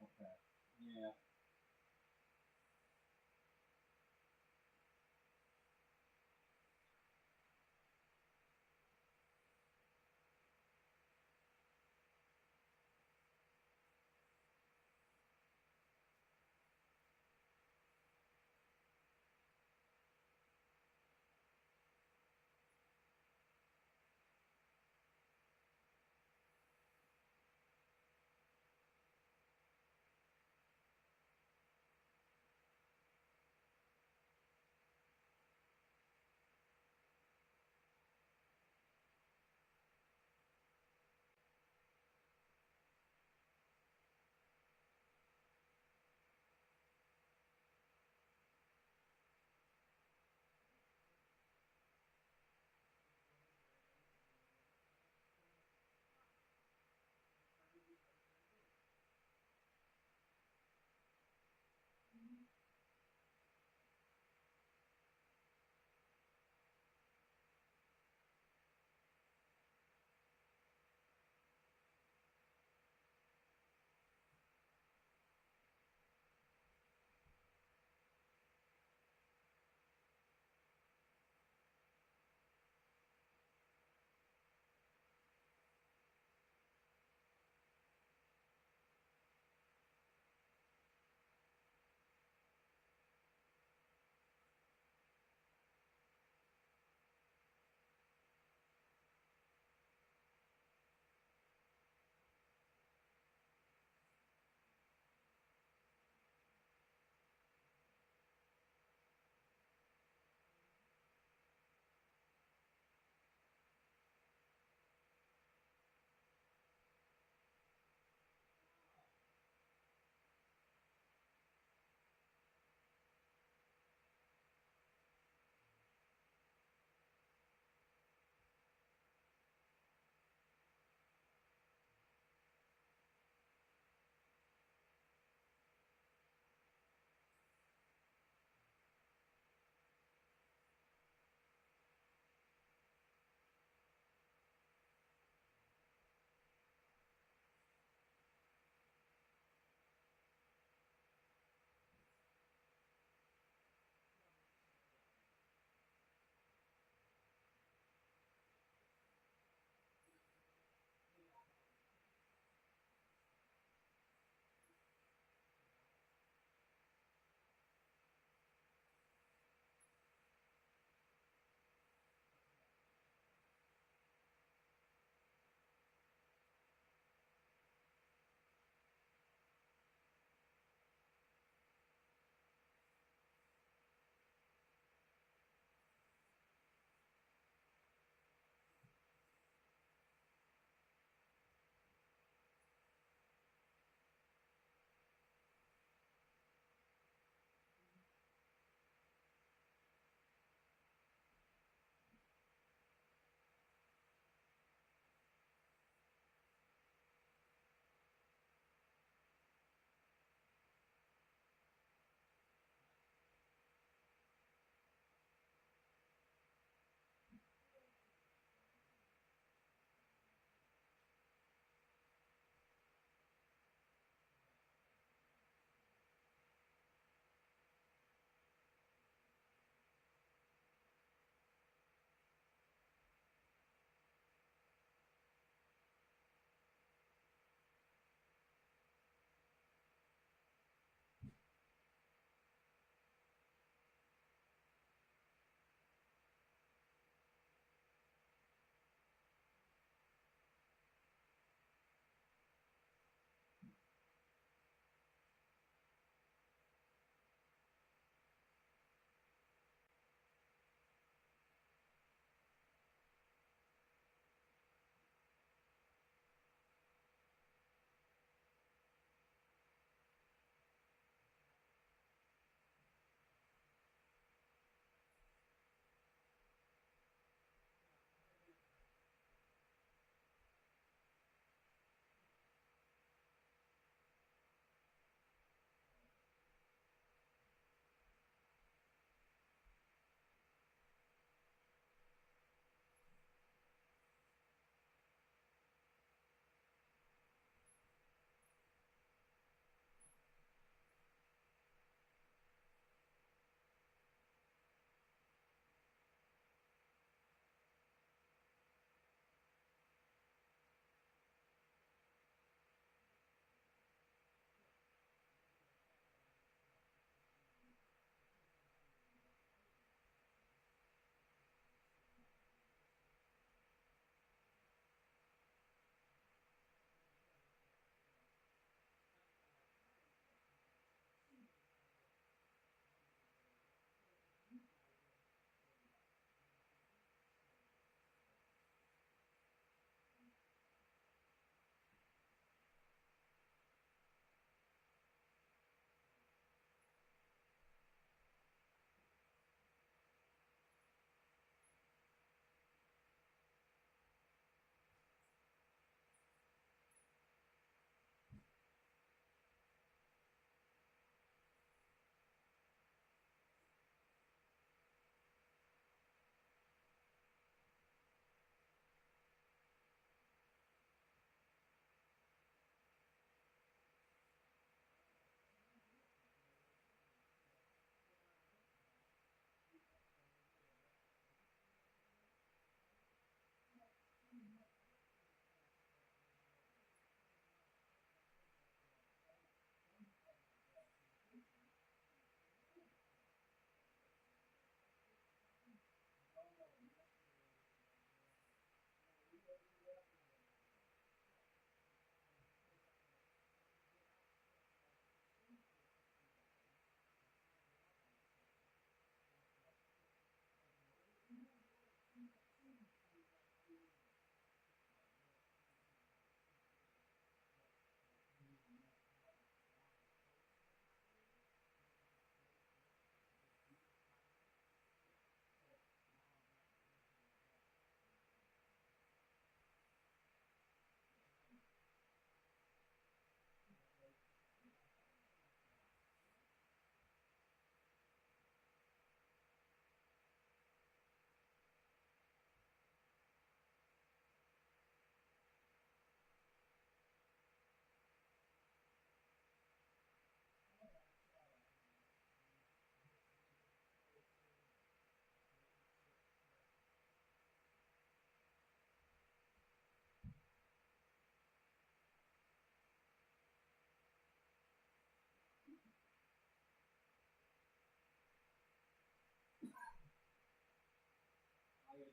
Okay. Yeah.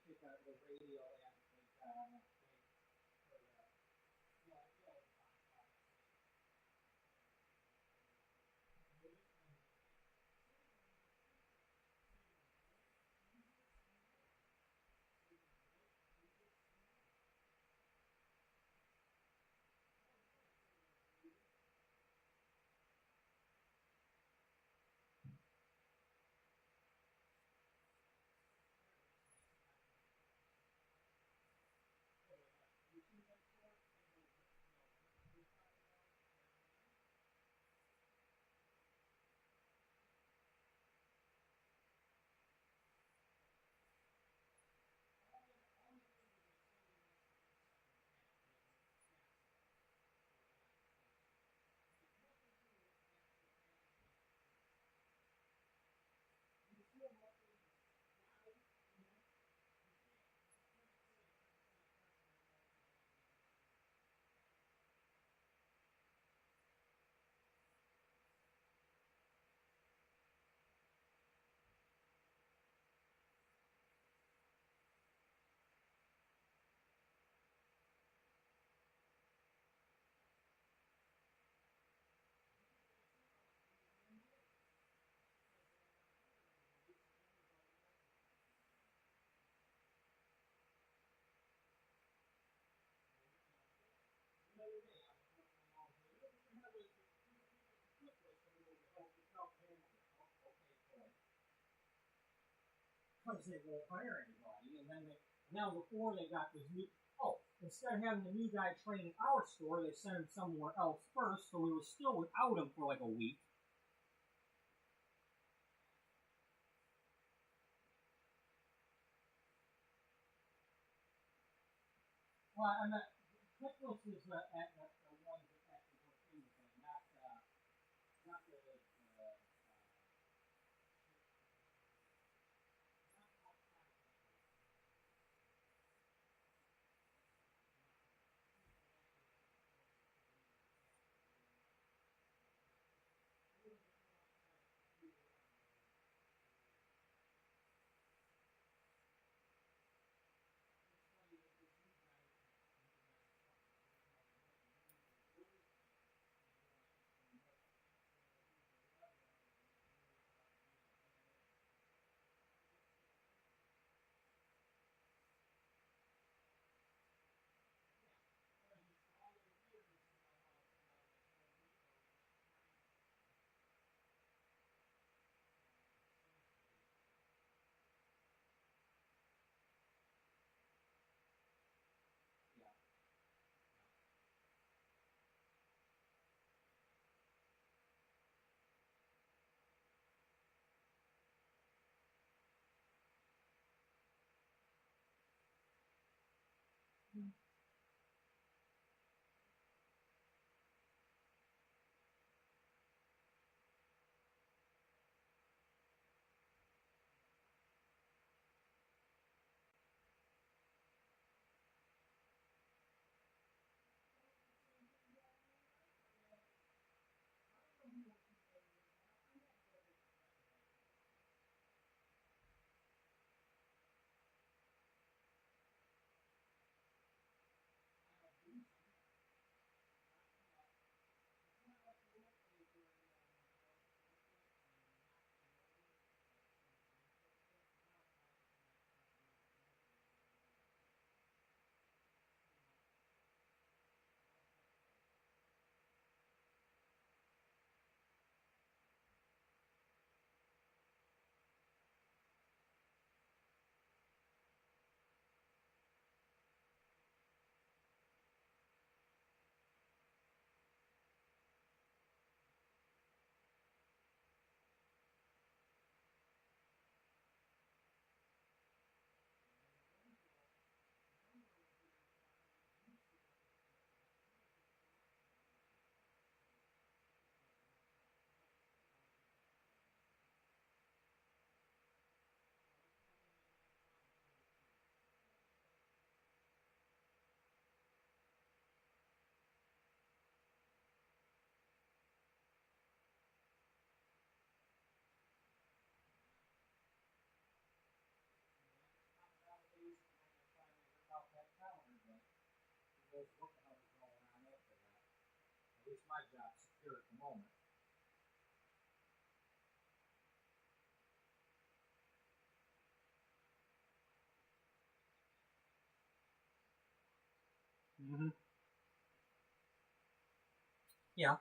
pick up the radio app. Because they won't hire anybody, and then now before they got this new, instead of having the new guy train our store, they sent him somewhere else first, so we were still without him for like a week. Well, I'm not, QuickBooks is at the one that actually works in the thing, not the knows what the hell is going on after that. At least my job's secure at the moment. Mm-hmm. Yeah.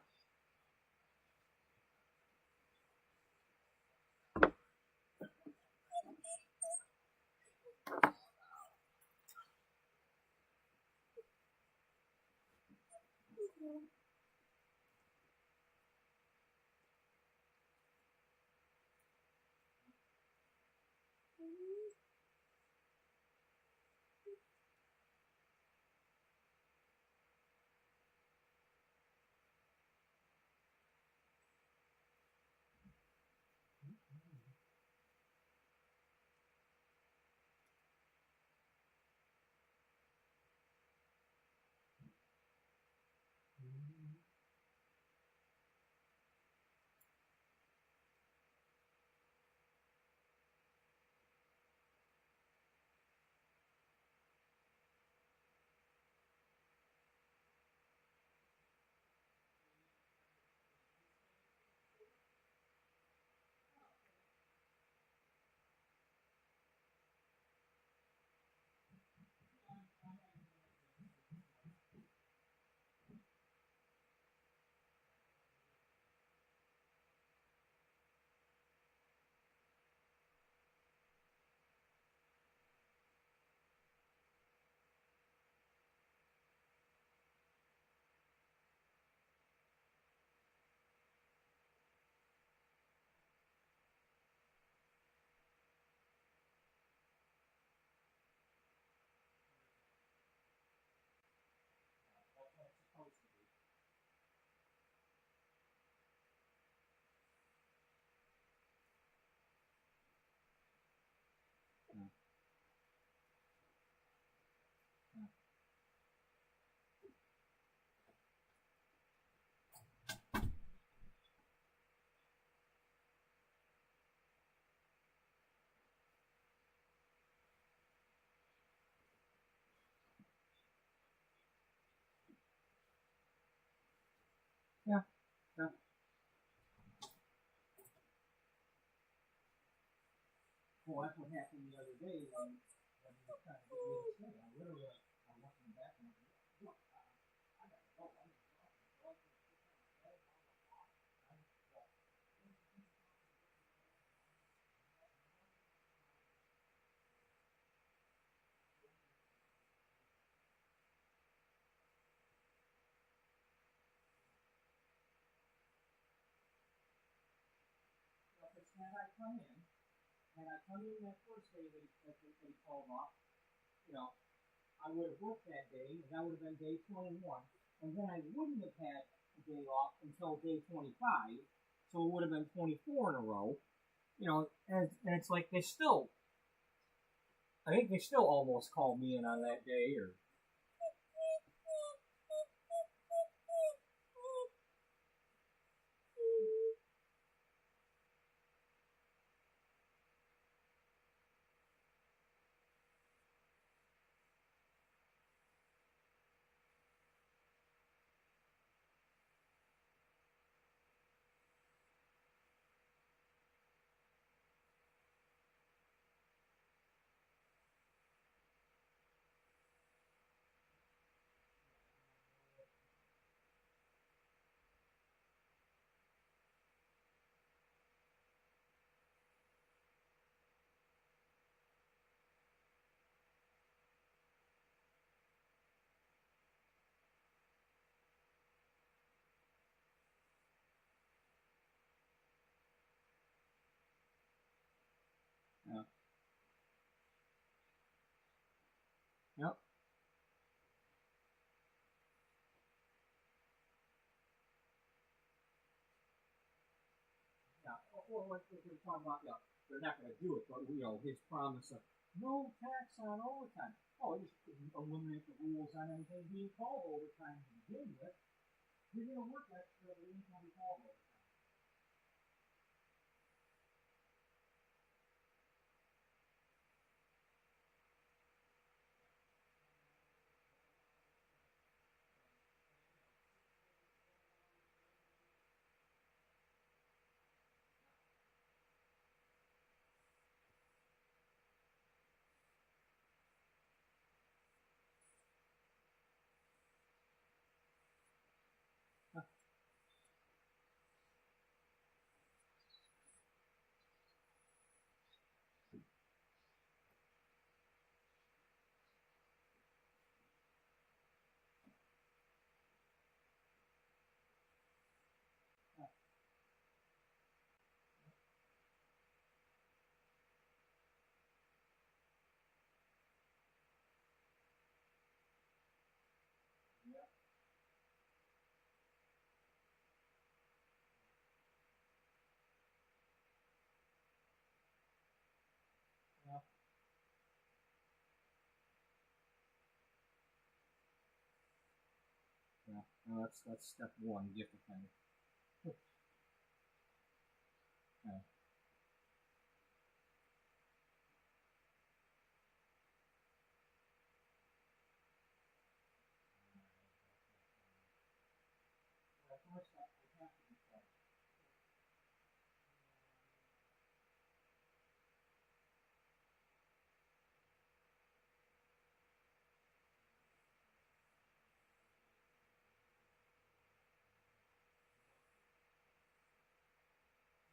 That's what it's supposed to be. Yeah. Yeah. Yeah. Yeah. Well, that's what happened the other day when he was trying to get me to stay. I literally, I looked him back and I said, look, I gotta go. I need to go. So I said, well, if it's had I come in that first day that he called off, you know, I would have worked that day, and that would have been day 21, and then I wouldn't have had a day off until day 25, so it would have been 24 in a row, you know, and it's like I think they still almost called me in on that day, or yeah, yep, yeah. Well, what they're talking about, yeah, they're not going to do it, but his promise of no tax on overtime. Oh, just eliminate the rules on anything being called overtime to begin with. You're going to work extra, but it ain't going to be called overtime. No, that's step one. Gift the thing. Okay.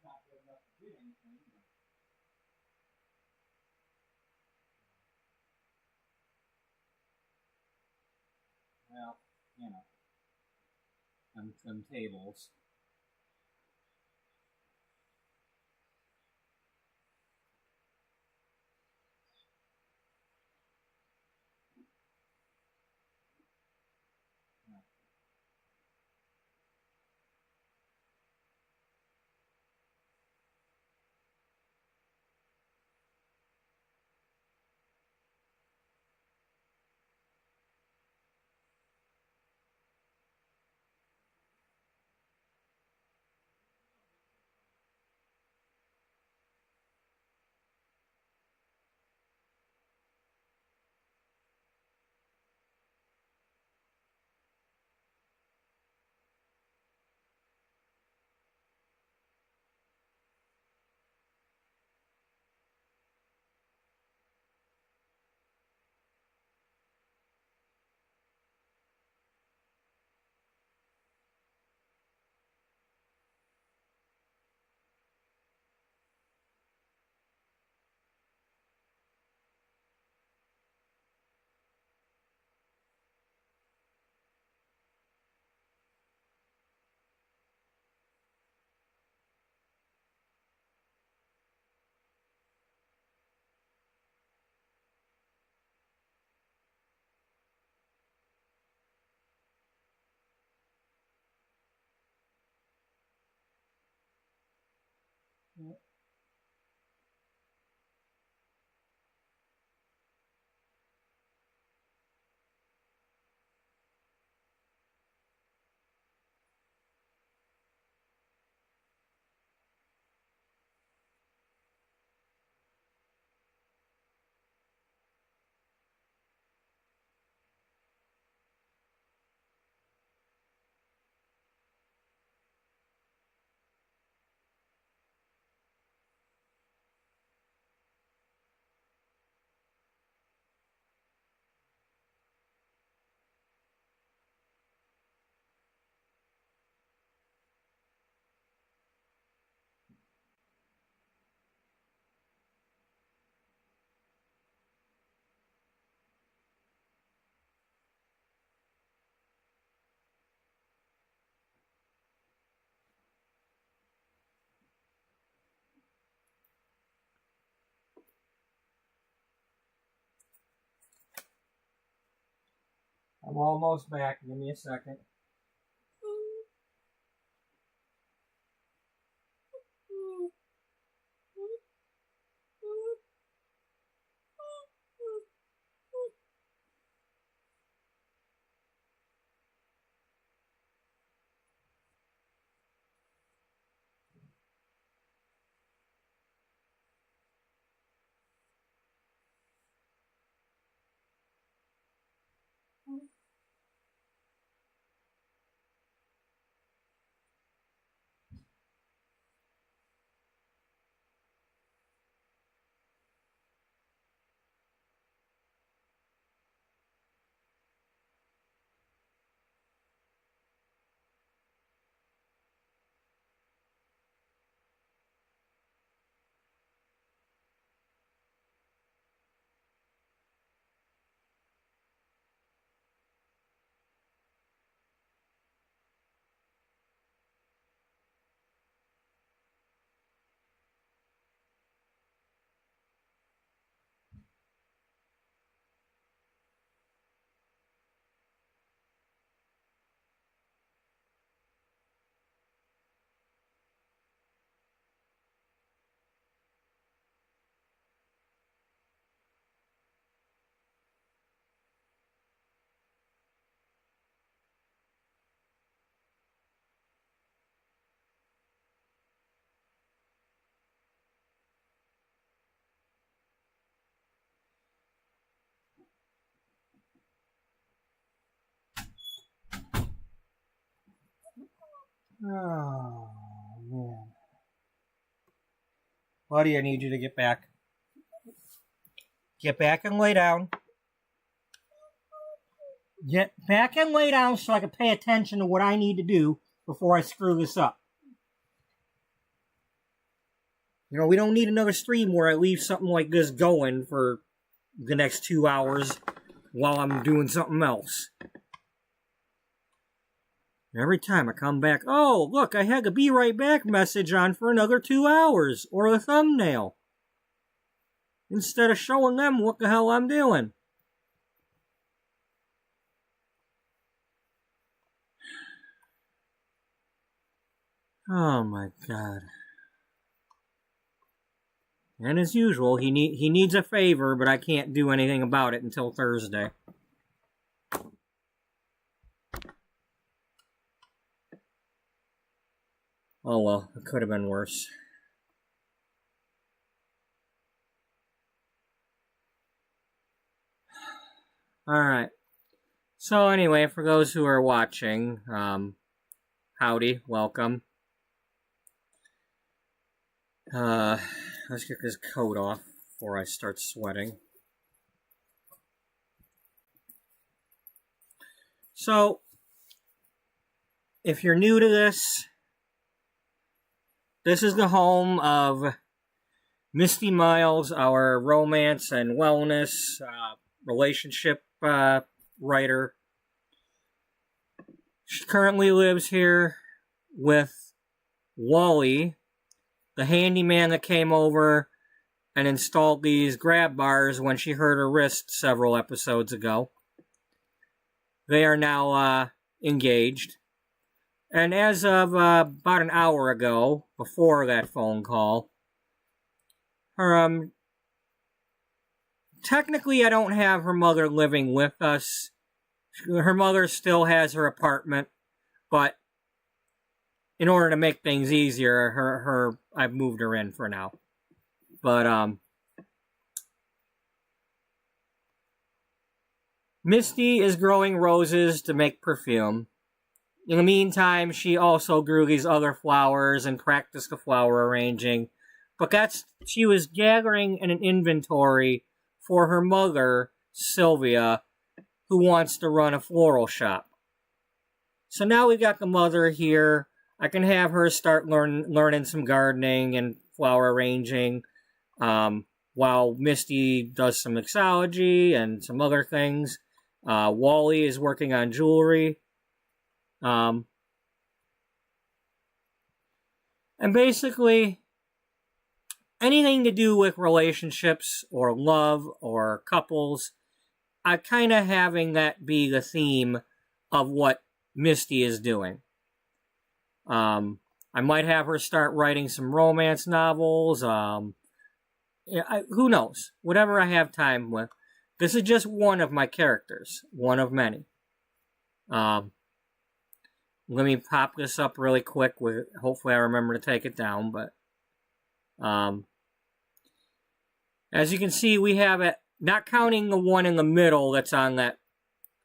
Not good enough to get anything, but well, you know, them tables. Yeah. Yeah. I'm almost back. Give me a second. Oh, man. Buddy, I need you to get back. Get back and lay down. Get back and lay down so I can pay attention to what I need to do before I screw this up. You know, we don't need another stream where I leave something like this going for the next 2 hours while I'm doing something else. Every time I come back, oh, look, I had the be right back message on for another 2 hours, or a thumbnail. Instead of showing them what the hell I'm doing. Oh my God. And as usual, he needs a favor, but I can't do anything about it until Thursday. Oh well, it could have been worse. Alright. So anyway, for those who are watching, howdy, welcome. Let's get this coat off before I start sweating. So, if you're new to this, this is the home of Misty Miles, our romance and wellness relationship writer. She currently lives here with Wally, the handyman that came over and installed these grab bars when she hurt her wrist several episodes ago. They are now engaged. And as of about an hour ago, before that phone call, her technically I don't have her mother living with us. Her mother still has her apartment, but in order to make things easier, I've moved her in for now. But Misty is growing roses to make perfume. In the meantime, she also grew these other flowers and practiced the flower arranging. But she was gathering an inventory for her mother, Sylvia, who wants to run a floral shop. So now we got the mother here. I can have her start learning some gardening and flower arranging, while Misty does some mixology and some other things. Wally is working on jewelry. And basically, anything to do with relationships or love or couples, I'm kind of having that be the theme of what Misty is doing. I might have her start writing some romance novels. Who knows? Whatever I have time with. This is just one of my characters. One of many. Let me pop this up really quick. Hopefully I remember to take it down. But as you can see, we have it, not counting the one in the middle that's on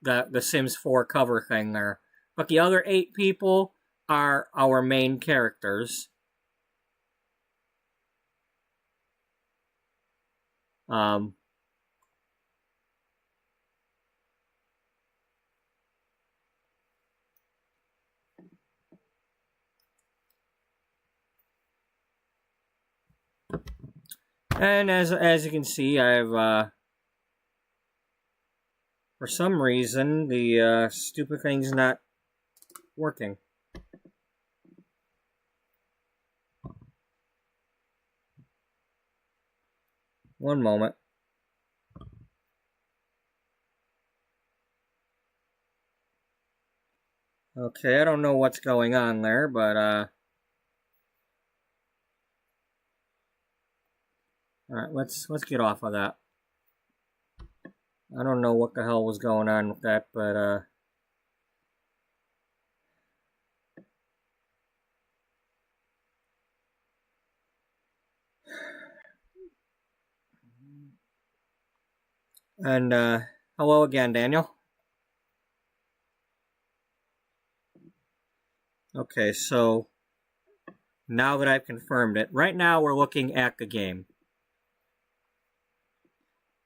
the Sims 4 cover thing there. But the other 8 people are our main characters. And as you can see, I've for some reason the stupid thing's not working. One moment. Okay, I don't know what's going on there, but alright, let's get off of that. I don't know what the hell was going on with that, but and hello again, Daniel. Okay, so now that I've confirmed it, right now we're looking at the game.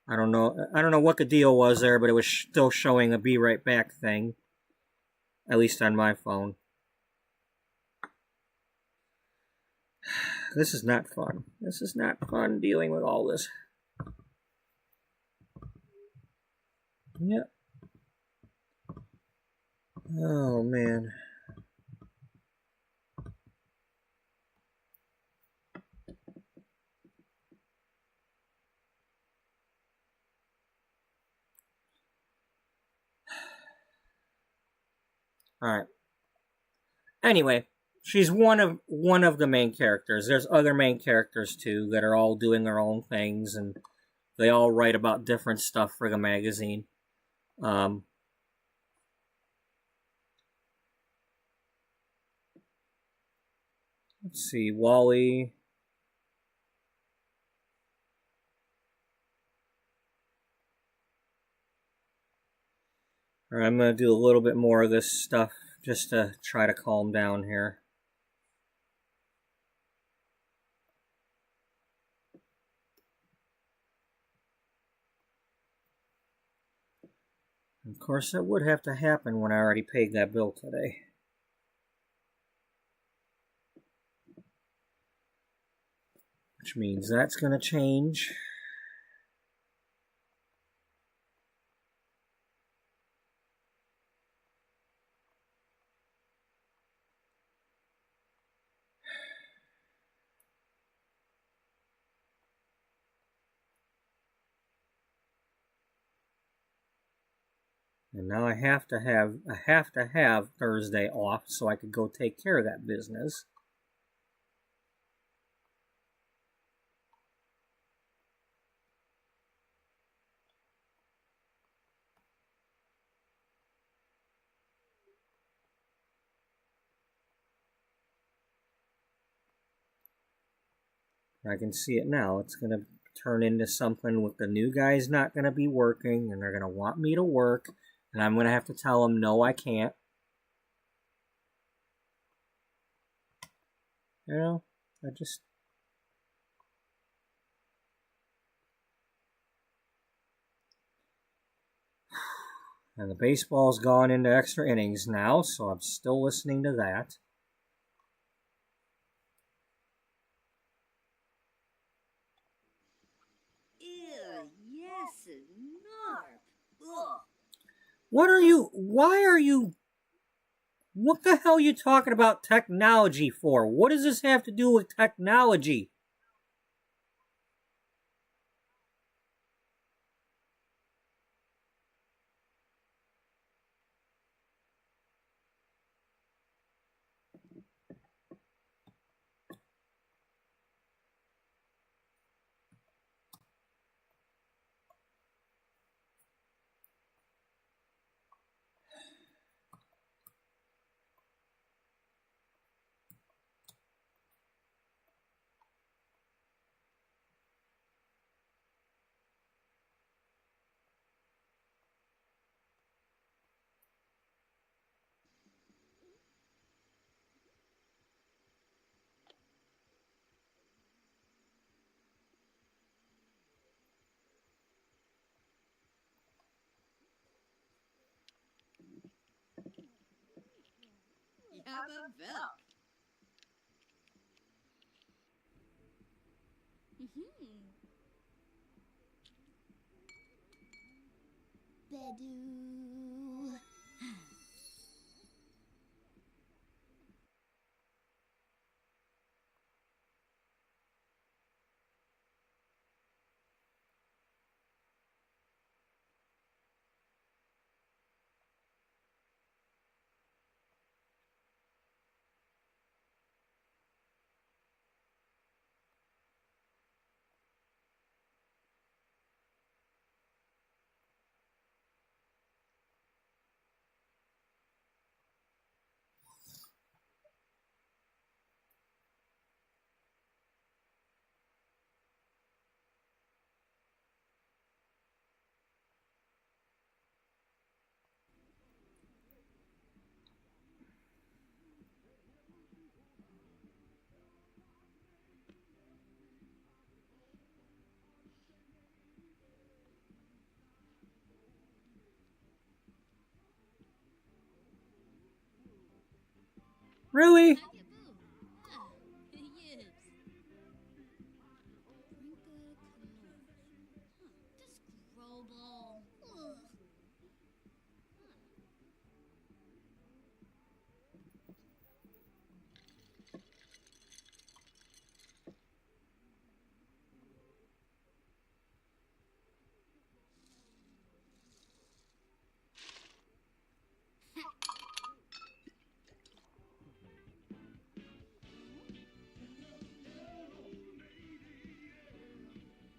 I don't know what the deal was there, but it was still showing a be right back thing. At least on my phone. This is not fun. This is not fun dealing with all this. Yep. Oh, man. Alright. Anyway, she's one of the main characters. There's other main characters too that are all doing their own things, and they all write about different stuff for the magazine. Let's see, Wally. Alright, I'm going to do a little bit more of this stuff just to try to calm down here. Of course, that would have to happen when I already paid that bill today. Which means that's going to change. And now I have to have Thursday off so I could go take care of that business. I can see it now. It's going to turn into something with the new guy's not going to be working, and they're going to want me to work, and I'm going to have to tell them, no, I can't. You know, I just... And the baseball's gone into extra innings now, so I'm still listening to that. Ew, yes, narp. Ugh. What the hell are you talking about technology for? What does this have to do with technology? Yabba Velk. Bedu. Really? How you boo? Ah, yes. Brinka Canor. This Grobel. Ugh.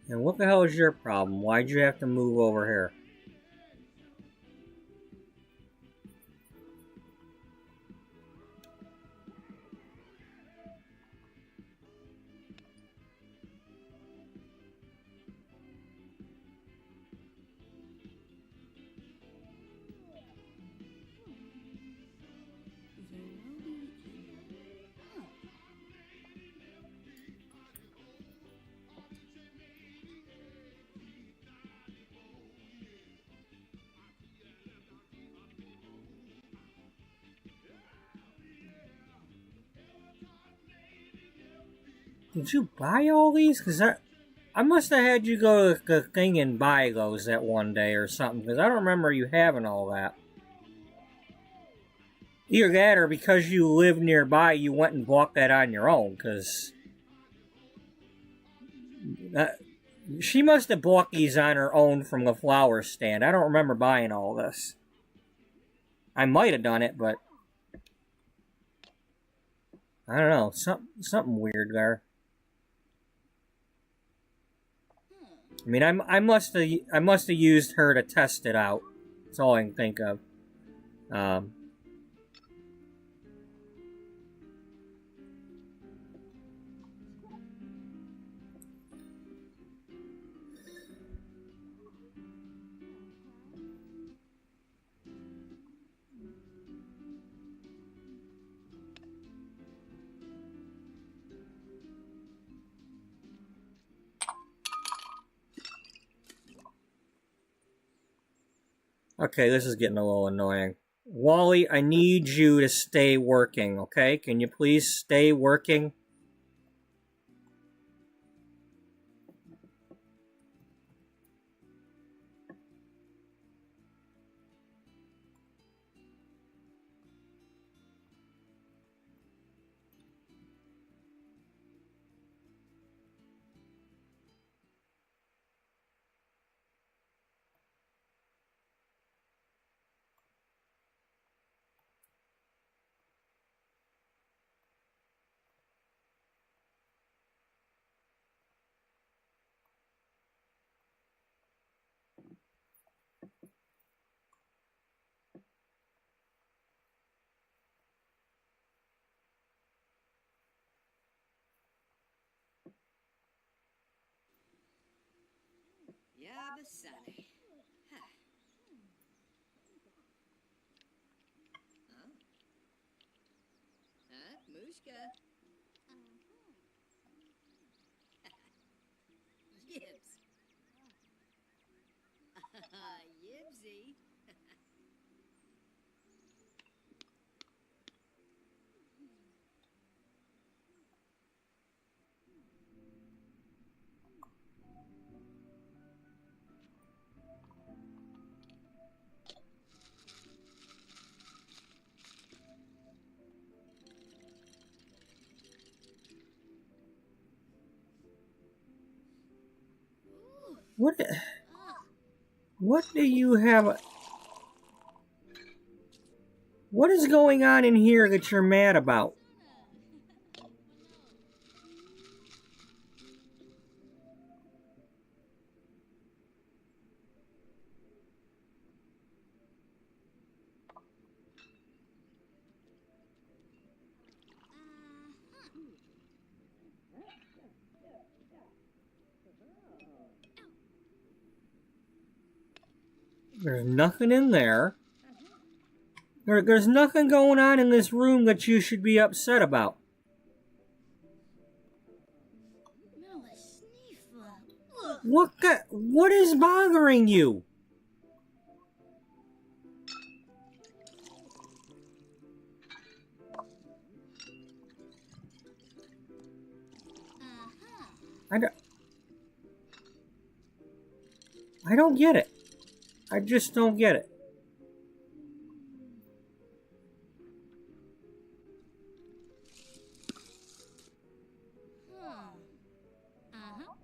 And what the hell is your problem? Why'd you have to move over here? Did you buy all these? Because I must have had you go to the thing and buy those that one day or something. Because I don't remember you having all that. Either that or because you live nearby, you went and bought that on your own. Because she must have bought these on her own from the flower stand. I don't remember buying all this. I might have done it, but I don't know. Something weird there. I mean, I must have used her to test it out. That's all I can think of. Okay, this is getting a little annoying. Wally, I need you to stay working, okay? Can you please stay working? Yeah, Basani. Huh. Huh? Huh? Mushka. Yibs. Yibsy. What do you have? What is going on in here that you're mad about? There's nothing in there. There's nothing going on in this room that you should be upset about. What is bothering you? I don't get it. I just don't get it. Uh-huh. Uh-huh.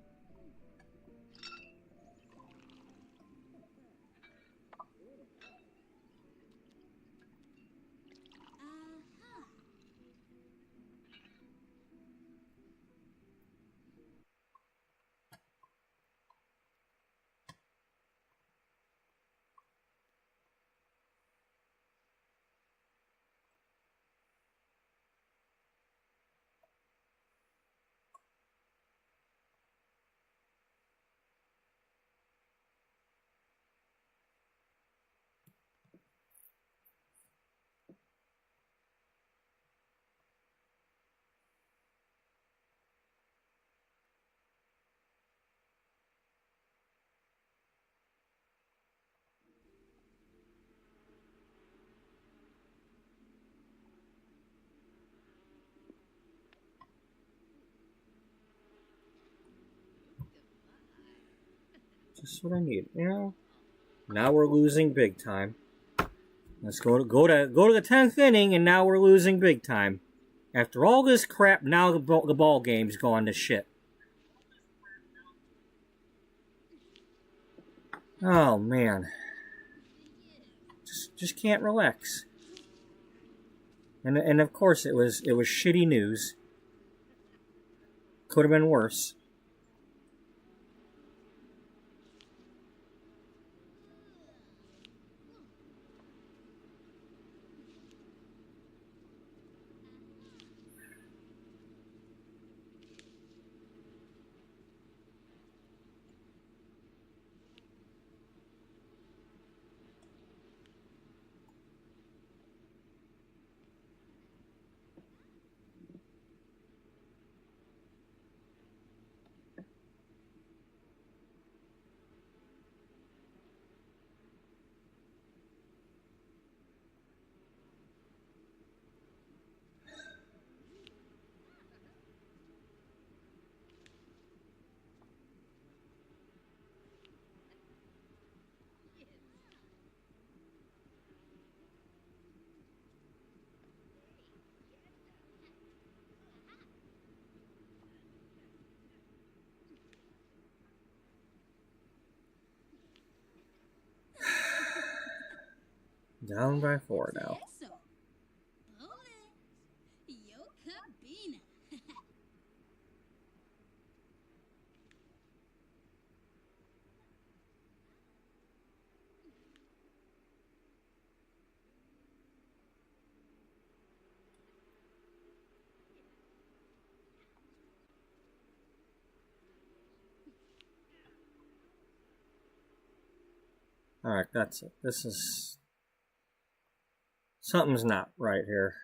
Just what I need. You know. Now we're losing big time. Let's go to the 10th inning, and now we're losing big time. After all this crap, now the ball game's gone to shit. Oh man, just can't relax. And of course it was shitty news. Could have been worse. Down by 4 now. Eso. Ole. Yo cabina. Alright, that's it. This is... Something's not right here.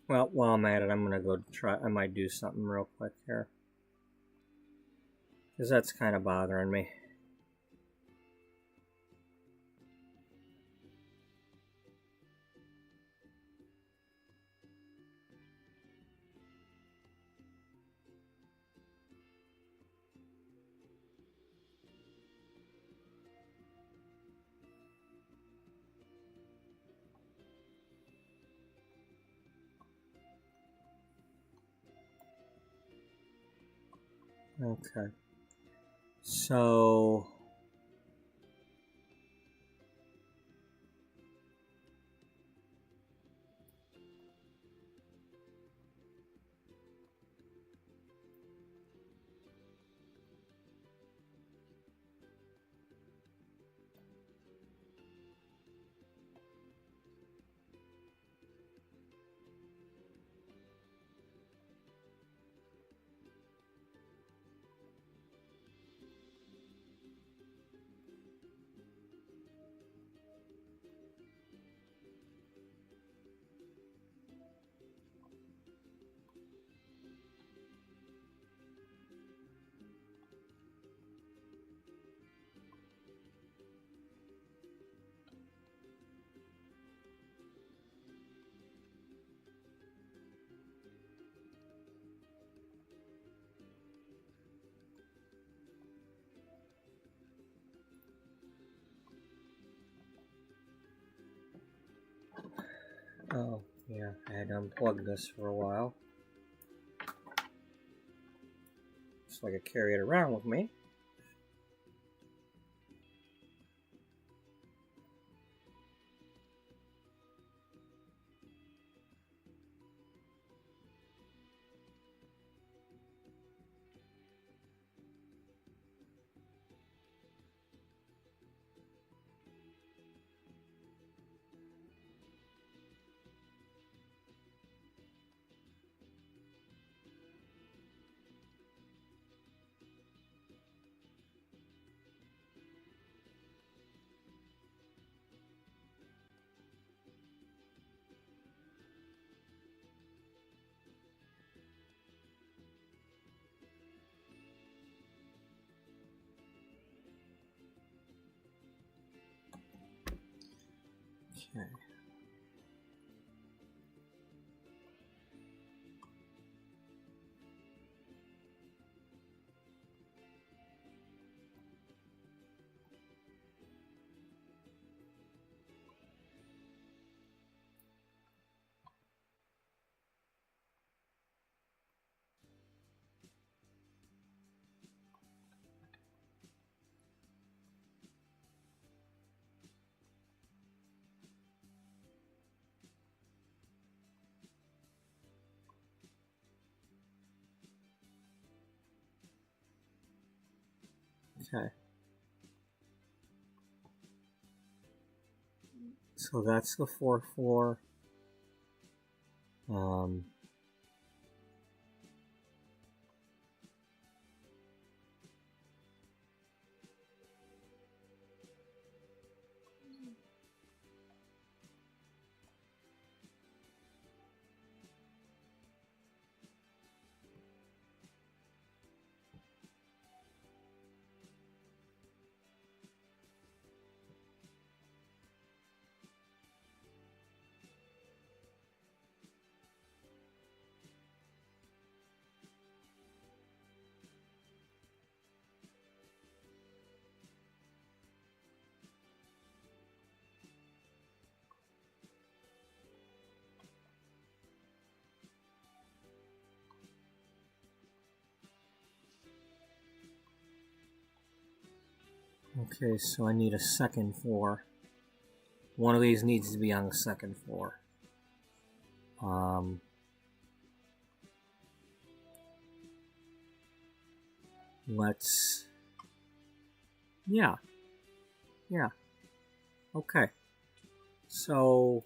Well, while I'm at it, I'm gonna go try. I might do something real quick here. Because that's kind of bothering me. Okay. So... Oh, yeah, I had to unplug this for a while, so I could carry it around with me. Okay. Okay. So that's the fourth floor. Okay, so I need a second floor. One of these needs to be on the second floor. Let's... Yeah. Okay. So...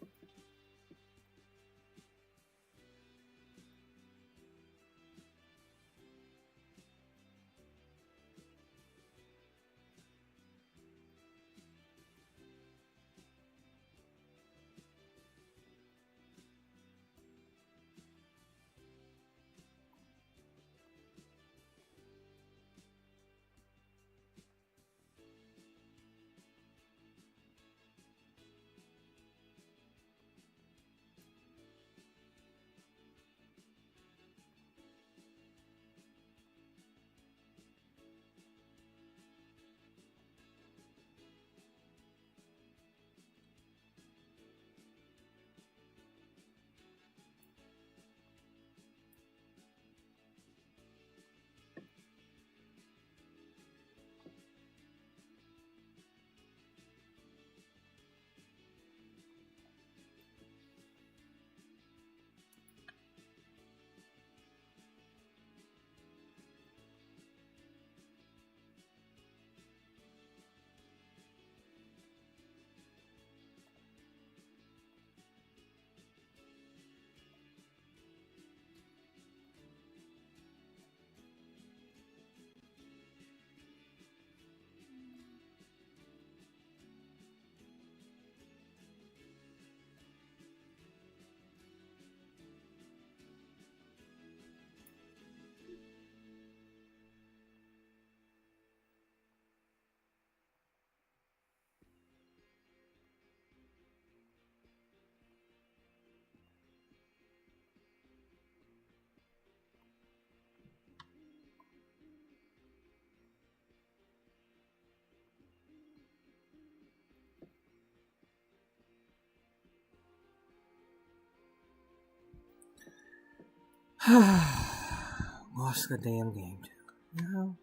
Lost the damn game, too. No.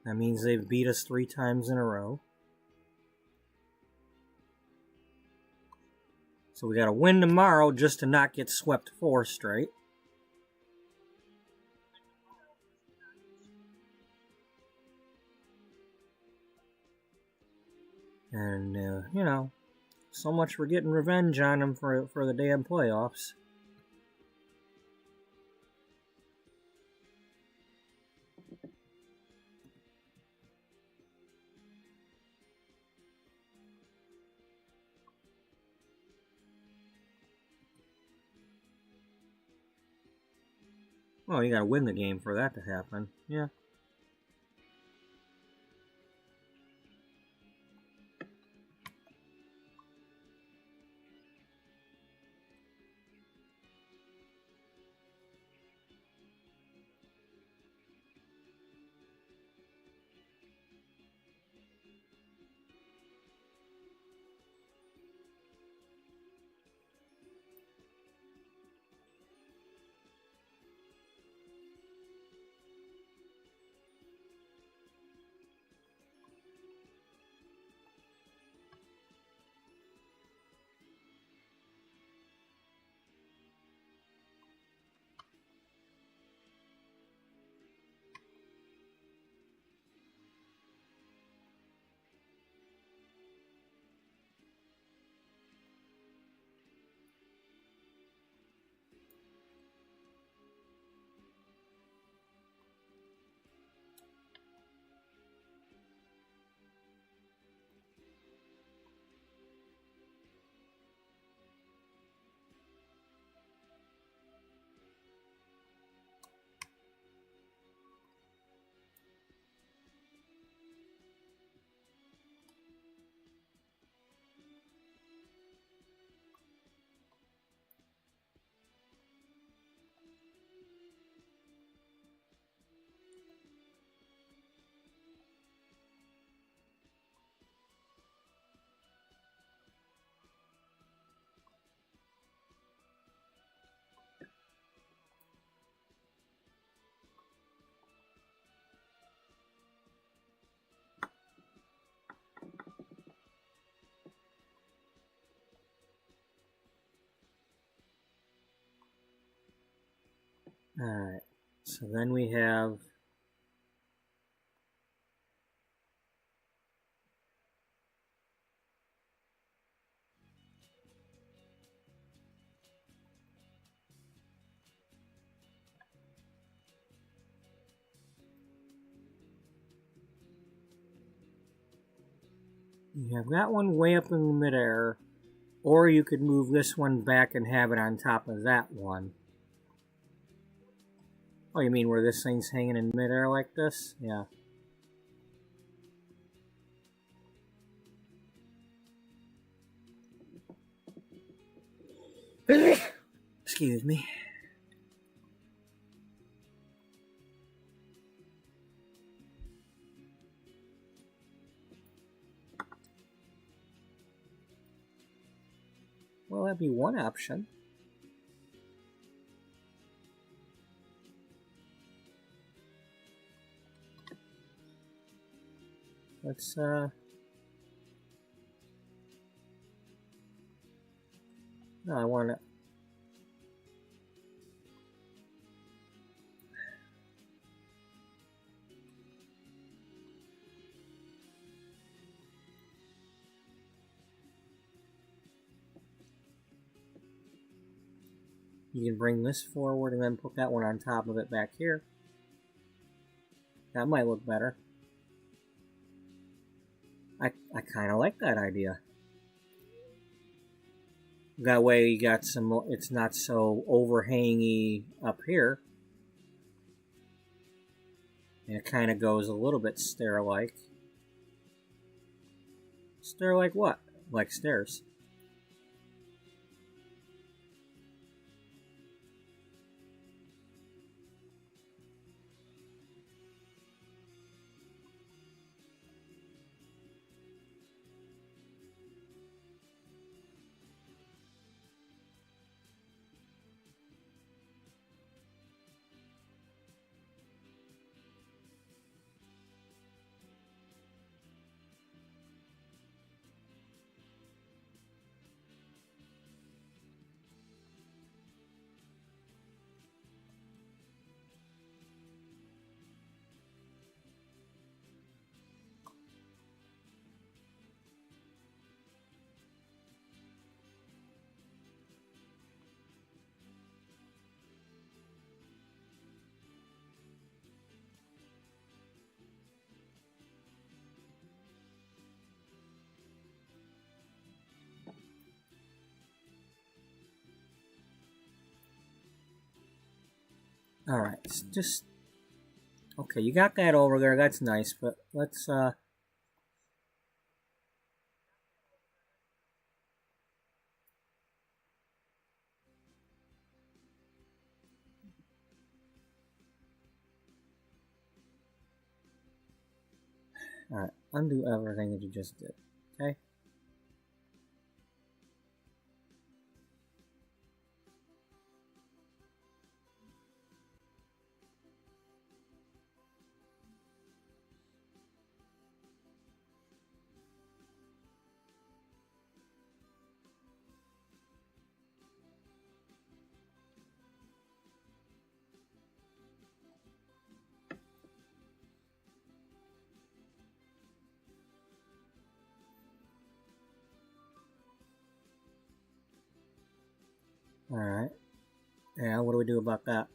That means they've beat us 3 times in a row. So we gotta win tomorrow just to not get swept 4 straight. And, you know, so much for getting revenge on them for the damn playoffs. Well, you gotta win the game for that to happen. Yeah. Alright. So then we have... You have that one way up in midair, or you could move this one back and have it on top of that one. Oh, you mean where this thing's hanging in midair like this? Yeah. Excuse me. Well, that'd be one option. Let's, no, I want to... You can bring this forward and then put that one on top of it back here. That might look better. I kind of like that idea. That way you got some, it's not so overhangy up here. And it kind of goes a little bit stair-like. Stair-like what? Like stairs. Alright, just... Okay, you got that over there, that's nice, but let's, Alright, undo everything that you just did, okay? Alright. Yeah, what do we do about that?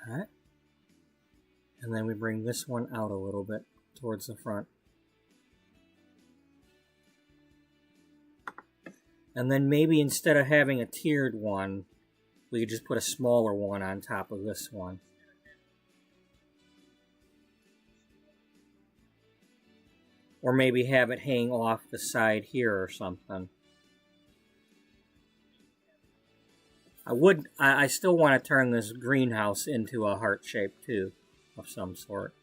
Alright. And then we bring this one out a little bit towards the front. And then maybe instead of having a tiered one, we could just put a smaller one on top of this one. Or maybe have it hang off the side here or something. I still want to turn this greenhouse into a heart shape too, of some sort.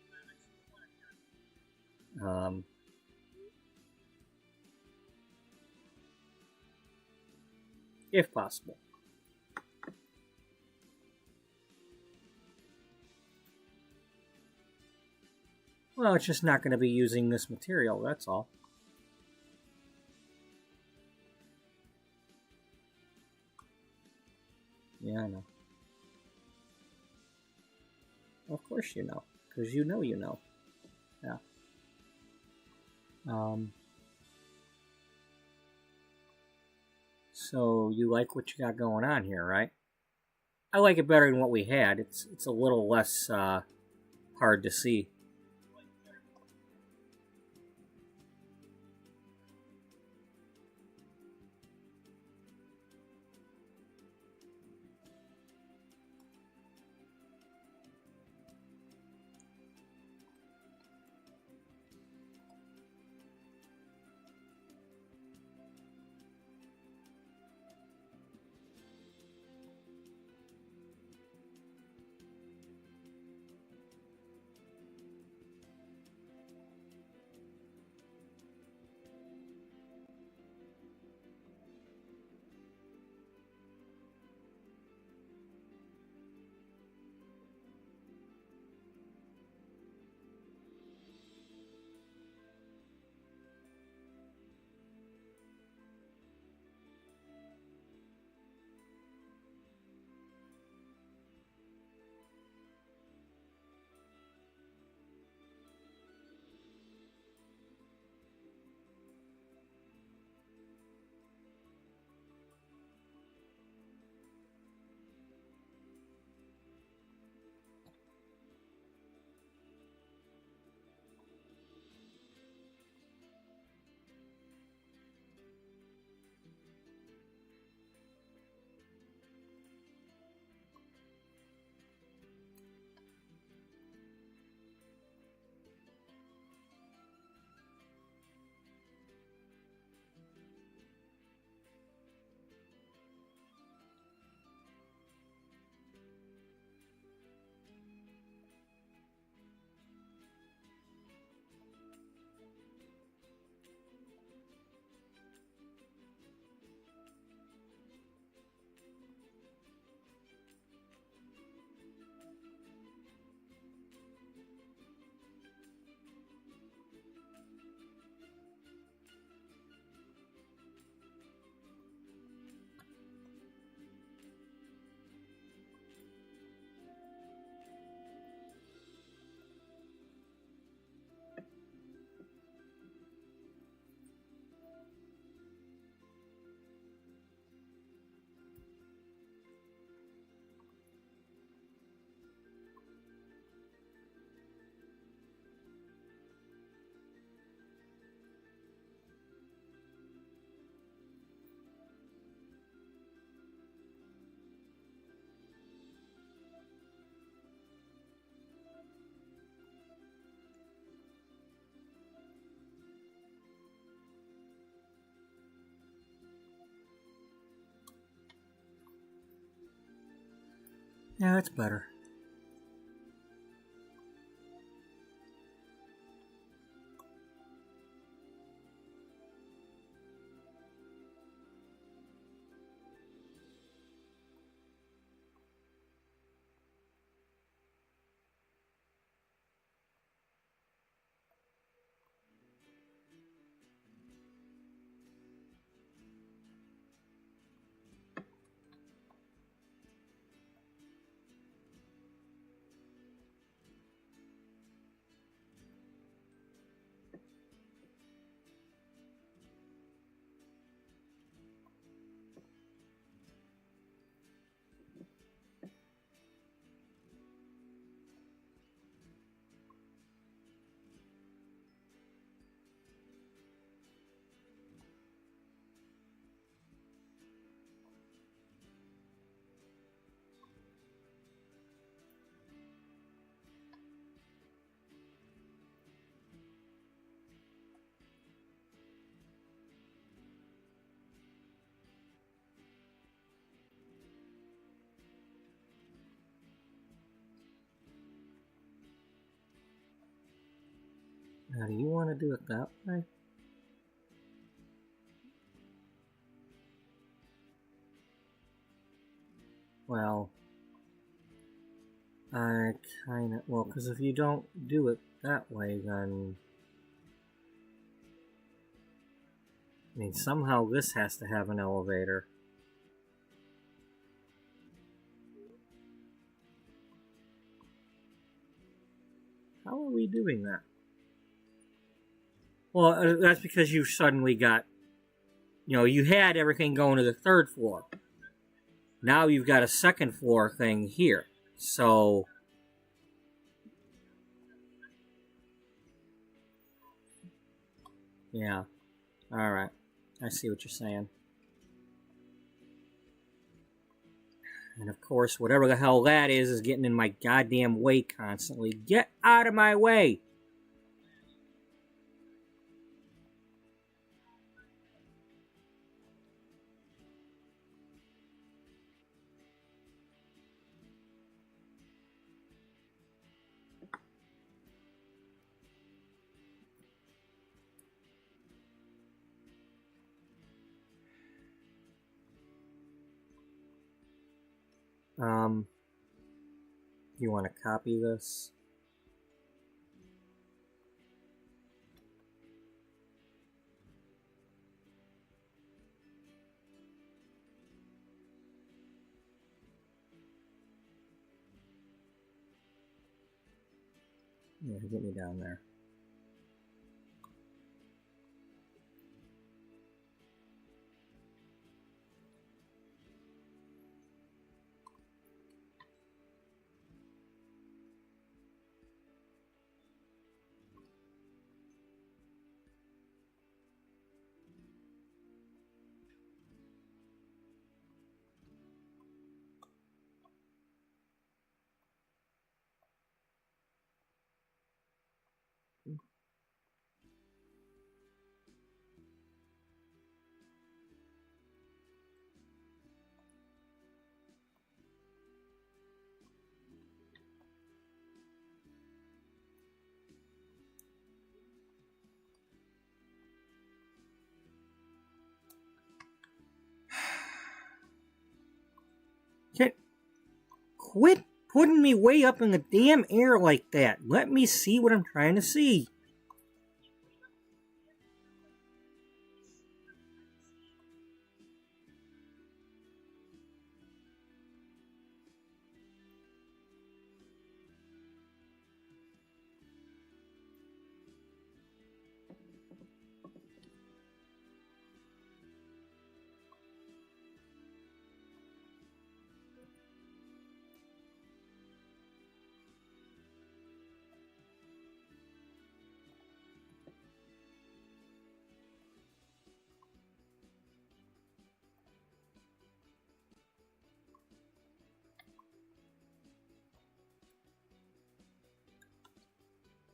If possible. Well, it's just not going to be using this material, that's all. Yeah, I know. Of course you know, because you know you know. Yeah. So you like what you got going on here, right? I like it better than what we had. It's a little less hard to see. Yeah, that's better. Now, do you want to do it that way? Well, I kinda... Well, because if you don't do it that way, then... I mean, somehow this has to have an elevator. How are we doing that? Well, that's because you suddenly got... You know, you had everything going to the third floor. Now you've got a second floor thing here. So... Yeah. Alright. I see what you're saying. And of course, whatever the hell that is getting in my goddamn way constantly. Get out of my way! You want to copy this? Yeah, get me down there. Quit putting me way up in the damn air like that. Let me see what I'm trying to see.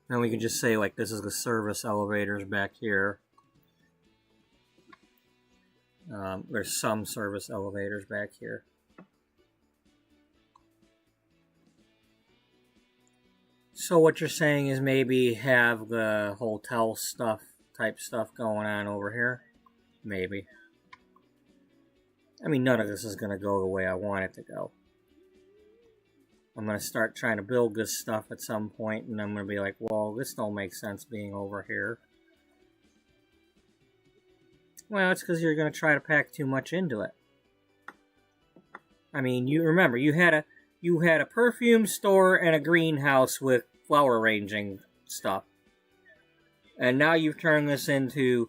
And we can just say, like, this is the service elevators back here. There's some service elevators back here. So what you're saying is maybe have the hotel type stuff going on over here? Maybe. I mean, none of this is going to go the way I want it to go. I'm going to start trying to build this stuff at some point, and I'm going to be like, well, this don't make sense being over here. Well, it's because you're going to try to pack too much into it. I mean, you remember, you had a perfume store and a greenhouse with flower arranging stuff. And now you've turned this into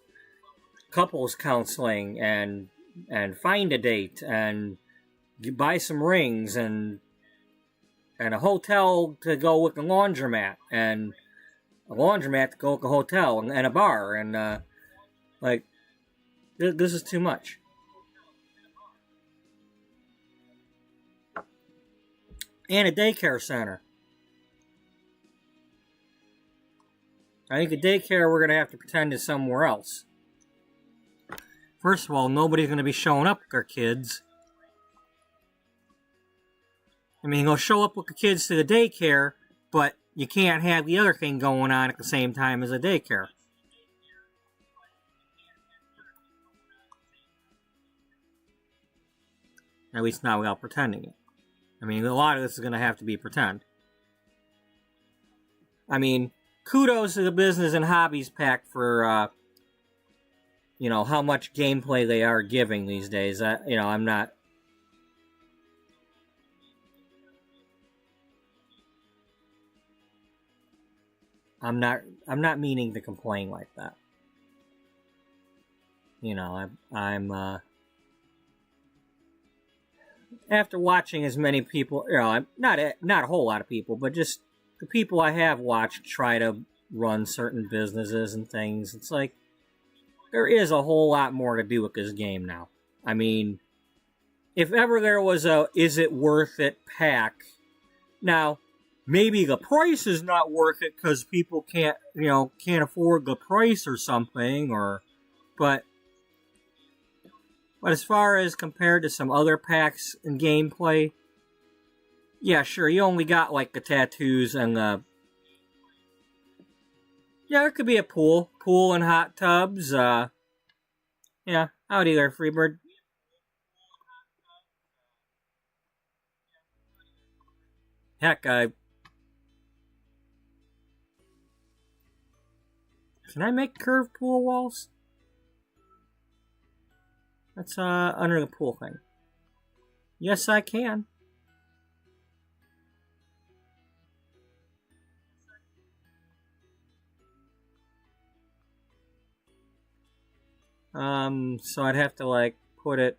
couples counseling and find a date and you buy some rings and a hotel to go with the laundromat and a laundromat to go with the hotel and a bar and like this is too much. And a daycare center. I think a daycare we're going to have to pretend is somewhere else. First of all, nobody's going to be showing up with their kids. I mean, they'll show up with the kids to the daycare, but you can't have the other thing going on at the same time as a daycare. At least not without pretending it. I mean, a lot of this is going to have to be pretend. I mean, kudos to the Business and Hobbies Pack for, how much gameplay they are giving these days. I'm not meaning to complain like that. I'm after watching as many people, not a whole lot of people, but just the people I have watched try to run certain businesses and things, it's like, there is a whole lot more to do with this game now. I mean, if ever there was a is it worth it pack, now, maybe the price is not worth it because people can't afford the price or something, but as far as compared to some other packs in gameplay, yeah, sure, you only got like the tattoos and the... Yeah, it could be a pool and hot tubs, yeah, howdy there, Freebird. Heck, can I make curved pool walls? That's under the pool thing. Yes, I can. So I'd have to like put it.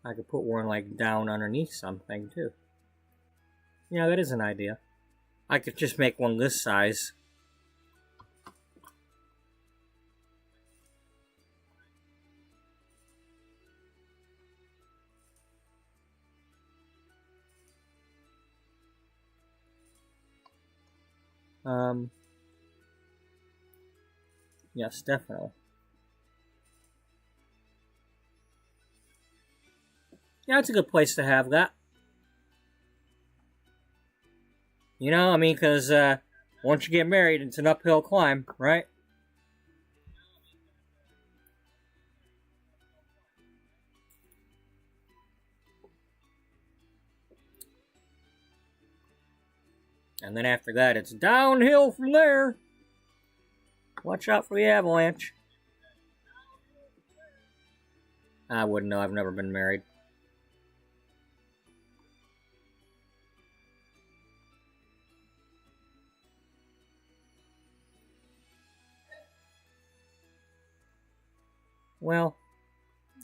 I could put one like down underneath something too. Yeah, that is an idea. I could just make one this size. Yes, definitely. Yeah, it's a good place to have that. I mean, because once you get married, it's an uphill climb, right? And then after that, it's downhill from there. Watch out for the avalanche. I wouldn't know. I've never been married. Well,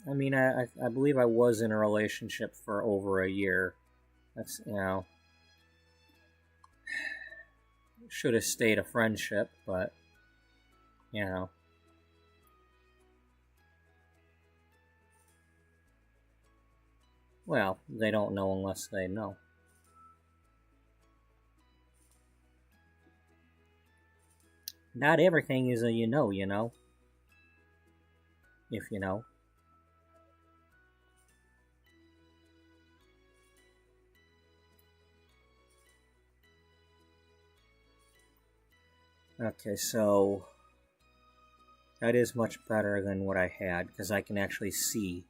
I mean, I believe I was in a relationship for over a year. That's, should have stayed a friendship, but you know. Well, they don't know unless they know. Not everything is a you know, if you know. Okay, so that is much better than what I had, because I can actually see.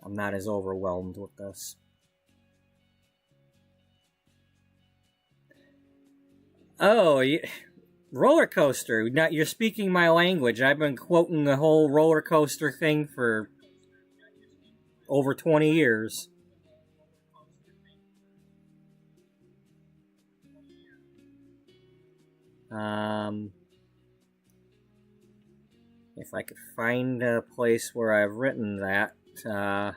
I'm not as overwhelmed with this. Oh, roller coaster. Now you're speaking my language. I've been quoting the whole roller coaster thing for over 20 years. If I could find a place where I've written that, that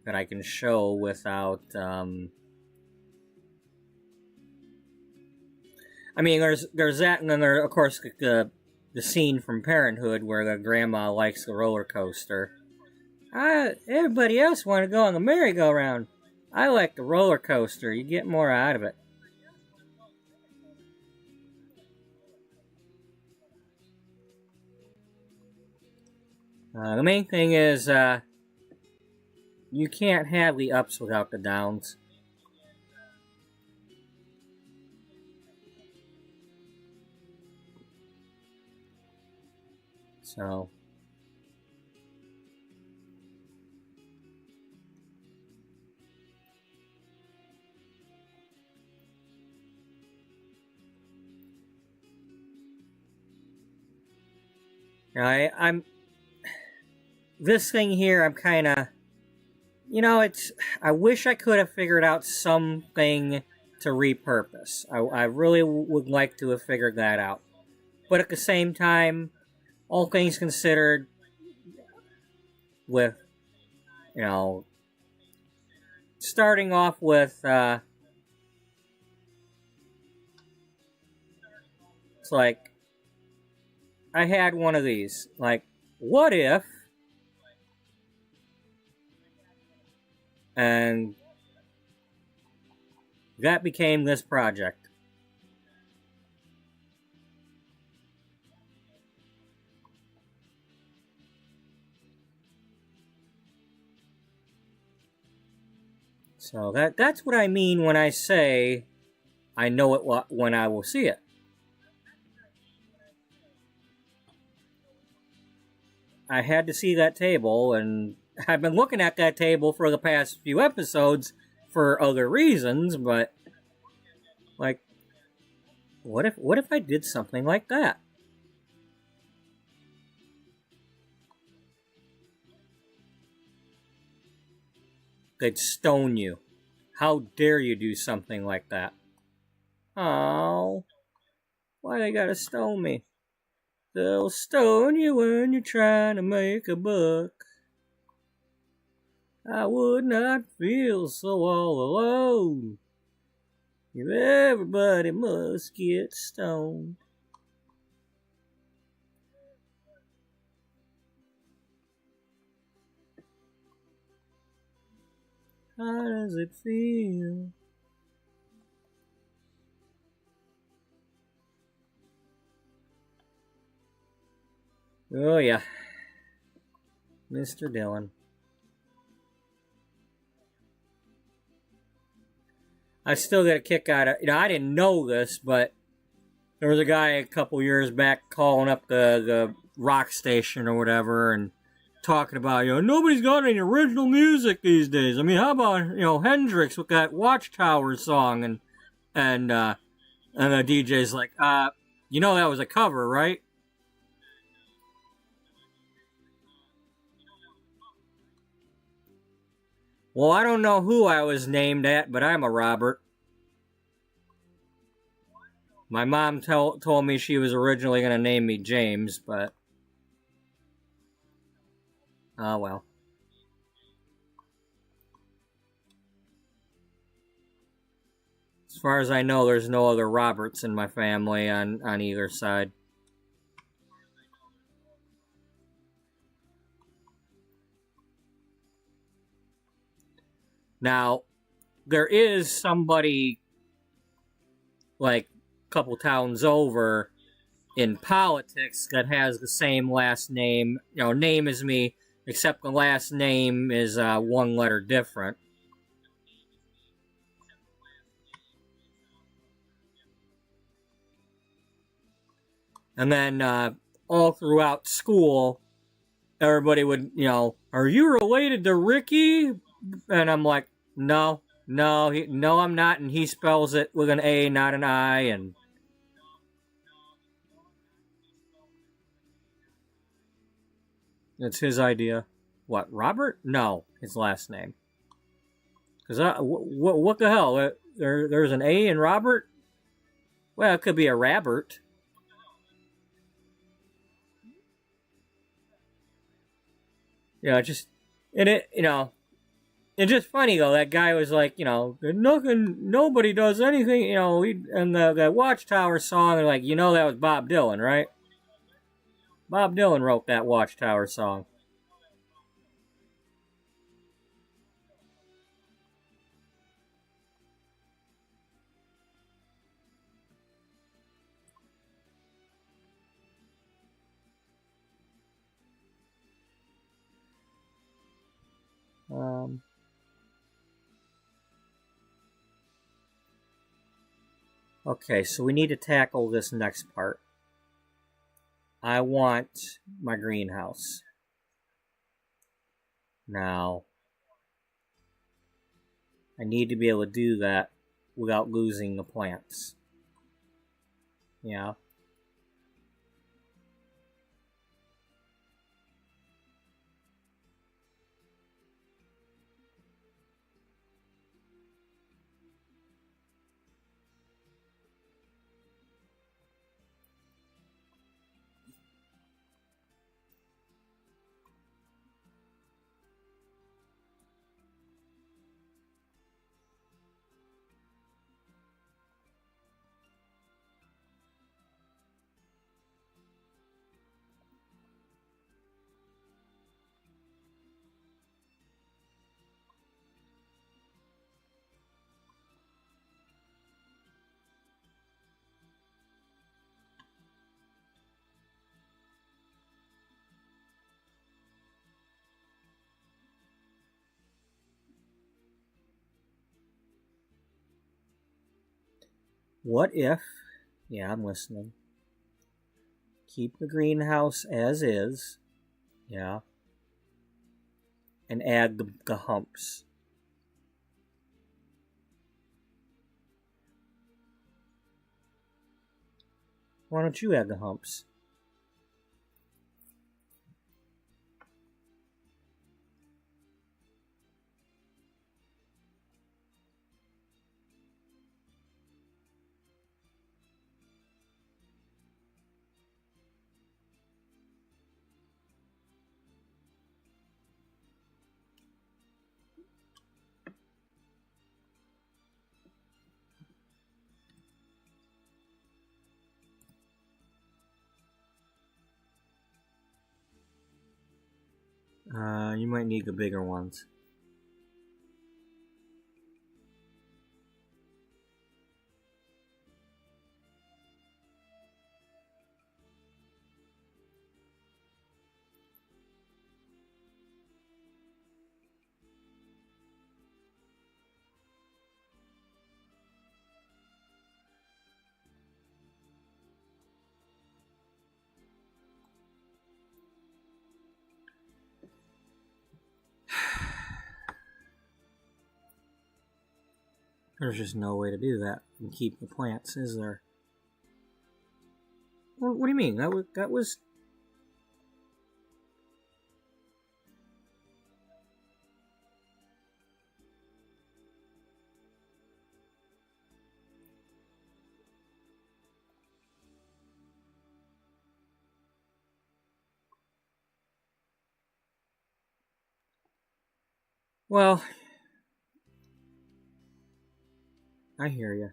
I can show without, I mean, there's that, and then there, of course, the scene from Parenthood where the grandma likes the roller coaster. Everybody else want to go on the merry-go-round. I like the roller coaster. You get more out of it. The main thing is, you can't have the ups without the downs. So, I'm this thing here. I'm kind of, I wish I could have figured out something to repurpose. I really would like to have figured that out, but at the same time, all things considered, with, starting off with, it's like, I had one of these, like, what if, and that became this project. So that's what I mean when I say I know it when I will see it. I had to see that table, and I've been looking at that table for the past few episodes for other reasons, but like, what if I did something like that? They'd stone you. How dare you do something like that? Oh, why they gotta stone me? They'll stone you when you're trying to make a buck. I would not feel so all alone if everybody must get stoned. How does it feel? Oh yeah, Mr. Dillon. I still get a kick out of, I didn't know this, but there was a guy a couple years back calling up the rock station or whatever and talking about, nobody's got any original music these days. I mean, how about, Hendrix with that Watchtower song, and the DJ's like, that was a cover, right? Well, I don't know who I was named at, but I'm a Robert. My mom told me she was originally going to name me James, but Oh, well. As far as I know, there's no other Roberts in my family on either side. Now, there is somebody, like, a couple towns over in politics that has the same last name, name as me, except the last name is one letter different. And then all throughout school, everybody would, are you related to Ricky? And I'm like, no, no, I'm not. And he spells it with an A, not an I. And it's his idea. What, Robert? No, his last name. Because what the hell? There's an A in Robert? Well, it could be a Rabbert. Just, and it's just funny though. That guy was like, nobody does anything, and the Watchtower song, and like, that was Bob Dylan, right? Bob Dylan wrote that Watchtower song. Okay, so we need to tackle this next part. I want my greenhouse. Now, I need to be able to do that without losing the plants. Yeah. What if, yeah, I'm listening. Keep the greenhouse as is, yeah, and add the humps. Why don't you add the humps? You might need the bigger ones. There's just no way to do that and keep the plants, is there? What do you mean? That was. Well, I hear you.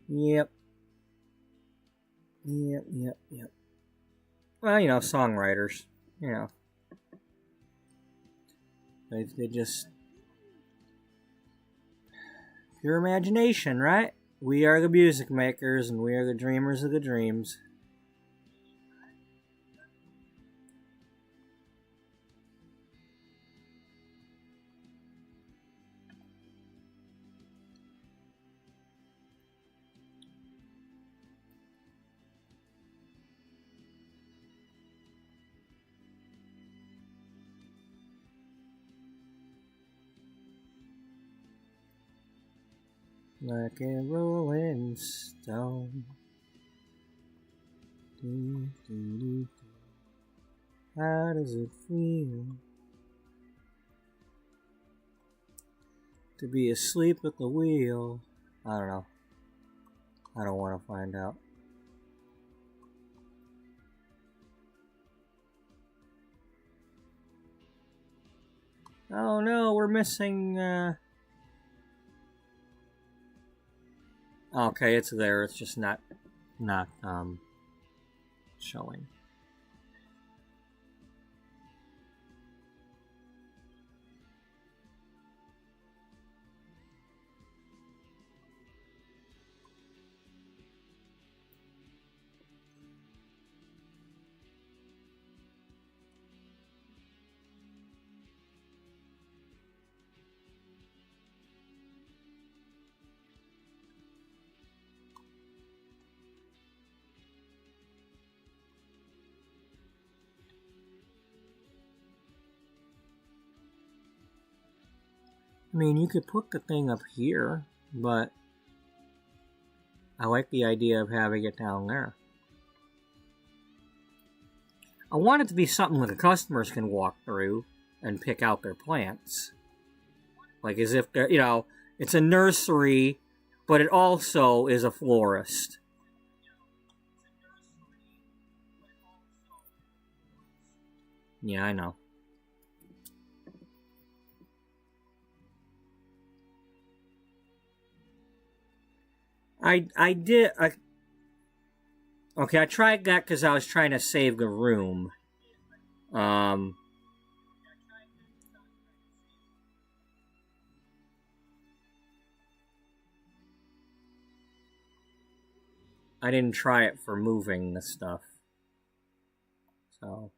Yep. Yep. Well, you know, songwriters, you know, they just pure imagination, right? We are the music makers, and we are the dreamers of the dreams. Like a rolling stone. How does it feel to be asleep at the wheel? I don't know. I don't want to find out. Oh no, we're missing, okay, it's there, it's just not showing. I mean, you could put the thing up here, but I like the idea of having it down there. I want it to be something that the customers can walk through and pick out their plants. Like as if they're, you know, it's a nursery, but it also is a florist. Yeah, I know. I did. Okay, I tried that because I was trying to save the room. I didn't try it for moving the stuff. So.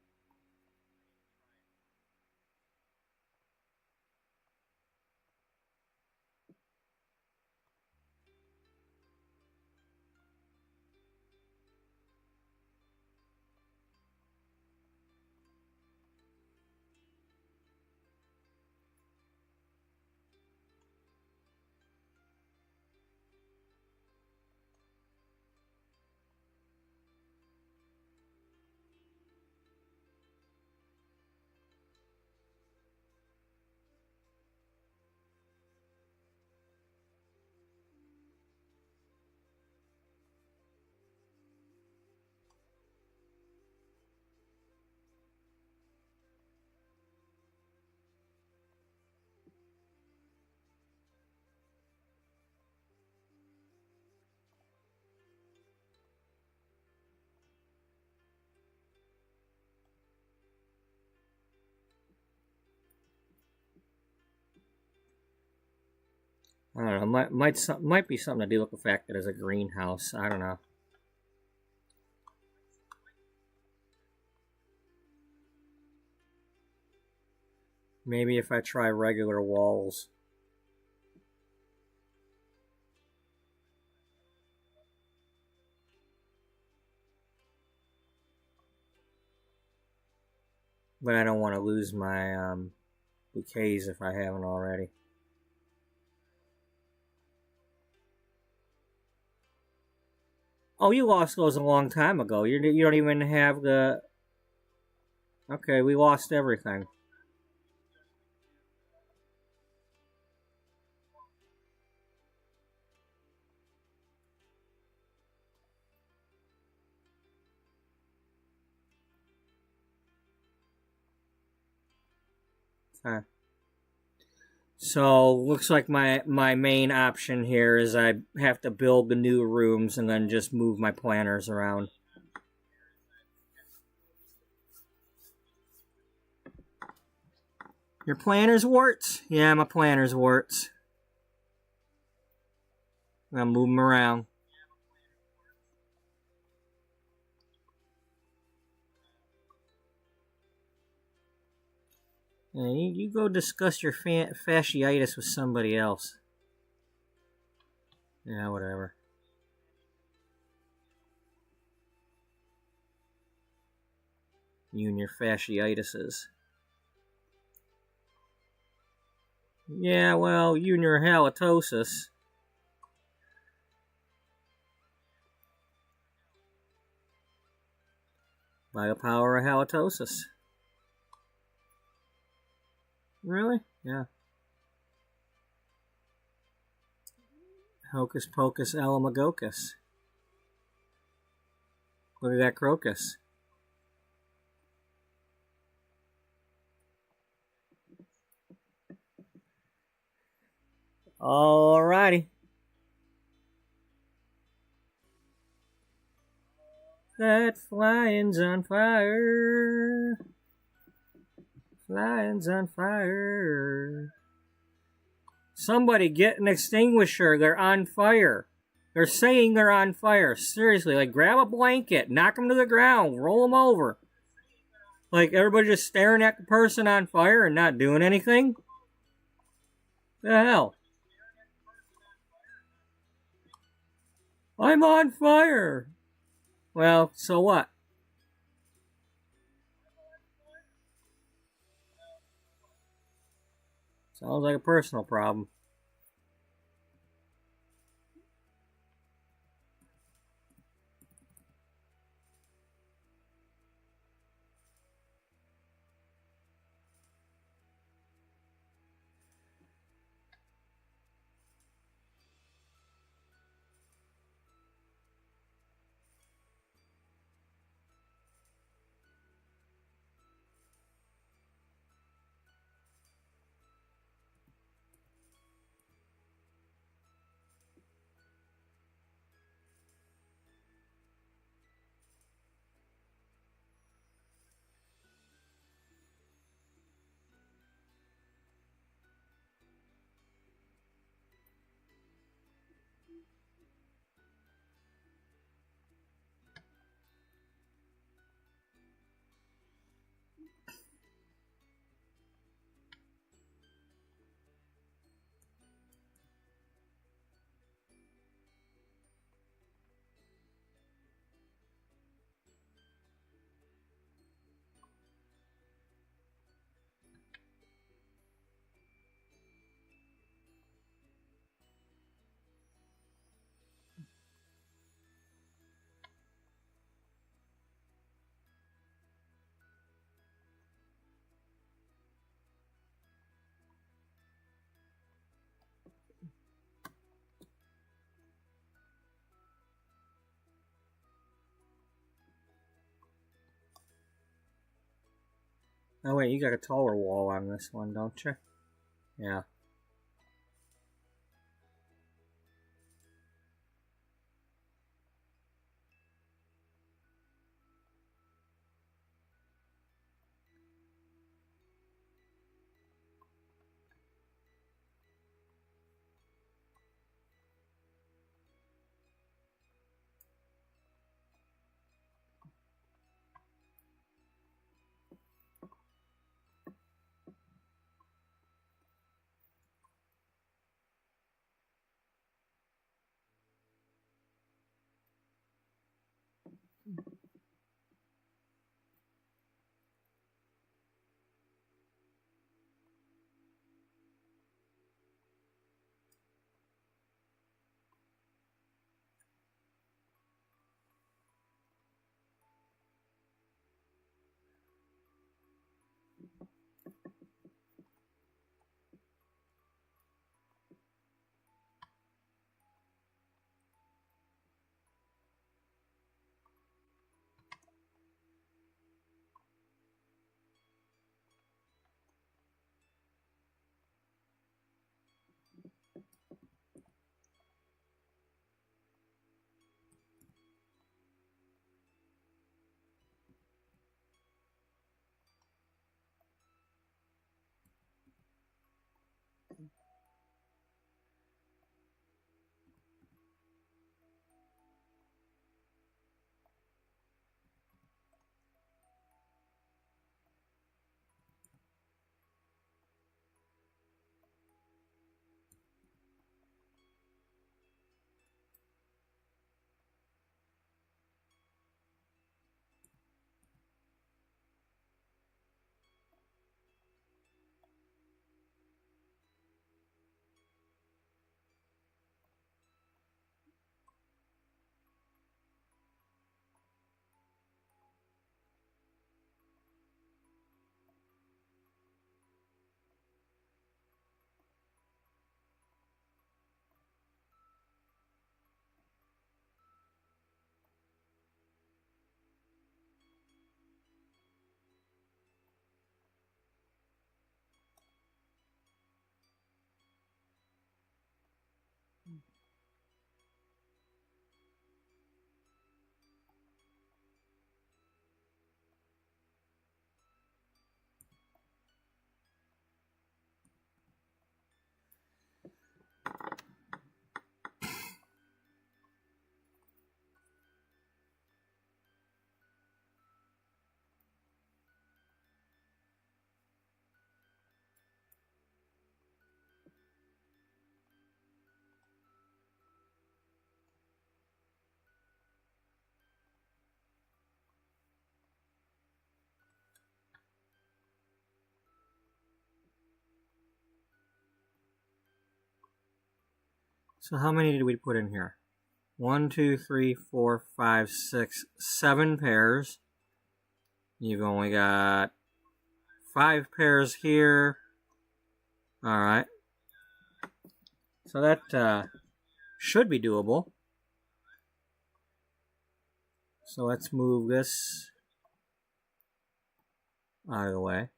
I don't know. Might be something to do with the fact that it's a greenhouse. I don't know. Maybe if I try regular walls. But I don't want to lose my bouquets if I haven't already. Oh, you lost those a long time ago. You don't even have the... Okay, we lost everything. Huh. So looks like my main option here is I have to build the new rooms and then just move my planners around. Your planners warts? Yeah, my planners warts. I'm gonna move them around. Yeah, you go discuss your fasciitis with somebody else. Yeah, whatever. You and your fasciitises. Yeah, well, you and your halitosis. By the power of halitosis. Really? Yeah. Hocus pocus alamagocus. Look at that crocus. Alrighty. That flying's on fire. Flying's on fire. Somebody get an extinguisher. They're on fire. They're saying they're on fire. Seriously, like grab a blanket, knock them to the ground, roll them over. Like everybody just staring at the person on fire and not doing anything? The hell? I'm on fire. Well, so what? Sounds like a personal problem. Oh wait, you got a taller wall on this one, don't you? Yeah. So how many did we put in here? 1, 2, 3, 4, 5, 6, 7 pairs. You've only got 5 pairs here. Alright. So that should be doable. So let's move this out of the way.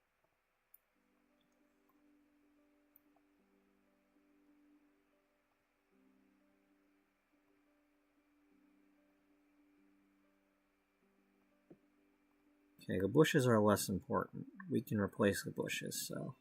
Okay, the bushes are less important. We can replace the bushes, so.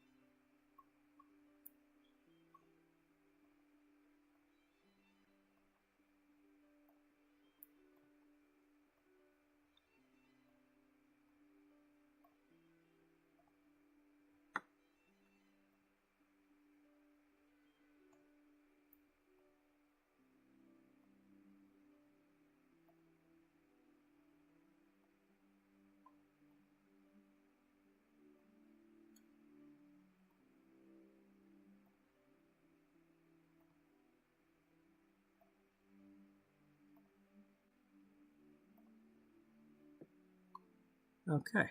Okay.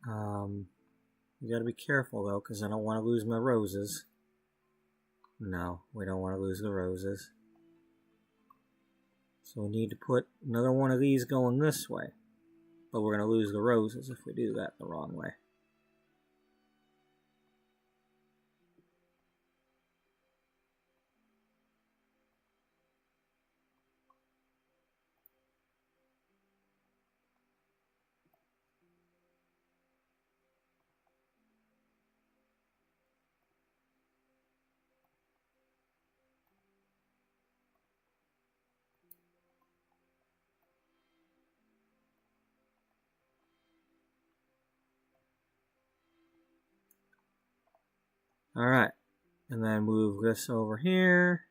You gotta be careful though, because I don't want to lose my roses. No, we don't want to lose the roses. So we need to put another one of these going this way. But we're going to lose the roses if we do that the wrong way. Alright, and then move this over here,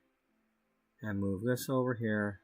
and move this over here.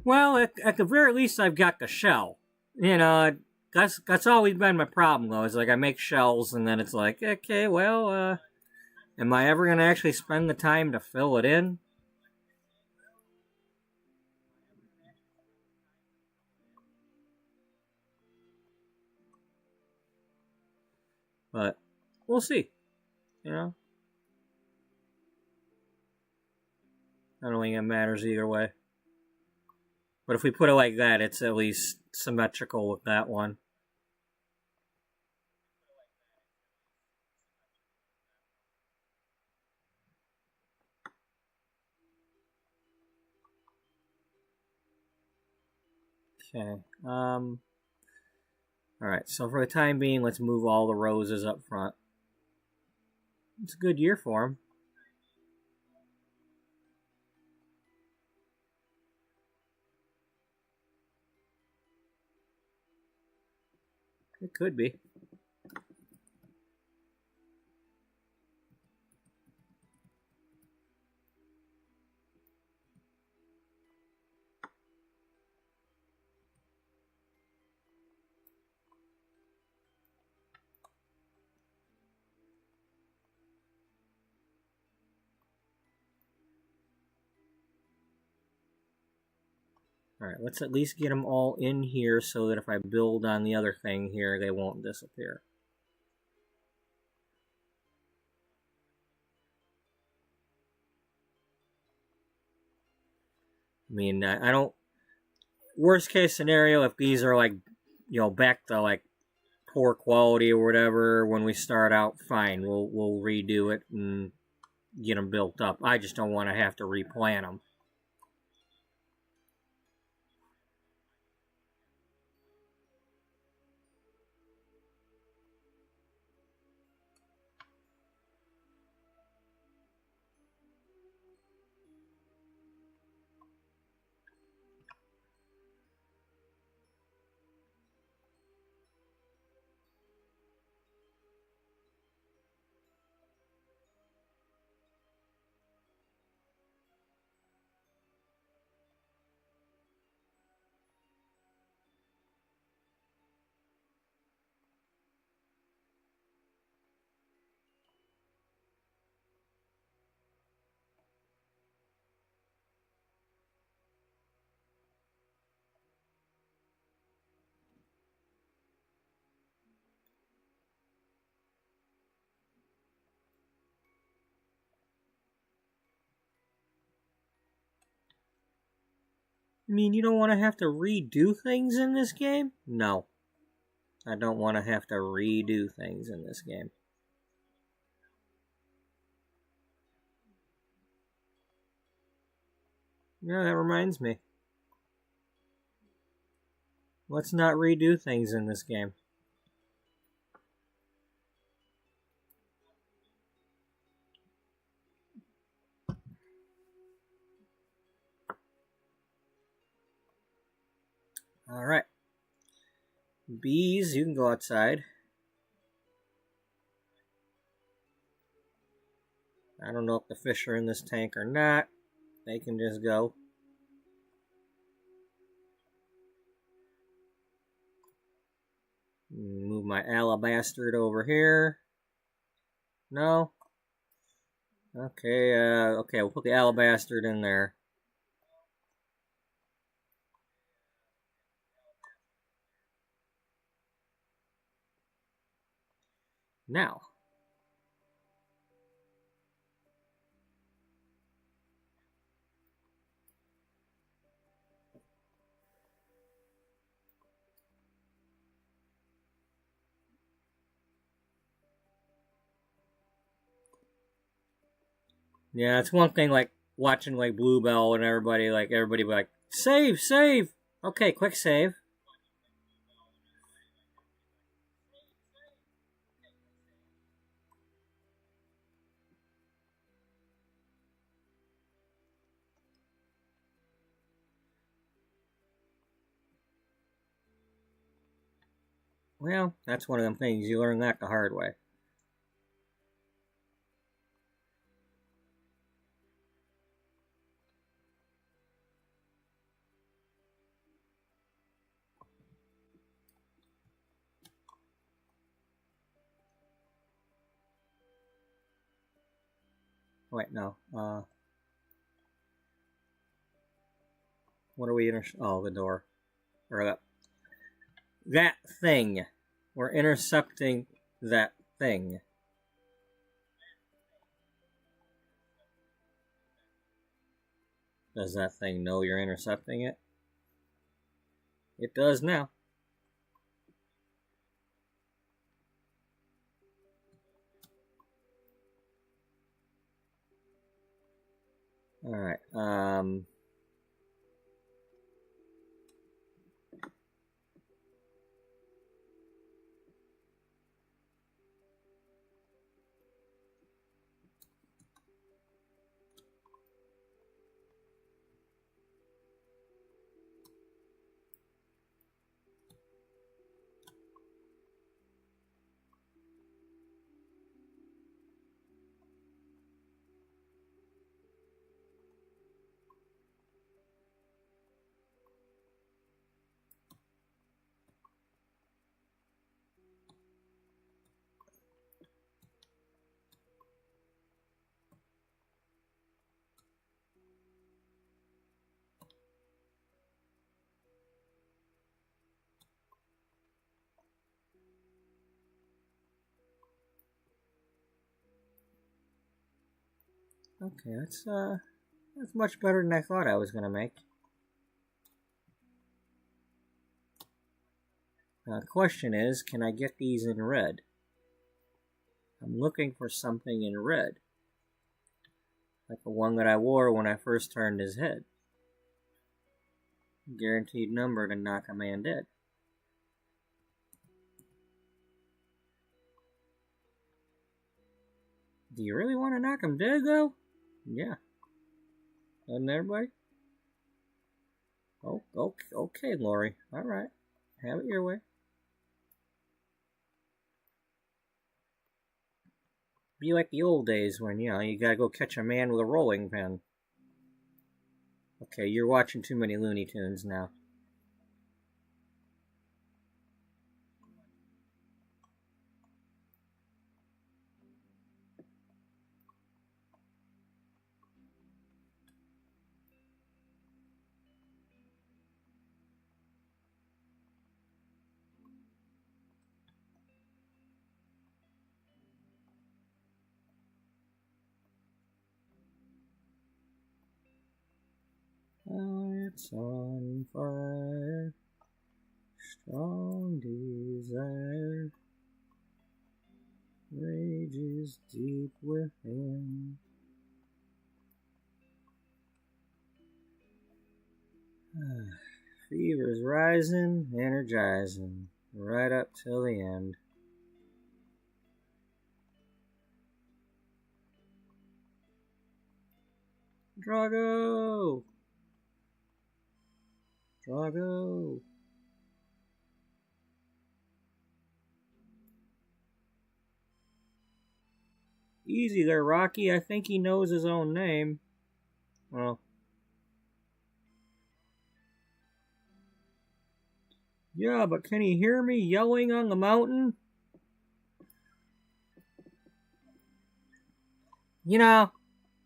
Well, at the very least, I've got the shell. You know, that's always been my problem, though. Is like I make shells, and then it's like, okay, well, am I ever going to actually spend the time to fill it in? But we'll see. You know, I don't think it matters either way. But if we put it like that, it's at least symmetrical with that one. Okay. Alright, so for the time being, let's move all the roses up front. It's a good year for them. It could be. Alright, let's at least get them all in here so that if I build on the other thing here, they won't disappear. I mean, I don't. Worst case scenario, if these are like, back to like poor quality or whatever when we start out, fine, we'll redo it and get them built up. I just don't want to have to replan them. I mean, you don't want to have to redo things in this game? No. I don't want to have to redo things in this game. Yeah, that reminds me. Let's not redo things in this game. Alright. Bees, you can go outside. I don't know if the fish are in this tank or not. They can just go. Move my alabaster over here. No? Okay, we'll put the alabaster in there. Now. Yeah, it's one thing like watching like Bluebell and everybody be like, save, save. Okay, quick save. Well, that's one of them things. You learn that the hard way. Wait, no. What are we oh, the door. Or that thing. We're intercepting that thing. Does that thing know you're intercepting it? It does now. Alright, okay, that's much better than I thought I was gonna make. Now the question is, can I get these in red? I'm looking for something in red. Like the one that I wore when I first turned his head. Guaranteed number to knock a man dead. Do you really want to knock him dead, though? Yeah. Doesn't everybody? Oh, okay, Lori. Alright. Have it your way. Be like the old days when, you gotta go catch a man with a rolling pin. Okay, you're watching too many Looney Tunes now. Hearts on fire, strong desire, rages deep within. Fever's rising, energizing, right up till the end. Drago! Drago! Easy there, Rocky. I think he knows his own name. Well. Yeah, but can he hear me yelling on the mountain? You know,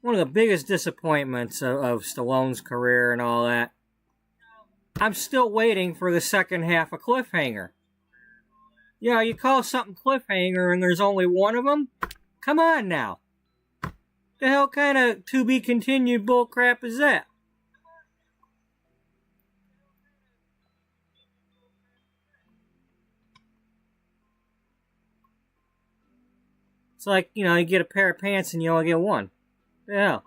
one of the biggest disappointments of Stallone's career and all that, I'm still waiting for the second half of Cliffhanger. Yeah, you call something Cliffhanger and there's only one of them? Come on now. The hell kind of to-be-continued bullcrap is that? It's like, you get a pair of pants and you only get one. Yeah.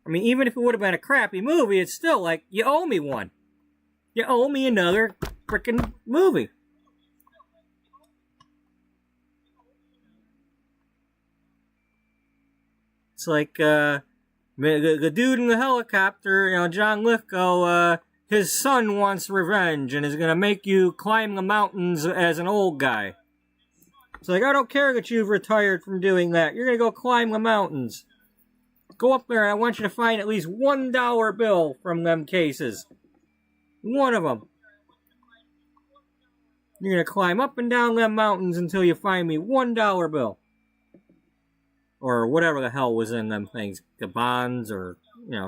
I mean, even if it would have been a crappy movie, it's still like, you owe me one. You owe me another frickin' movie. It's like, the dude in the helicopter, John Lithgow, his son wants revenge and is gonna make you climb the mountains as an old guy. It's like, I don't care that you've retired from doing that. You're gonna go climb the mountains. Go up there and I want you to find at least $1 bill from them cases. One of them. You're gonna climb up and down them mountains until you find me $1 bill. Or whatever the hell was in them things. The bonds or,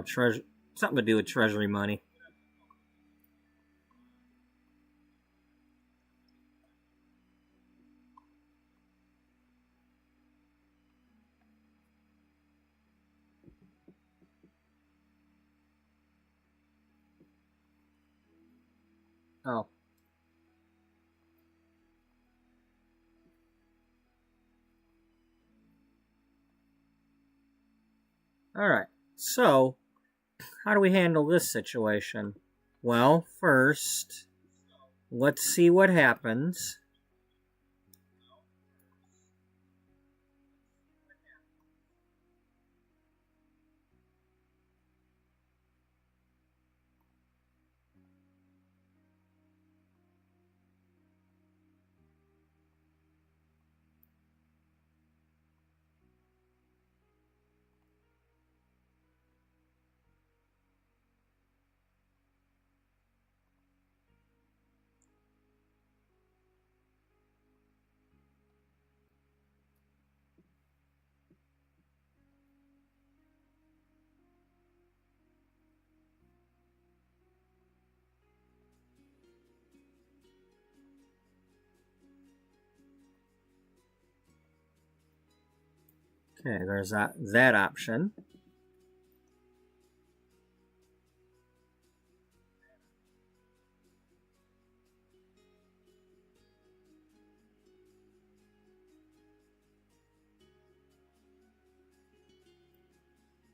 treasure, something to do with treasury money. Oh. Alright, so, how do we handle this situation? Well, first, let's see what happens. Okay, there's that option.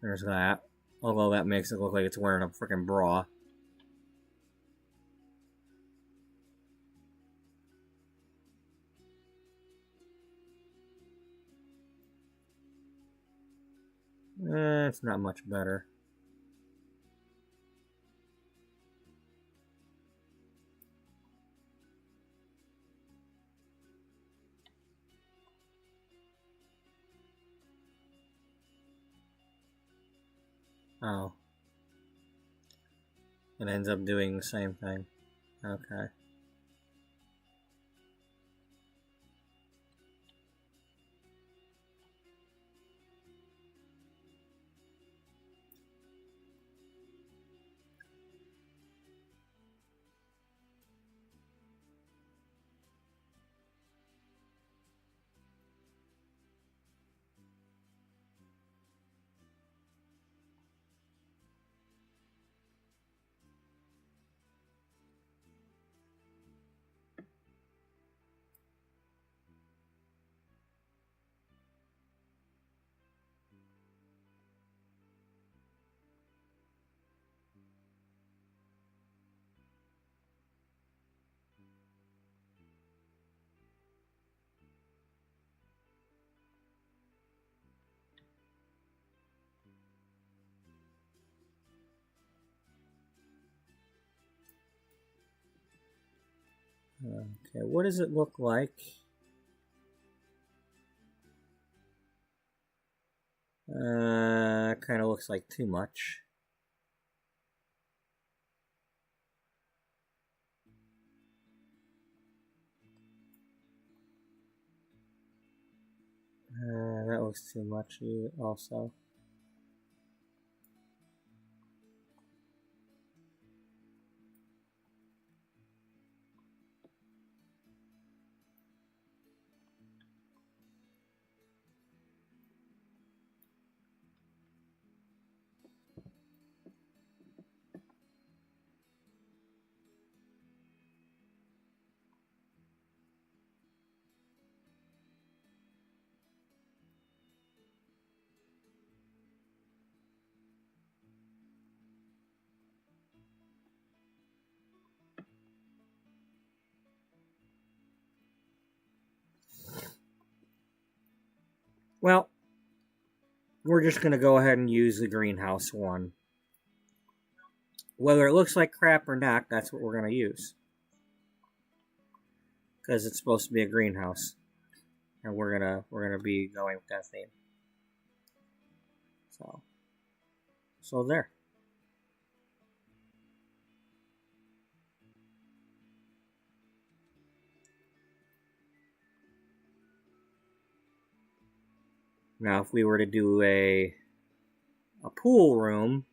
There's that. Although that makes it look like it's wearing a freaking bra. It's not much better. Oh. It ends up doing the same thing. Okay. Okay, what does it look like? Kind of looks like too much. That looks too much also. Well, we're just going to go ahead and use the greenhouse one. Whether it looks like crap or not, that's what we're going to use. Because it's supposed to be a greenhouse. And we're gonna be going with that theme. So there. Now, if we were to do a pool room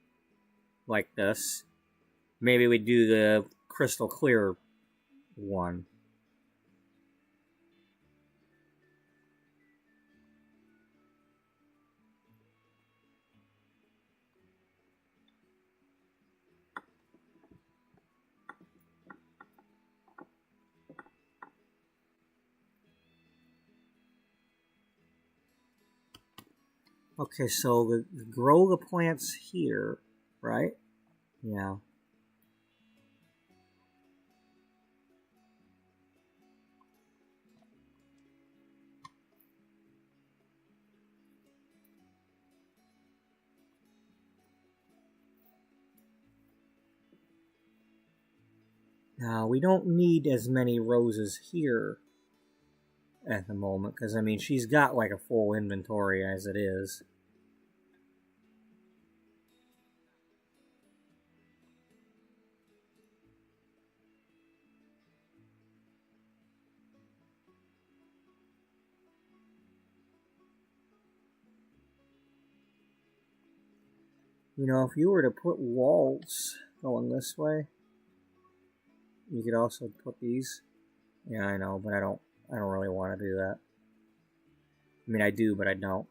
like this, maybe we'd do the crystal clear one. Okay, so grow the plants here, right? Yeah. Now, we don't need as many roses here at the moment, because, I mean, she's got like a full inventory as it is. You know, if you were to put walls going this way, you could also put these. Yeah, I know, but I don't really want to do that. I mean, I do, but I don't.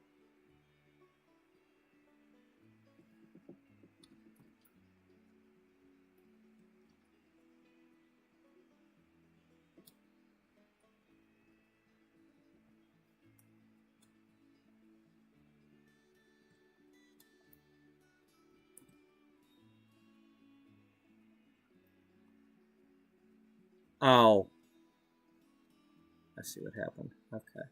Oh. I see what happened. Okay.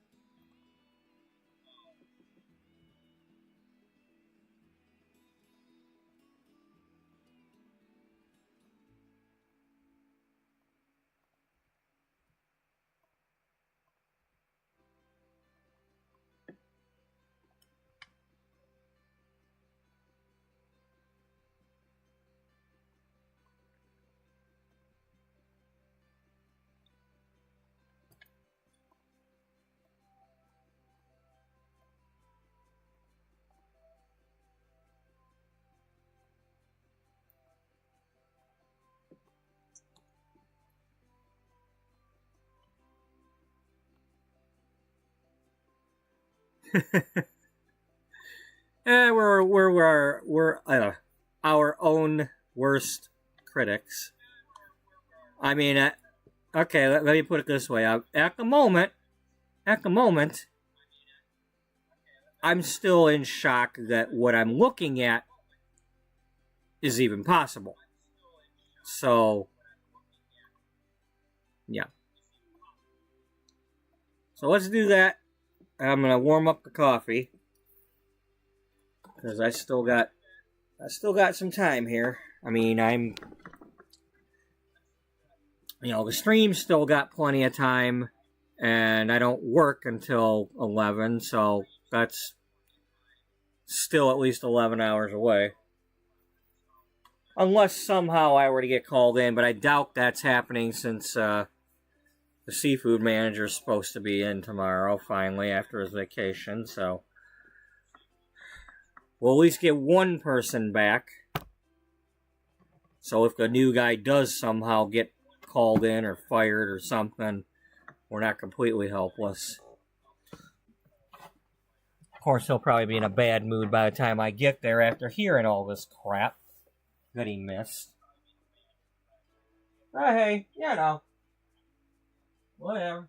We're our own worst critics. I mean, okay. Let me put it this way. At the moment, I'm still in shock that what I'm looking at is even possible. So, yeah. So let's do that. I'm gonna warm up the coffee because I still got some time here. I mean, the stream's still got plenty of time, and I don't work until 11, so that's still at least 11 hours away. Unless somehow I were to get called in, but I doubt that's happening since the seafood manager is supposed to be in tomorrow, finally, after his vacation, so we'll at least get one person back. So if the new guy does somehow get called in or fired or something, we're not completely helpless. Of course, he'll probably be in a bad mood by the time I get there after hearing all this crap that he missed. Oh, hey, whatever.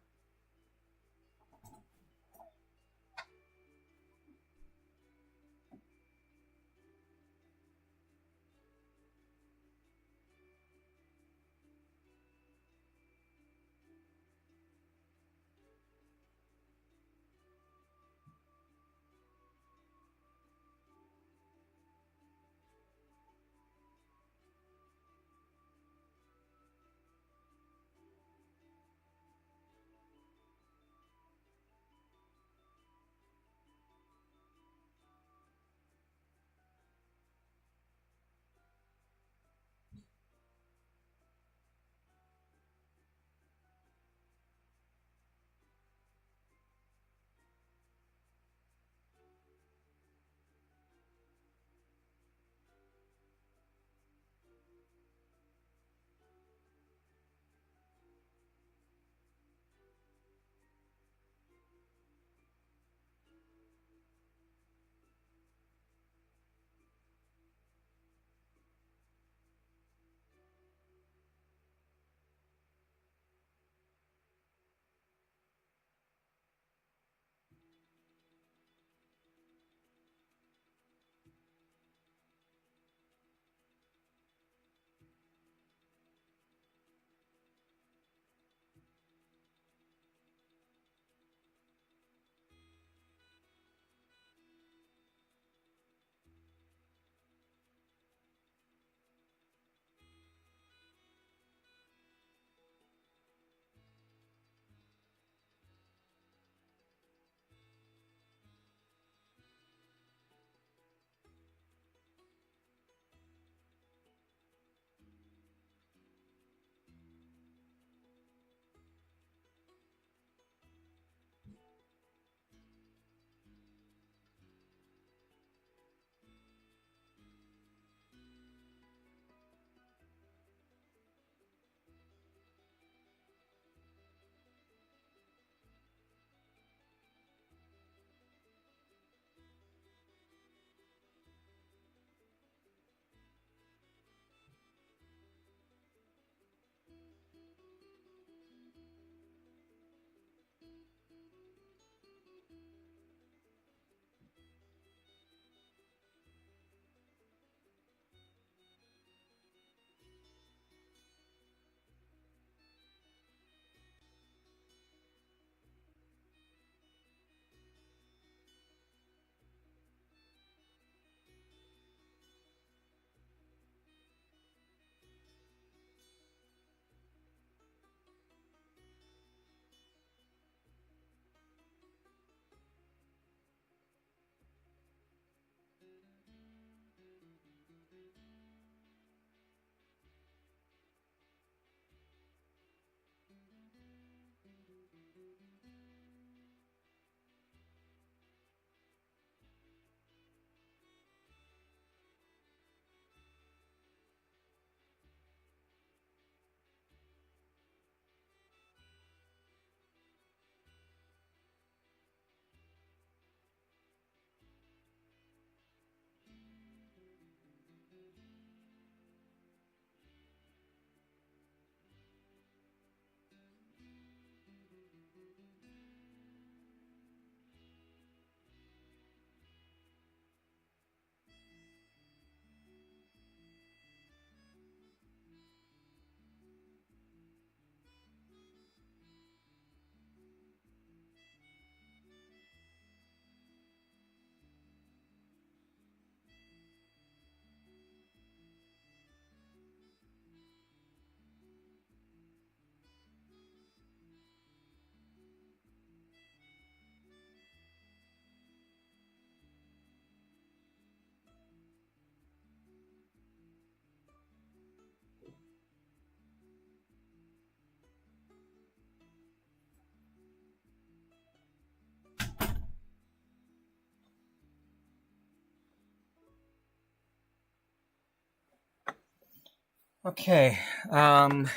Okay, there's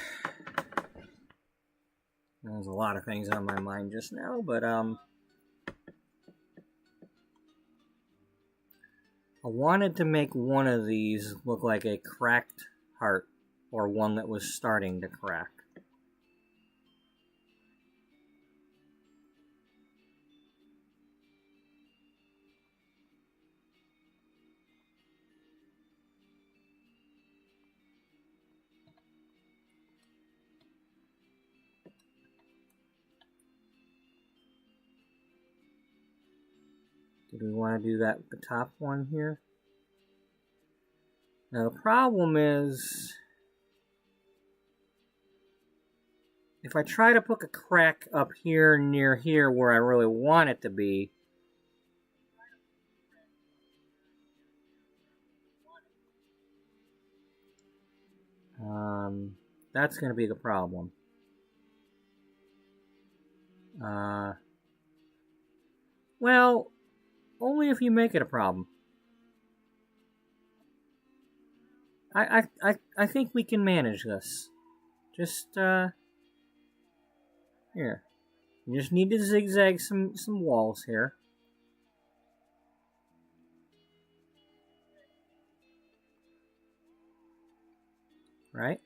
a lot of things on my mind just now, but I wanted to make one of these look like a cracked heart, or one that was starting to crack. Did we want to do that with the top one here? Now the problem is, if I try to put a crack up here near here where I really want it to be, that's going to be the problem. Well, only if you make it a problem. I think we can manage this. Just, here. You just need to zigzag some walls here. Right?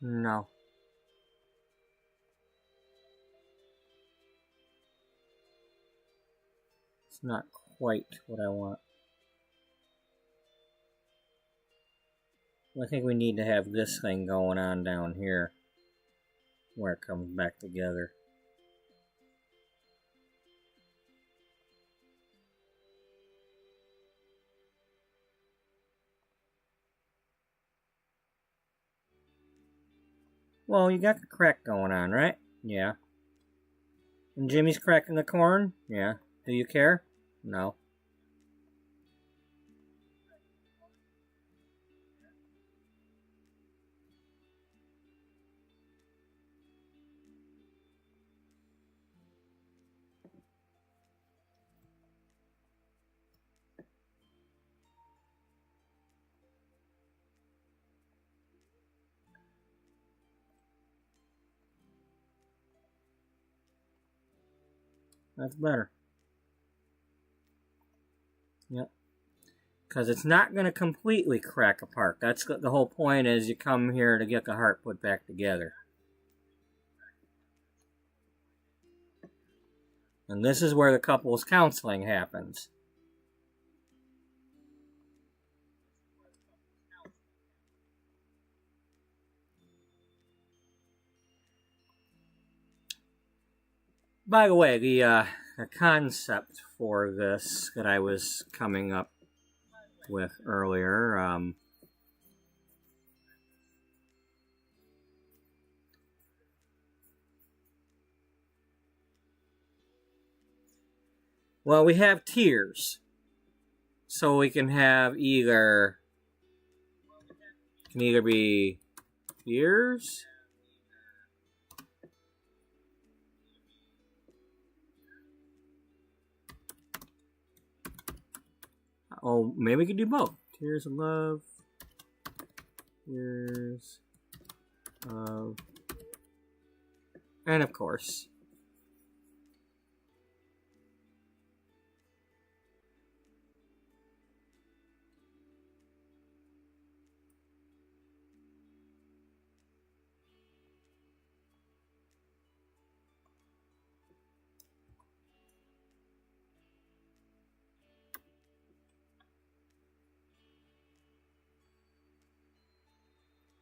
No. It's not quite what I want. I think we need to have this thing going on down here where it comes back together. Well, you got the crack going on, right? Yeah. And Jimmy's cracking the corn? Yeah. Do you care? No. That's better. Yep. Because it's not going to completely crack apart. That's the whole point, is you come here to get the heart put back together. And this is where the couples counseling happens. By the way, the concept for this that I was coming up with earlier, well, we have tiers. So we can have either, can either be tiers, Oh, maybe we could do both. Tears of love. Tears of... And of course.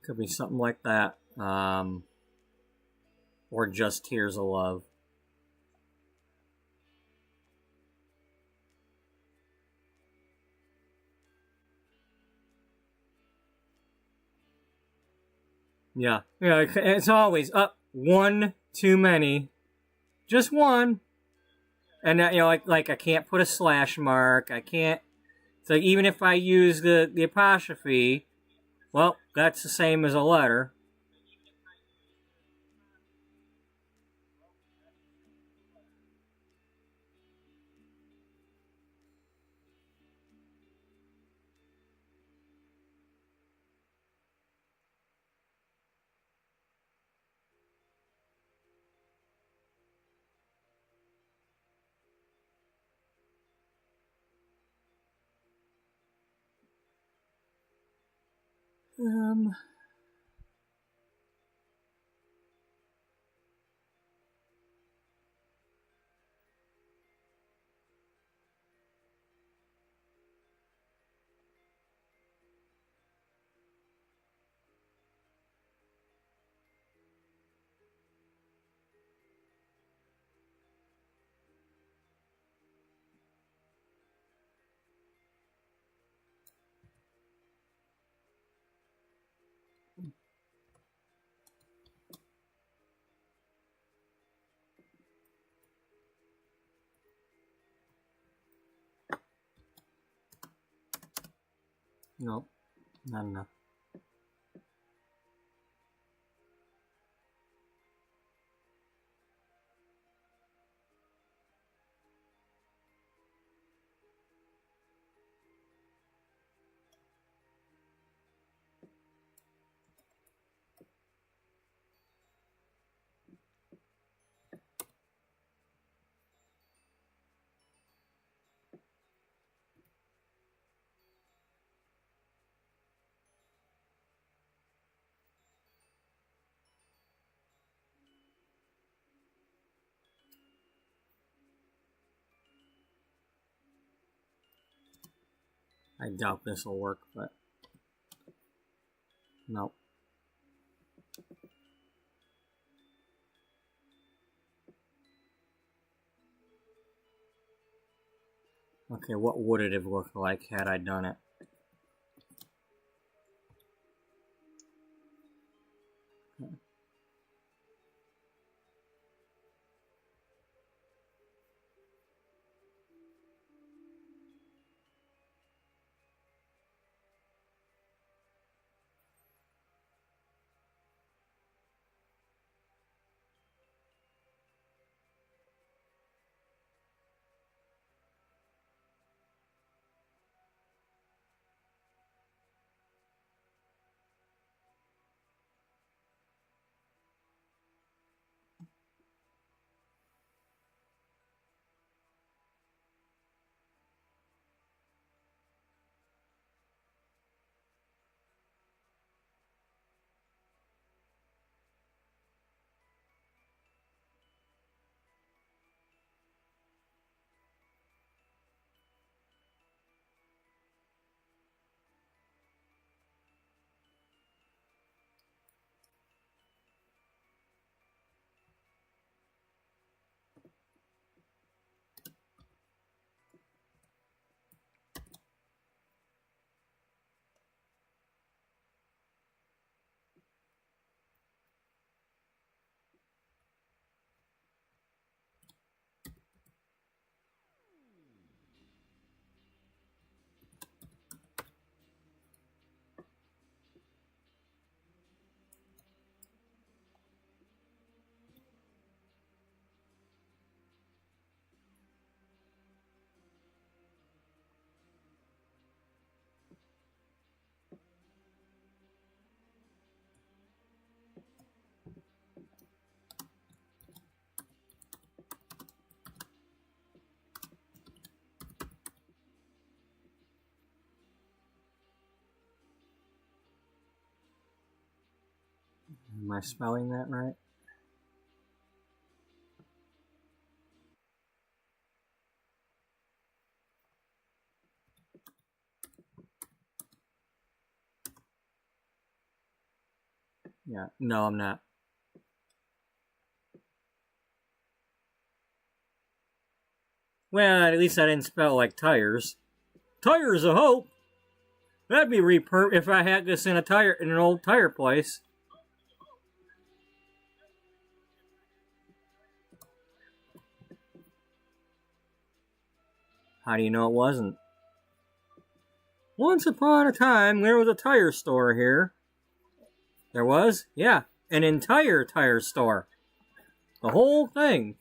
Could be something like that. Or just Tears of Love. Yeah. Yeah, it's always up one too many. Just one. And you know, like I can't put a slash mark. I can't. So even if I use the apostrophe, well, that's the same as a letter. Nope, not enough. I doubt this will work, but nope. Okay, what would it have looked like had I done it? Am I spelling that right? Yeah, no, I'm not. Well, at least I didn't spell like tires. Tires of hope. That'd be if I had this in an old tire place. How do you know it wasn't? Once upon a time, there was a tire store here. There was? Yeah, an entire tire store. The whole thing.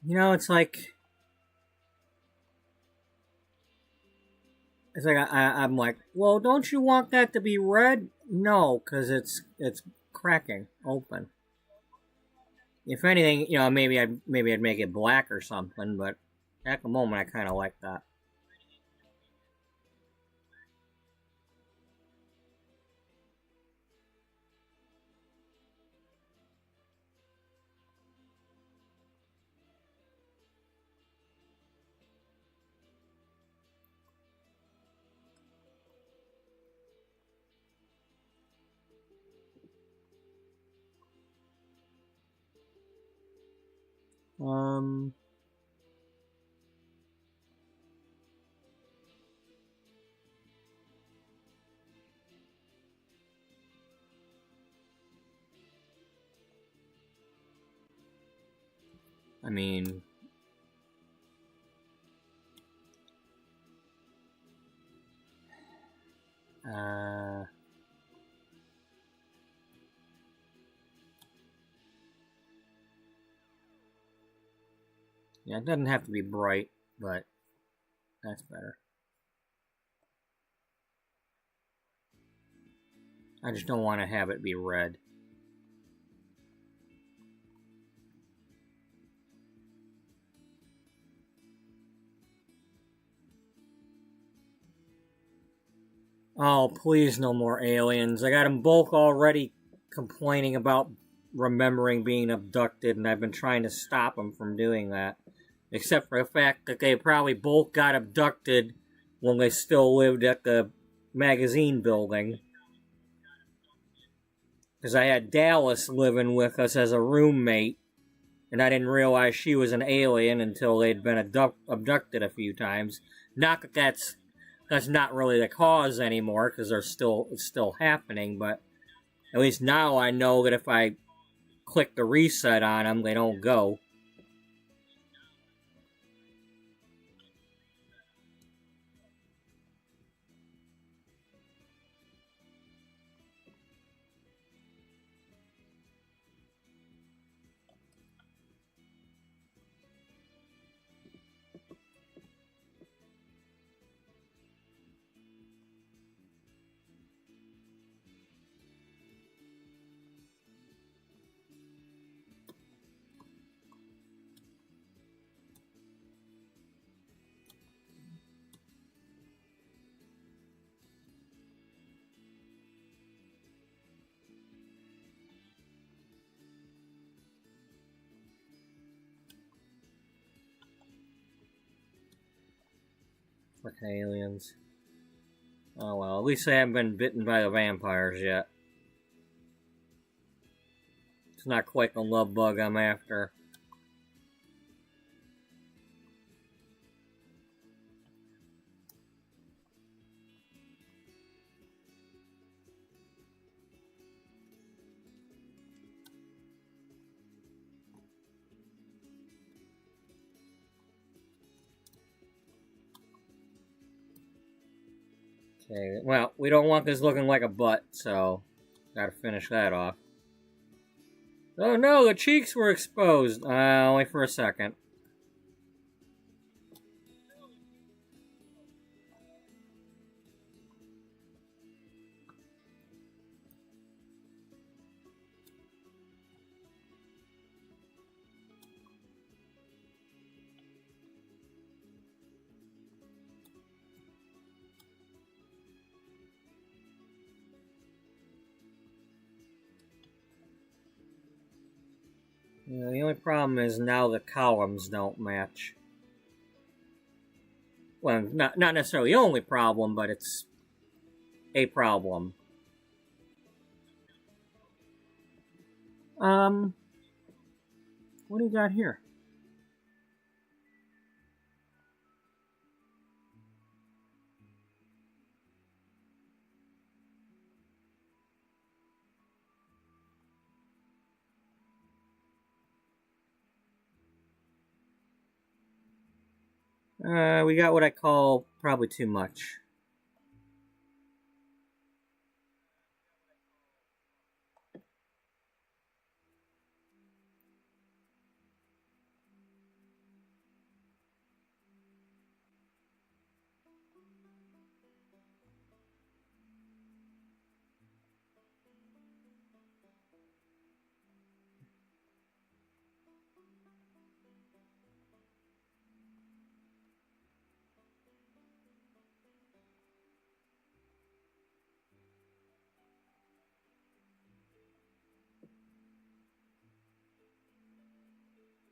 You know, it's like I'm like, well, don't you want that to be red? No, because it's cracking open. If anything, you know, maybe I'd make it black or something, but at the moment, I kind of like that. I mean, yeah, it doesn't have to be bright, but that's better. I just don't want to have it be red. Oh, please, no more aliens. I got them both already complaining about remembering being abducted, and I've been trying to stop them from doing that. Except for the fact that they probably both got abducted when they still lived at the magazine building. Because I had Dallas living with us as a roommate, and I didn't realize she was an alien until they'd been abducted a few times. Not that that's not really the cause anymore, because it's still happening, but at least now I know that if I click the reset on them, they don't go. Frickin' aliens. Oh well, at least I haven't been bitten by the vampires yet. It's not quite the love bug I'm after. Okay, well, we don't want this looking like a butt, so gotta finish that off. Oh no, the cheeks were exposed. Only for a second. Yeah, the only problem is now the columns don't match. Well, not necessarily the only problem, but it's a problem. What do you got here? We got what I call probably too much.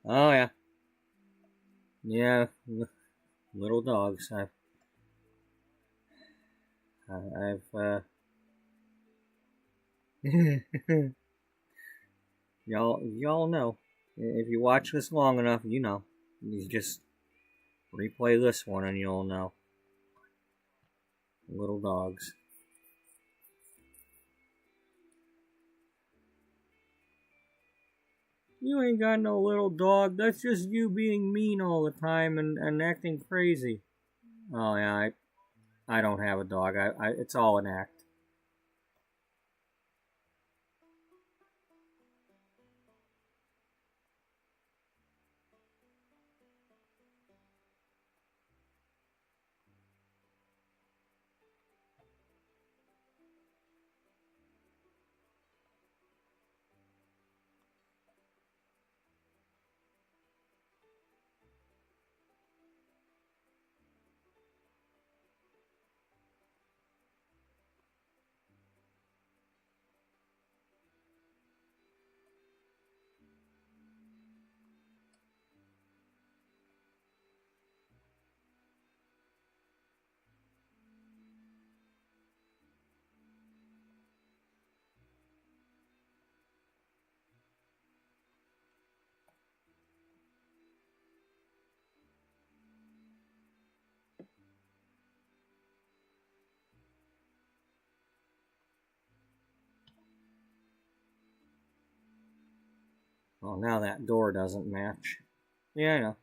Oh yeah, yeah, little dogs. I've y'all know. If you watch this long enough, you know. You just replay this one and you'll know. Little dogs. You ain't got no little dog. That's just you being mean all the time and acting crazy. Oh yeah, I don't have a dog. It's all an act. Oh, now that door doesn't match. Yeah, I know.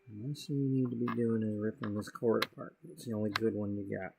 The last thing you need to be doing is ripping this cord apart. It's the only good one you got.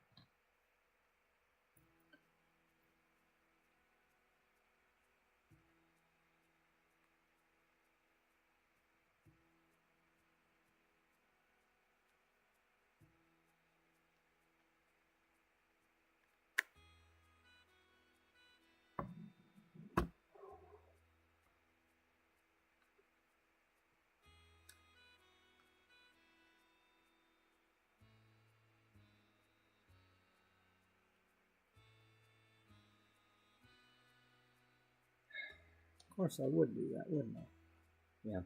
Of course I would do that, wouldn't I? Yeah.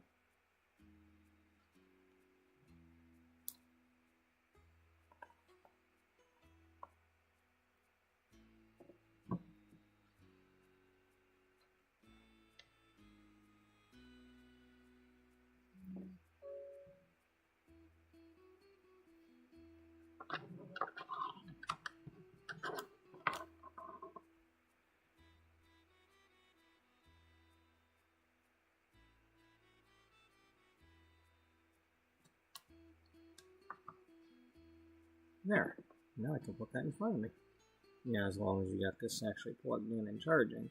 There. Now I can put that in front of me. Yeah, as long as you got this actually plugged in and charging.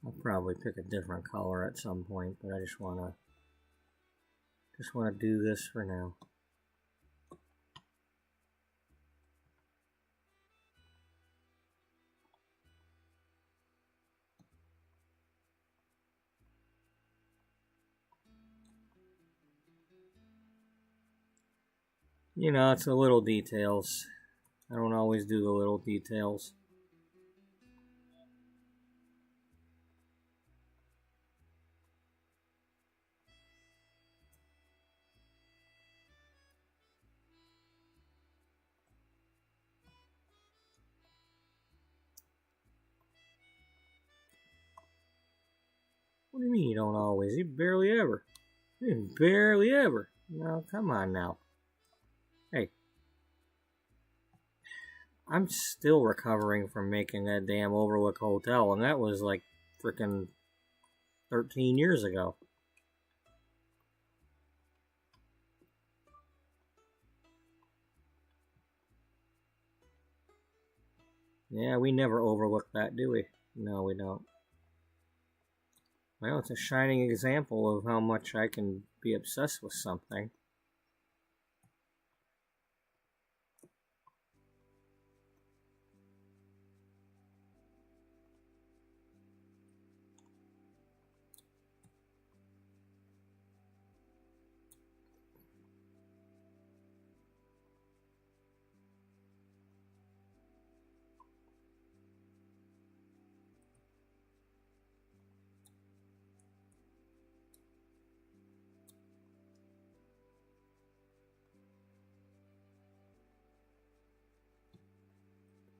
I'll probably pick a different color at some point, but I just wanna do this for now. You know, it's the little details. I don't always do the little details. What do you mean you don't always? You barely ever. You barely ever. No, come on now. Hey. I'm still recovering from making that damn Overlook Hotel, and that was like freaking 13 years ago. Yeah, we never overlook that, do we? No, we don't. Well, it's a shining example of how much I can be obsessed with something.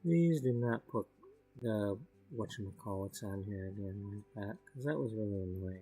Please do not put the whatchamacallits on here again like that, because that was really annoying.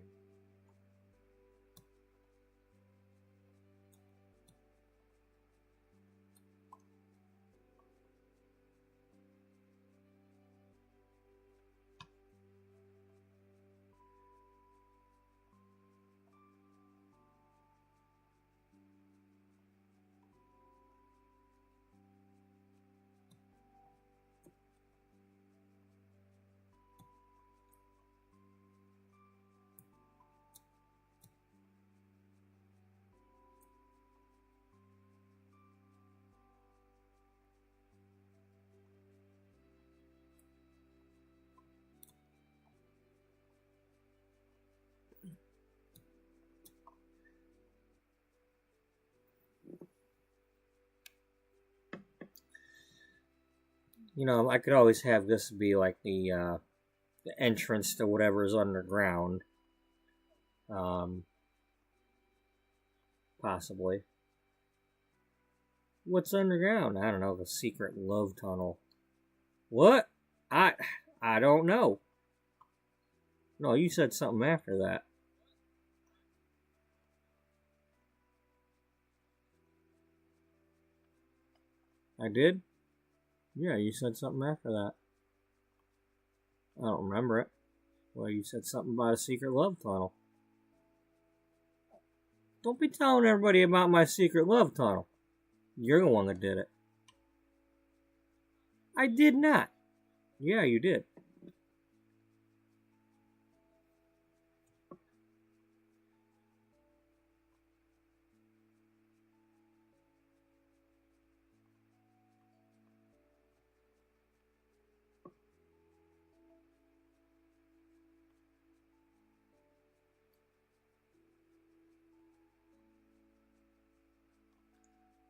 You know, I could always have this be like the entrance to whatever's underground. Possibly. What's underground? I don't know, the secret love tunnel. What? I don't know. No, you said something after that. I did? Yeah, you said something after that. I don't remember it. Well, you said something about a secret love tunnel. Don't be telling everybody about my secret love tunnel. You're the one that did it. I did not. Yeah, you did.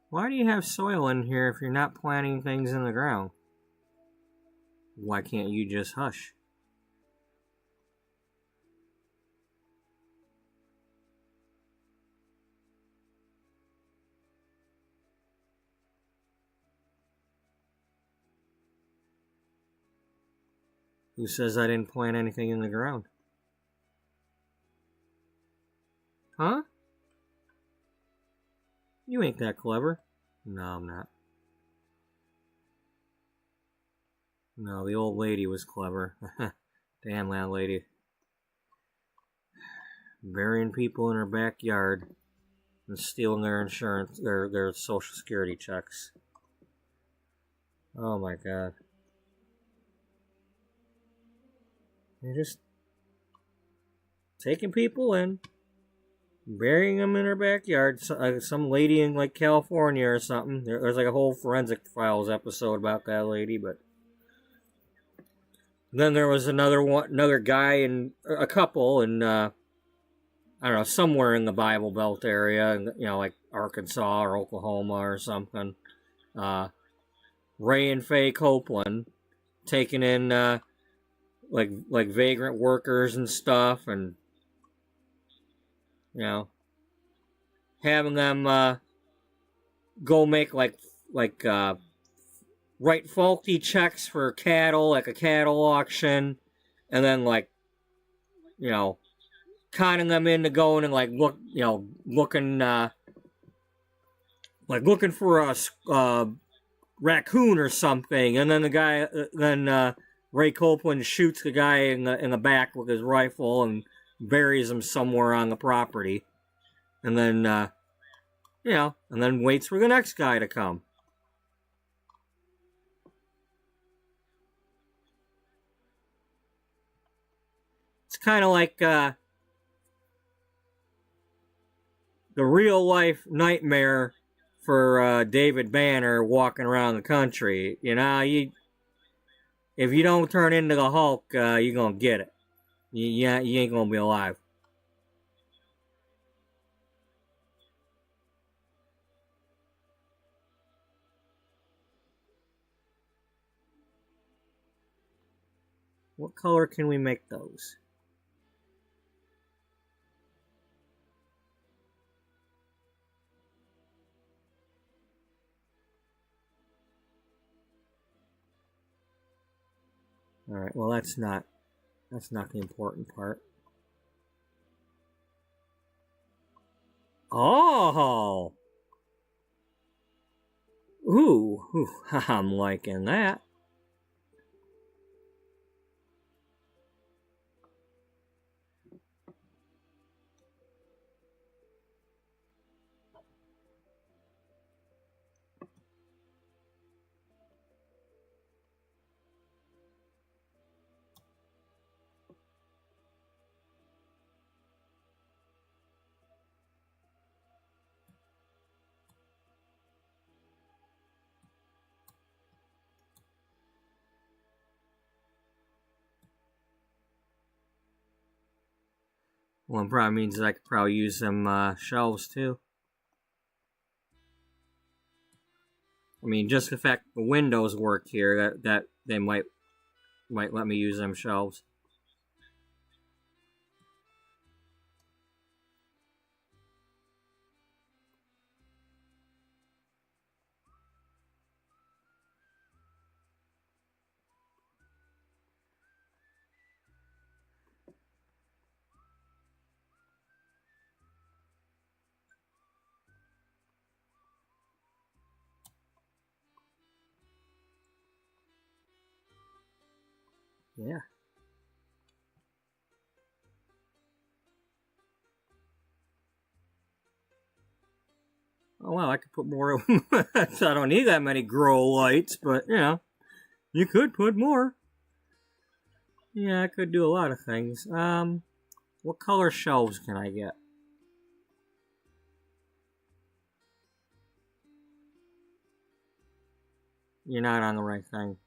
Why do you have soil in here if you're not planting things in the ground? Why can't you just hush? Who says I didn't plant anything in the ground? Huh? You ain't that clever. No, I'm not. No, the old lady was clever. Damn that lady. Burying people in her backyard and stealing their insurance, their social security checks. Oh my god. They're just taking people in, burying them in her backyard. Some lady in like California or something. There's like a whole Forensic Files episode about that lady, but then there was another guy and a couple in I don't know, somewhere in the Bible Belt area, you know, like Arkansas or Oklahoma or something. Ray and Faye Copeland taking in like vagrant workers and stuff, and you know, having them go make like write faulty checks for cattle, like a cattle auction, and then like, you know, conning them into going and like looking for a raccoon or something, and then the guy Ray Copeland shoots the guy in the back with his rifle and buries him somewhere on the property, and then and then waits for the next guy to come. It's kind of like the real life nightmare for David Banner walking around the country. You know, if you don't turn into the Hulk, you're gonna get it. You ain't gonna be alive. What color can we make those? Alright, well that's not the important part. Oh! Ooh, I'm liking that. Well, it probably means that I could probably use some shelves too. I mean, just the fact the windows work here, that they might let me use them shelves. Yeah. Oh well, I could put more of them. I don't need that many grow lights, but you know, you could put more. Yeah, I could do a lot of things. What color shelves can I get? You're not on the right thing.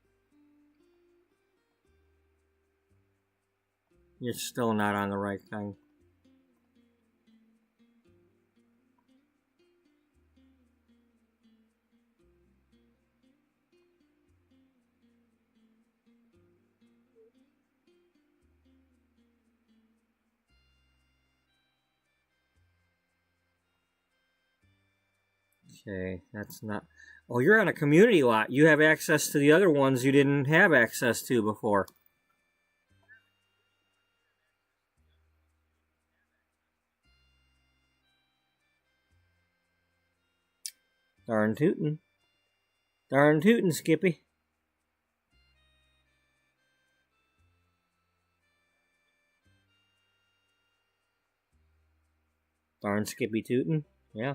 You're still not on the right thing. Okay, that's not... Oh, you're on a community lot. You have access to the other ones you didn't have access to before. Darn tootin'. Darn tootin', Skippy. Darn Skippy tootin'. Yeah.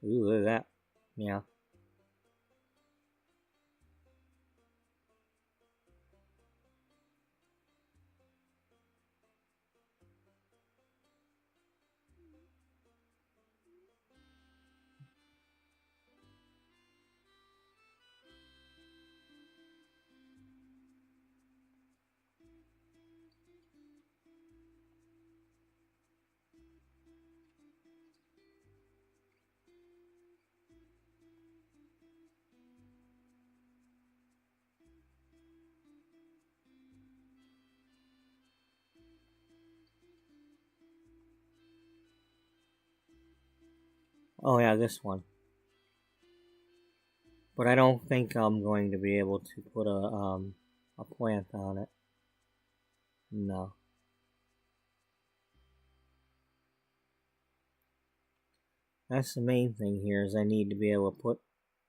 Ooh, look at that. Yeah. Oh yeah, this one. But I don't think I'm going to be able to put a plant on it. No. That's the main thing here is I need to be able to put...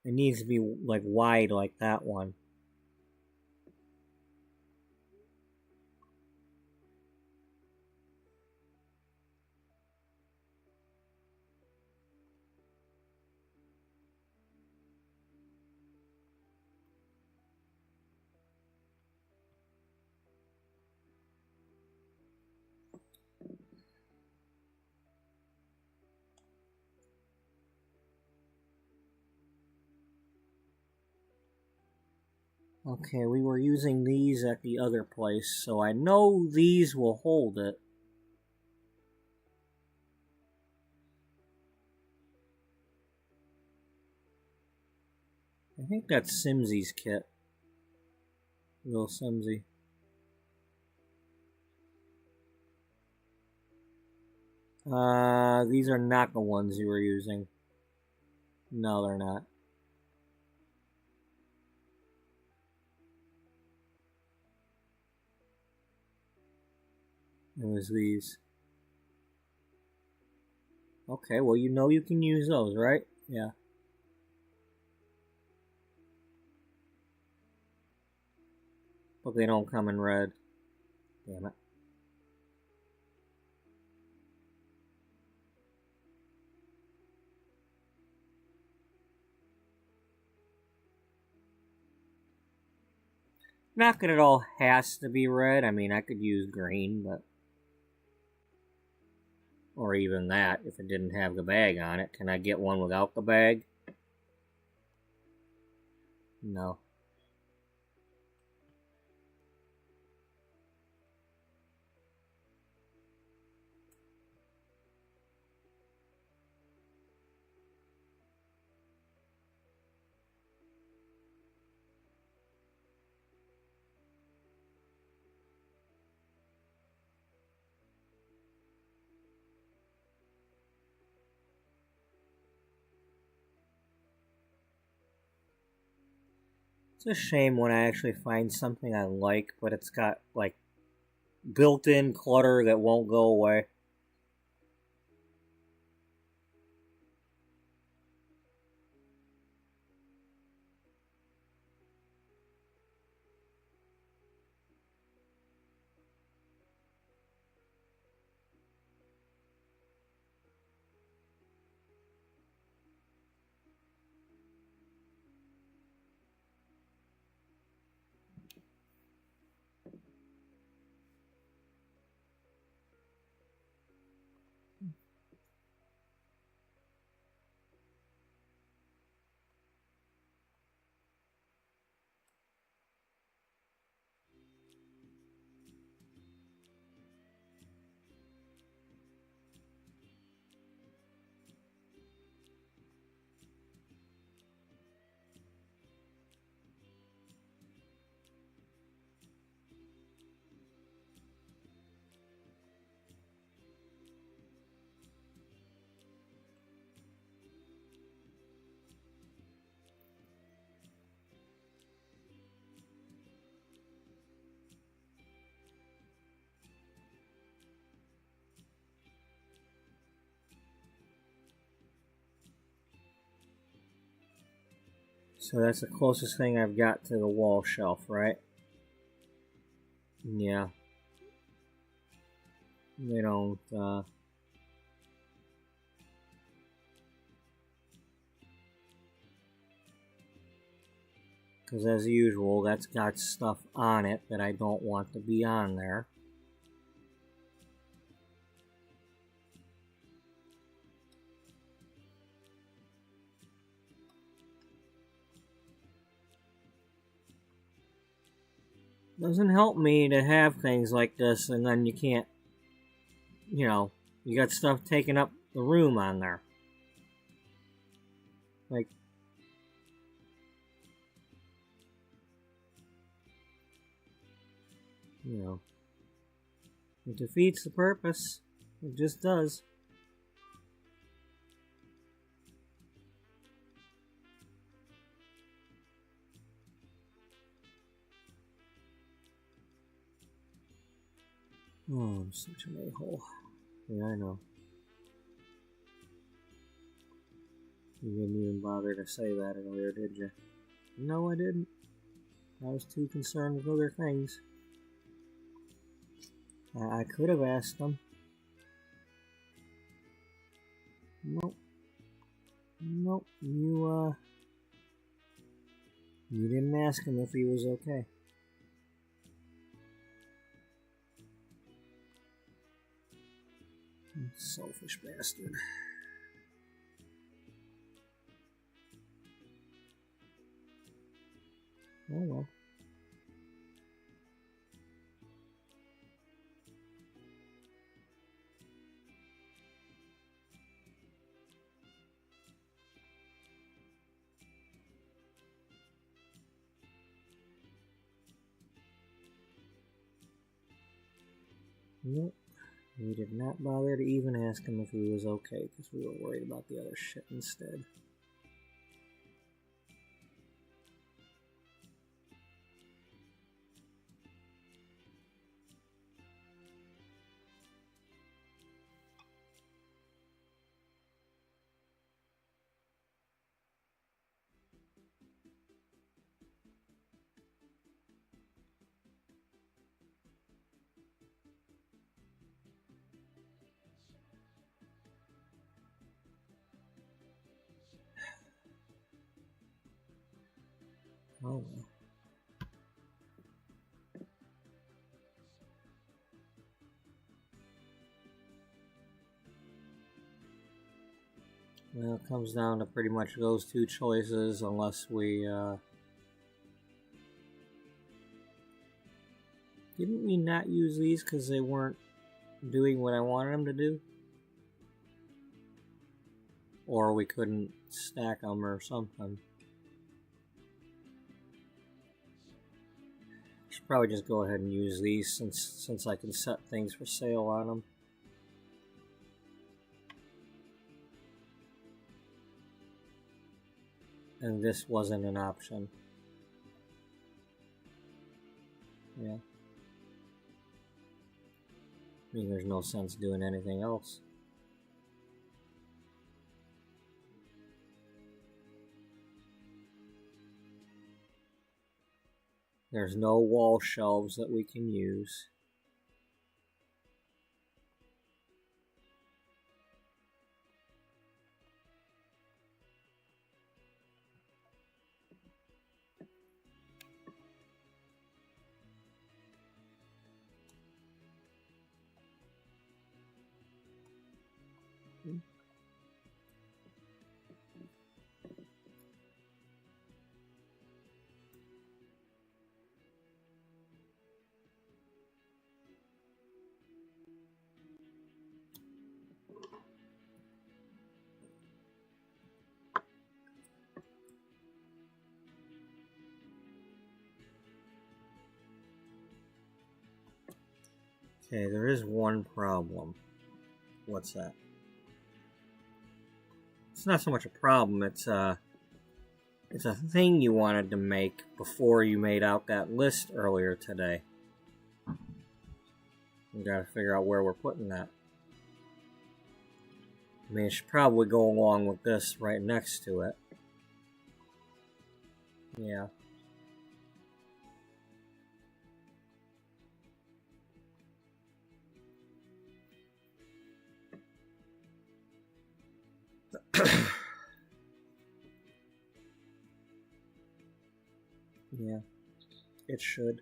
It needs to be like wide like that one. Okay, we were using these at the other place, so I know these will hold it. I think that's Simsy's kit. Little Simsy. These are not the ones you were using. No, they're not. It was these. Okay, well you know you can use those, right? Yeah. But they don't come in red. Damn it. Not that it all has to be red. I mean, I could use green, but... Or even that, if it didn't have the bag on it. Can I get one without the bag? No. It's a shame when I actually find something I like, but it's got, like, built-in clutter that won't go away. So that's the closest thing I've got to the wall shelf, right? Yeah. They don't, because as usual, that's got stuff on it that I don't want to be on there. Doesn't help me to have things like this and then you can't, you know, you got stuff taking up the room on there. Like, you know, it defeats the purpose. It just does. Oh, I'm such an a-hole. Yeah, I know. You didn't even bother to say that earlier, did you? No, I didn't. I was too concerned with other things. I could have asked them. Nope. Nope. You didn't ask him if he was okay. Selfish bastard. Oh well. Nope. We did not bother to even ask him if he was okay because we were worried about the other shit instead. Oh well. Well, it comes down to pretty much those two choices unless we, didn't we not use these because they weren't doing what I wanted them to do? Or we couldn't stack them or something. Should probably just go ahead and use these since I can set things for sale on them. And this wasn't an option. Yeah. I mean, there's no sense doing anything else. There's no wall shelves that we can use. Okay, there is one problem. What's that? It's not so much a problem, it's a thing you wanted to make before you made out that list earlier today. We gotta figure out where we're putting that. I mean, it should probably go along with this right next to it. Yeah. Yeah, it should.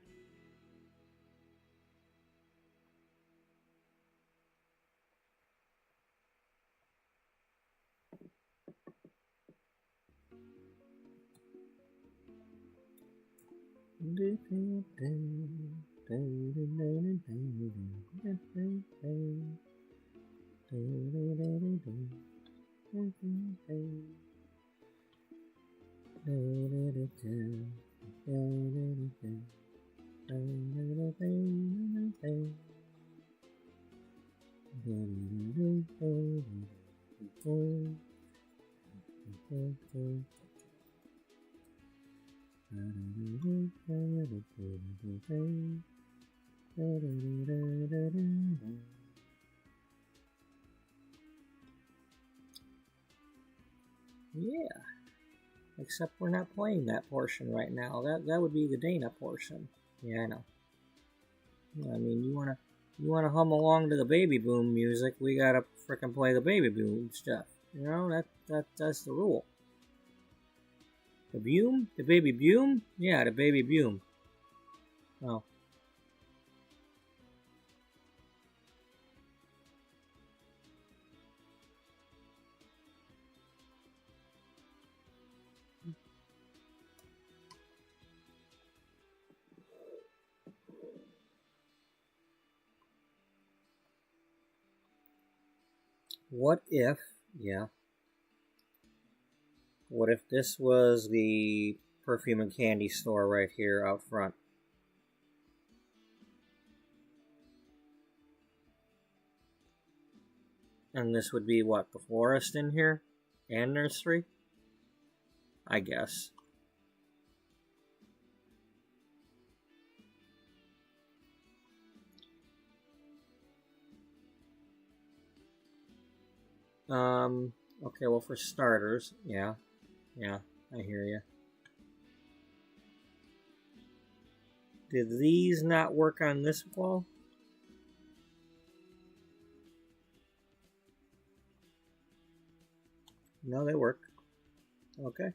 Yeah, except we're not playing that portion right now. That would be the Dana portion. Yeah, I know. I mean, you wanna hum along to the baby boom music, we gotta frickin' play the baby boom stuff. You know, that's the rule. The boom? The baby boom? Yeah, the baby boom. Oh. What if, yeah, what if this was the perfume and candy store right here out front? And this would be what, the florist in here? And nursery? I guess. Okay, well, for starters, yeah, I hear you. Did these not work on this wall? No, they work. Okay.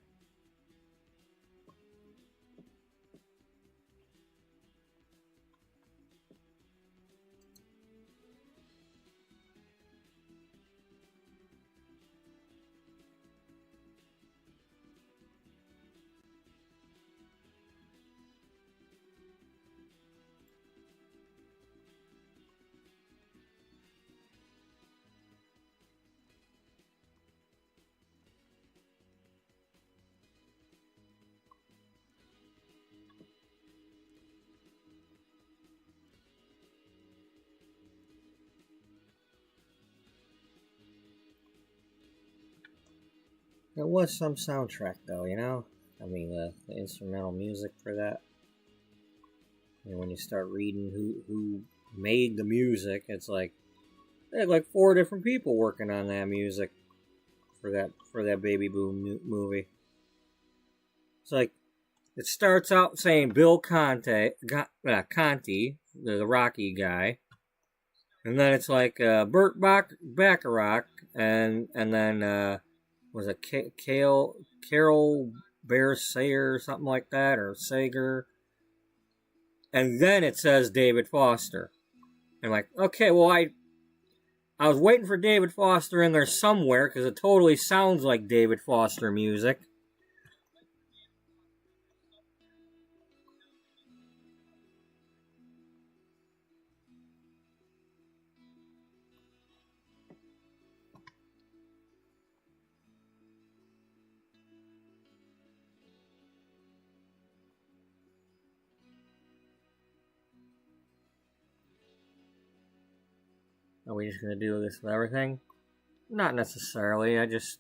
There was some soundtrack, though, you know? I mean, the instrumental music for that. And when you start reading who made the music, it's like they had like 4 different people working on that music for that Baby Boom movie. It's like it starts out saying Bill Conti, the Rocky guy, and then it's like Burt Bacharach, and then was it Carol Bear Sayer or something like that, or Sager, and then it says David Foster. And I'm like, okay, well, I was waiting for David Foster in there somewhere because it totally sounds like David Foster music. Are we just going to do this with everything? Not necessarily. I just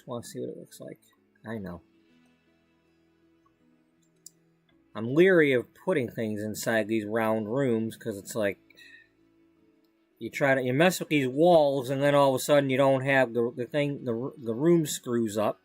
want to see what it looks like. I know. I'm leery of putting things inside these round rooms because it's like you mess with these walls, and then all of a sudden you don't have the room screws up.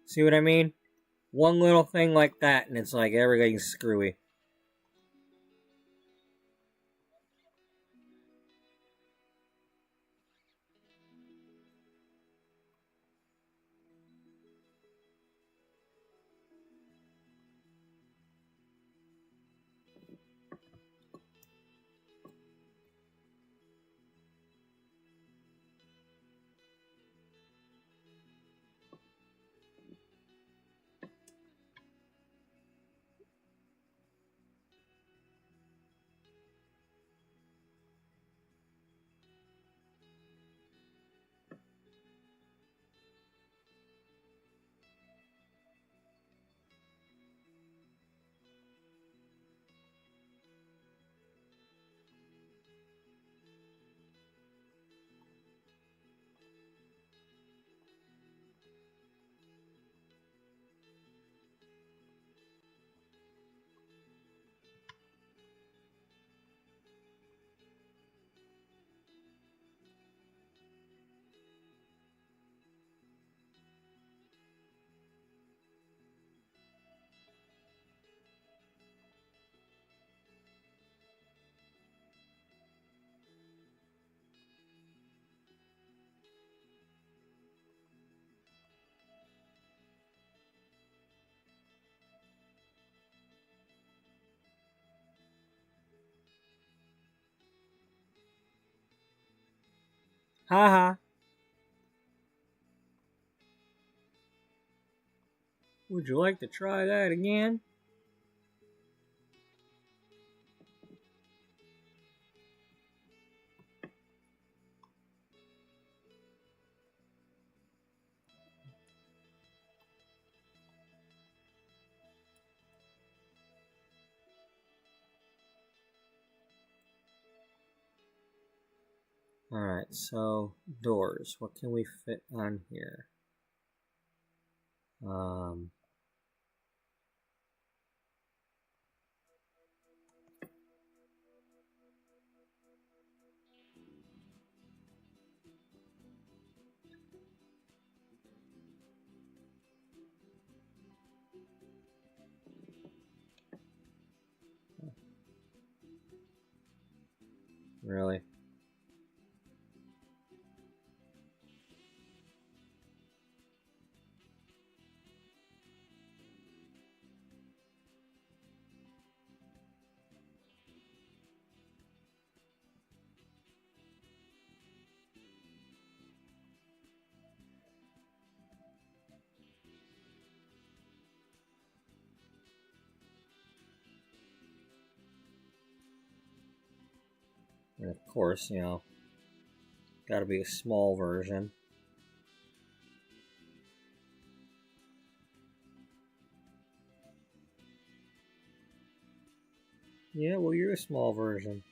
See what I mean? One little thing like that, and it's like everything's screwy. Haha. Would you like to try that again? Alright, so doors. What can we fit on here? Really? And of course, you know, gotta be a small version. Yeah, well, you're a small version.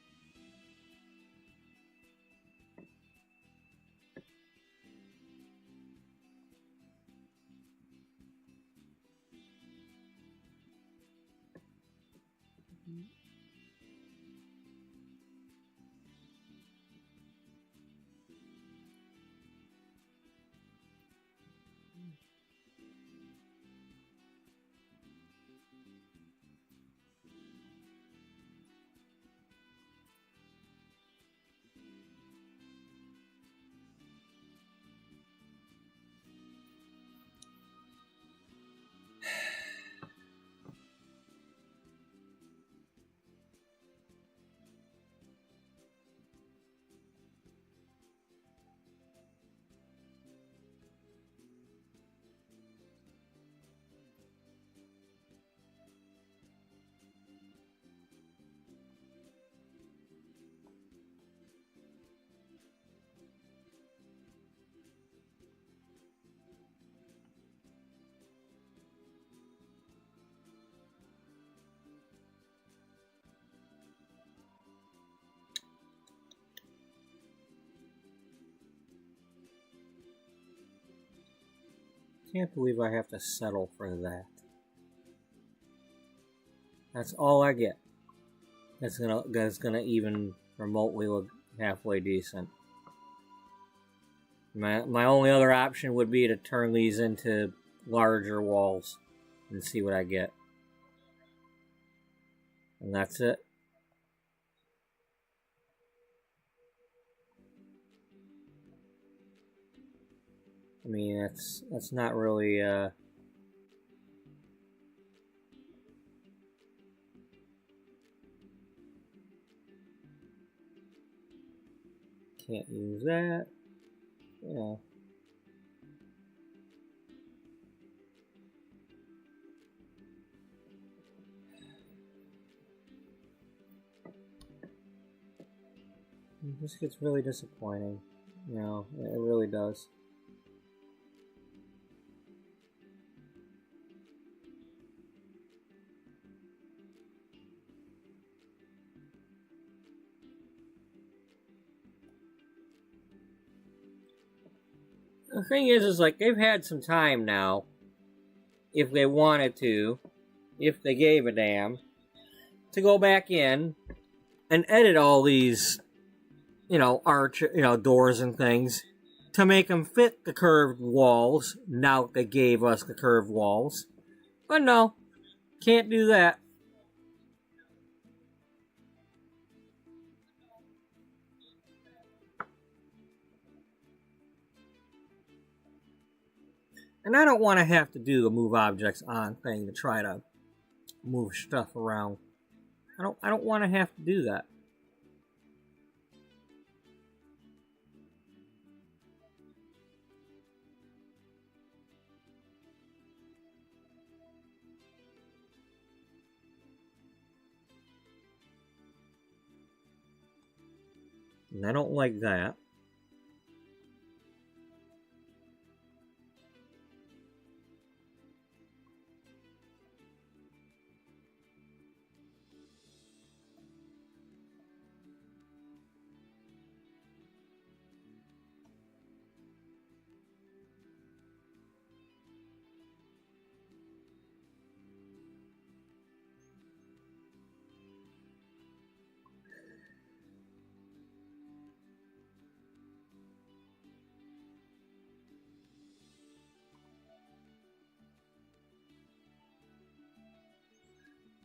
Can't believe I have to settle for that. That's all I get. That's gonna even remotely look halfway decent. My only other option would be to turn these into larger walls and see what I get. And that's it. I mean, that's not really can't use that. Yeah. This gets really disappointing. You know, it really does. The thing is like, they've had some time now, if they wanted to, if they gave a damn, to go back in and edit all these, doors and things to make them fit the curved walls, now that they gave us the curved walls. But no, can't do that. And I don't want to have to do the move objects on thing to try to move stuff around. I don't want to have to do that. And I don't like that.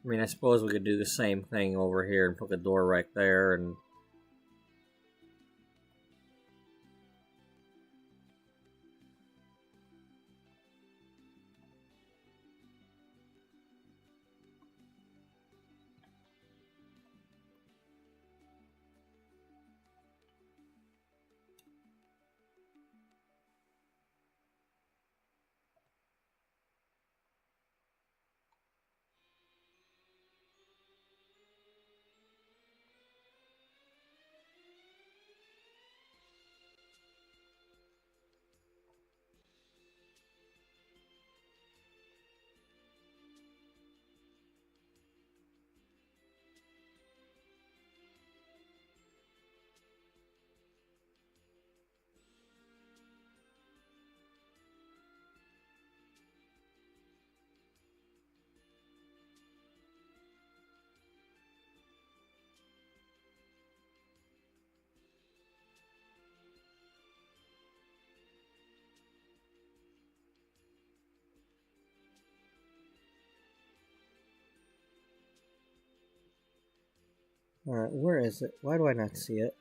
I mean, I suppose we could do the same thing over here and put the door right there and... Alright, where is it? Why do I not see it?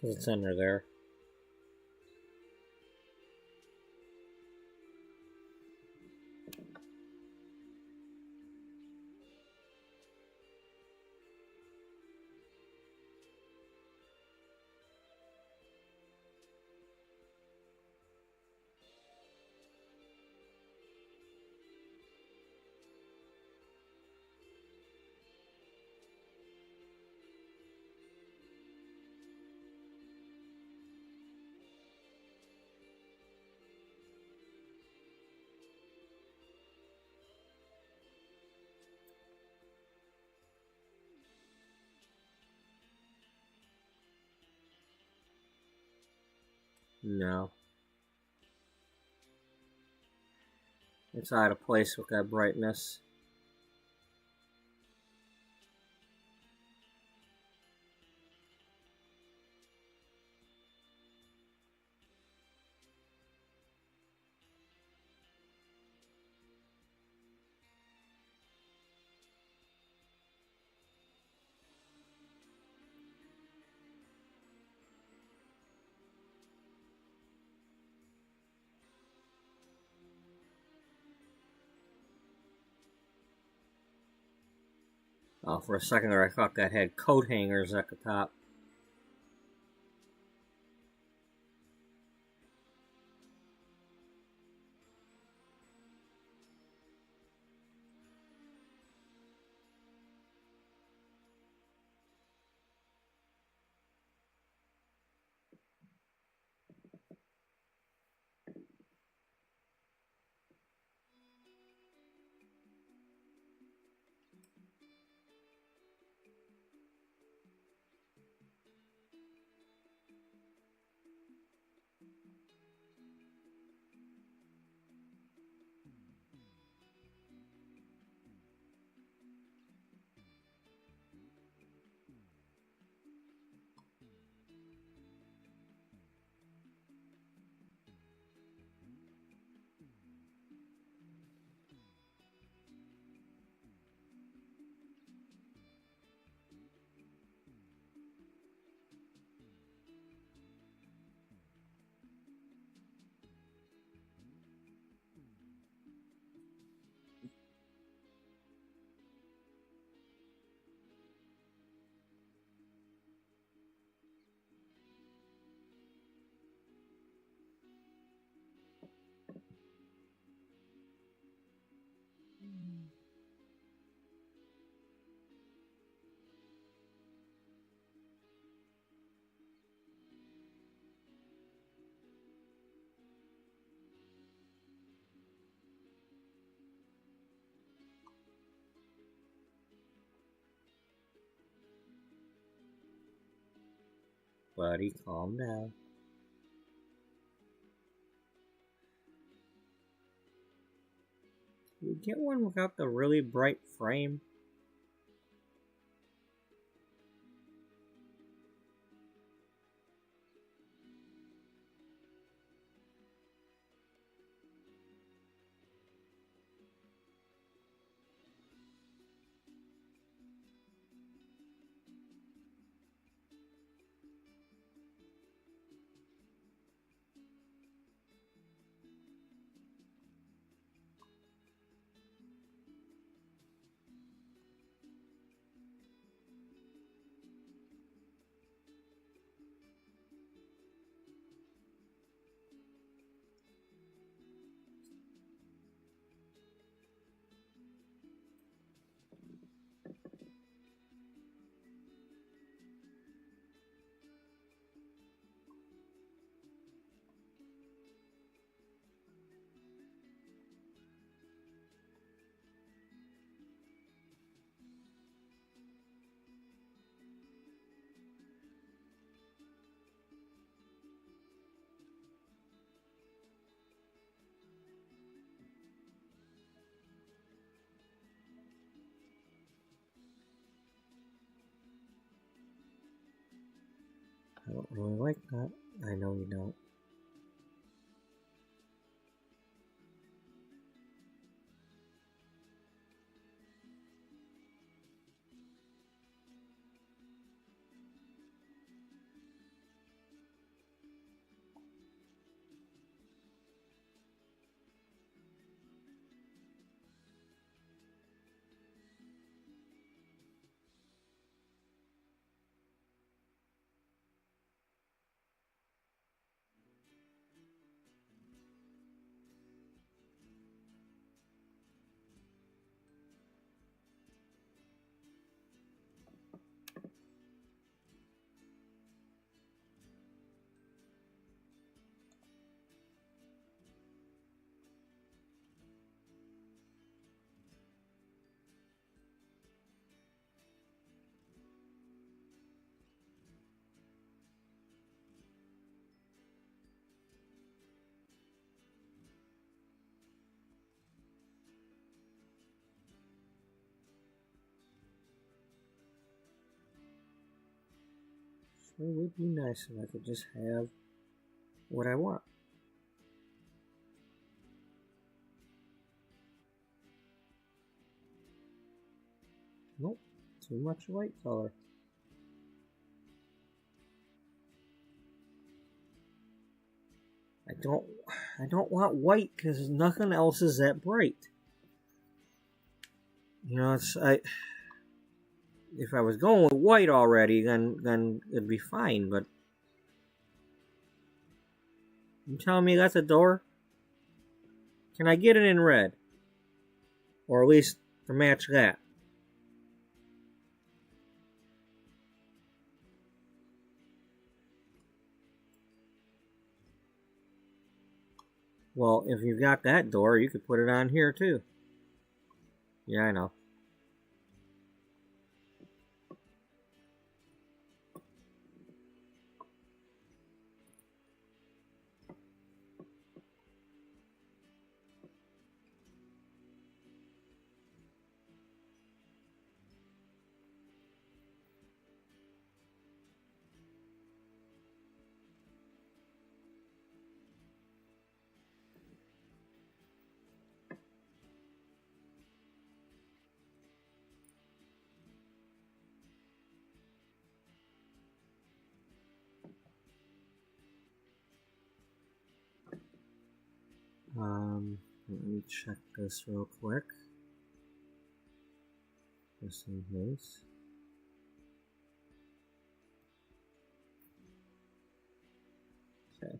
Because it's under there. No. It's out of place with that brightness. Oh, for a second there I thought that had coat hangers at the top. Buddy, calm down. Can we get one without the really bright frame? I don't really like that. I know you don't. Sure would be nice if I could just have what I want. Nope, too much white color. I don't want white because nothing else is that bright. You know, if I was going with white already, then it'd be fine, but you telling me that's a door? Can I get it in red? Or at least to match that? Well, if you've got that door, you could put it on here too. Yeah, I know. Let me check this real quick. Just in case. Okay.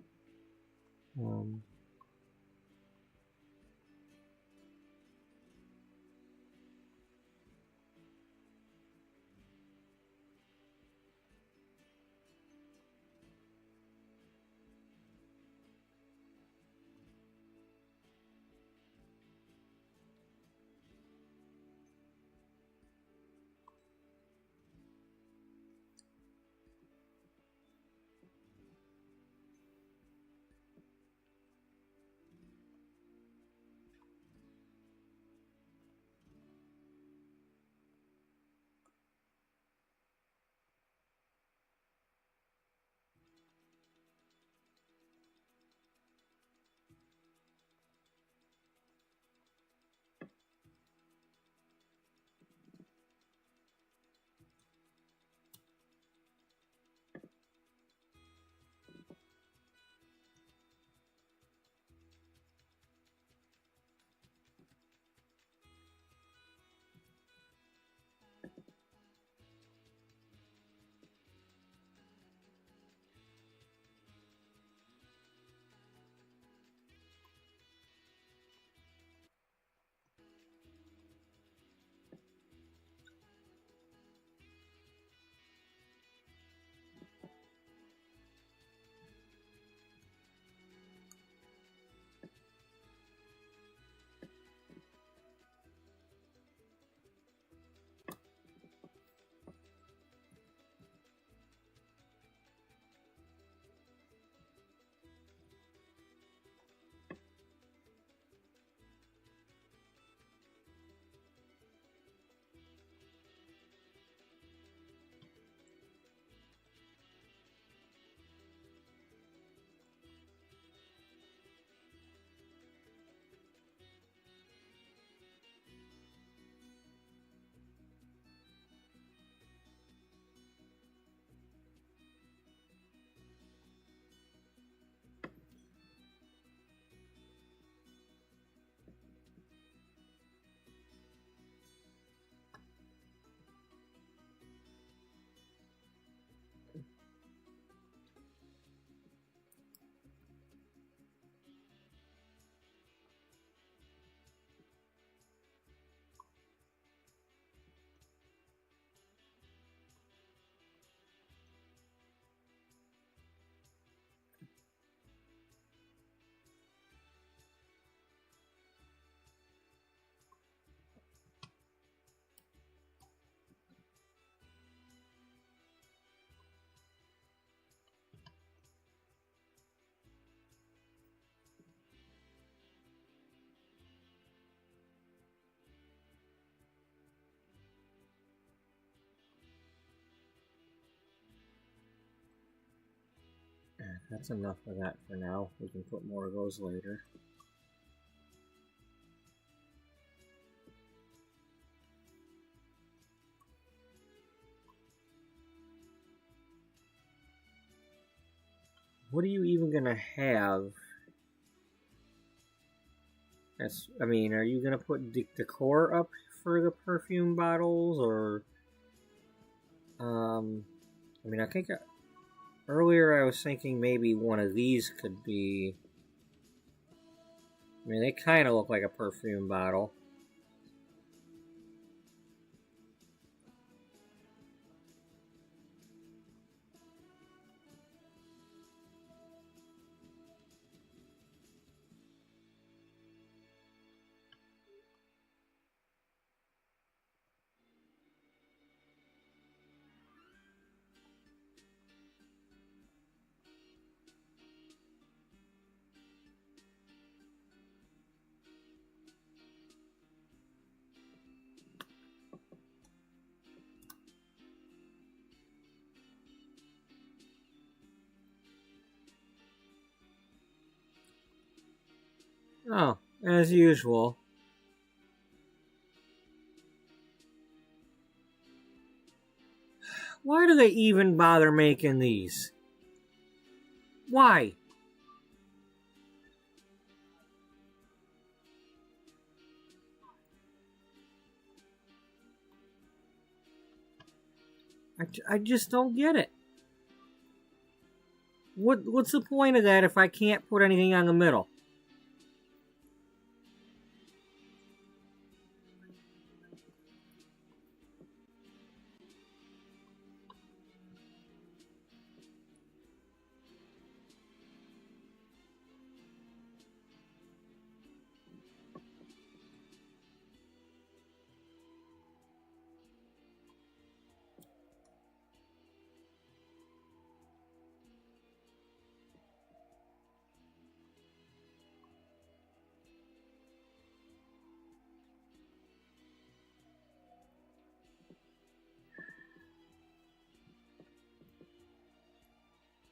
That's enough of that for now. We can put more of those later. What are you even gonna have? I mean, are you gonna put decor up for the perfume bottles, or I mean, I think earlier I was thinking maybe one of these could be. I mean, they kind of look like a perfume bottle. Oh, as usual. Why do they even bother making these? Why? I just don't get it. What's the point of that if I can't put anything on the middle?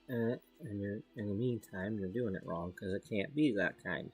And in the meantime, you're doing it wrong because it can't be that kind.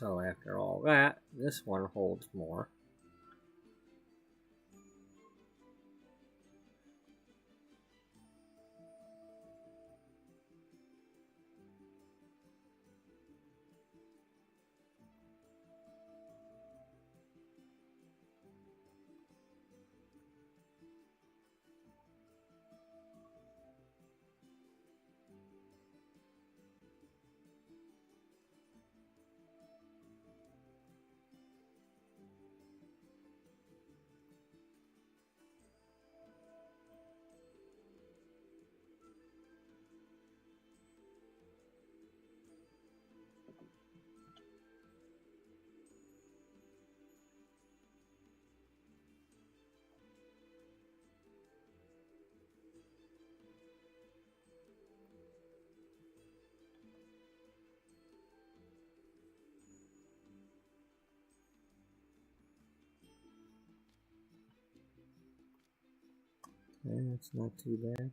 So after all that, this one holds more. Okay, that's not too bad.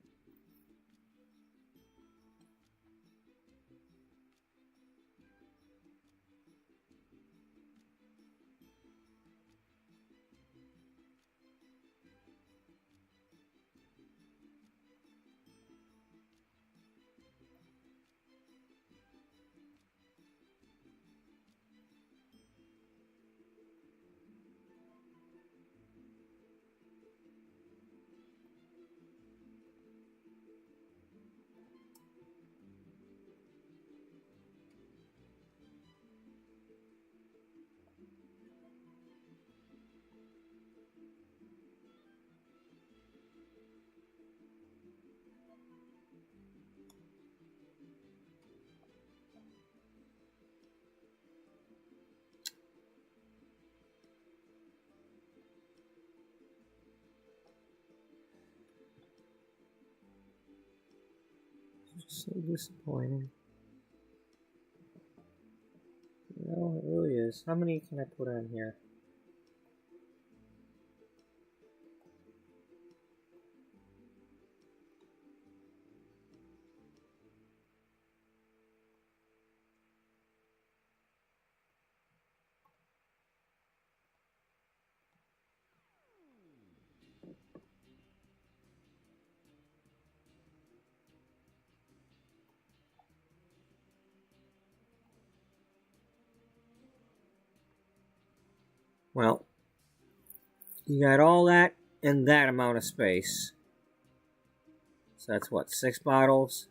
So disappointing. No, it really is. How many can I put on here? Well, you got all that in that amount of space. So that's what, 6 bottles?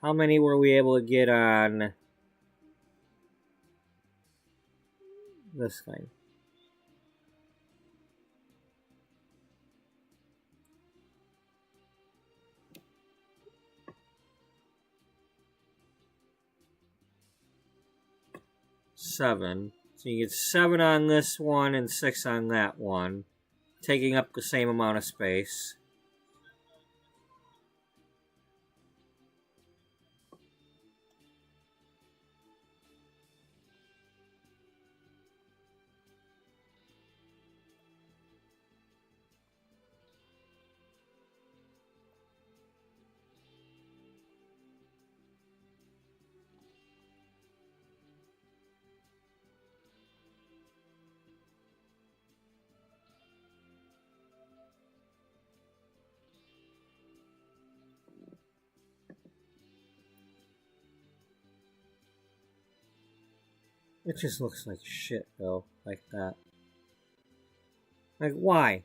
How many were we able to get on this thing? Seven. So you get 7 on this one and 6 on that one, taking up the same amount of space. It just looks like shit, though, like that. Like, why?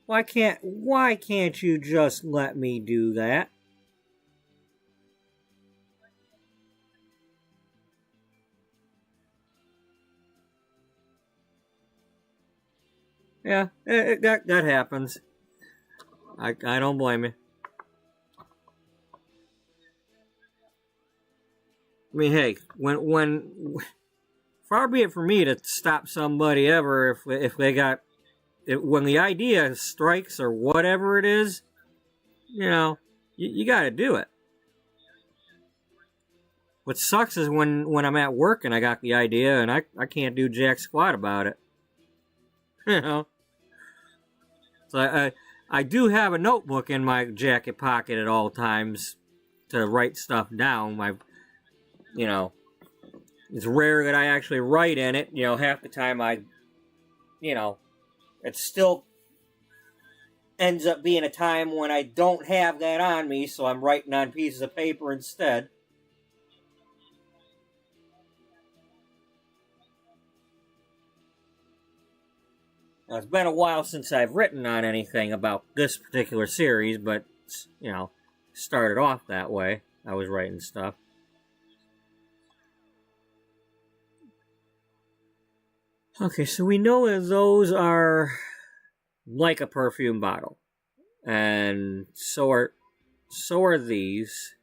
Why can't you just let me do that? Yeah, that happens. I don't blame you. I mean, hey, when far be it for me to stop somebody ever if they got when the idea strikes or whatever it is, you know, you got to do it. What sucks is when I'm at work and I got the idea and I can't do jack squat about it. You know, so I do have a notebook in my jacket pocket at all times to write stuff down. You know, It's rare that I actually write in it. You know, half the time it still ends up being a time when I don't have that on me, so I'm writing on pieces of paper instead. Now, it's been a while since I've written on anything about this particular series, but, started off that way. I was writing stuff. Okay, so we know that those are like a perfume bottle. And so are these.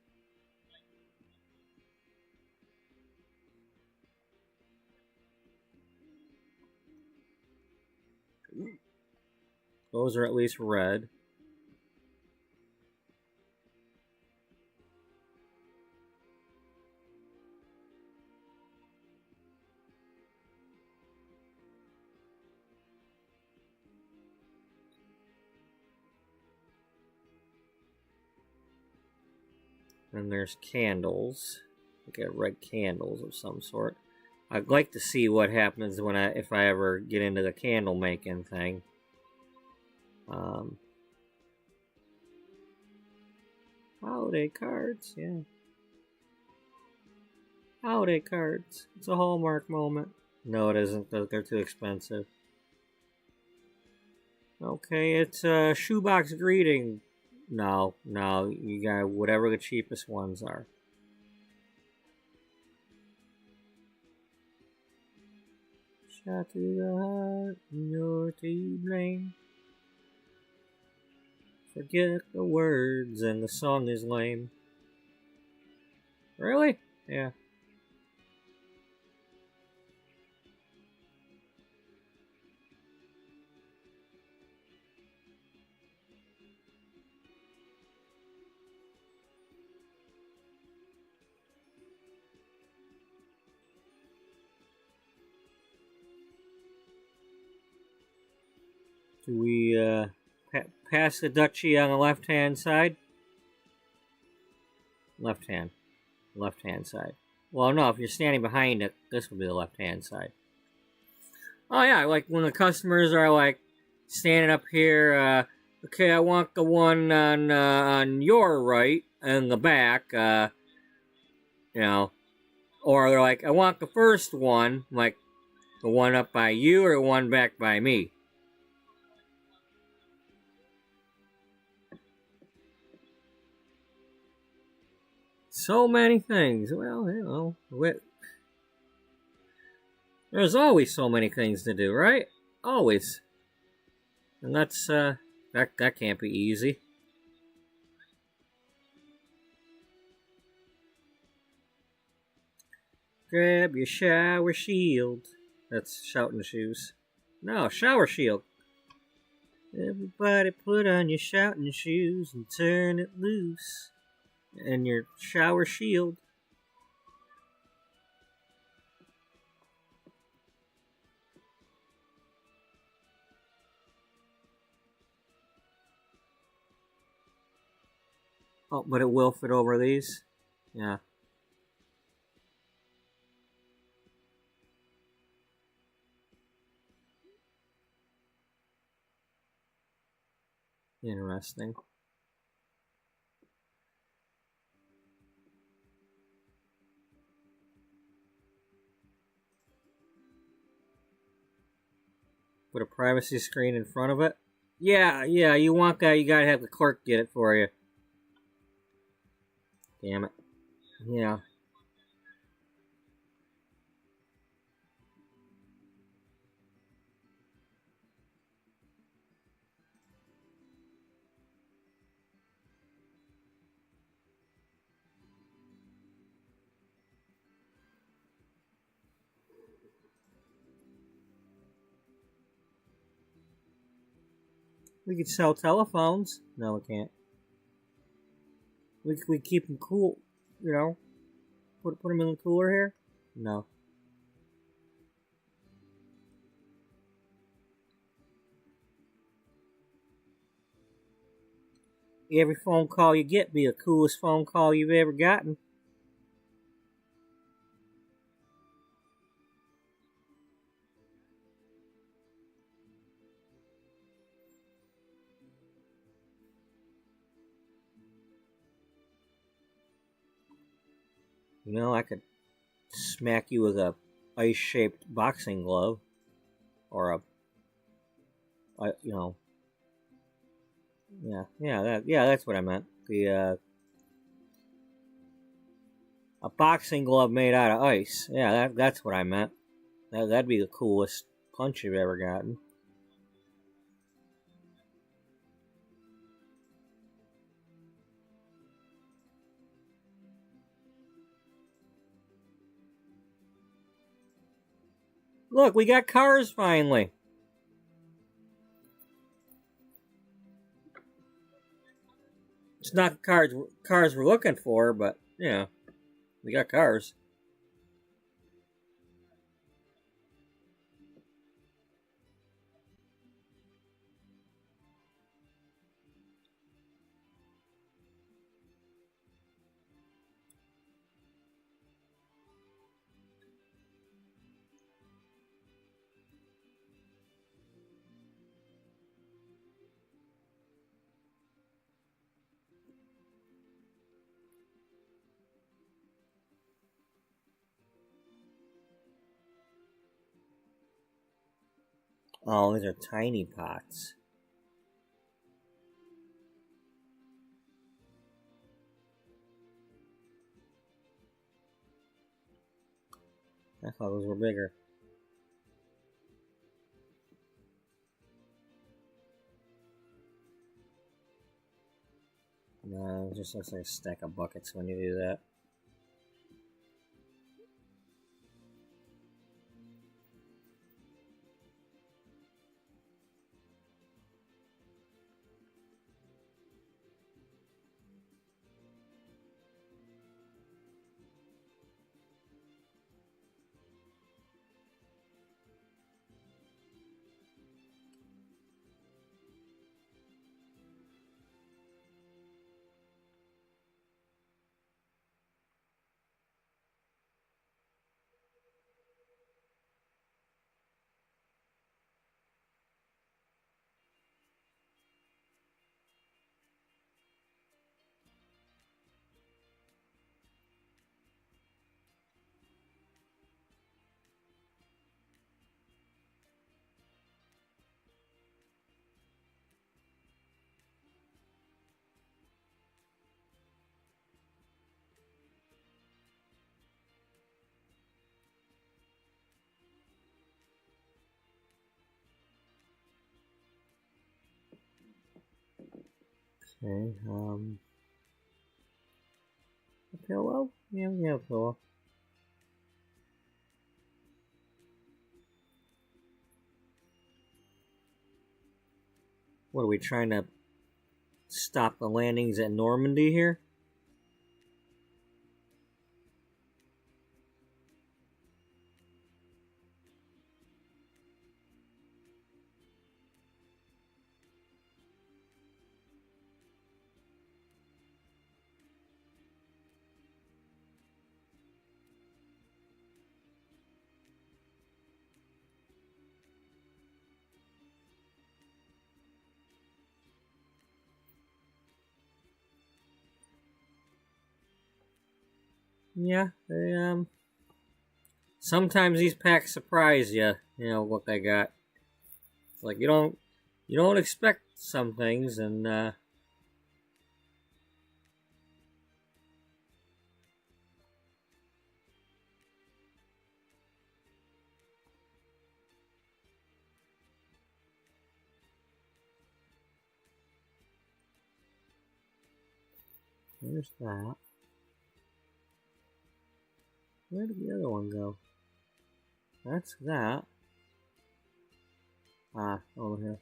Those are at least red. And there's candles. I got red candles of some sort. I'd like to see what happens if I ever get into the candle making thing. Holiday cards, yeah. Holiday cards. It's a Hallmark moment. No, it isn't. They're too expensive. Okay, it's a shoebox greeting. No, you got whatever the cheapest ones are. Shot through the heart, you're to blame. Forget the words and the song is lame. Really? Yeah. Do we pass the duchy on the left-hand side? Left-hand side. Well, no, if you're standing behind it, this will be the left-hand side. Oh yeah, like when the customers are like standing up here, okay, I want the one on your right and the back, or they're like, I want the first one, like the one up by you or the one back by me. So many things. Well, there's always so many things to do, right? Always. And that's, that can't be easy. Grab your shower shield. That's shouting shoes. No, shower shield. Everybody put on your shouting shoes and turn it loose. And your shower shield. Oh, but it will fit over these? Yeah. Interesting. Put a privacy screen in front of it? Yeah, you want that, you gotta have the clerk get it for you. Damn it. Yeah. We could sell telephones. No, we can't. We keep them cool, Put them in the cooler here? No. Every phone call you get be the coolest phone call you've ever gotten. You know, I could smack you with a ice-shaped boxing glove, or you know, yeah, that's what I meant. A boxing glove made out of ice. Yeah, that's what I meant. That'd be the coolest punch you've ever gotten. Look, we got cars finally. It's not the cars we're looking for, but yeah, we got cars. Oh, these are tiny pots. I thought those were bigger. No, it just looks like a stack of buckets when you do that. Okay, a pillow? Yeah, a pillow. What are we trying to stop the landings at Normandy here? Yeah, sometimes these packs surprise you. You know what they got. Like you don't expect some things, and there's that. Where did the other one go? That's that. Ah, over here.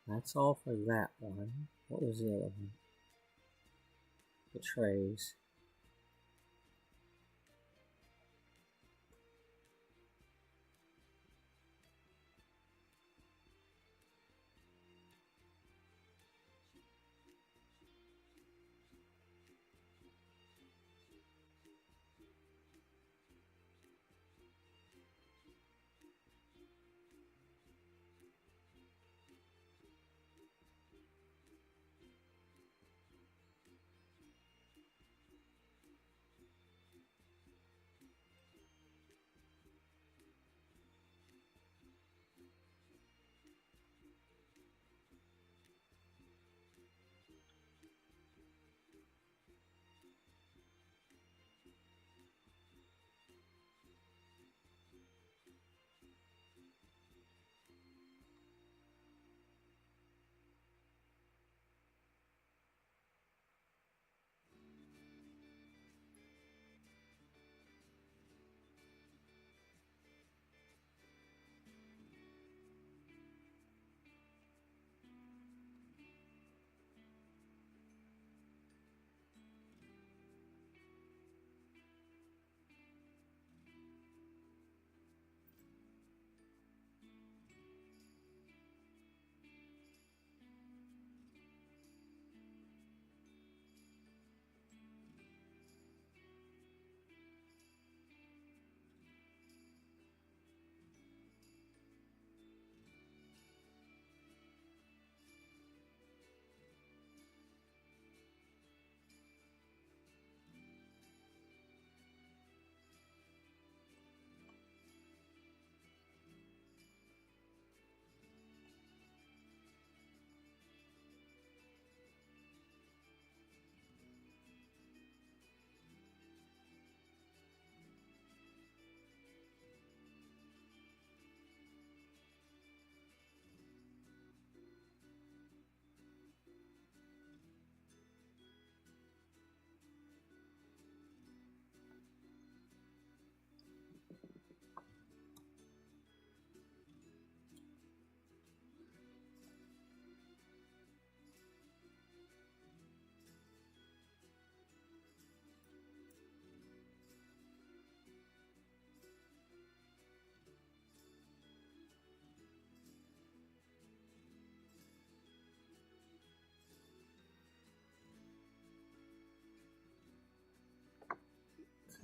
That's all for that one. What was the other one? The trays.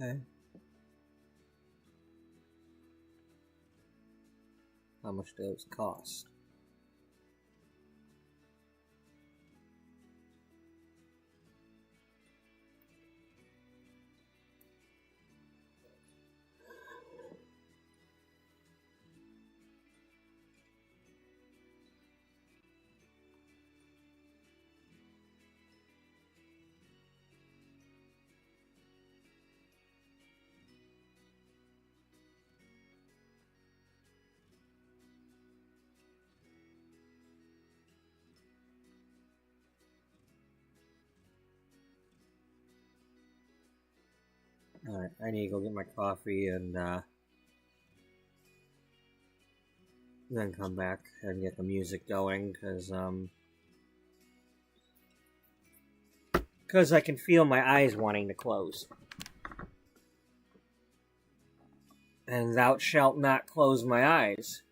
Okay. How much do those cost? Alright, I need to go get my coffee and then come back and get the music going, because I can feel my eyes wanting to close. And thou shalt not close my eyes.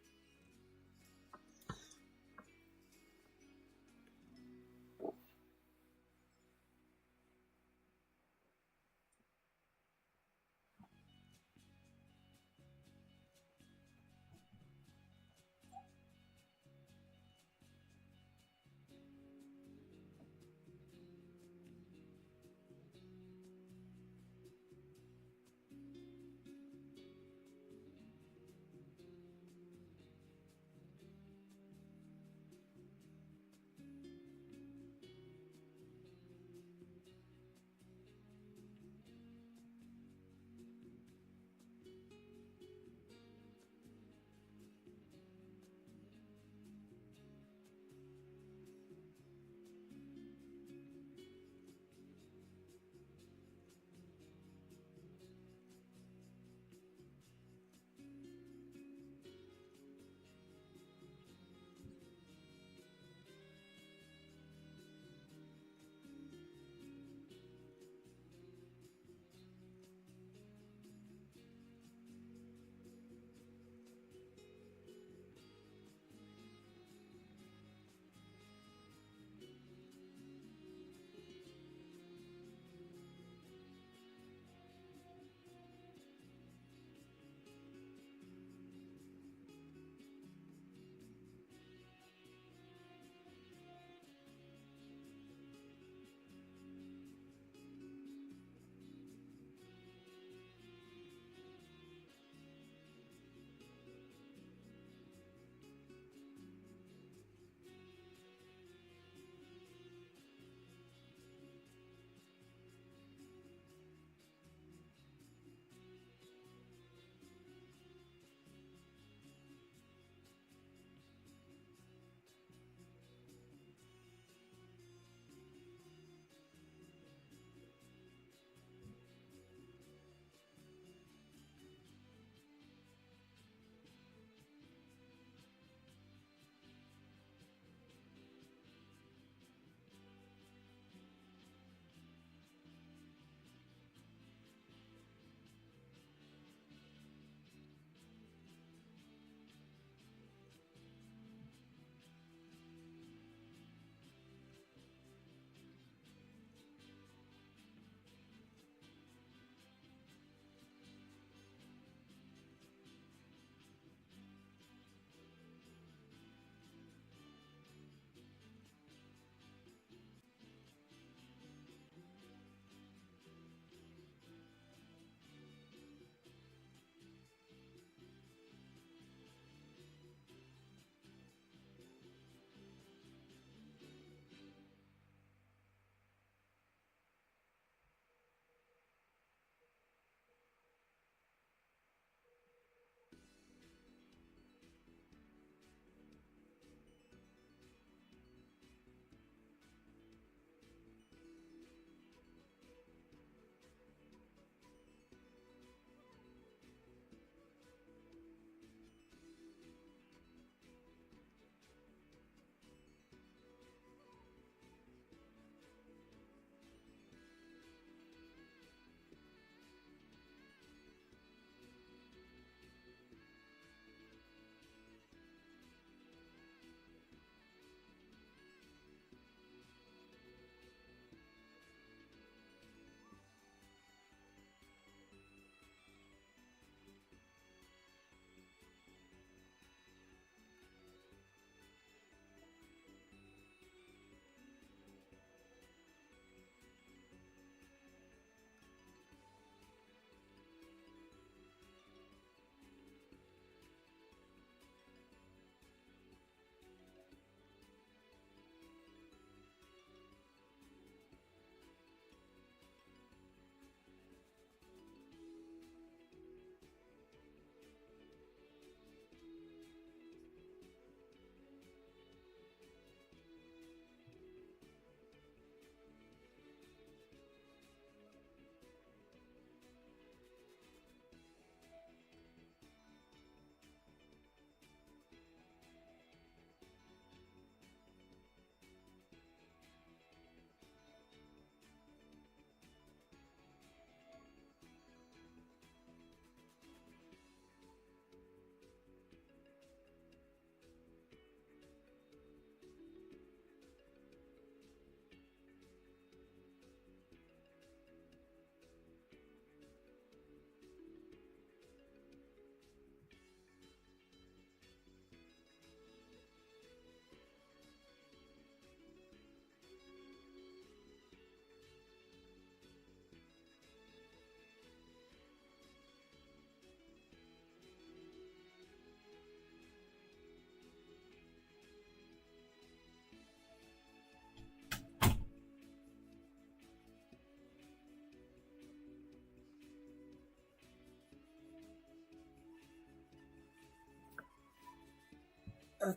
Okay.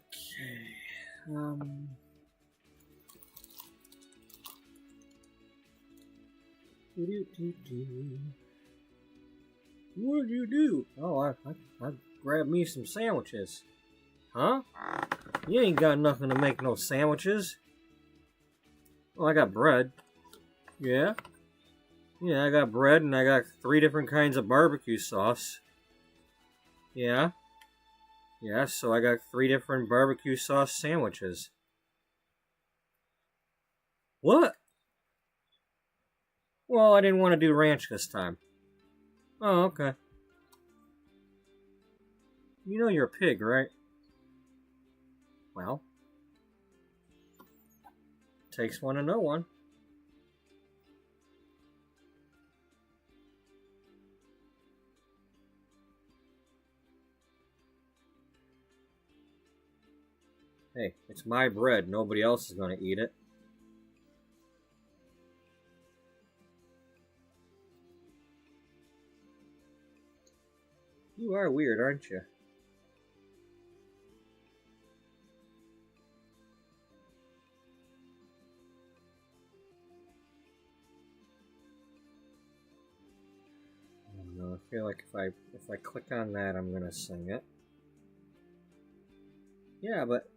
What'd you do? Oh, I grabbed me some sandwiches. Huh? You ain't got nothing to make no sandwiches. Well, I got bread. Yeah? Yeah, I got bread and I got 3 different kinds of barbecue sauce. Yeah? Yeah, so I got 3 different barbecue sauce sandwiches. What? Well, I didn't want to do ranch this time. Oh, okay. You know you're a pig, right? Well, takes one to know one. Hey, it's my bread. Nobody else is going to eat it. You are weird, aren't you? I don't know. I feel like if I click on that, I'm gonna sing it. Yeah, but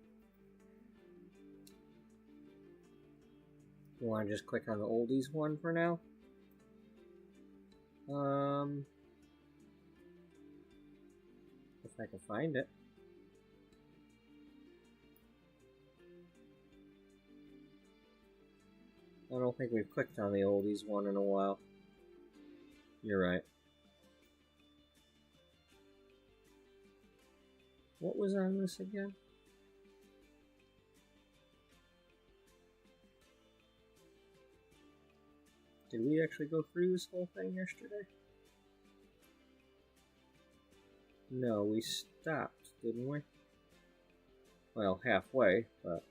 you want to just click on the oldies one for now? If I can find it. I don't think we've clicked on the oldies one in a while. You're right. What was on this again? Did we actually go through this whole thing yesterday? No, we stopped, didn't we? Well, halfway, but...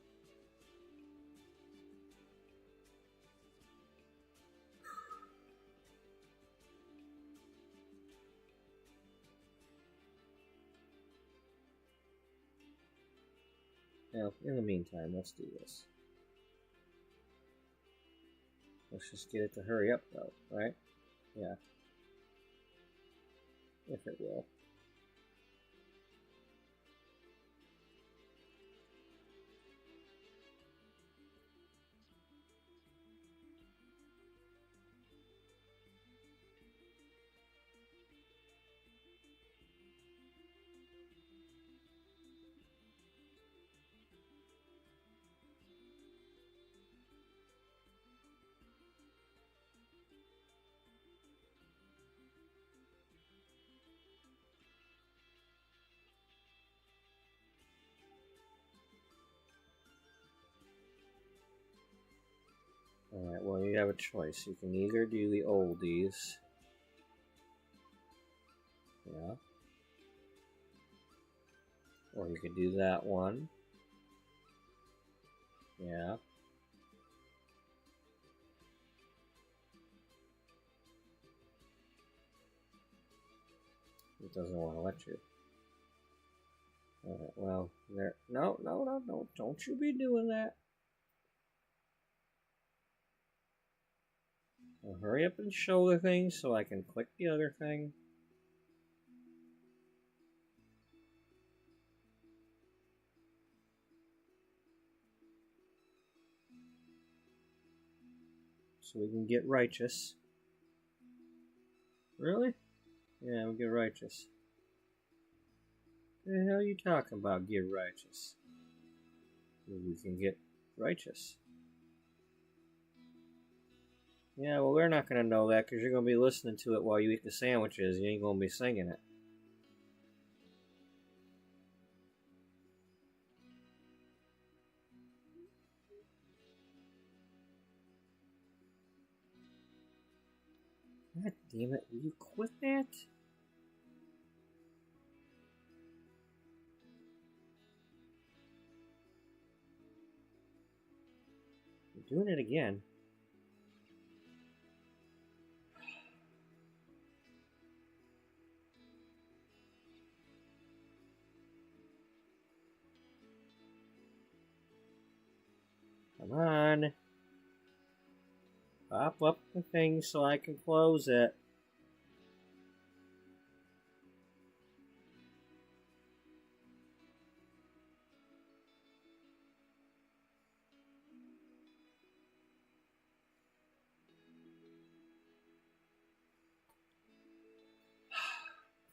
Now, in the meantime, let's do this. Let's just get it to hurry up, though, right? Yeah. If it will. Alright, well, you have a choice. You can either do the oldies. Yeah. Or you could do that one. Yeah. It doesn't want to let you. Alright, well, there. No, don't you be doing that. Well, hurry up and show the thing so I can click the other thing. So we can get righteous. Really? Yeah, we get righteous. What the hell are you talking about, get righteous? We can get righteous. Yeah, well, we're not going to know that because you're going to be listening to it while you eat the sandwiches. You ain't going to be singing it. God damn it, will you quit that? You're doing it again. on. Pop up the thing so I can close it.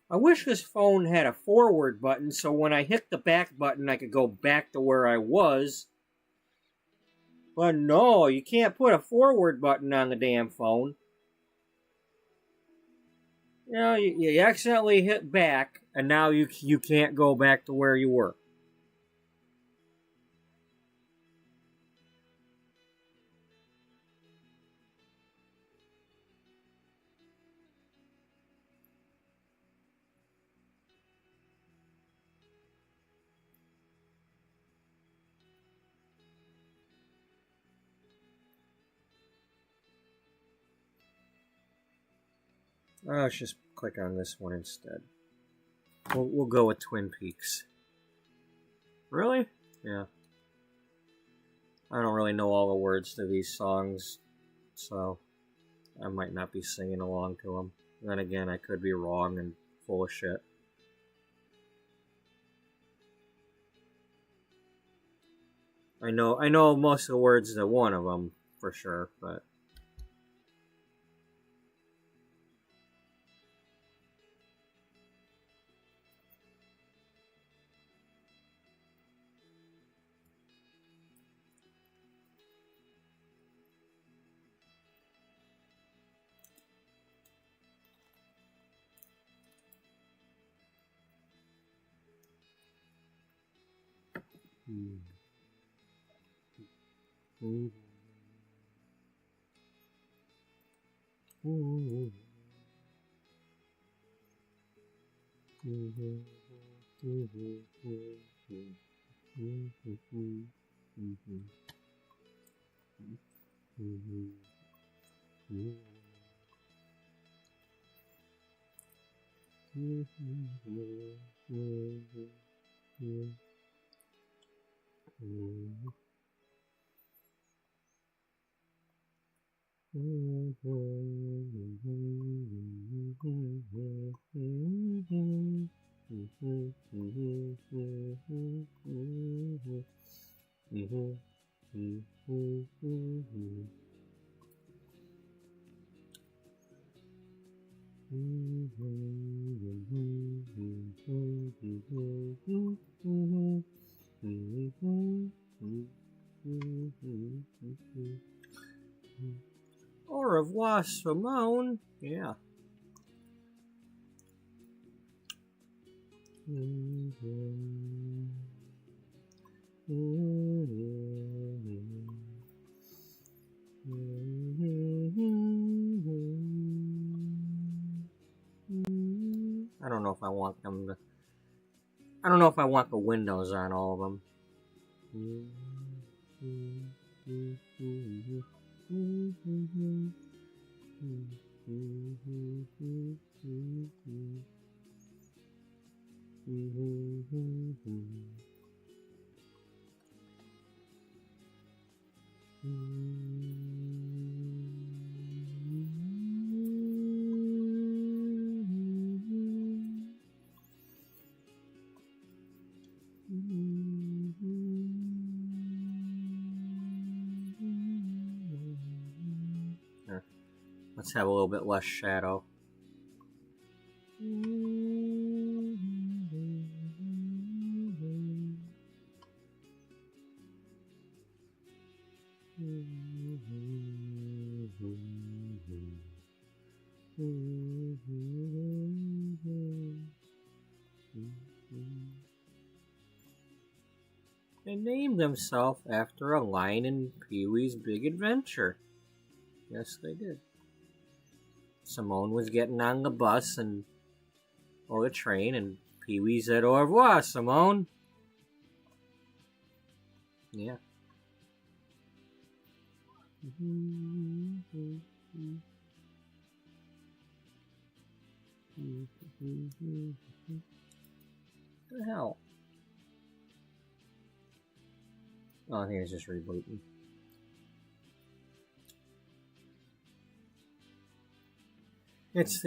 I wish this phone had a forward button so when I hit the back button I could go back to where I was. But no, you can't put a forward button on the damn phone. You know, you accidentally hit back and now you can't go back to where you were. Oh, let's just click on this one instead. We'll go with Twin Peaks. Really? Yeah. I don't really know all the words to these songs, so I might not be singing along to them. Then again, I could be wrong and full of shit. I know most of the words to one of them for sure, but. Au revoir, Simone. Yeah. I don't know if I want them to. I don't know if I want the windows on all of them. Let's have a little bit less shadow. They named themselves after a line in Pee-wee's Big Adventure. Yes, they did. Simone was getting on the bus or the train, and Pee-wee said, "Au revoir, Simone." Yeah. What the hell? Oh, I think it's just rebooting. It's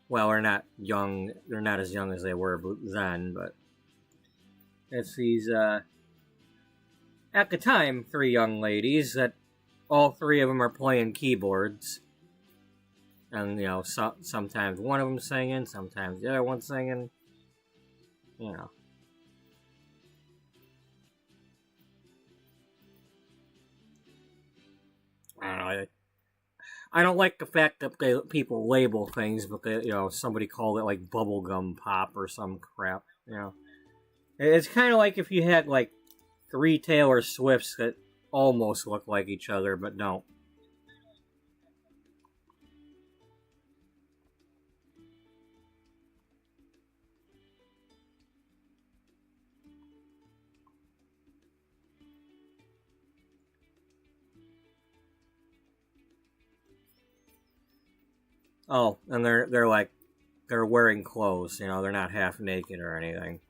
well, they're not young. They're not as young as they were then, but it's these at the time 3 young ladies that all 3 of them are playing keyboards, and sometimes one of them singing, sometimes the other one singing. You know. I don't know. I don't like the fact that people label things, but somebody called it like bubblegum pop or some crap. It's kind of like if you had like 3 Taylor Swifts that almost look like each other but don't. Oh, and they're wearing clothes. They're not half naked or anything.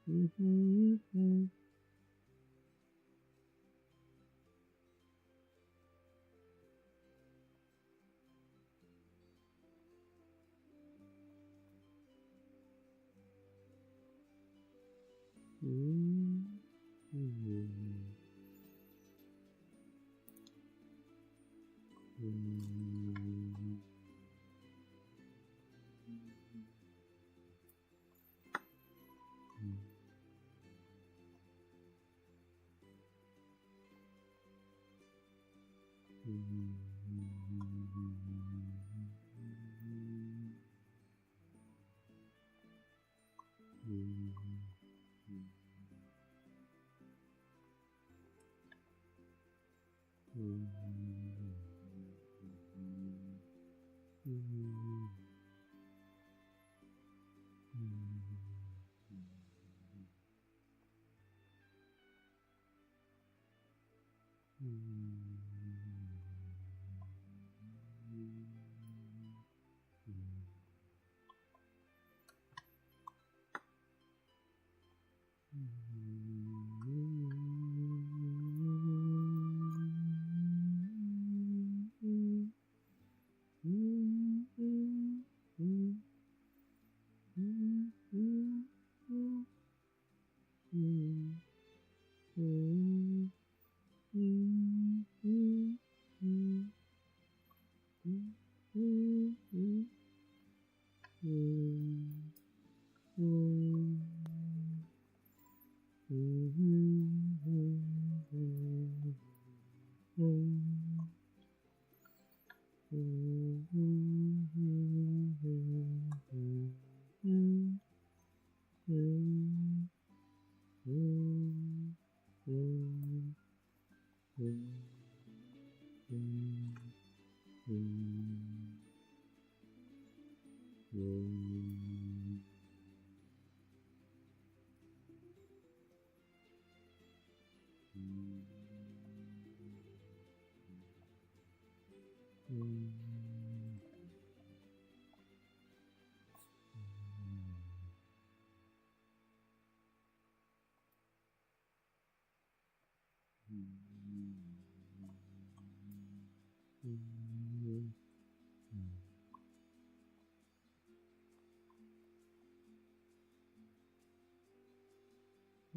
You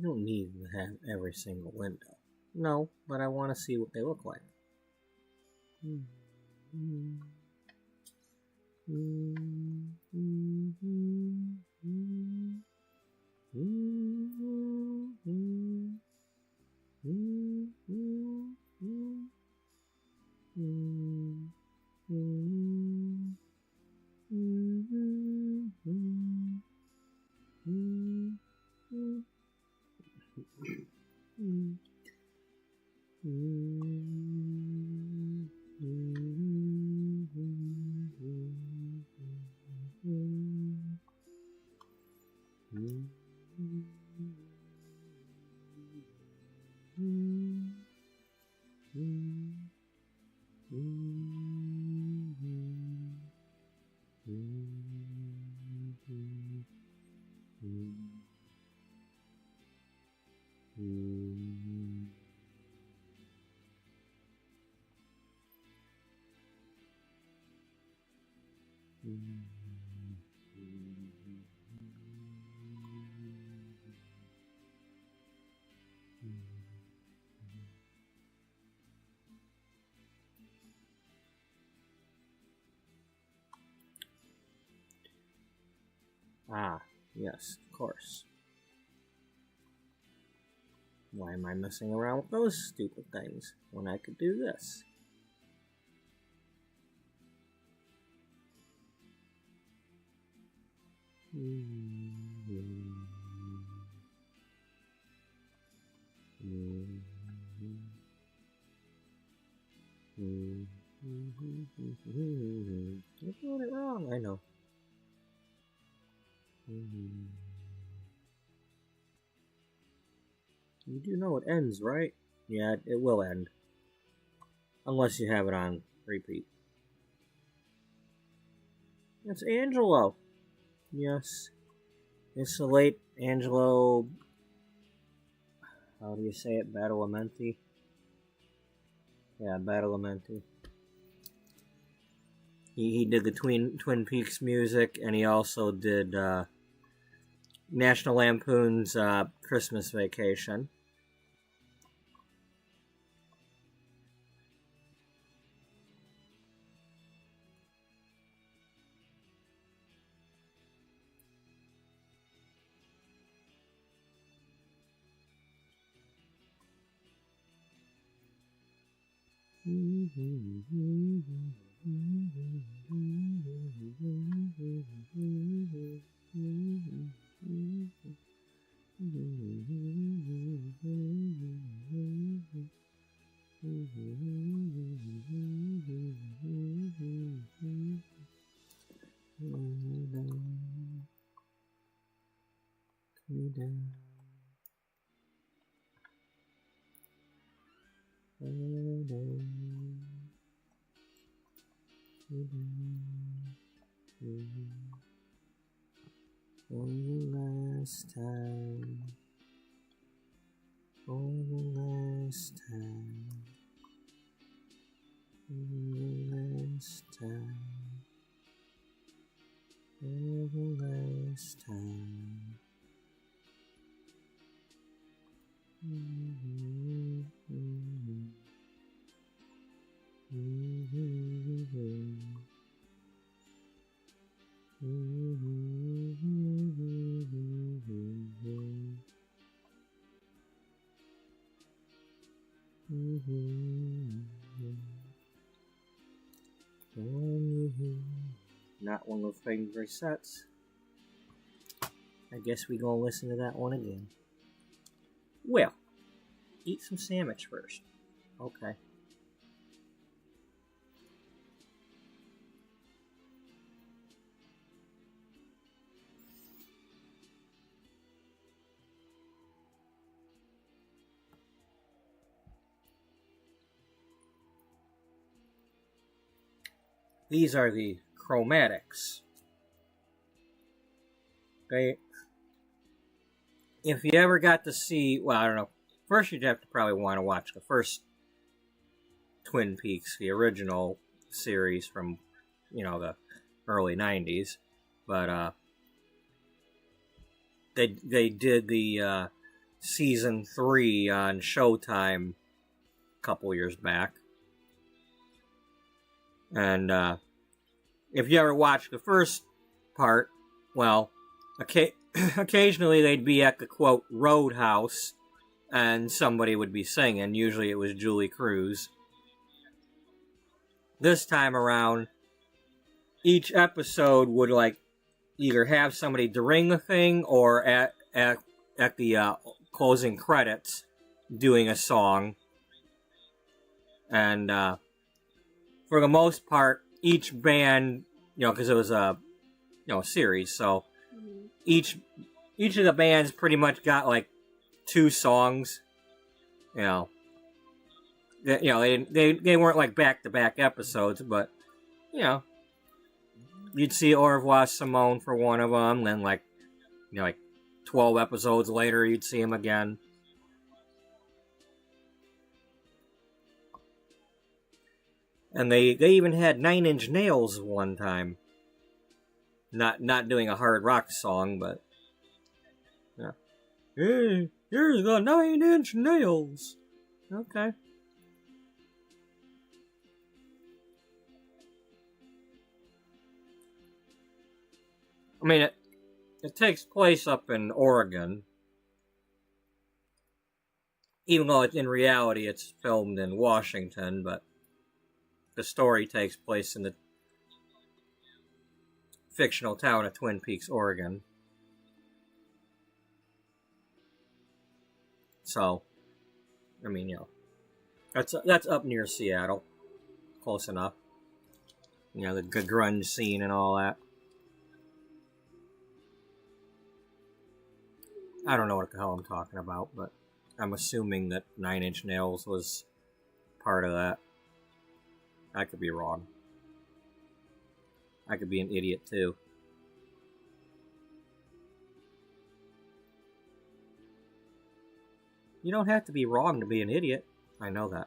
don't need to have every single window. No, but I want to see what they look like. Ah, yes, of course. Why am I messing around with those stupid things when I could do this? You're doing it wrong, I know. You do know it ends, right? Yeah, it will end. Unless you have it on repeat. It's Angelo. Yes. It's the late Angelo. How do you say it? Badalamenti? Yeah, Badalamenti. He did the Twin Peaks music, and he also did National Lampoon's Christmas Vacation. One last time. One last time. One last time. One last time. Not one of those favorite sets. I guess we gonna listen to that one again. Well, eat some sandwich first. Okay. These are the chromatics. Okay. If you ever got to see, well, I don't know. First, you'd have to probably want to watch the first Twin Peaks, the original series from, the early 90s. But, they did the, season 3 on Showtime a couple years back. And, if you ever watched the first part, well, occasionally they'd be at the, quote, Roadhouse, and somebody would be singing. Usually it was Julie Cruz. This time around, each episode would, either have somebody during the thing or at the closing credits doing a song. And, for the most part, each band, because it was a, series, so each of the bands pretty much got 2 songs. They weren't back-to-back episodes, but you'd see Au revoir Simone for one of them, then 12 episodes later you'd see him again. And they even had 9 Inch Nails one time. Not doing a hard rock song, but yeah. Hey, here's the 9 Inch Nails. Okay. I mean, it takes place up in Oregon, even though in reality it's filmed in Washington, but the story takes place in the fictional town of Twin Peaks, Oregon. So, I mean, that's up near Seattle. Close enough. The grunge scene and all that. I don't know what the hell I'm talking about, but I'm assuming that 9 Inch Nails was part of that. I could be wrong. I could be an idiot too. You don't have to be wrong to be an idiot. I know that.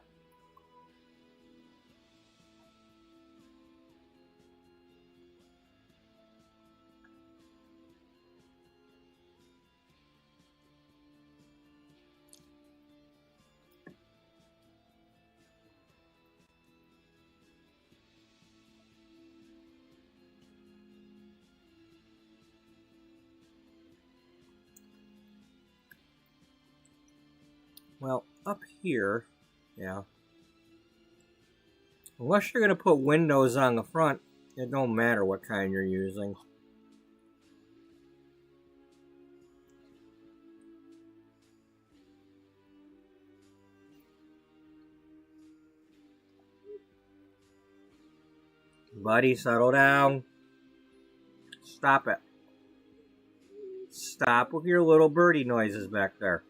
Well, up here, yeah. Unless you're going to put windows on the front, it don't matter what kind you're using. Buddy, settle down. Stop it. Stop with your little birdie noises back there.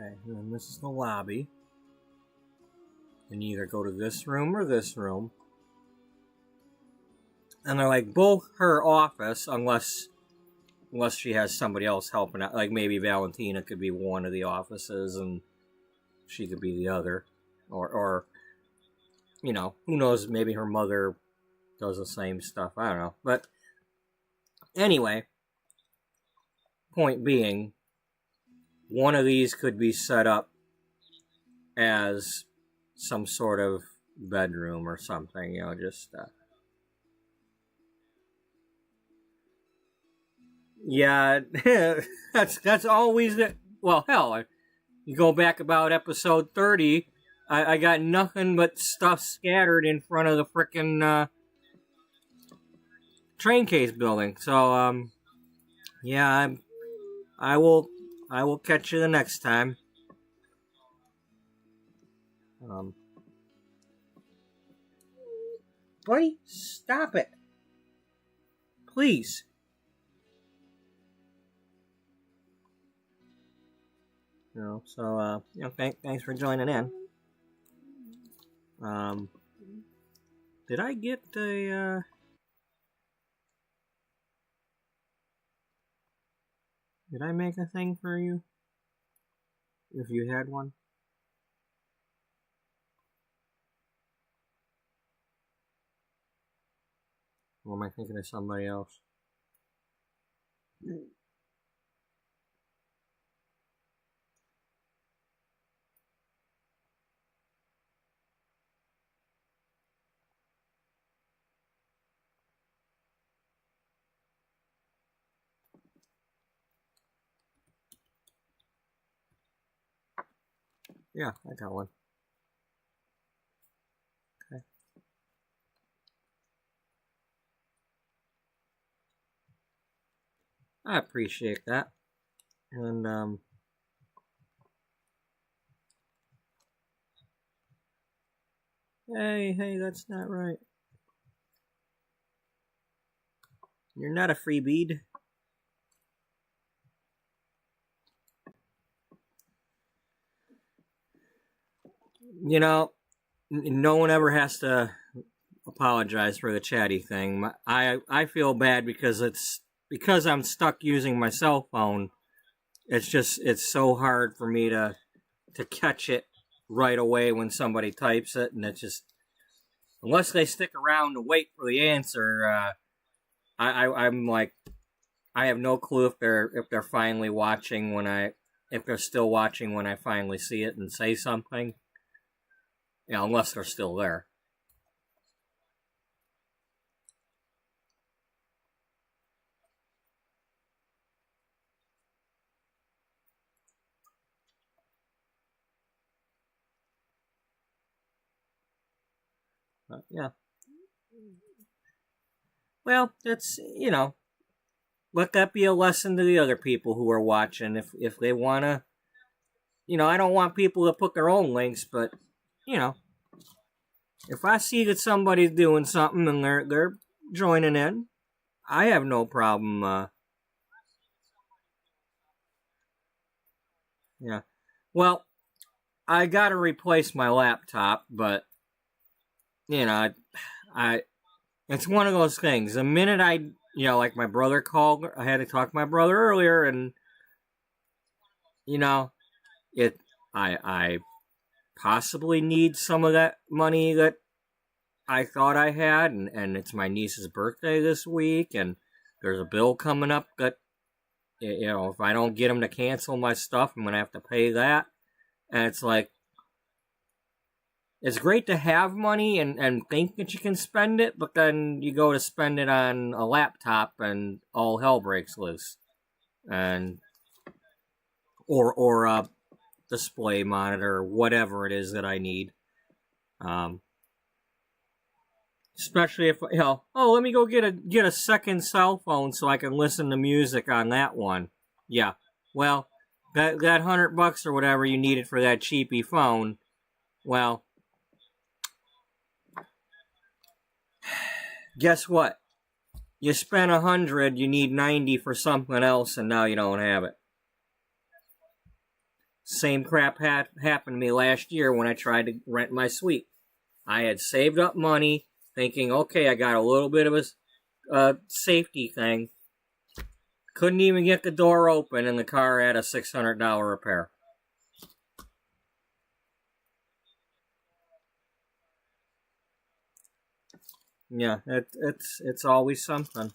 Okay, and this is the lobby. And you either go to this room or this room. And they're like both her office, unless she has somebody else helping out. Like maybe Valentina could be one of the offices and she could be the other. Or you know, who knows, maybe her mother does the same stuff. I don't know. But anyway, point being, one of these could be set up as some sort of bedroom or something, you know, just yeah, that's always it. Well, hell, you go back about episode 30, I got nothing but stuff scattered in front of the frickin' train case building. So yeah, I will catch you the next time. Buddy, stop it. Please. You know, so, you know, thanks for joining in. Did I get a, did I make a thing for you? If you had one? Or am I thinking of somebody else? Yeah, I got one. Okay. I appreciate that. And, hey, that's not right. You're not a free bead. You know, no one ever has to apologize for the chatty thing. I feel bad because I'm stuck using my cell phone. It's so hard for me to catch it right away when somebody types it, and it's just, unless they stick around to wait for the answer, I'm like, I have no clue if they're finally watching if they're still watching when I finally see it and say something. You know, unless they're still there. But, yeah. Well, that's, let that be a lesson to the other people who are watching. If they want to, I don't want people to put their own links, but, if I see that somebody's doing something and they're joining in, I have no problem. Yeah. Well, I got to replace my laptop, but I it's one of those things. The minute like my brother called, I had to talk to my brother earlier, and it I possibly need some of that money that I thought I had, and it's my niece's birthday this week, and there's a bill coming up that if I don't get them to cancel my stuff, I'm gonna have to pay that, and it's like, it's great to have money and think that you can spend it, but then you go to spend it on a laptop and all hell breaks loose. And or a display monitor, or whatever it is that I need. Especially if let me go get a second cell phone so I can listen to music on that one. Yeah. Well, that $100 or whatever you needed for that cheapy phone, well, guess what? You spent 100, you need 90 for something else, and now you don't have it. Same crap happened to me last year when I tried to rent my suite. I had saved up money, thinking, okay, I got a little bit of a safety thing. Couldn't even get the door open, and the car had a $600 repair. Yeah, it's always something.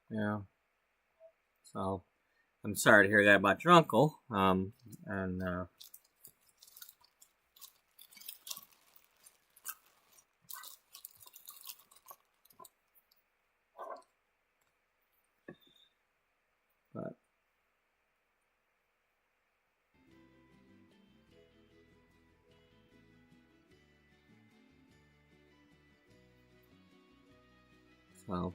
Yeah. So, I'm sorry to hear that about your uncle. But so.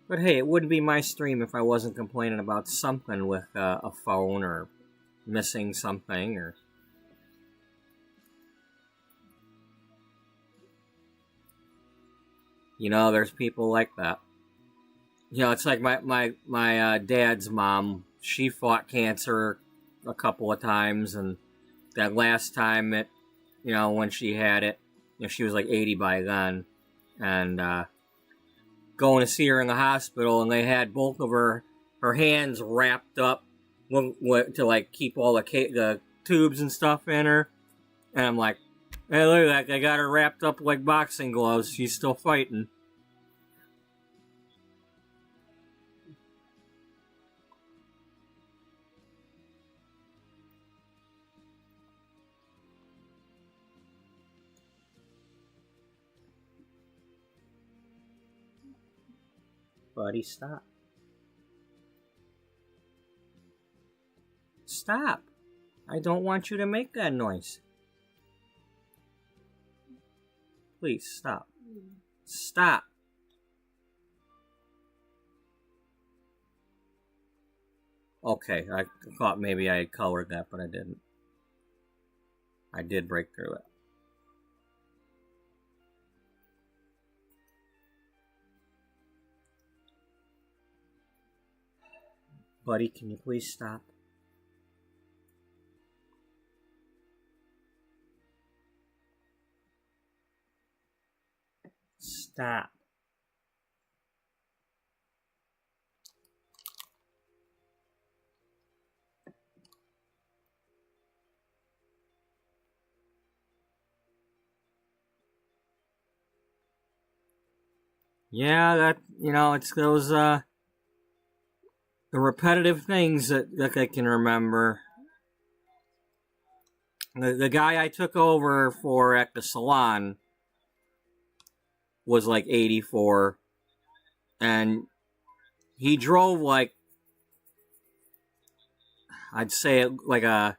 But hey, it wouldn't be my stream if I wasn't complaining about something with a phone or missing something or. There's people like that. It's like my dad's mom. She fought cancer a couple of times, and that last time when she had it, she was like 80 by then, and going to see her in the hospital, and they had both of her hands wrapped up to like keep all the tubes and stuff in her, and I'm like, hey, look at that, they got her wrapped up like boxing gloves. She's still fighting. Buddy, stop. Stop. I don't want you to make that noise. Please, stop. Stop. Okay, I thought maybe I had colored that, but I didn't. I did break through it. Buddy, can you please stop? Stop. Yeah, that, it's those, the repetitive things that I can remember. The guy I took over for at the salon was like 84, and he drove like, I'd say like a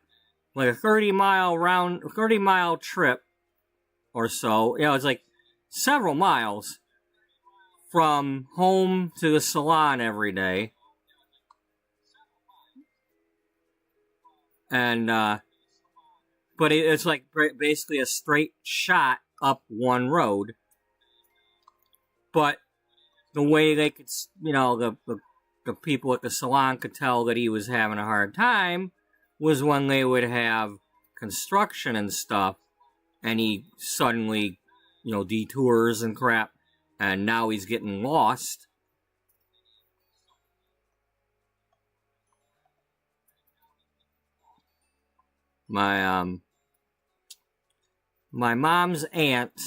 30 mile trip or so. It's like several miles from home to the salon every day. And, but it's like basically a straight shot up one road. But the way they could, the people at the salon could tell that he was having a hard time was when they would have construction and stuff, and he suddenly, detours and crap, and now he's getting lost. My mom's aunt,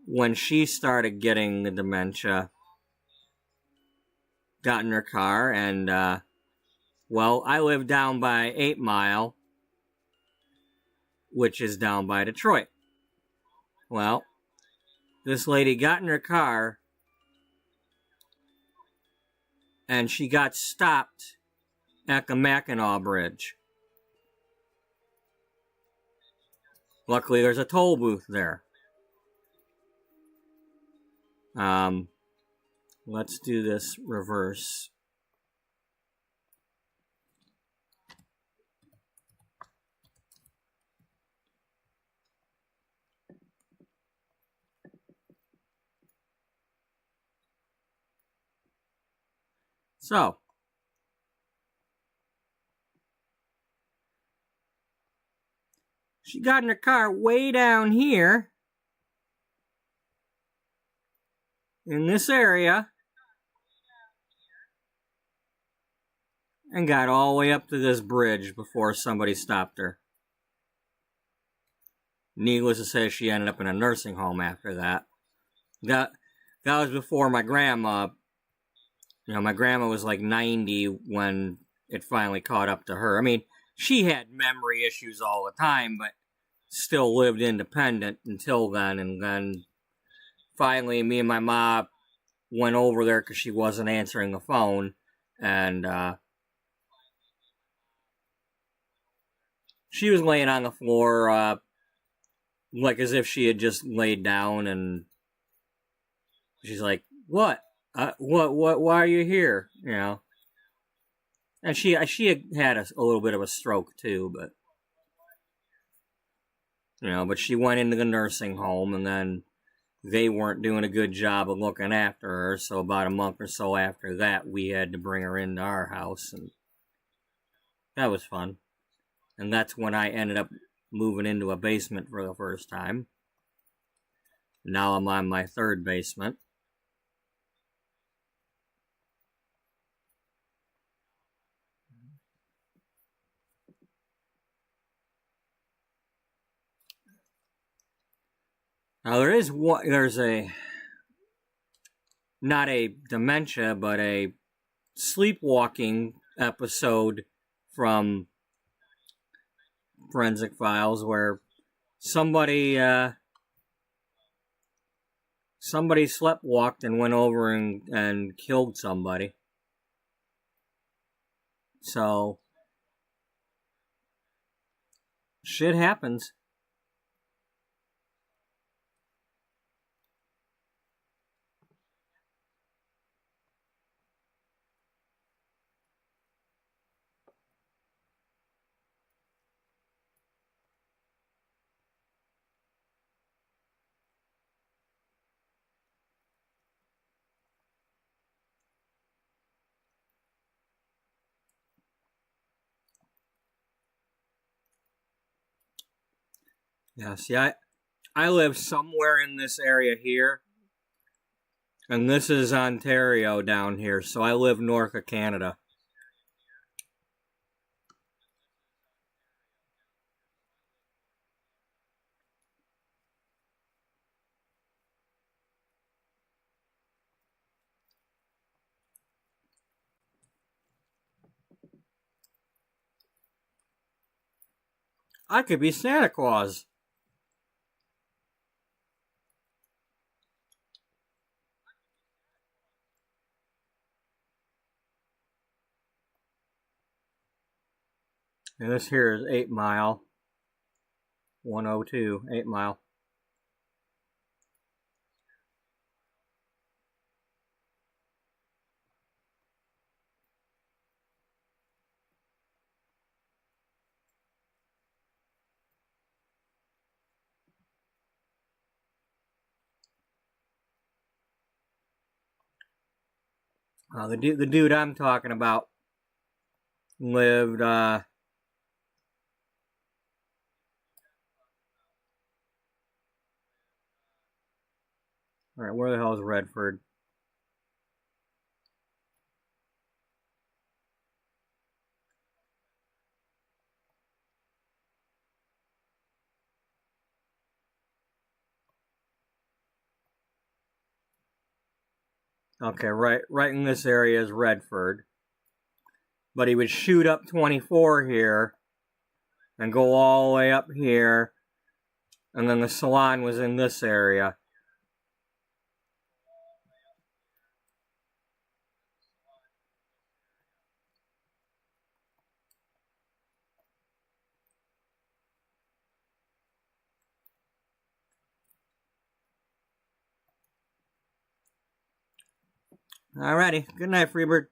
when she started getting the dementia, got in her car and, I live down by 8 Mile, which is down by Detroit. Well, this lady got in her car and she got stopped at the Mackinac Bridge. Luckily, there's a toll booth there. Let's do this reverse. So, she got in her car way down here in this area and got all the way up to this bridge before somebody stopped her. Needless to say, she ended up in a nursing home after that. That was before my grandma. My grandma was like 90 when it finally caught up to her. I mean, she had memory issues all the time, but still lived independent until then. And then finally, me and my mom went over there because she wasn't answering the phone. And she was laying on the floor, like as if she had just laid down. And she's like, "What? Why are you here?" And she had a little bit of a stroke too, but but she went into the nursing home, and then they weren't doing a good job of looking after her. So about a month or so after that, we had to bring her into our house, and that was fun. And that's when I ended up moving into a basement for the first time. Now I'm on my third basement. Now there's not a dementia, but a sleepwalking episode from Forensic Files where somebody sleptwalked and went over and killed somebody. So shit happens. Yeah, see, I live somewhere in this area here, and this is Ontario down here, so I live north of Canada. I could be Santa Claus. And this here is 8 Mile. 102, 8 Mile. The dude I'm talking about lived, alright, where the hell is Redford? Okay, right in this area is Redford. But he would shoot up 24 here and go all the way up here. And then the salon was in this area. Alrighty, good night, Freebird.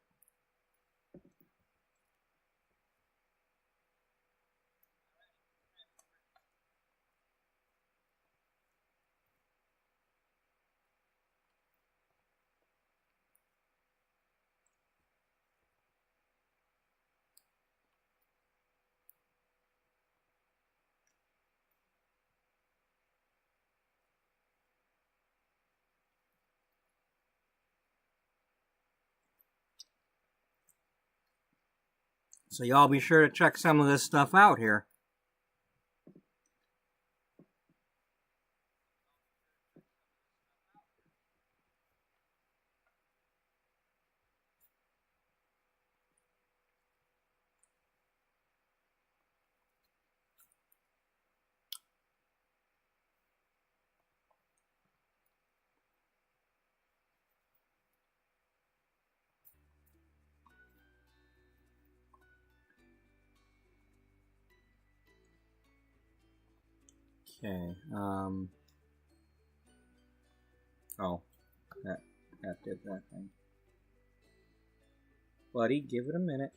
So y'all be sure to check some of this stuff out here. Okay, oh, that did that thing. Buddy, give it a minute.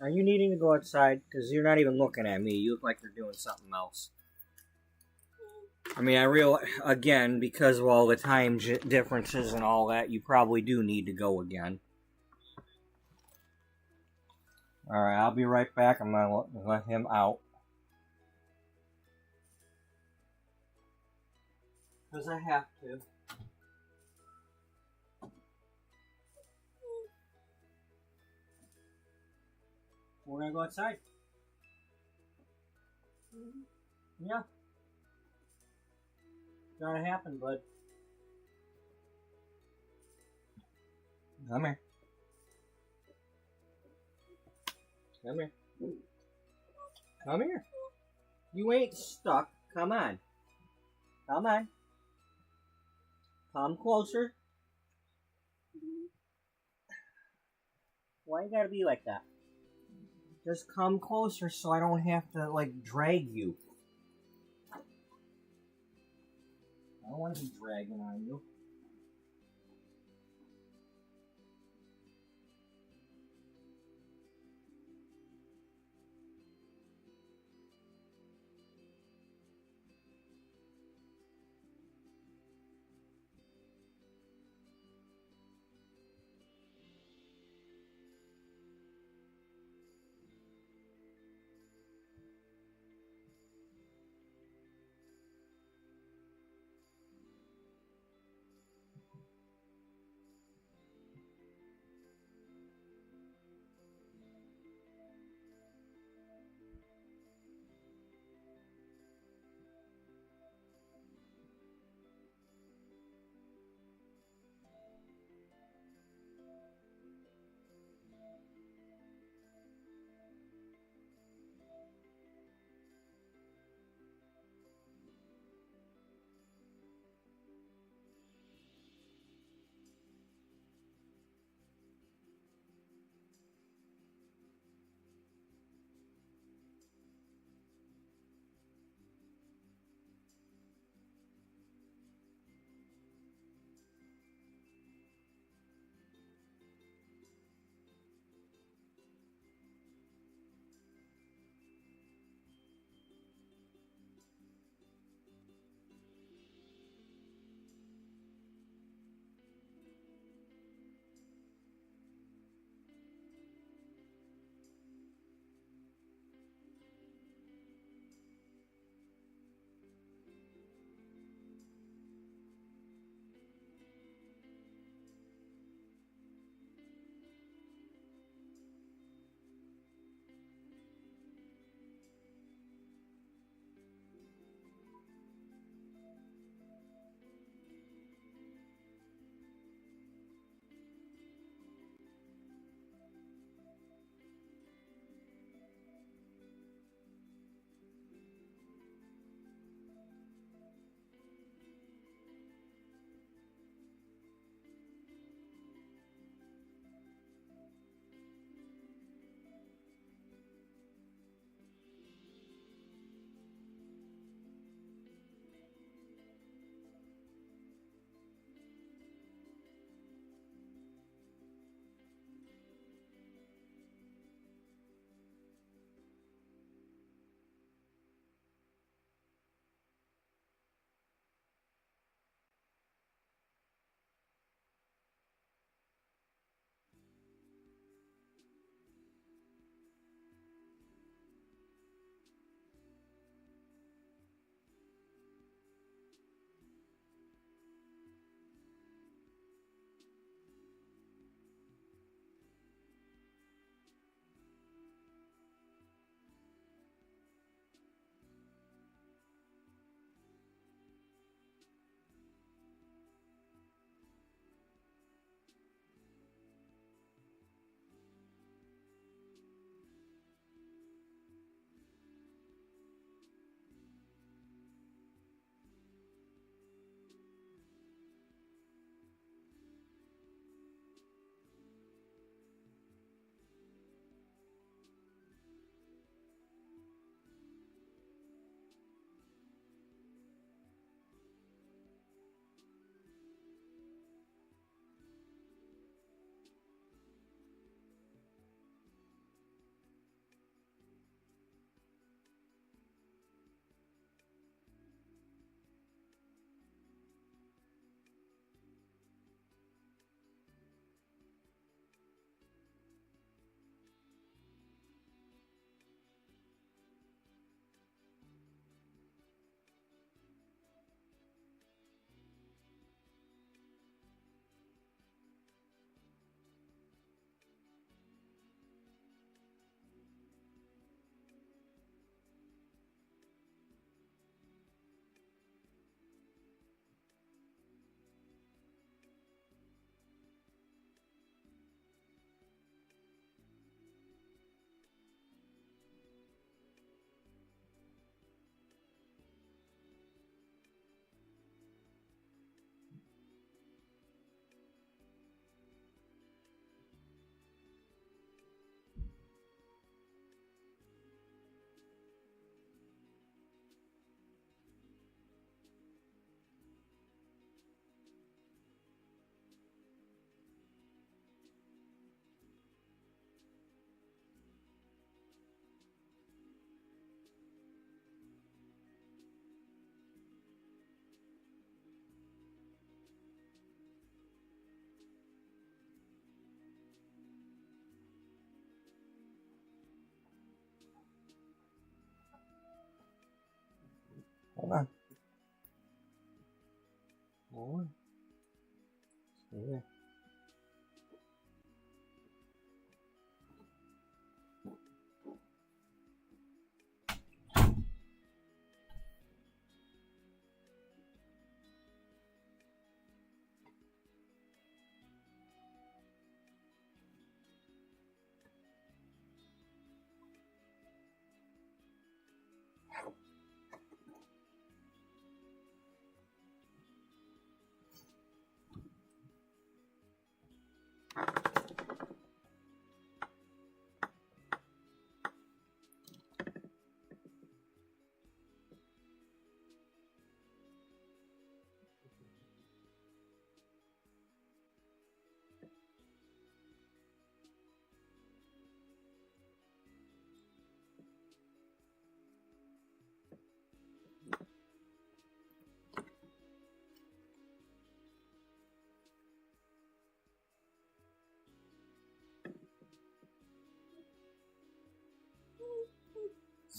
Are you needing to go outside? Because you're not even looking at me. You look like you're doing something else. I mean, again, because of all the time differences and all that, you probably do need to go again. Alright, I'll be right back. I'm going to let him out. Because I have to. We're going to go outside. Yeah. Gotta happen, bud. Come here. Come here. Come here. You ain't stuck. Come on. Come on. Come closer. Why you gotta be like that? Just come closer so I don't have to, like, drag you. I don't want to be dragging on you.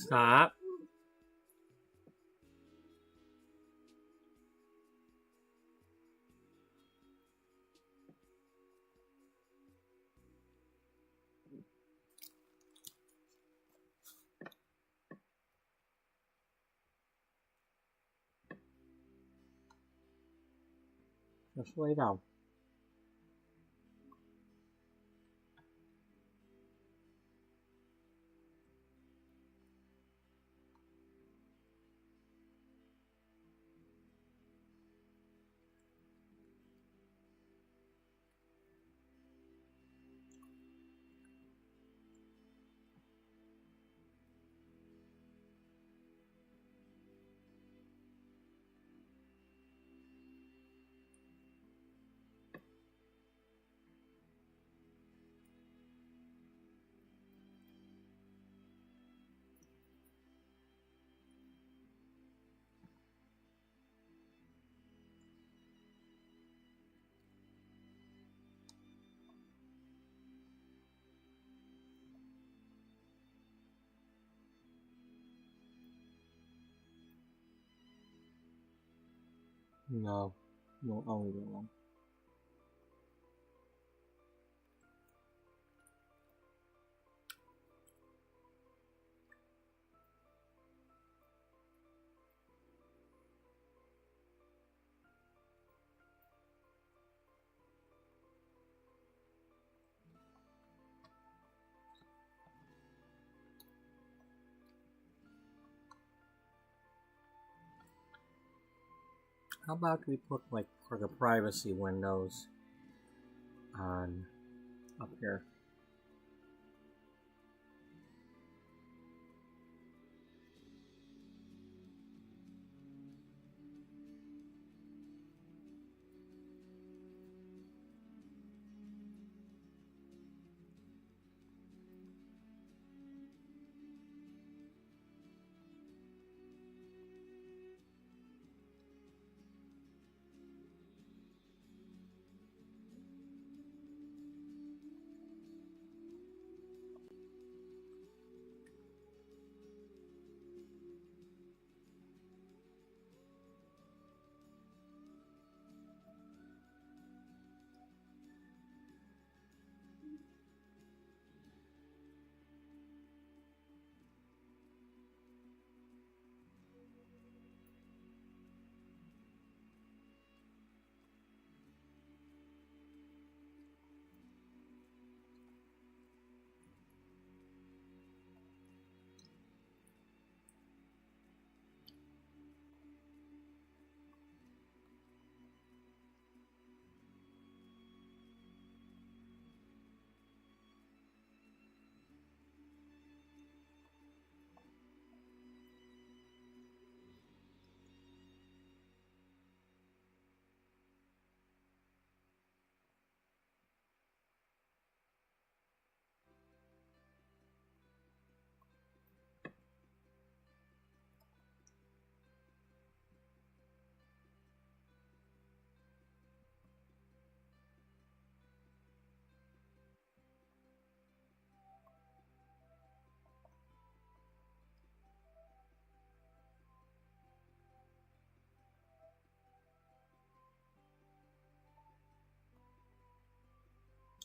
Stop. Just lay down. No, no, I'll leave it alone. How about we put like for the privacy windows on up here?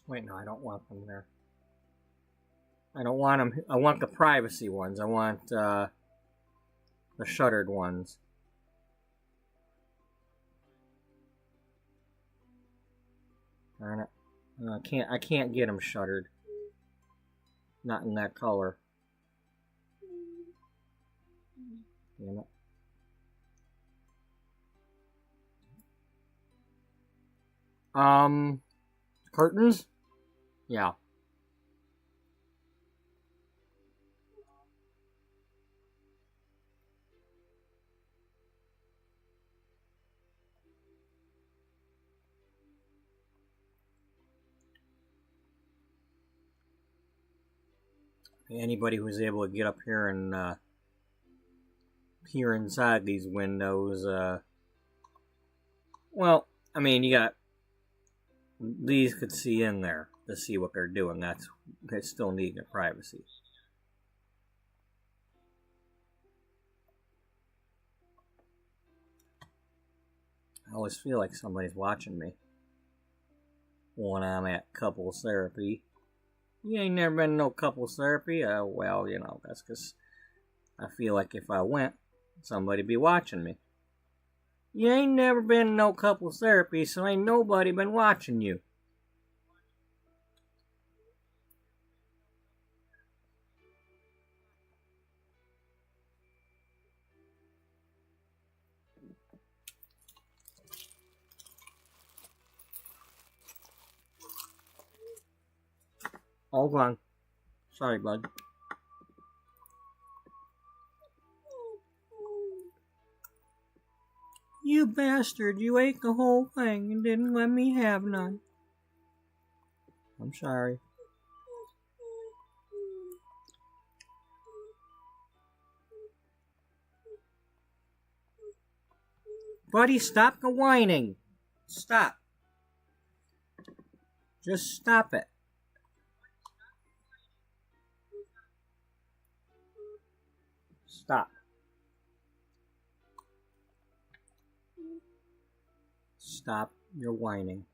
Wait, no, I don't want them there. I don't want them. I want the privacy ones. I want the shuttered ones. Darn it! I can't get them shuttered. Not in that color. Damn it. Curtains? Yeah. Anybody who's able to get up here and peer inside these windows, well, I mean, you got these could see in there to see what they're doing. They still need their privacy. I always feel like somebody's watching me when I'm at couples therapy. You ain't never been to no couples therapy? Well, you know, that's because I feel like if I went, somebody'd be watching me. You ain't never been to no couples therapy, so ain't nobody been watching you. Hold on. Sorry, bud. You bastard, you ate the whole thing and didn't let me have none. I'm sorry. Buddy, stop the whining. Stop. Just stop it. Stop. Stop your whining.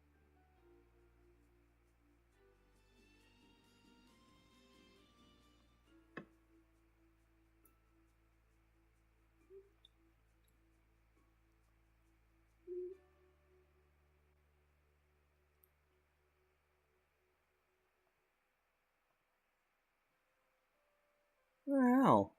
What the hell?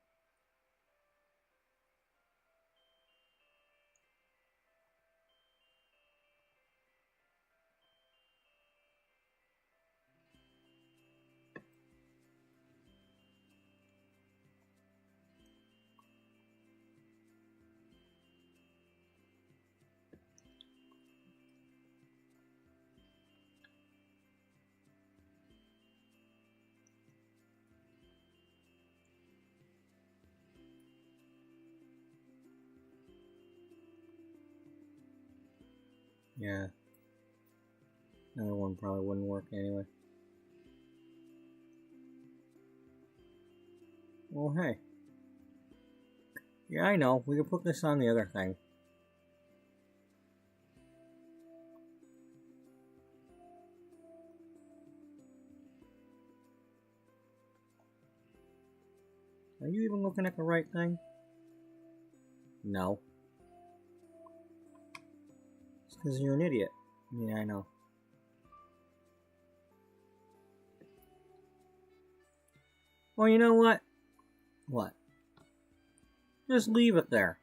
Yeah. Another one probably wouldn't work anyway. Well, hey. Yeah, I know. We can put this on the other thing. Are you even looking at the right thing? No. It's because you're an idiot. Yeah, I know. Well, you know what? What? Just leave it there.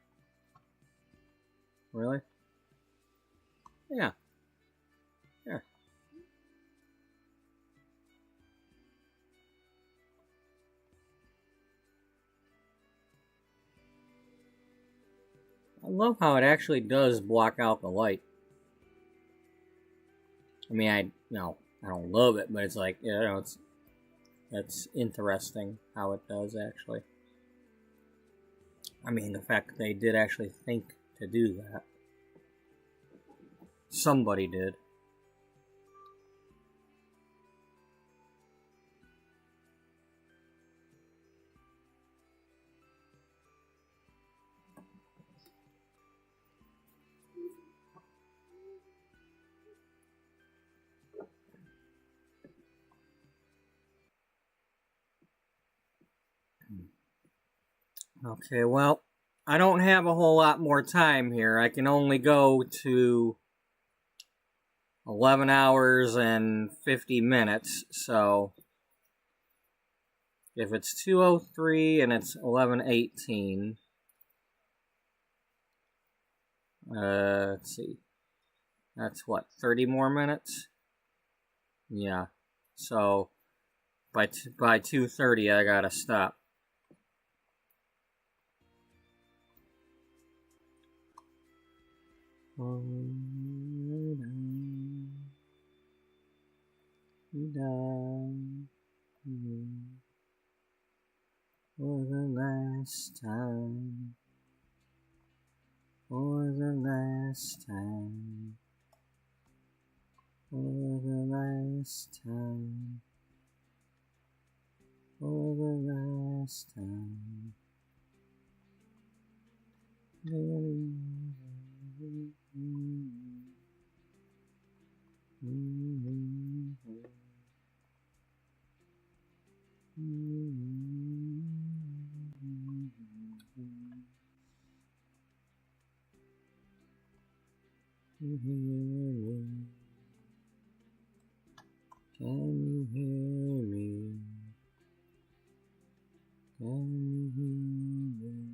Really? Yeah. Here. I love how it actually does block out the light. I mean, I don't love it, but it's like, you know, it's interesting how it does actually. I mean, the fact that they did actually think to do that. Somebody did. Okay, well, I don't have a whole lot more time here. I can only go to 11 hours and 50 minutes, so if it's 2:03 and it's 11:18, let's see, that's what, 30 more minutes? Yeah, so by 2:30 I gotta stop. For the last time, for the last time, for the last time, for the last time. Can you hear me? Can you hear me?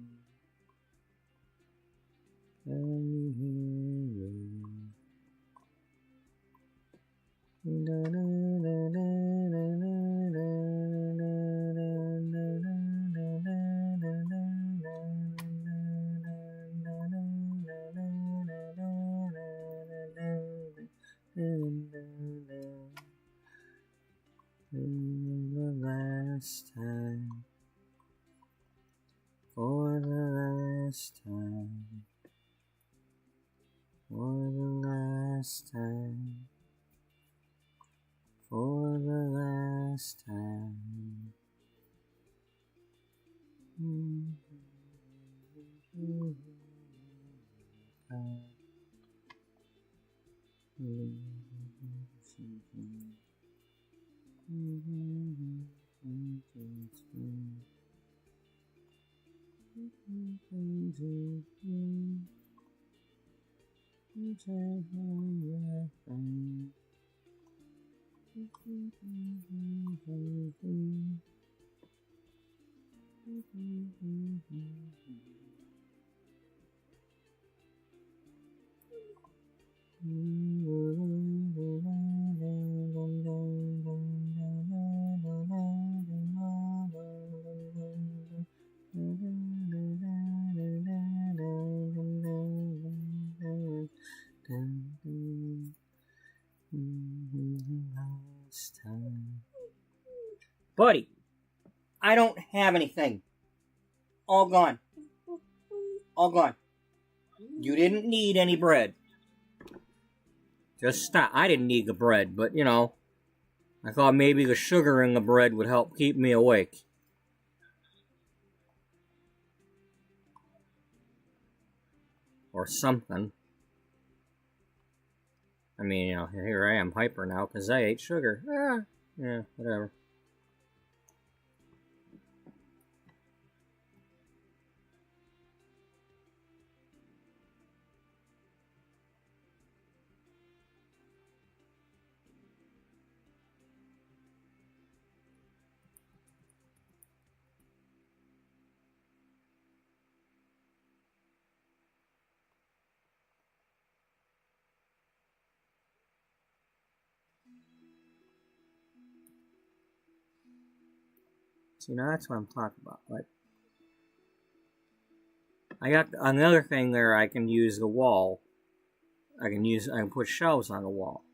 Can you hear me? Da, da, da, da, da, da, for the last time, for the last time, for the last time. Buddy, I don't have anything. All gone. All gone. You didn't need any bread. Just stop. I didn't need the bread, but you know, I thought maybe the sugar in the bread would help keep me awake. Or something. I mean, you know, here I am hyper now because I ate sugar. Yeah, whatever. See, now that's what I'm talking about. Like, I got another thing there. I can use the wall. I can put shelves on the wall.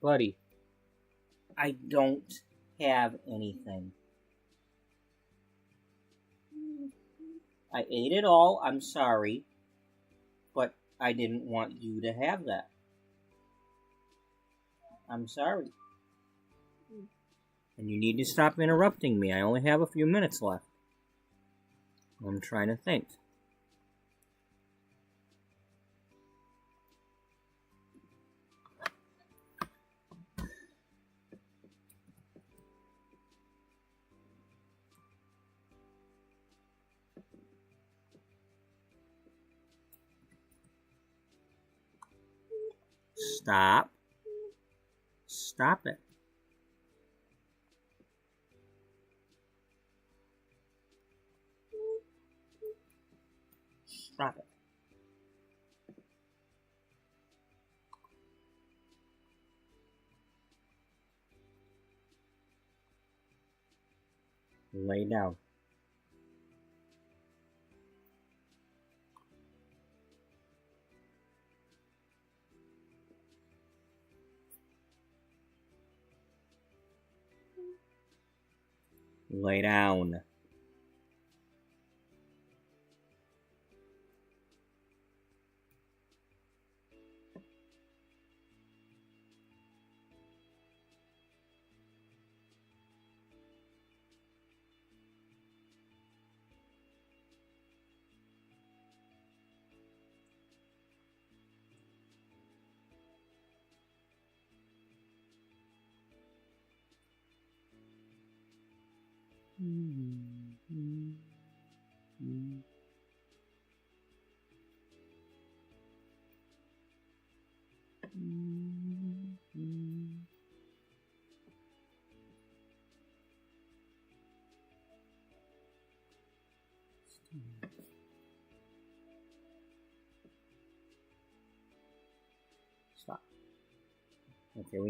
Buddy, I don't have anything. I ate it all, I'm sorry, but I didn't want you to have that. I'm sorry. And you need to stop interrupting me. I only have a few minutes left. I'm trying to think. Stop. Stop it. Stop it. Lay down. Lay down. Stop. Okay, we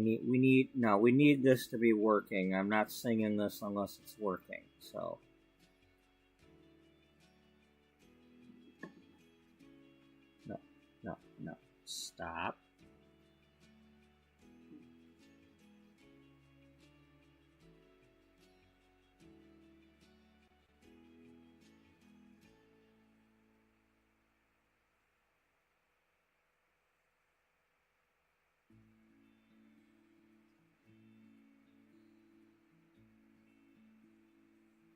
need this to be working. I'm not singing this unless it's working, so. No. Stop.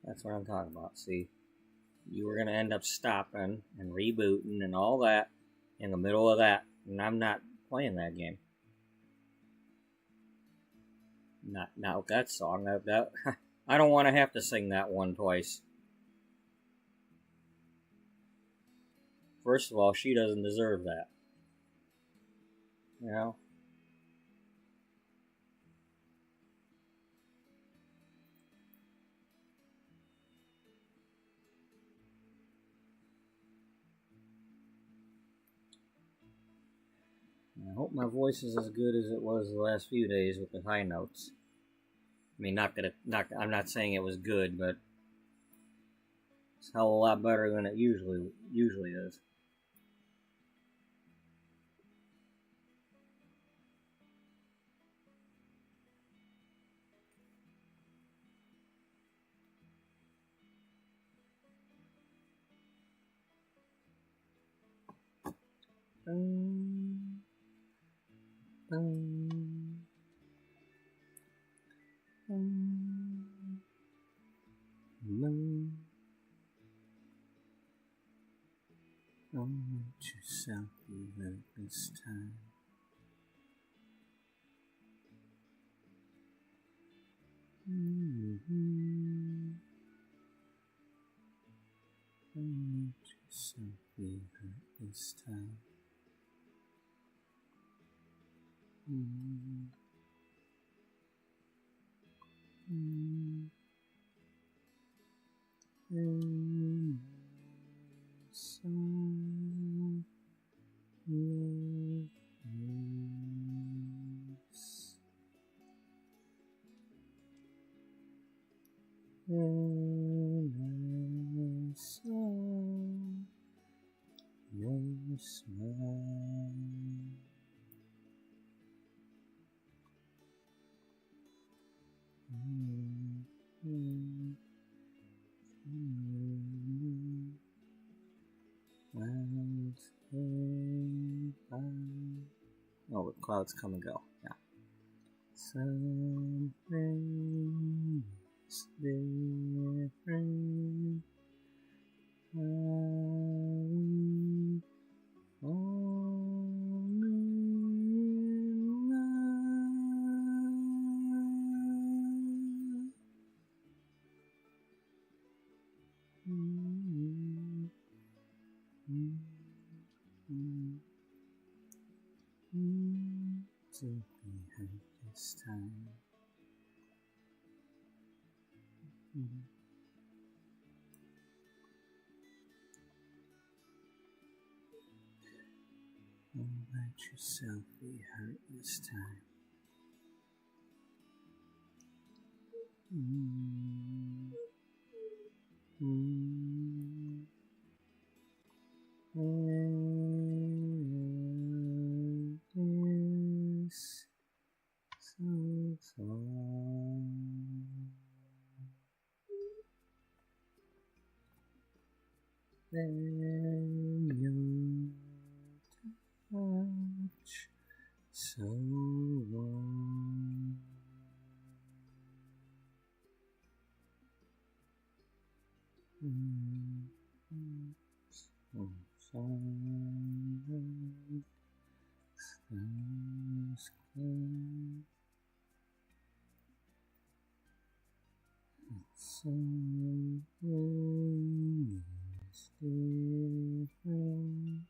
That's what I'm talking about. See, you were going to end up stopping and rebooting and all that in the middle of that, and I'm not playing that game. Not with that song. That I don't want to have to sing that one twice. First of all, she doesn't deserve that. You know? hope my voice is as good as it was the last few days with the high notes. I mean, I'm not saying it was good, but it's a hell of a lot better than it usually is. Don't let yourself be hurt this time. Don't let yourself be hurt this time. And so yes. And I saw your smile. Oh, the clouds come and go. Yeah. Something is different. How we fall in love. To be hurt this time. Don't let yourself be hurt this time. And this so far. Then your touch so warm. So silent, stars close. Something is different.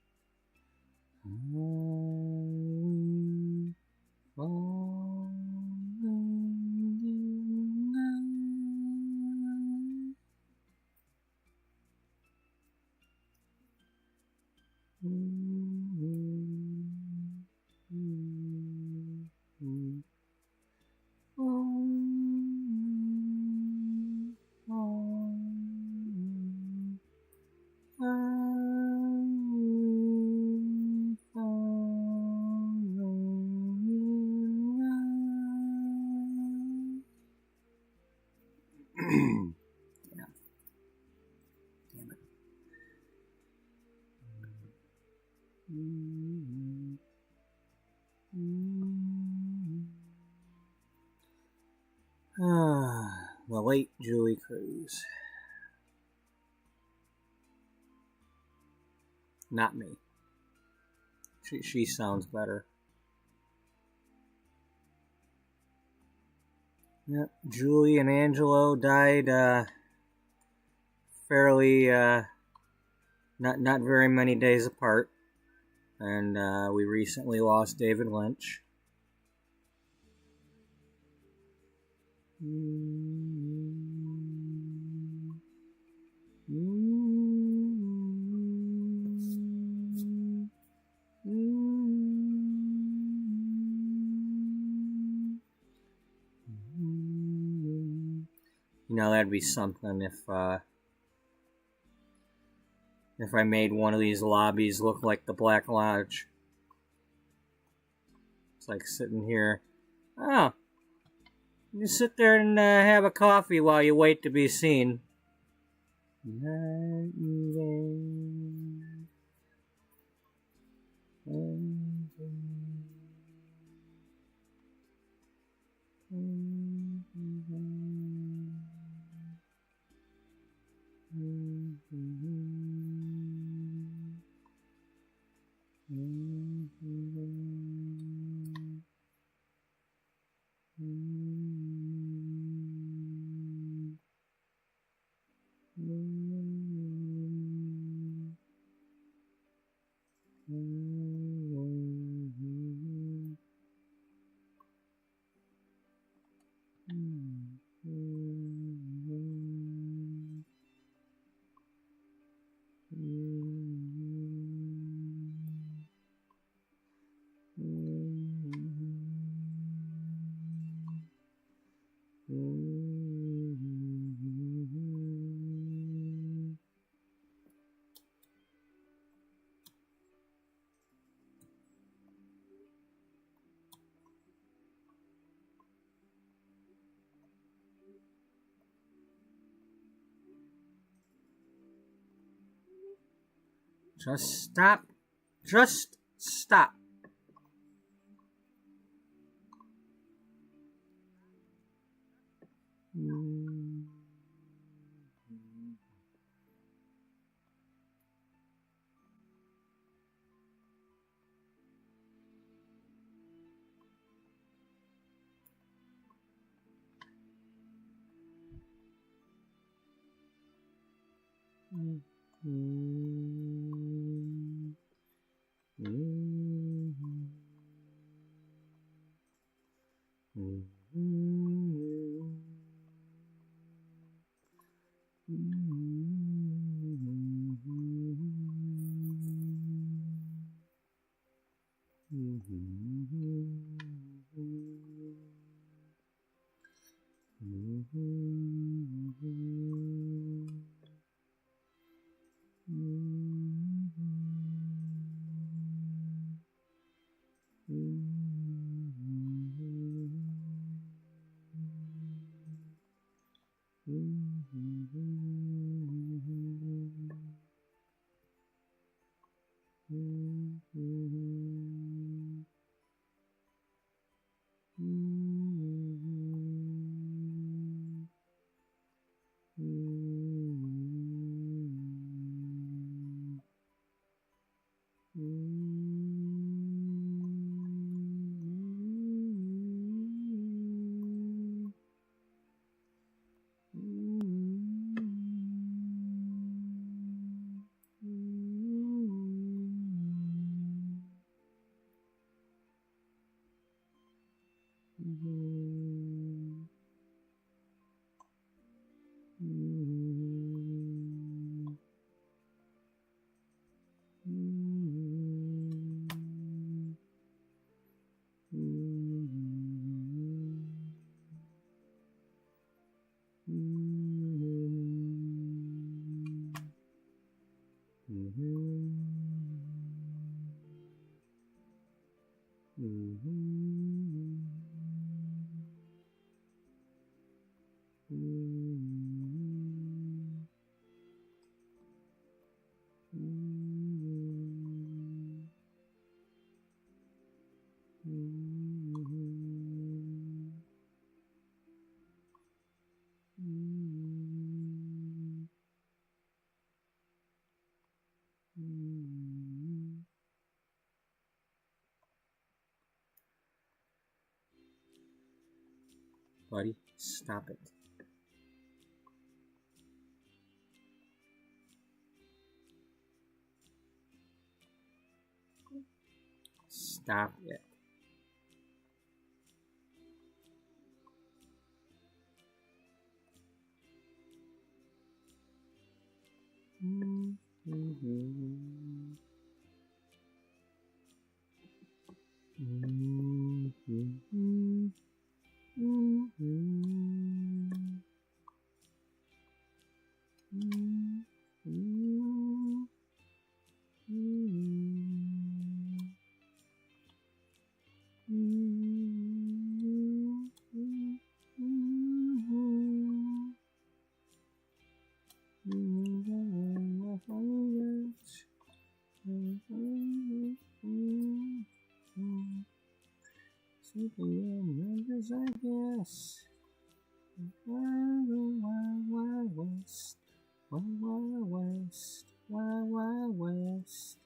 How we fall in love. Yeah. Damn it. The late Julie Cruz. Not me. She sounds better. Yep, Julie and Angelo died fairly not very many days apart, and we recently lost David Lynch. You know, that'd be something if I made one of these lobbies look like the Black Lodge. It's like sitting here. Oh, you sit there and have a coffee while you wait to be seen. Just stop. Just stop. Buddy, stop it. Stop it. Numbers, I guess. Wild, wild west. Wild, wild west. Wild, wild west.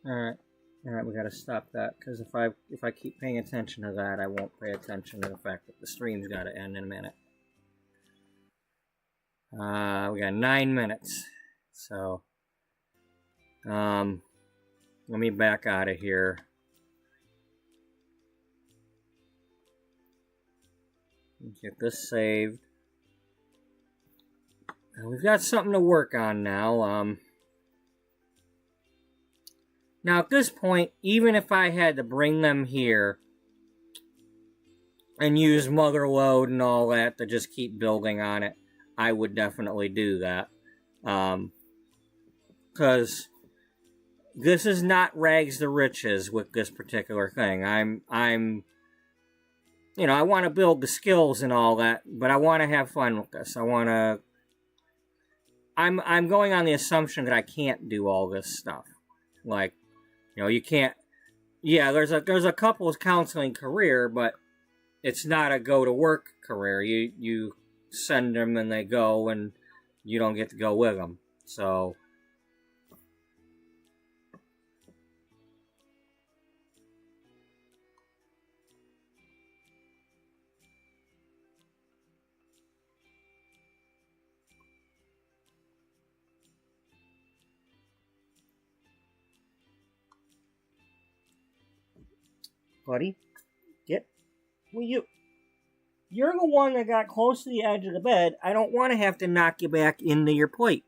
Alright, we gotta stop that, because if I keep paying attention to that, I won't pay attention to the fact that the stream's gotta end in a minute. We got 9 minutes, so, let me back out of here. Get this saved. And we've got something to work on now, Now, at this point, even if I had to bring them here and use mother load and all that to just keep building on it, I would definitely do that. Because this is not rags to riches with this particular thing. I'm you know, I want to build the skills and all that, but I want to have fun with this. I'm going on the assumption that I can't do all this stuff. Like, you know, you can't. Yeah, there's a couples counseling career, but it's not a go to work career. You send them and they go, and you don't get to go with them. So. Buddy, you're the one that got close to the edge of the bed. I don't want to have to knock you back into your plate.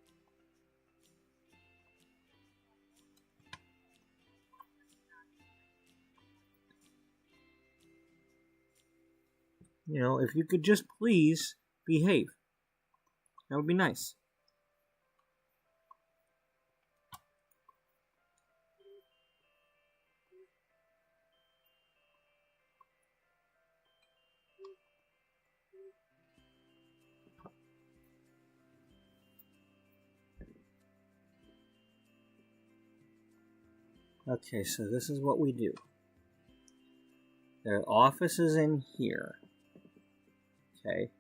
You know, if you could just please behave. That would be nice. Okay, so this is what we do. The office is in here. Okay.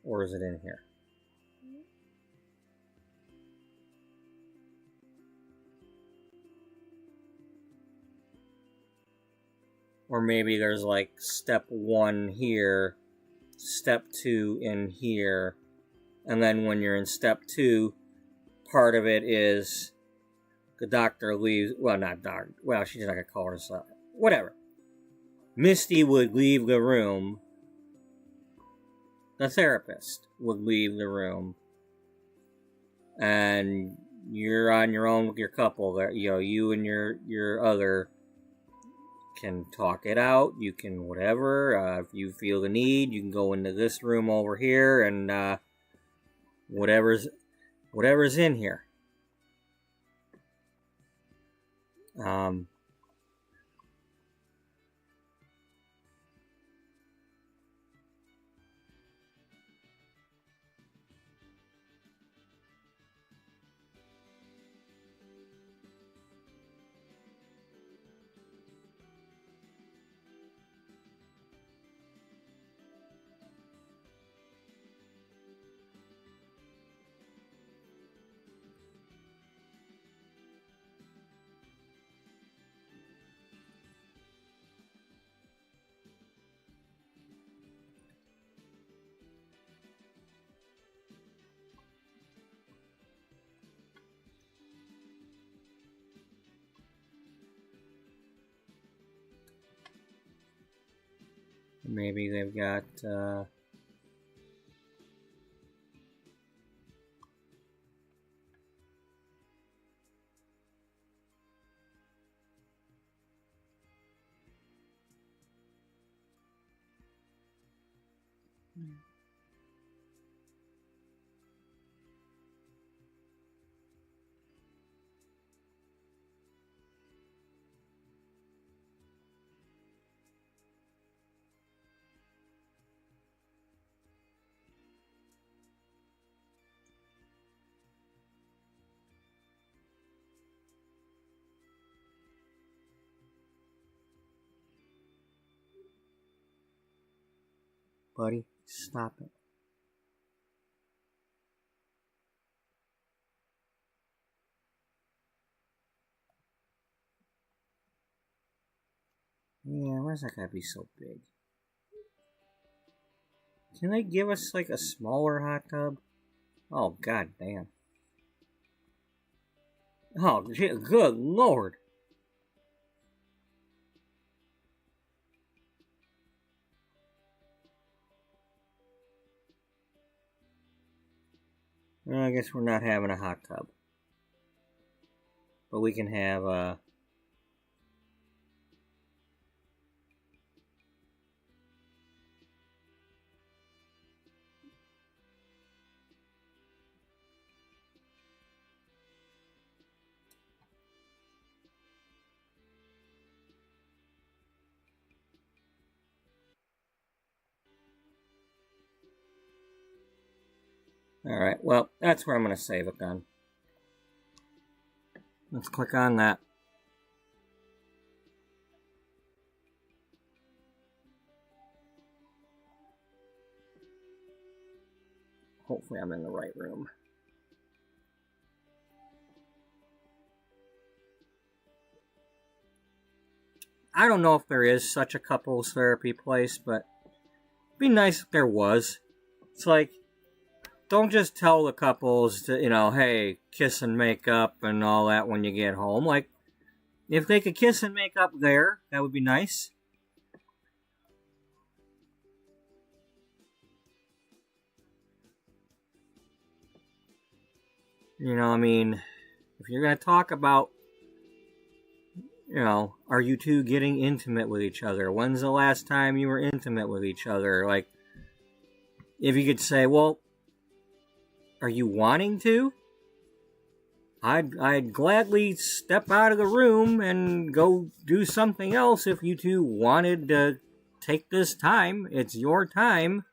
Or is it in here? Or maybe there's like step 1 here, step 2 in here, and then when you're in step 2, part of it is the doctor leaves, well, not doctor, well, she's not gonna call herself, whatever. Misty would leave the room, the therapist would leave the room, and you're on your own with your couple, you know, you and your other can talk it out, you can whatever, if you feel the need, you can go into this room over here, and whatever's in here. Maybe they've got, Buddy, stop it. Yeah, why's that gotta be so big? Can they give us like a smaller hot tub? Oh, god damn. Oh, good lord. Well, I guess we're not having a hot tub. But we can have Alright, well, that's where I'm going to save it then. Let's click on that. Hopefully I'm in the right room. I don't know if there is such a couples therapy place, but it'd be nice if there was. It's like, don't just tell the couples to, hey, kiss and make up and all that when you get home. Like, if they could kiss and make up there, that would be nice. If you're going to talk about, are you two getting intimate with each other? When's the last time you were intimate with each other? Like, if you could say, well, are you wanting to? I'd gladly step out of the room and go do something else if you two wanted to take this time. It's your time.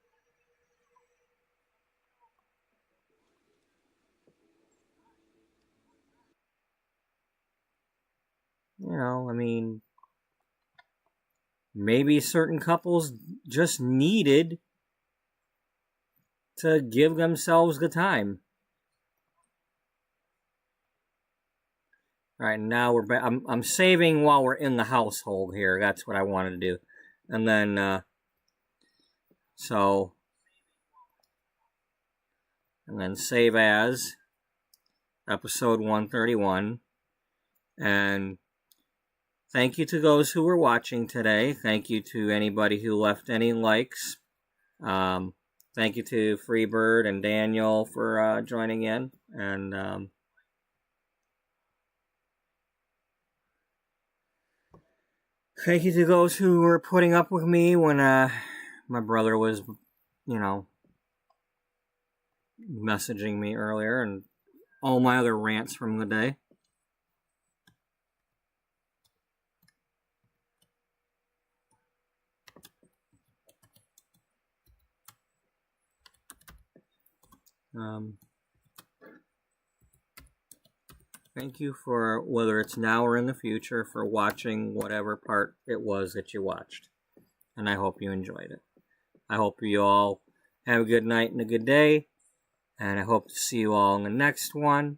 Maybe certain couples just needed to give themselves the time. All right, now we're back. I'm saving while we're in the household here. That's what I wanted to do. And then, and then save as episode 131. And thank you to those who were watching today. Thank you to anybody who left any likes. Thank you to Freebird and Daniel for joining in. And thank you to those who were putting up with me when my brother was, messaging me earlier, and all my other rants from the day. Thank you for, whether it's now or in the future, for watching whatever part it was that you watched. And I hope you enjoyed it. I hope you all have a good night and a good day. And I hope to see you all in the next one.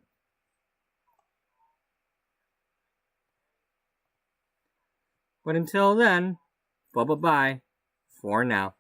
But until then, bye-bye for now.